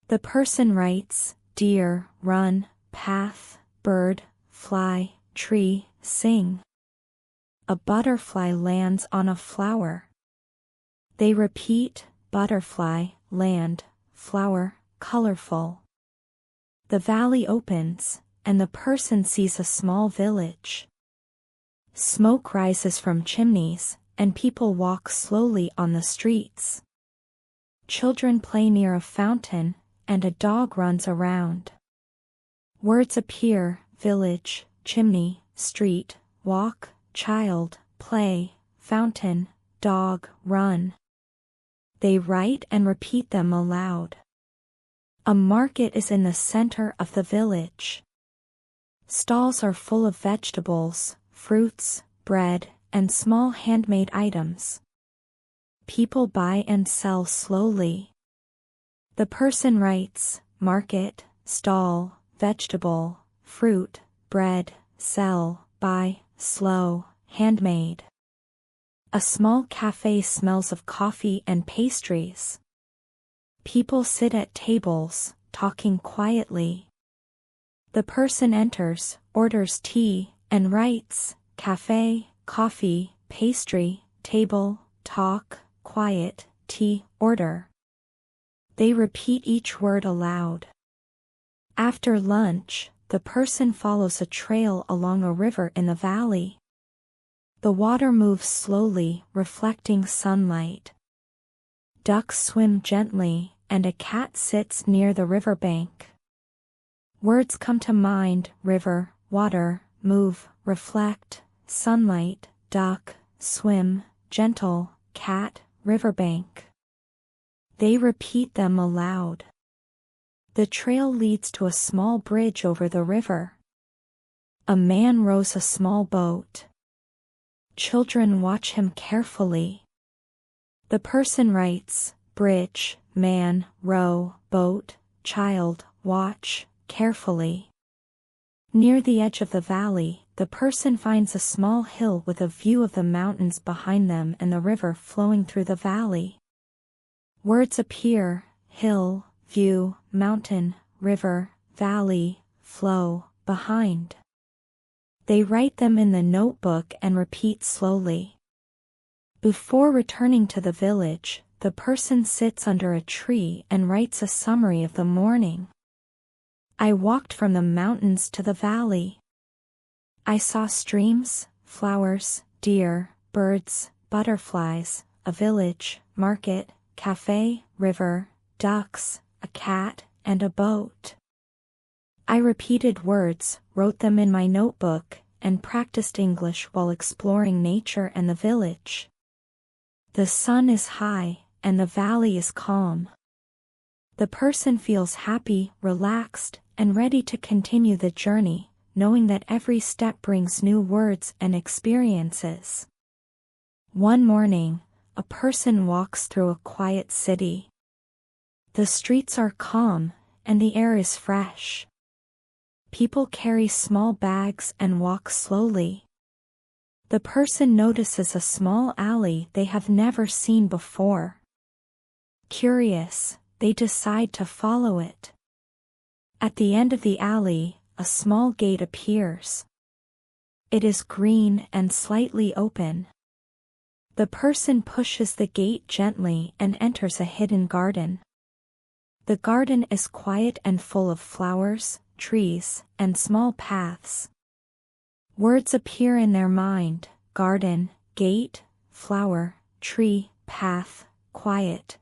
S1: The person writes: deer, run, path, bird, fly, tree, sing. A butterfly lands on a flower. They repeat: butterfly, land, flower, colorful. The valley opens, and the person sees a small village. Smoke rises from chimneys, and people walk slowly on the streets. Children play near a fountain, and a dog runs around. Words appear: village, chimney, street, walk, child, play, fountain, dog, run. They write and repeat them aloud. A market is in the center of the village. Stalls are full of vegetables, fruits, bread, and small handmade items. People buy and sell slowly. The person writes, market, stall, vegetable, fruit, bread, sell, buy, slow, handmade. A small cafe smells of coffee and pastries. People sit at tables, talking quietly. The person enters, orders tea, and writes, cafe, coffee, pastry, table, talk, quiet, tea, order. They repeat each word aloud. After lunch, the person follows a trail along a river in the valley. The water moves slowly, reflecting sunlight. Ducks swim gently, and a cat sits near the riverbank. Words come to mind: river, water, move, reflect, sunlight, duck, swim, gentle, cat, riverbank. They repeat them aloud. The trail leads to a small bridge over the river. A man rows a small boat. Children watch him carefully. The person writes, bridge, man, row, boat, child, watch, carefully. Near the edge of the valley, the person finds a small hill with a view of the mountains behind them and the river flowing through the valley. Words appear: hill, view, mountain, river, valley, flow, behind. They write them in the notebook and repeat slowly. Before returning to the village, the person sits under a tree and writes a summary of the morning. I walked from the mountains to the valley. I saw streams, flowers, deer, birds, butterflies, a village, market, cafe, river, ducks, a cat, and a boat. I repeated words, wrote them in my notebook, and practiced English while exploring nature and the village. The sun is high, and the valley is calm. The person feels happy, relaxed, and ready to continue the journey, knowing that every step brings new words and experiences. One morning, a person walks through a quiet city. The streets are calm, and the air is fresh. People carry small bags and walk slowly. The person notices a small alley they have never seen before. Curious, they decide to follow it. At the end of the alley, a small gate appears. It is green and slightly open. The person pushes the gate gently and enters a hidden garden. The garden is quiet and full of flowers, trees, and small paths. Words appear in their mind: garden, gate, flower, tree, path, quiet.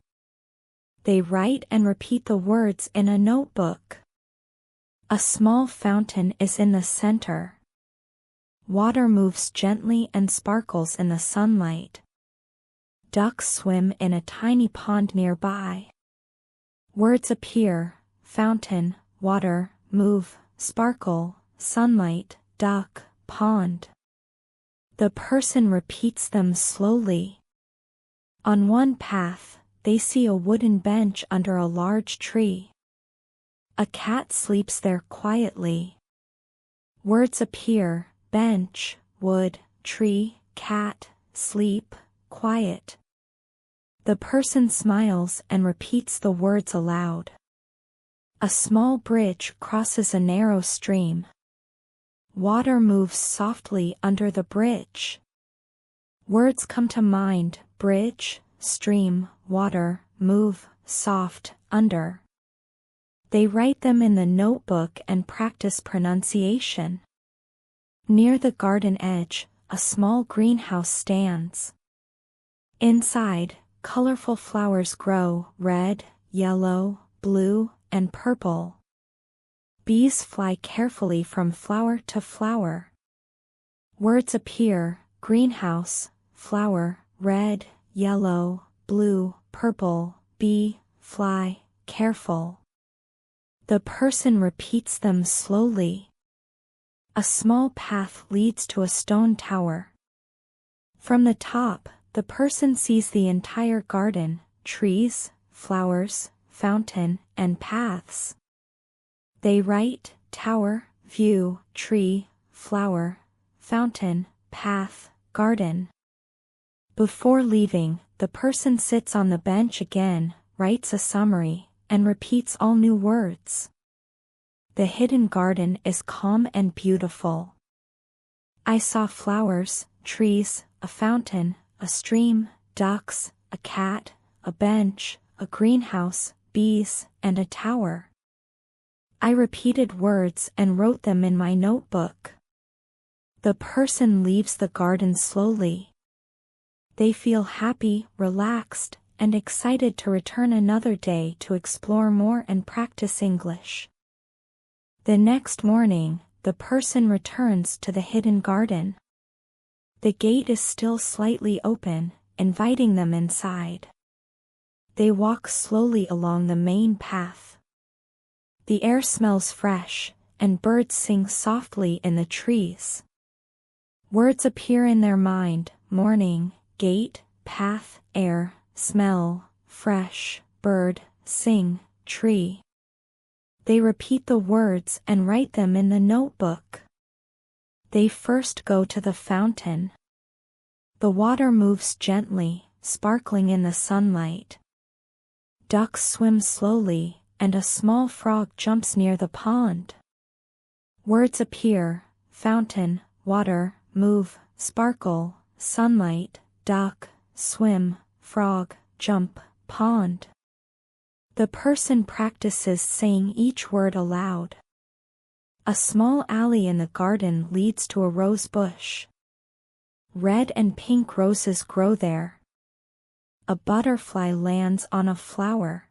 S1: They write and repeat the words in a notebook. A small fountain is in the center. Water moves gently and sparkles in the sunlight. Ducks swim in a tiny pond nearby. Words appear: fountain, water, move, sparkle, sunlight, duck, pond. The person repeats them slowly. On one path, they see a wooden bench under a large tree. A cat sleeps there quietly. Words appear: bench, wood, tree, cat, sleep, quiet. The person smiles and repeats the words aloud. A small bridge crosses a narrow stream. Water moves softly under the bridge. Words come to mind: bridge, stream, water, move, soft, under. They write them in the notebook and practice pronunciation. Near the garden edge, a small greenhouse stands. Inside, colorful flowers grow: red, yellow, blue, and purple. Bees fly carefully from flower to flower. Words appear: greenhouse, flower, red, yellow, blue, purple, bee, fly, careful. The person repeats them slowly. A small path leads to a stone tower. From the top, the person sees the entire garden, trees, flowers, fountain, and paths. They write, tower, view, tree, flower, fountain, path, garden. Before leaving, the person sits on the bench again, writes a summary, and repeats all new words. The hidden garden is calm and beautiful. I saw flowers, trees, a fountain, a stream, ducks, a cat, a bench, a greenhouse, bees, and a tower. I repeated words and wrote them in my notebook. The person leaves the garden slowly. They feel happy, relaxed, and excited to return another day to explore more and practice English. The next morning, the person returns to the hidden garden. The gate is still slightly open, inviting them inside. They walk slowly along the main path. The air smells fresh, and birds sing softly in the trees. Words appear in their mind: morning, gate, path, air, smell, fresh, bird, sing, tree. They repeat the words and write them in the notebook. They first go to the fountain. The water moves gently, sparkling in the sunlight. Ducks swim slowly, and a small frog jumps near the pond. Words appear: fountain, water, move, sparkle, sunlight, duck, swim, frog, jump, pond. The person practices saying each word aloud. A small alley in the garden leads to a rose bush. Red and pink roses grow there. A butterfly lands on a flower.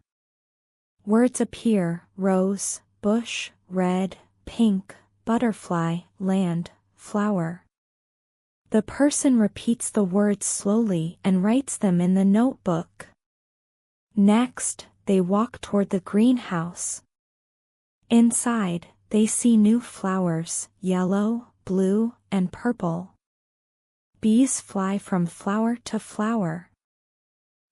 S1: Words appear: rose, bush, red, pink, butterfly, land, flower. The person repeats the words slowly and writes them in the notebook. Next, they walk toward the greenhouse. Inside, they see new flowers: yellow, blue, and purple. Bees fly from flower to flower.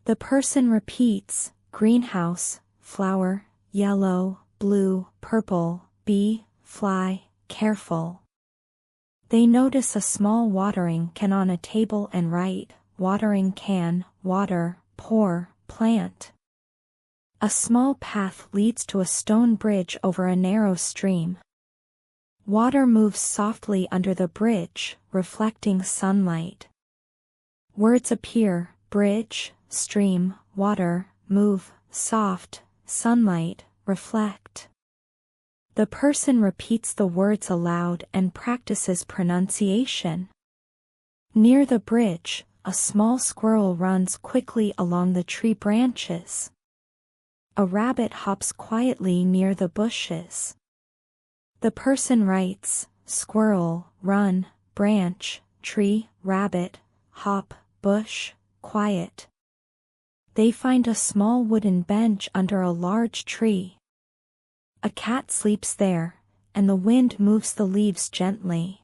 S1: The person repeats: greenhouse, flower, yellow, blue, purple, bee, fly, careful. They notice a small watering can on a table and write: watering can, water, pour, plant. A small path leads to a stone bridge over a narrow stream. Water moves softly under the bridge, reflecting sunlight. Words appear: bridge, stream, water, move, soft, sunlight, reflect. The person repeats the words aloud and practices pronunciation. Near the bridge, a small squirrel runs quickly along the tree branches. A rabbit hops quietly near the bushes. The person writes: squirrel, run, branch, tree, rabbit, hop, bush, quiet. They find a small wooden bench under a large tree. A cat sleeps there, and the wind moves the leaves gently.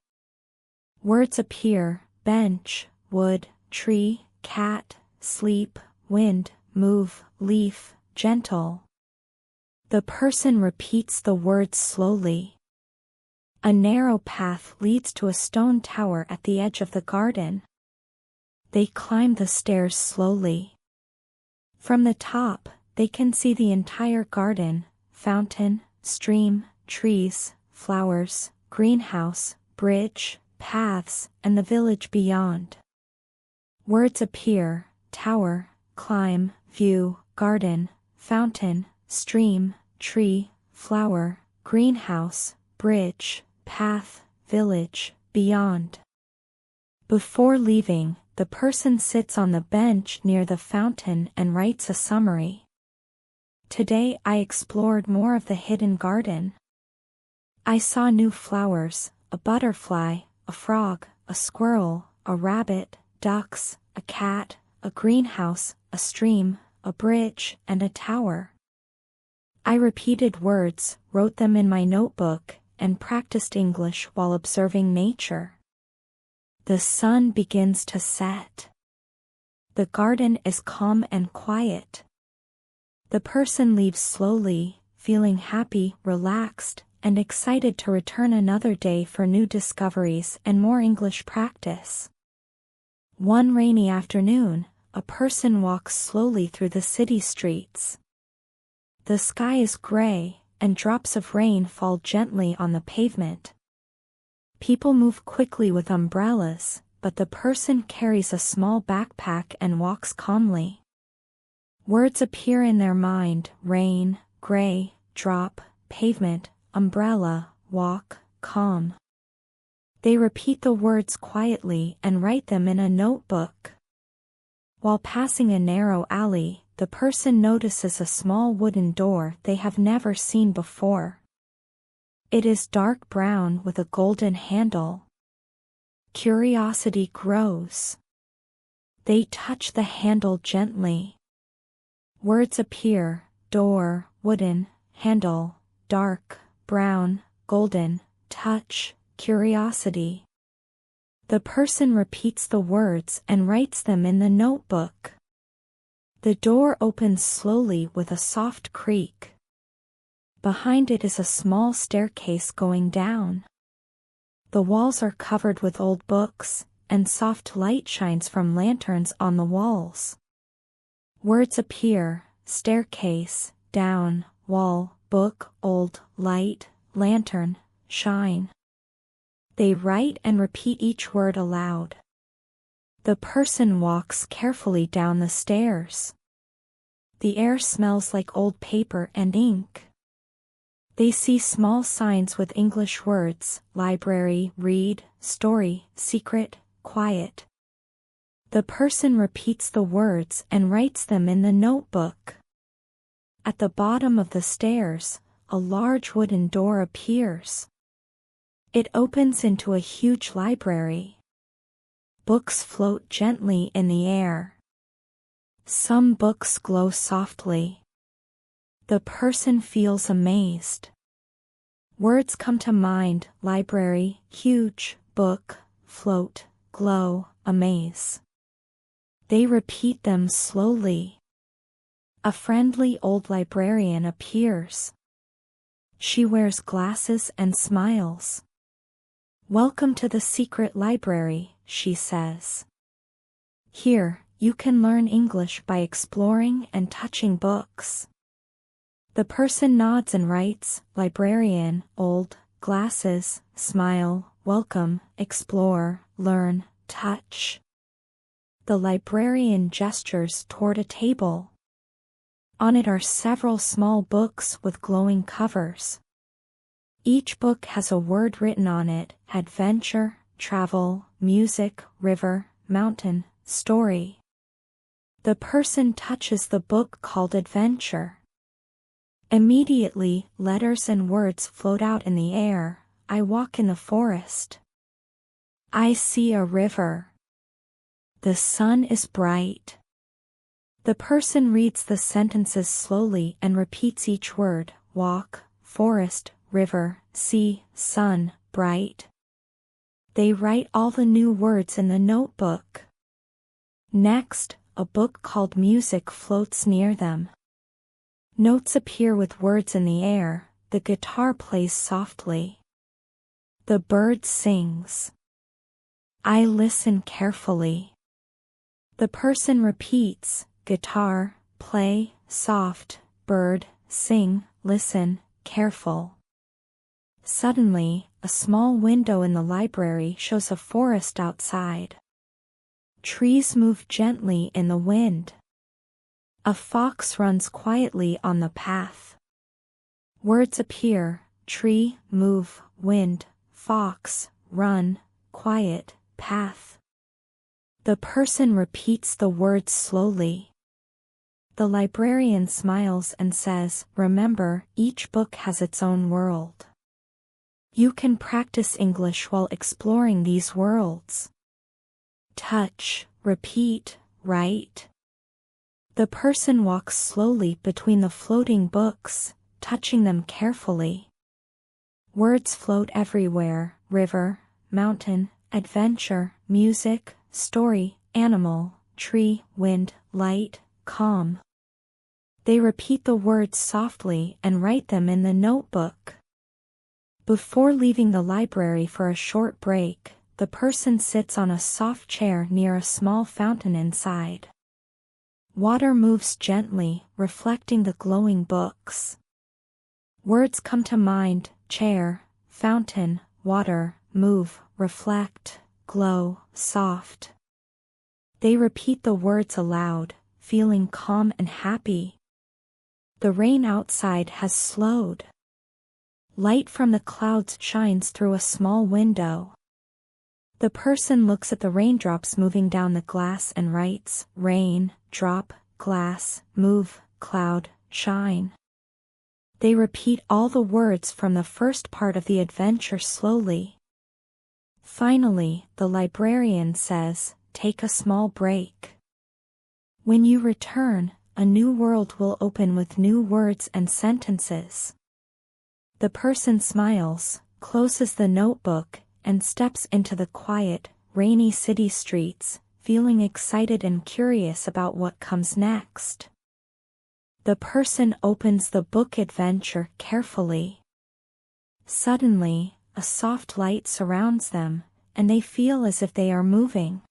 S1: Words appear: bench, wood, tree, cat, sleep, wind, move, leaf, gentle. The person repeats the words slowly. A narrow path leads to a stone tower at the edge of the garden. They climb the stairs slowly. From the top, they can see the entire garden: fountain, stream, trees, flowers, greenhouse, bridge, paths, and the village beyond. Words appear: tower, climb, view, garden, fountain, stream, tree, flower, greenhouse, bridge, path, village, beyond. Before leaving, the person sits on the bench near the fountain and writes a summary. Today I explored more of the hidden garden. I saw new flowers, a butterfly, a frog, a squirrel, a rabbit, ducks, a cat, a greenhouse, a stream, a bridge, and a tower. I repeated words, wrote them in my notebook, and practiced English while observing nature. The sun begins to set. The garden is calm and quiet. The person leaves slowly, feeling happy, relaxed, and excited to return another day for new discoveries and more English practice. One rainy afternoon, a person walks slowly through the city streets. The sky is gray, and drops of rain fall gently on the pavement. People move quickly with umbrellas, but the person carries a small backpack and walks calmly. Words appear in their mind: rain, gray, drop, pavement, umbrella, walk, calm. They repeat the words quietly and write them in a notebook. While passing a narrow alley, the person notices a small wooden door they have never seen before. It is dark brown with a golden handle. Curiosity grows. They touch the handle gently. Words appear: door, wooden, handle, dark, brown, golden, touch, curiosity. The person repeats the words and writes them in the notebook. The door opens slowly with a soft creak. Behind it is a small staircase going down. The walls are covered with old books, and soft light shines from lanterns on the walls. Words appear: staircase, down, wall, book, old, light, lantern, shine. They write and repeat each word aloud. The person walks carefully down the stairs. The air smells like old paper and ink. They see small signs with English words: library, read, story, secret, quiet. The person repeats the words and writes them in the notebook. At the bottom of the stairs, a large wooden door appears. It opens into a huge library. Books float gently in the air. Some books glow softly. The person feels amazed. Words come to mind: library, huge, book, float, glow, amaze. They repeat them slowly. A friendly old librarian appears. She wears glasses and smiles. "Welcome to the secret library," she says. "Here, you can learn English by exploring and touching books." The person nods and writes: librarian, old, glasses, smile, welcome, explore, learn, touch. The librarian gestures toward a table. On it are several small books with glowing covers. Each book has a word written on it: adventure, travel, music, river, mountain, story. The person touches the book called adventure. Immediately, letters and words float out in the air. I walk in the forest. I see a river. The sun is bright. The person reads the sentences slowly and repeats each word: walk, forest, river, sea, sun, bright. They write all the new words in the notebook. Next, a book called music floats near them. Notes appear with words in the air. The guitar plays softly. The bird sings. I listen carefully. The person repeats: guitar, play, soft, bird, sing, listen, careful. Suddenly, a small window in the library shows a forest outside. Trees move gently in the wind. A fox runs quietly on the path. Words appear: tree, move, wind, fox, run, quiet, path. The person repeats the words slowly. The librarian smiles and says, "Remember, each book has its own world. You can practice English while exploring these worlds." Touch, repeat, write. The person walks slowly between the floating books, touching them carefully. Words float everywhere: river, mountain, adventure, music, story, animal, tree, wind, light, calm. They repeat the words softly and write them in the notebook. Before leaving the library for a short break, the person sits on a soft chair near a small fountain inside. Water moves gently, reflecting the glowing books. Words come to mind: chair, fountain, water, move, reflect, glow, soft. They repeat the words aloud, feeling calm and happy. The rain outside has slowed. Light from the clouds shines through a small window. The person looks at the raindrops moving down the glass and writes: rain, drop, glass, move, cloud, shine. They repeat all the words from the first part of the adventure slowly. Finally, the librarian says, "Take a small break. When you return, a new world will open with new words and sentences." The person smiles, closes the notebook, and steps into the quiet, rainy city streets, feeling excited and curious about what comes next. The person opens the book adventure carefully. Suddenly, a soft light surrounds them, and they feel as if they are moving.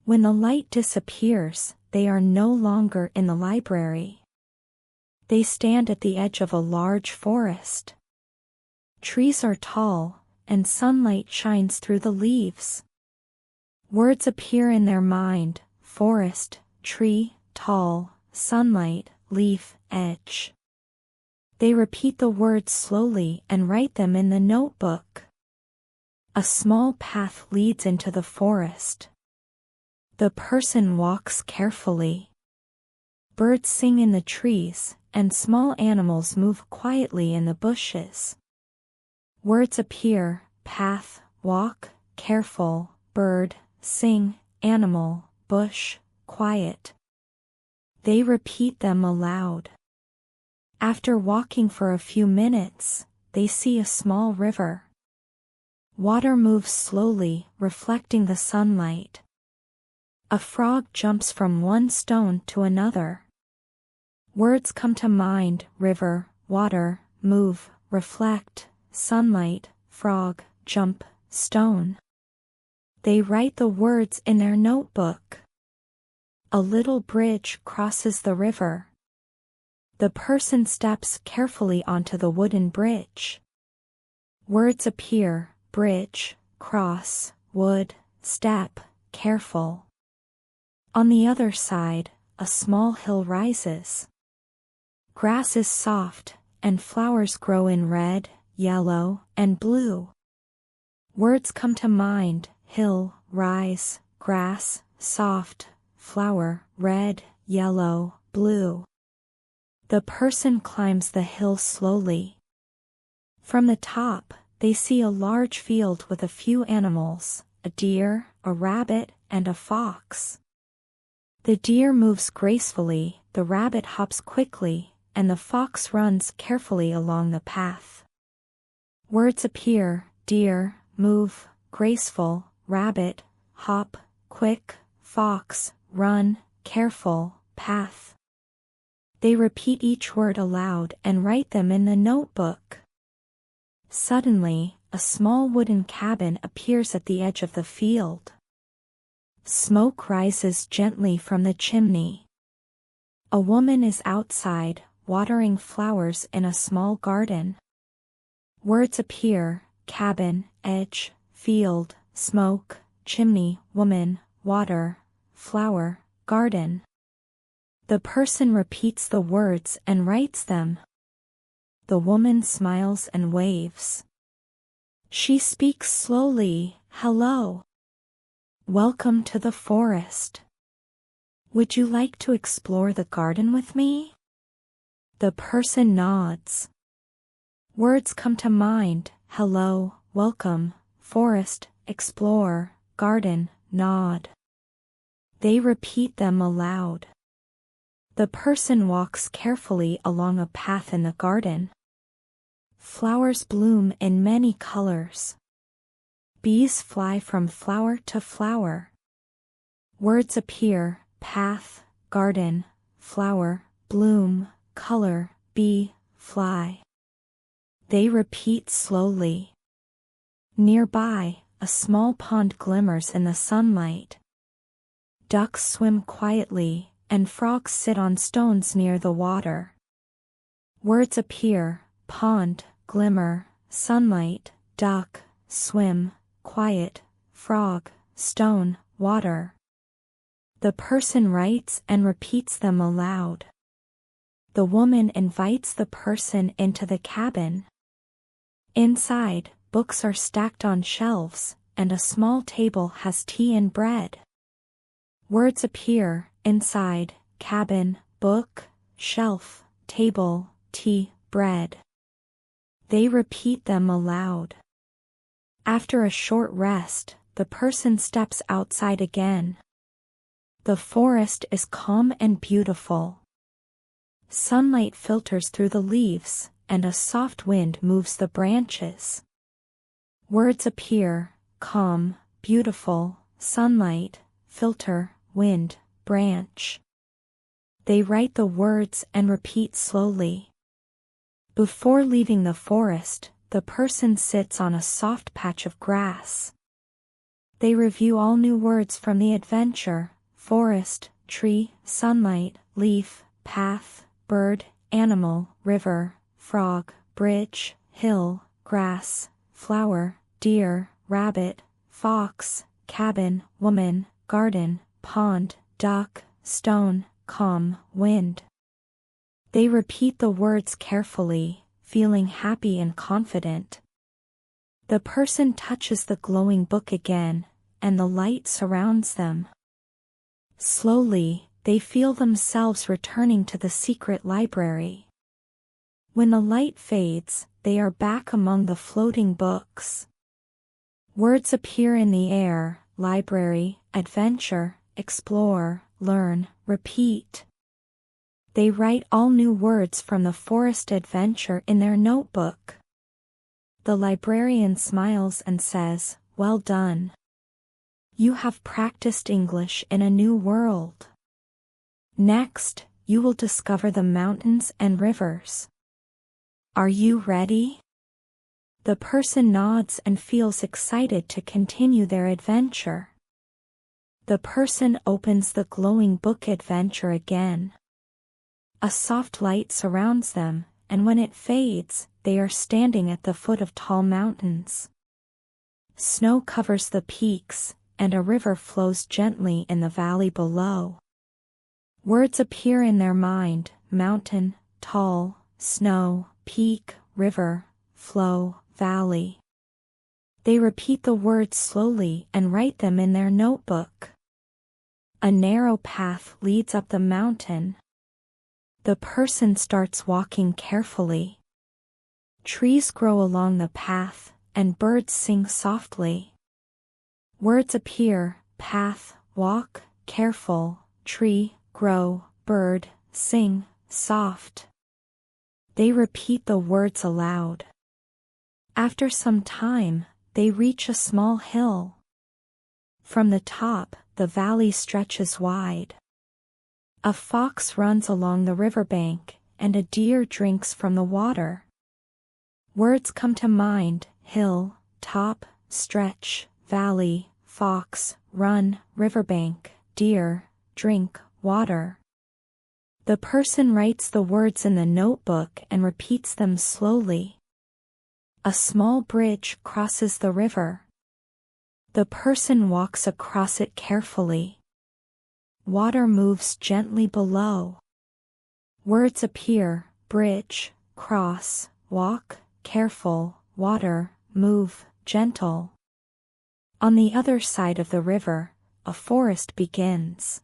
S1: When the light disappears, they are no longer in the library. They stand at the edge of a large forest. Trees are tall, and sunlight shines through the leaves. Words appear in their mind: forest, tree, tall, sunlight, leaf, edge. They repeat the words slowly and write them in the notebook. A small path leads into the forest. The person walks carefully. Birds sing in the trees, and small animals move quietly in the bushes. Words appear: path, walk, careful, bird, sing, animal, bush, quiet. They repeat them aloud. After walking for a few minutes, they see a small river. Water moves slowly, reflecting the sunlight. A frog jumps from one stone to another. Words come to mind: river, water, move, reflect, sunlight, frog, jump, stone. They write the words in their notebook. A little bridge crosses the river. The person steps carefully onto the wooden bridge. Words appear: bridge, cross, wood, step, careful. On the other side, a small hill rises. Grass is soft, and flowers grow in red, yellow, and blue. Words come to mind: hill, rise, grass, soft, flower, red, yellow, blue. The person climbs the hill slowly. From the top, they see a large field with a few animals: a deer, a rabbit, and a fox. The deer moves gracefully, the rabbit hops quickly, and the fox runs carefully along the path. Words appear: deer, move, graceful, rabbit, hop, quick, fox, run, careful, path. They repeat each word aloud and write them in the notebook. Suddenly, a small wooden cabin appears at the edge of the field. Smoke rises gently from the chimney. A woman is outside, watering flowers in a small garden. Words appear: cabin, edge, field, smoke, chimney, woman, water, flower, garden. The person repeats the words and writes them. The woman smiles and waves. She speaks slowly: hello. Welcome to the forest. Would you like to explore the garden with me? The person nods. Words come to mind: hello, welcome, forest, explore, garden, nod. They repeat them aloud. The person walks carefully along a path in the garden. Flowers bloom in many colors. Bees fly from flower to flower. Words appear: path, garden, flower, bloom, color, bee, fly. They repeat slowly. Nearby, a small pond glimmers in the sunlight. Ducks swim quietly, and frogs sit on stones near the water. Words appear: pond, glimmer, sunlight, duck, swim, quiet, frog, stone, water. The person writes and repeats them aloud. The woman invites the person into the cabin. Inside, books are stacked on shelves, and a small table has tea and bread. Words appear: inside, cabin, book, shelf, table, tea, bread. They repeat them aloud. After a short rest, the person steps outside again. The forest is calm and beautiful. Sunlight filters through the leaves, and a soft wind moves the branches. Words appear: calm, beautiful, sunlight, filter, wind, branch. They write the words and repeat slowly. Before leaving the forest, the person sits on a soft patch of grass. They review all new words from the adventure: forest, tree, sunlight, leaf, path, bird, animal, river, frog, bridge, hill, grass, flower, deer, rabbit, fox, cabin, woman, garden, pond, duck, stone, calm, wind. They repeat the words carefully, feeling happy and confident. The person touches the glowing book again, and the light surrounds them. Slowly, they feel themselves returning to the secret library. When the light fades, they are back among the floating books. Words appear in the air: library, adventure, explore, learn, repeat. They write all new words from the forest adventure in their notebook. The librarian smiles and says, "Well done. You have practiced English in a new world. Next, you will discover the mountains and rivers. Are you ready?" The person nods and feels excited to continue their adventure. The person opens the glowing book adventure again. A soft light surrounds them, and when it fades, they are standing at the foot of tall mountains. Snow covers the peaks, and a river flows gently in the valley below. Words appear in their mind: mountain, tall, snow, peak, river, flow, valley. They repeat the words slowly and write them in their notebook. A narrow path leads up the mountain. The person starts walking carefully. Trees grow along the path, and birds sing softly. Words appear: path, walk, careful, tree, grow, bird, sing, soft. They repeat the words aloud. After some time, they reach a small hill. From the top, the valley stretches wide. A fox runs along the riverbank, and a deer drinks from the water. Words come to mind: hill, top, stretch, valley, fox, run, riverbank, deer, drink, water. The person writes the words in the notebook and repeats them slowly. A small bridge crosses the river. The person walks across it carefully. Water moves gently below. Words appear: bridge, cross, walk, careful, water, move, gentle. On the other side of the river, a forest begins.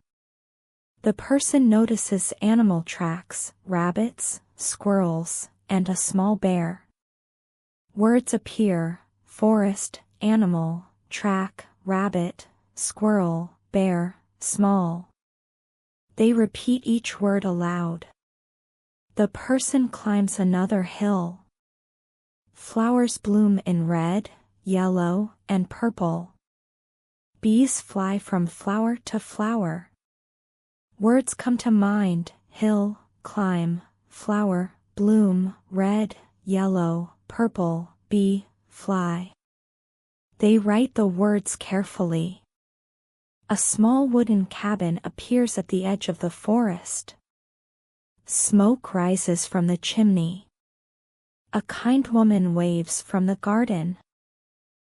S1: The person notices animal tracks: rabbits, squirrels, and a small bear. Words appear: forest, animal, track, rabbit, squirrel, bear, small. They repeat each word aloud. The person climbs another hill. Flowers bloom in red, yellow, and purple. Bees fly from flower to flower. Words come to mind: hill, climb, flower, bloom, red, yellow, purple, bee, fly. They write the words carefully. A small wooden cabin appears at the edge of the forest. Smoke rises from the chimney. A kind woman waves from the garden.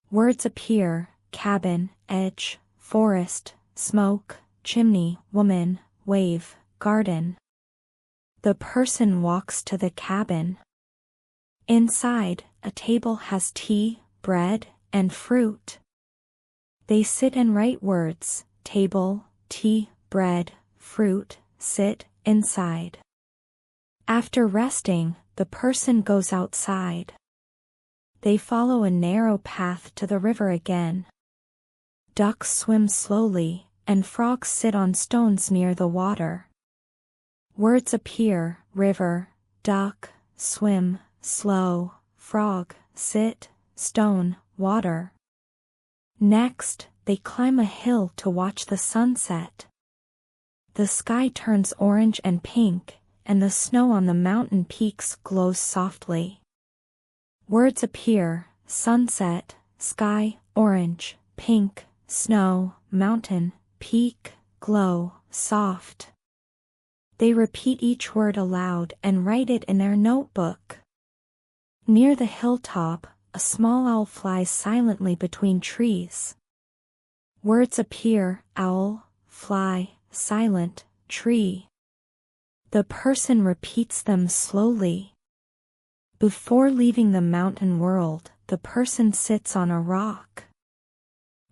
S1: Words appear: cabin, edge, forest, smoke, chimney, woman, wave, garden. The person walks to the cabin. Inside, a table has tea, bread, and fruit. They sit and write words: table, tea, bread, fruit, sit, inside. After resting, the person goes outside. They follow a narrow path to the river again. Ducks swim slowly, and frogs sit on stones near the water. Words appear: river, duck, swim, slow, frog, sit, stone, water. Next, they climb a hill to watch the sunset. The sky turns orange and pink, and the snow on the mountain peaks glows softly. Words appear: sunset, sky, orange, pink, snow, mountain, peak, glow, soft. They repeat each word aloud and write it in their notebook. Near the hilltop, a small owl flies silently between trees. Words appear: owl, fly, silent, tree. The person repeats them slowly. Before leaving the mountain world, the person sits on a rock.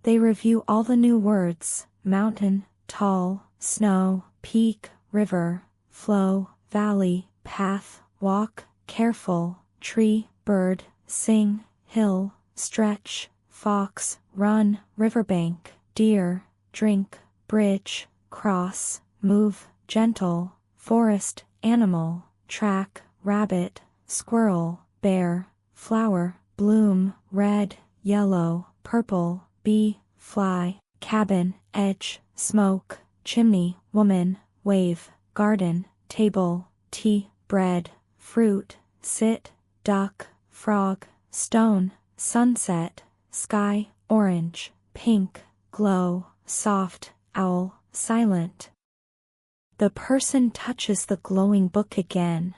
S1: They review all the new words: mountain, tall, snow, peak, river, flow, valley, path, walk, careful, tree, bird, sing, hill, stretch, fox, run, riverbank, deer, drink, bridge, cross, move, gentle, forest, animal, track, rabbit, squirrel, bear, flower, bloom, red, yellow, purple, bee, fly, cabin, edge, smoke, chimney, woman, wave, garden, table, tea, bread, fruit, sit, duck, frog, stone, sunset, sky, orange, pink, glow, soft, owl, silent. The person touches the glowing book again.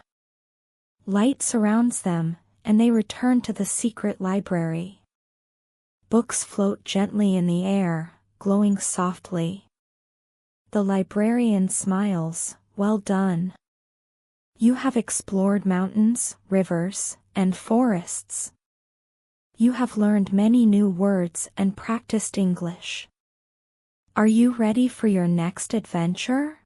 S1: Light surrounds them, and they return to the secret library. Books float gently in the air, glowing softly. The librarian smiles: well done. You have explored mountains, rivers, and forests. You have learned many new words and practiced English. Are you ready for your next adventure?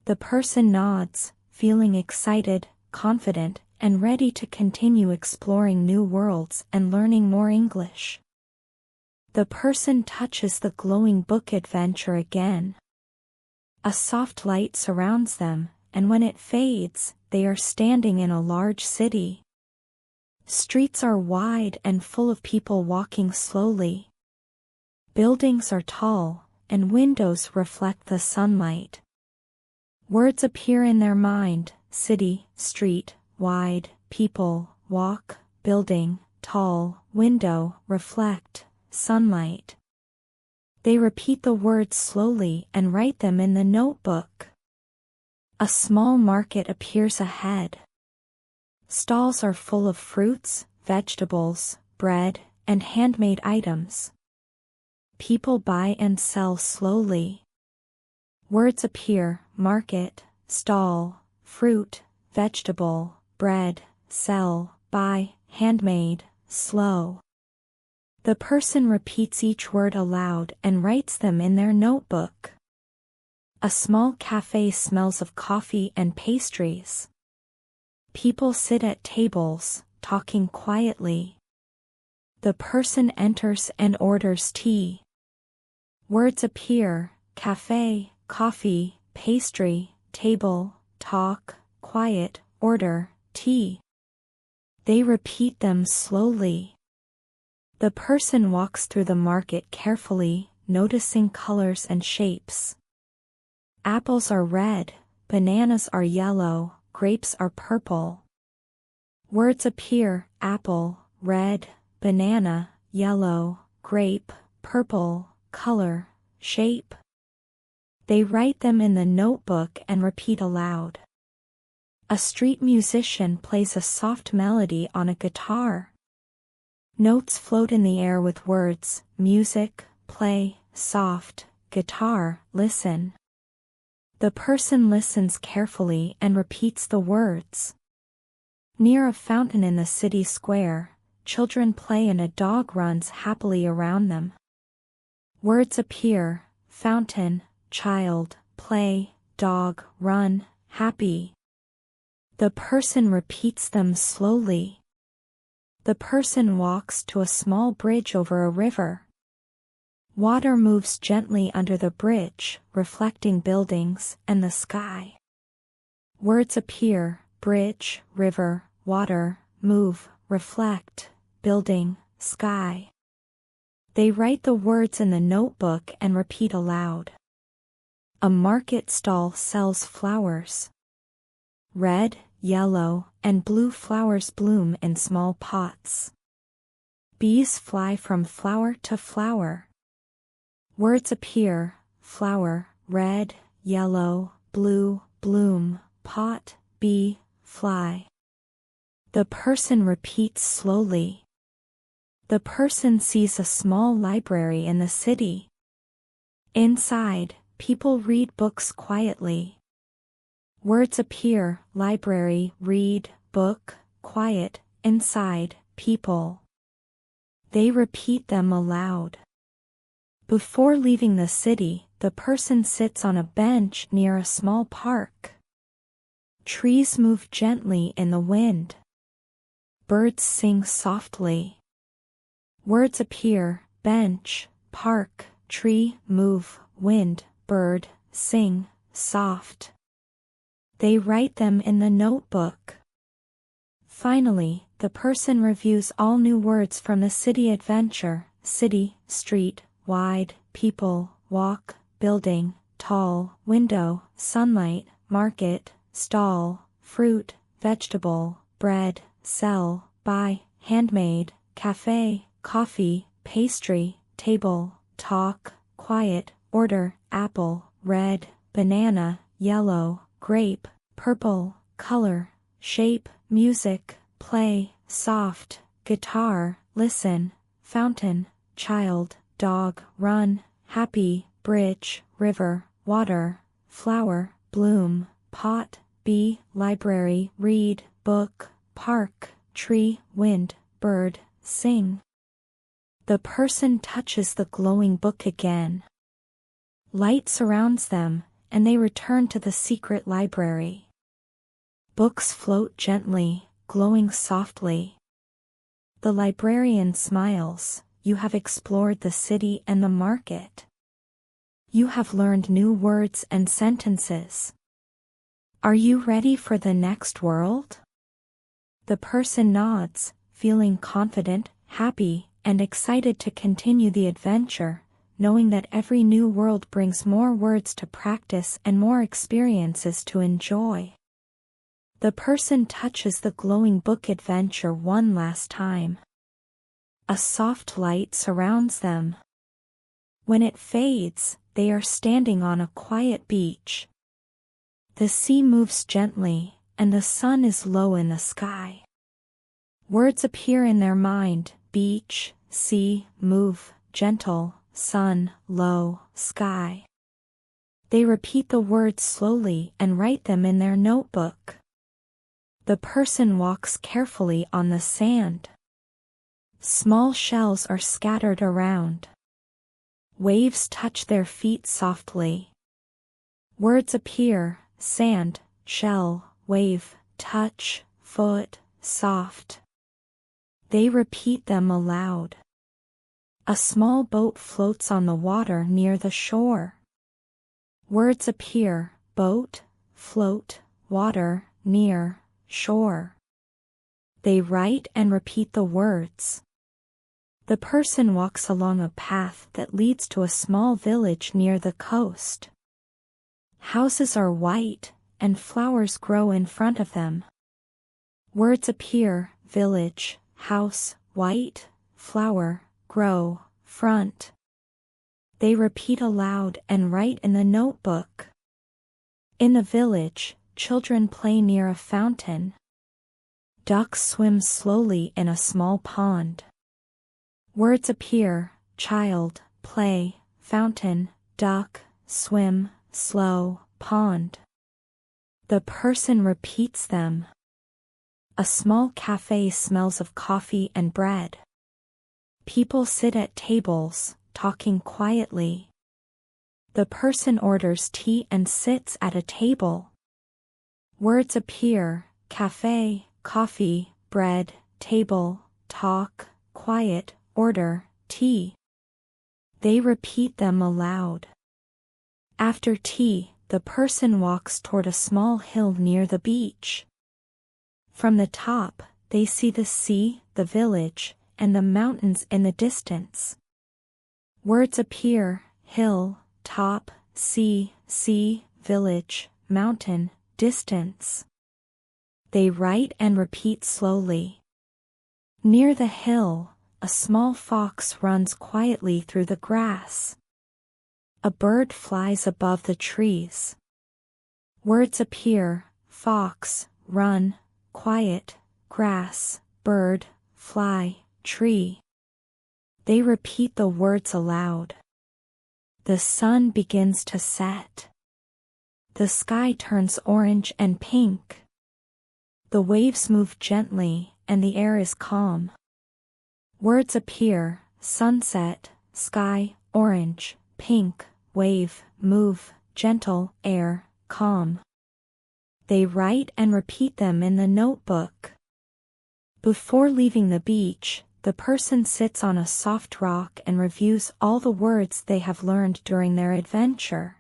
S1: The person nods, feeling excited, confident, and ready to continue exploring new worlds and learning more English. The person touches the glowing book adventure again. A soft light surrounds them, and when it fades, they are standing in a large city. Streets are wide and full of people walking slowly. Buildings are tall, and windows reflect the sunlight. Words appear in their mind: city, street, wide, people, walk, building, tall, window, reflect, sunlight. They repeat the words slowly and write them in the notebook. A small market appears ahead. Stalls are full of fruits, vegetables, bread, and handmade items. People buy and sell slowly. Words appear: market, stall, fruit, vegetable, bread, sell, buy, handmade, slow. The person repeats each word aloud and writes them in their notebook. A small cafe smells of coffee and pastries. People sit at tables, talking quietly. The person enters and orders tea. Words appear: cafe, coffee, pastry, table, talk, quiet, order, tea. They repeat them slowly. The person walks through the market carefully, noticing colors and shapes. Apples are red, bananas are yellow, grapes are purple. Words appear: apple, red, banana, yellow, grape, purple, color, shape. They write them in the notebook and repeat aloud. A street musician plays a soft melody on a guitar. Notes float in the air with words: music, play, soft, guitar, listen. The person listens carefully and repeats the words. Near a fountain in the city square, children play and a dog runs happily around them. Words appear: fountain, child, play, dog, run, happy. The person repeats them slowly. The person walks to a small bridge over a river. Water moves gently under the bridge, reflecting buildings and the sky. Words appear: bridge, river, water, move, reflect, building, sky. They write the words in the notebook and repeat aloud. A market stall sells flowers. Red, yellow, and blue flowers bloom in small pots. Bees fly from flower to flower. Words appear: flower, red, yellow, blue, bloom, pot, bee, fly. The person repeats slowly. The person sees a small library in the city. Inside, people read books quietly. Words appear: library, read, book, quiet, inside, people. They repeat them aloud. Before leaving the city, the person sits on a bench near a small park. Trees move gently in the wind. Birds sing softly. Words appear: bench, park, tree, move, wind, bird, sing, soft. They write them in the notebook. Finally, the person reviews all new words from the city adventure: city, street, wide, people, walk, building, tall, window, sunlight, market, stall, fruit, vegetable, bread, sell, buy, handmade, cafe, coffee, pastry, table, talk, quiet, order, apple, red, banana, yellow, grape, purple, color, shape, music, play, soft, guitar, listen, fountain, child, dog, run, happy, bridge, river, water, flower, bloom, pot, bee, library, read, book, park, tree, wind, bird, sing. The person touches the glowing book again. Light surrounds them, and they return to the secret library. Books float gently, glowing softly. The librarian smiles. You have explored the city and the market. You have learned new words and sentences. Are you ready for the next world? The person nods, feeling confident, happy, and excited to continue the adventure, knowing that every new world brings more words to practice and more experiences to enjoy. The person touches the glowing book adventure one last time. A soft light surrounds them. When it fades, they are standing on a quiet beach. The sea moves gently, and the sun is low in the sky. Words appear in their mind: beach, sea, move, gentle, sun, low, sky. They repeat the words slowly and write them in their notebook. The person walks carefully on the sand. Small shells are scattered around. Waves touch their feet softly. Words appear: sand, shell, wave, touch, foot, soft. They repeat them aloud. A small boat floats on the water near the shore. Words appear: boat, float, water, near, shore. They write and repeat the words. The person walks along a path that leads to a small village near the coast. Houses are white, and flowers grow in front of them. Words appear: village, house, white, flower, grow, front. They repeat aloud and write in the notebook. In the village, children play near a fountain. Ducks swim slowly in a small pond. Words appear: child, play, fountain, duck, swim, slow, pond. The person repeats them. A small cafe smells of coffee and bread. People sit at tables, talking quietly. The person orders tea and sits at a table. Words appear: cafe, coffee, bread, table, talk, quiet, order, tea. They repeat them aloud. After tea, the person walks toward a small hill near the beach. From the top, they see the sea, the village, and the mountains in the distance. Words appear: hill, top, sea, village, mountain, distance. They write and repeat slowly. Near the hill, a small fox runs quietly through the grass. A bird flies above the trees. Words appear: fox, run, quiet, grass, bird, fly, tree. They repeat the words aloud. The sun begins to set. The sky turns orange and pink. The waves move gently, and the air is calm. Words appear: sunset, sky, orange, pink, wave, move, gentle, air, calm. They write and repeat them in the notebook. Before leaving the beach, the person sits on a soft rock and reviews all the words they have learned during their adventure.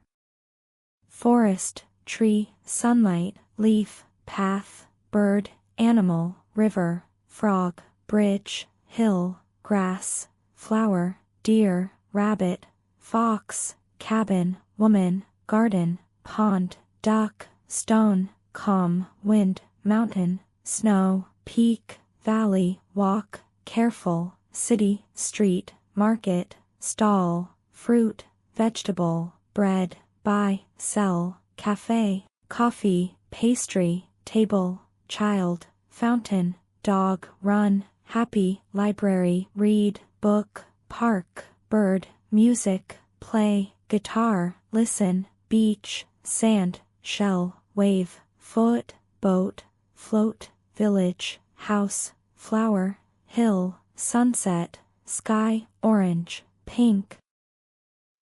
S1: Forest, tree, sunlight, leaf, path, bird, animal, river, frog, bridge, hill, grass, flower, deer, rabbit, fox, cabin, woman, garden, pond, duck, stone, calm, wind, mountain, snow, peak, valley, walk, careful, city, street, market, stall, fruit, vegetable, bread, buy, sell, cafe, coffee, pastry, table, child, fountain, dog, run, happy, library, read, book, park, bird, music, play, guitar, listen, beach, sand, shell, wave, foot, boat, float, village, house, flower, hill, sunset, sky, orange, pink,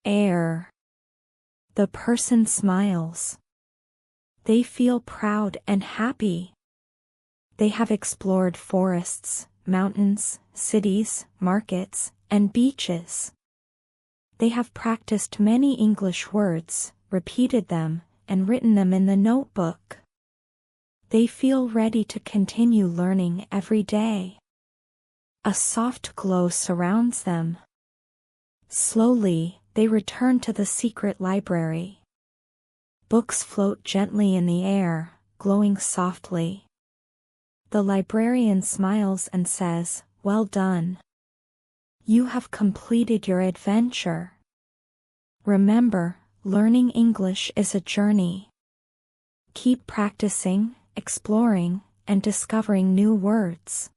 S1: air. The person smiles. They feel proud and happy. They have explored forests, mountains, cities, markets, and beaches. They have practiced many English words, repeated them, and written them in the notebook. They feel ready to continue learning every day. A soft glow surrounds them. Slowly, they return to the secret library. Books float gently in the air, glowing softly. The librarian smiles and says, "Well done. You have completed your adventure." Remember, learning English is a journey. Keep practicing, exploring, and discovering new words.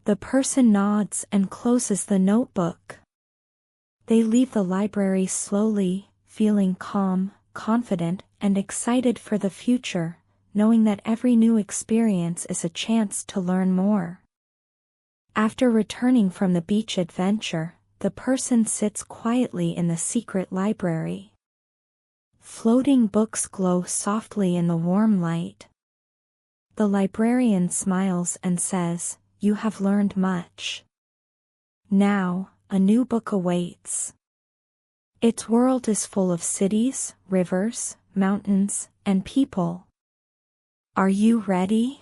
S1: The person nods and closes the notebook. They leave the library slowly, feeling calm, confident, and excited for the future, knowing that every new experience is a chance to learn more. After returning from the beach adventure, the person sits quietly in the secret library. Floating books glow softly in the warm light. The librarian smiles and says, "You have learned much. Now, a new book awaits." Its world is full of cities, rivers, mountains, and people. Are you ready?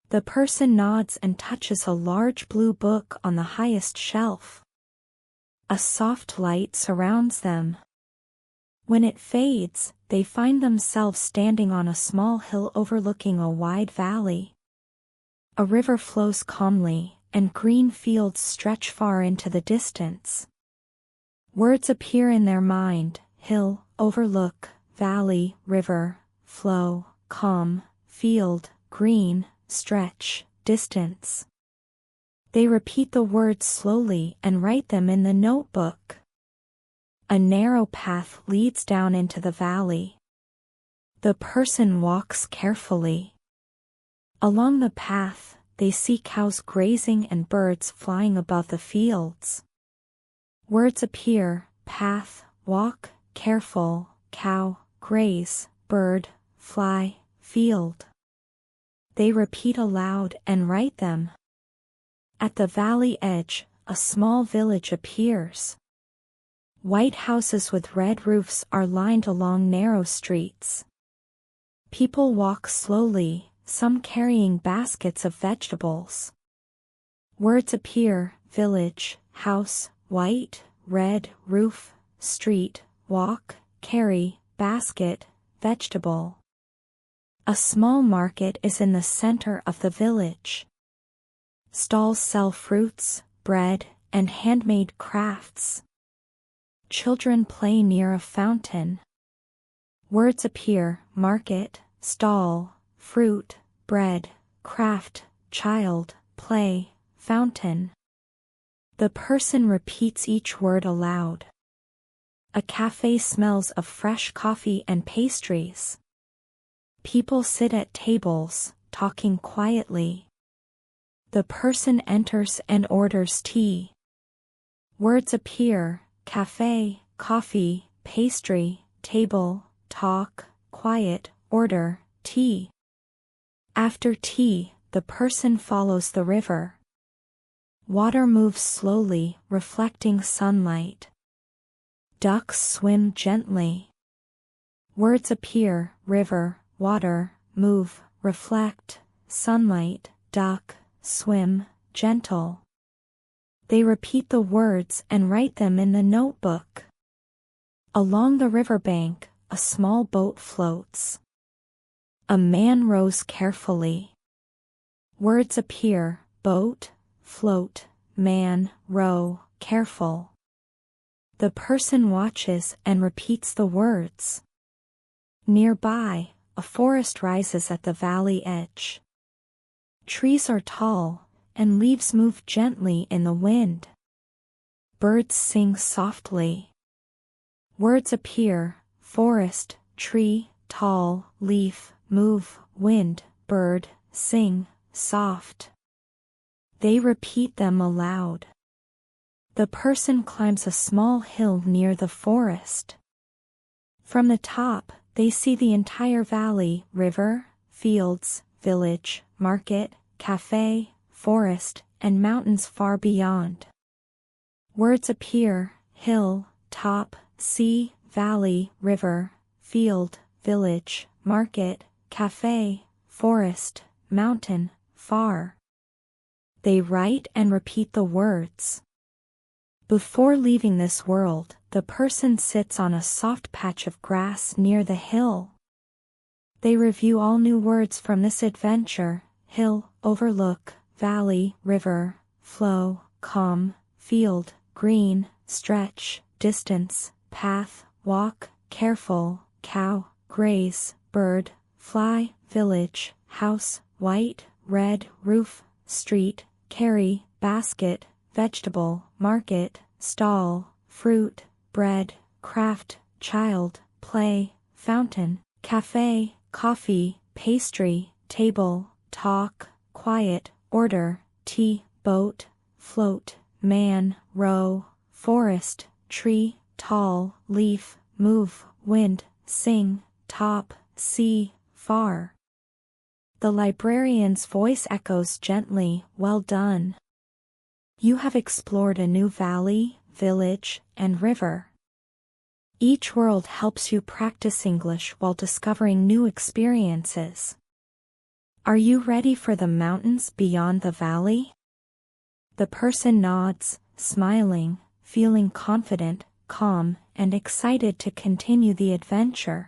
S1: The person nods and touches a large blue book on the highest shelf. A soft light surrounds them. When it fades, they find themselves standing on a small hill overlooking a wide valley. A river flows calmly, and green fields stretch far into the distance. Words appear in their mind: hill, overlook, valley, river, flow, calm, field, green, stretch, distance. They repeat the words slowly and write them in the notebook. A narrow path leads down into the valley. The person walks carefully. Along the path, they see cows grazing and birds flying above the fields. Words appear: path, walk, careful, cow, graze, bird, fly, field. They repeat aloud and write them. At the valley edge, a small village appears. White houses with red roofs are lined along narrow streets. People walk slowly, some carrying baskets of vegetables. Words appear: village, house, white, red, roof, street, walk, carry, basket, vegetable. A small market is in the center of the village. Stalls sell fruits, bread, and handmade crafts. Children play near a fountain. Words appear: market, stall, fruit, bread, craft, child, play, fountain. The person repeats each word aloud. A cafe smells of fresh coffee and pastries. People sit at tables, talking quietly. The person enters and orders tea. Words appear: cafe, coffee, pastry, table, talk, quiet, order, tea. After tea, the person follows the river. Water moves slowly, reflecting sunlight. Ducks swim gently. Words appear: river, water, move, reflect, sunlight, duck, swim, gentle. They repeat the words and write them in the notebook. Along the riverbank, a small boat floats. A man rows carefully. Words appear: boat, float, man, row, careful. The person watches and repeats the words. Nearby, a forest rises at the valley edge. Trees are tall, and leaves move gently in the wind. Birds sing softly. Words appear: forest, tree, tall, leaf, move, wind, bird, sing, soft. They repeat them aloud. The person climbs a small hill near the forest. From the top, they see the entire valley: river, fields, village, market, cafe, forest, and mountains far beyond. Words appear: hill, top, sea, valley, river, field, village, market, cafe, forest, mountain, far. They write and repeat the words. Before leaving this world, the person sits on a soft patch of grass near the hill. They review all new words from this adventure: hill, overlook, valley, river, flow, calm, field, green, stretch, distance, path, walk, careful, cow, graze, bird, fly, village, house, white, red, roof, street, carry, basket, vegetable, market, stall, fruit, bread, craft, child, play, fountain, cafe, coffee, pastry, table, talk, quiet, order, tea, boat, float, man, row, forest, tree, tall, leaf, move, wind, sing, top, sea, far. The librarian's voice echoes gently: well done. You have explored a new valley, village, and river. Each world helps you practice English while discovering new experiences. Are you ready for the mountains beyond the valley? The person nods, smiling, feeling confident, calm, and excited to continue the adventure.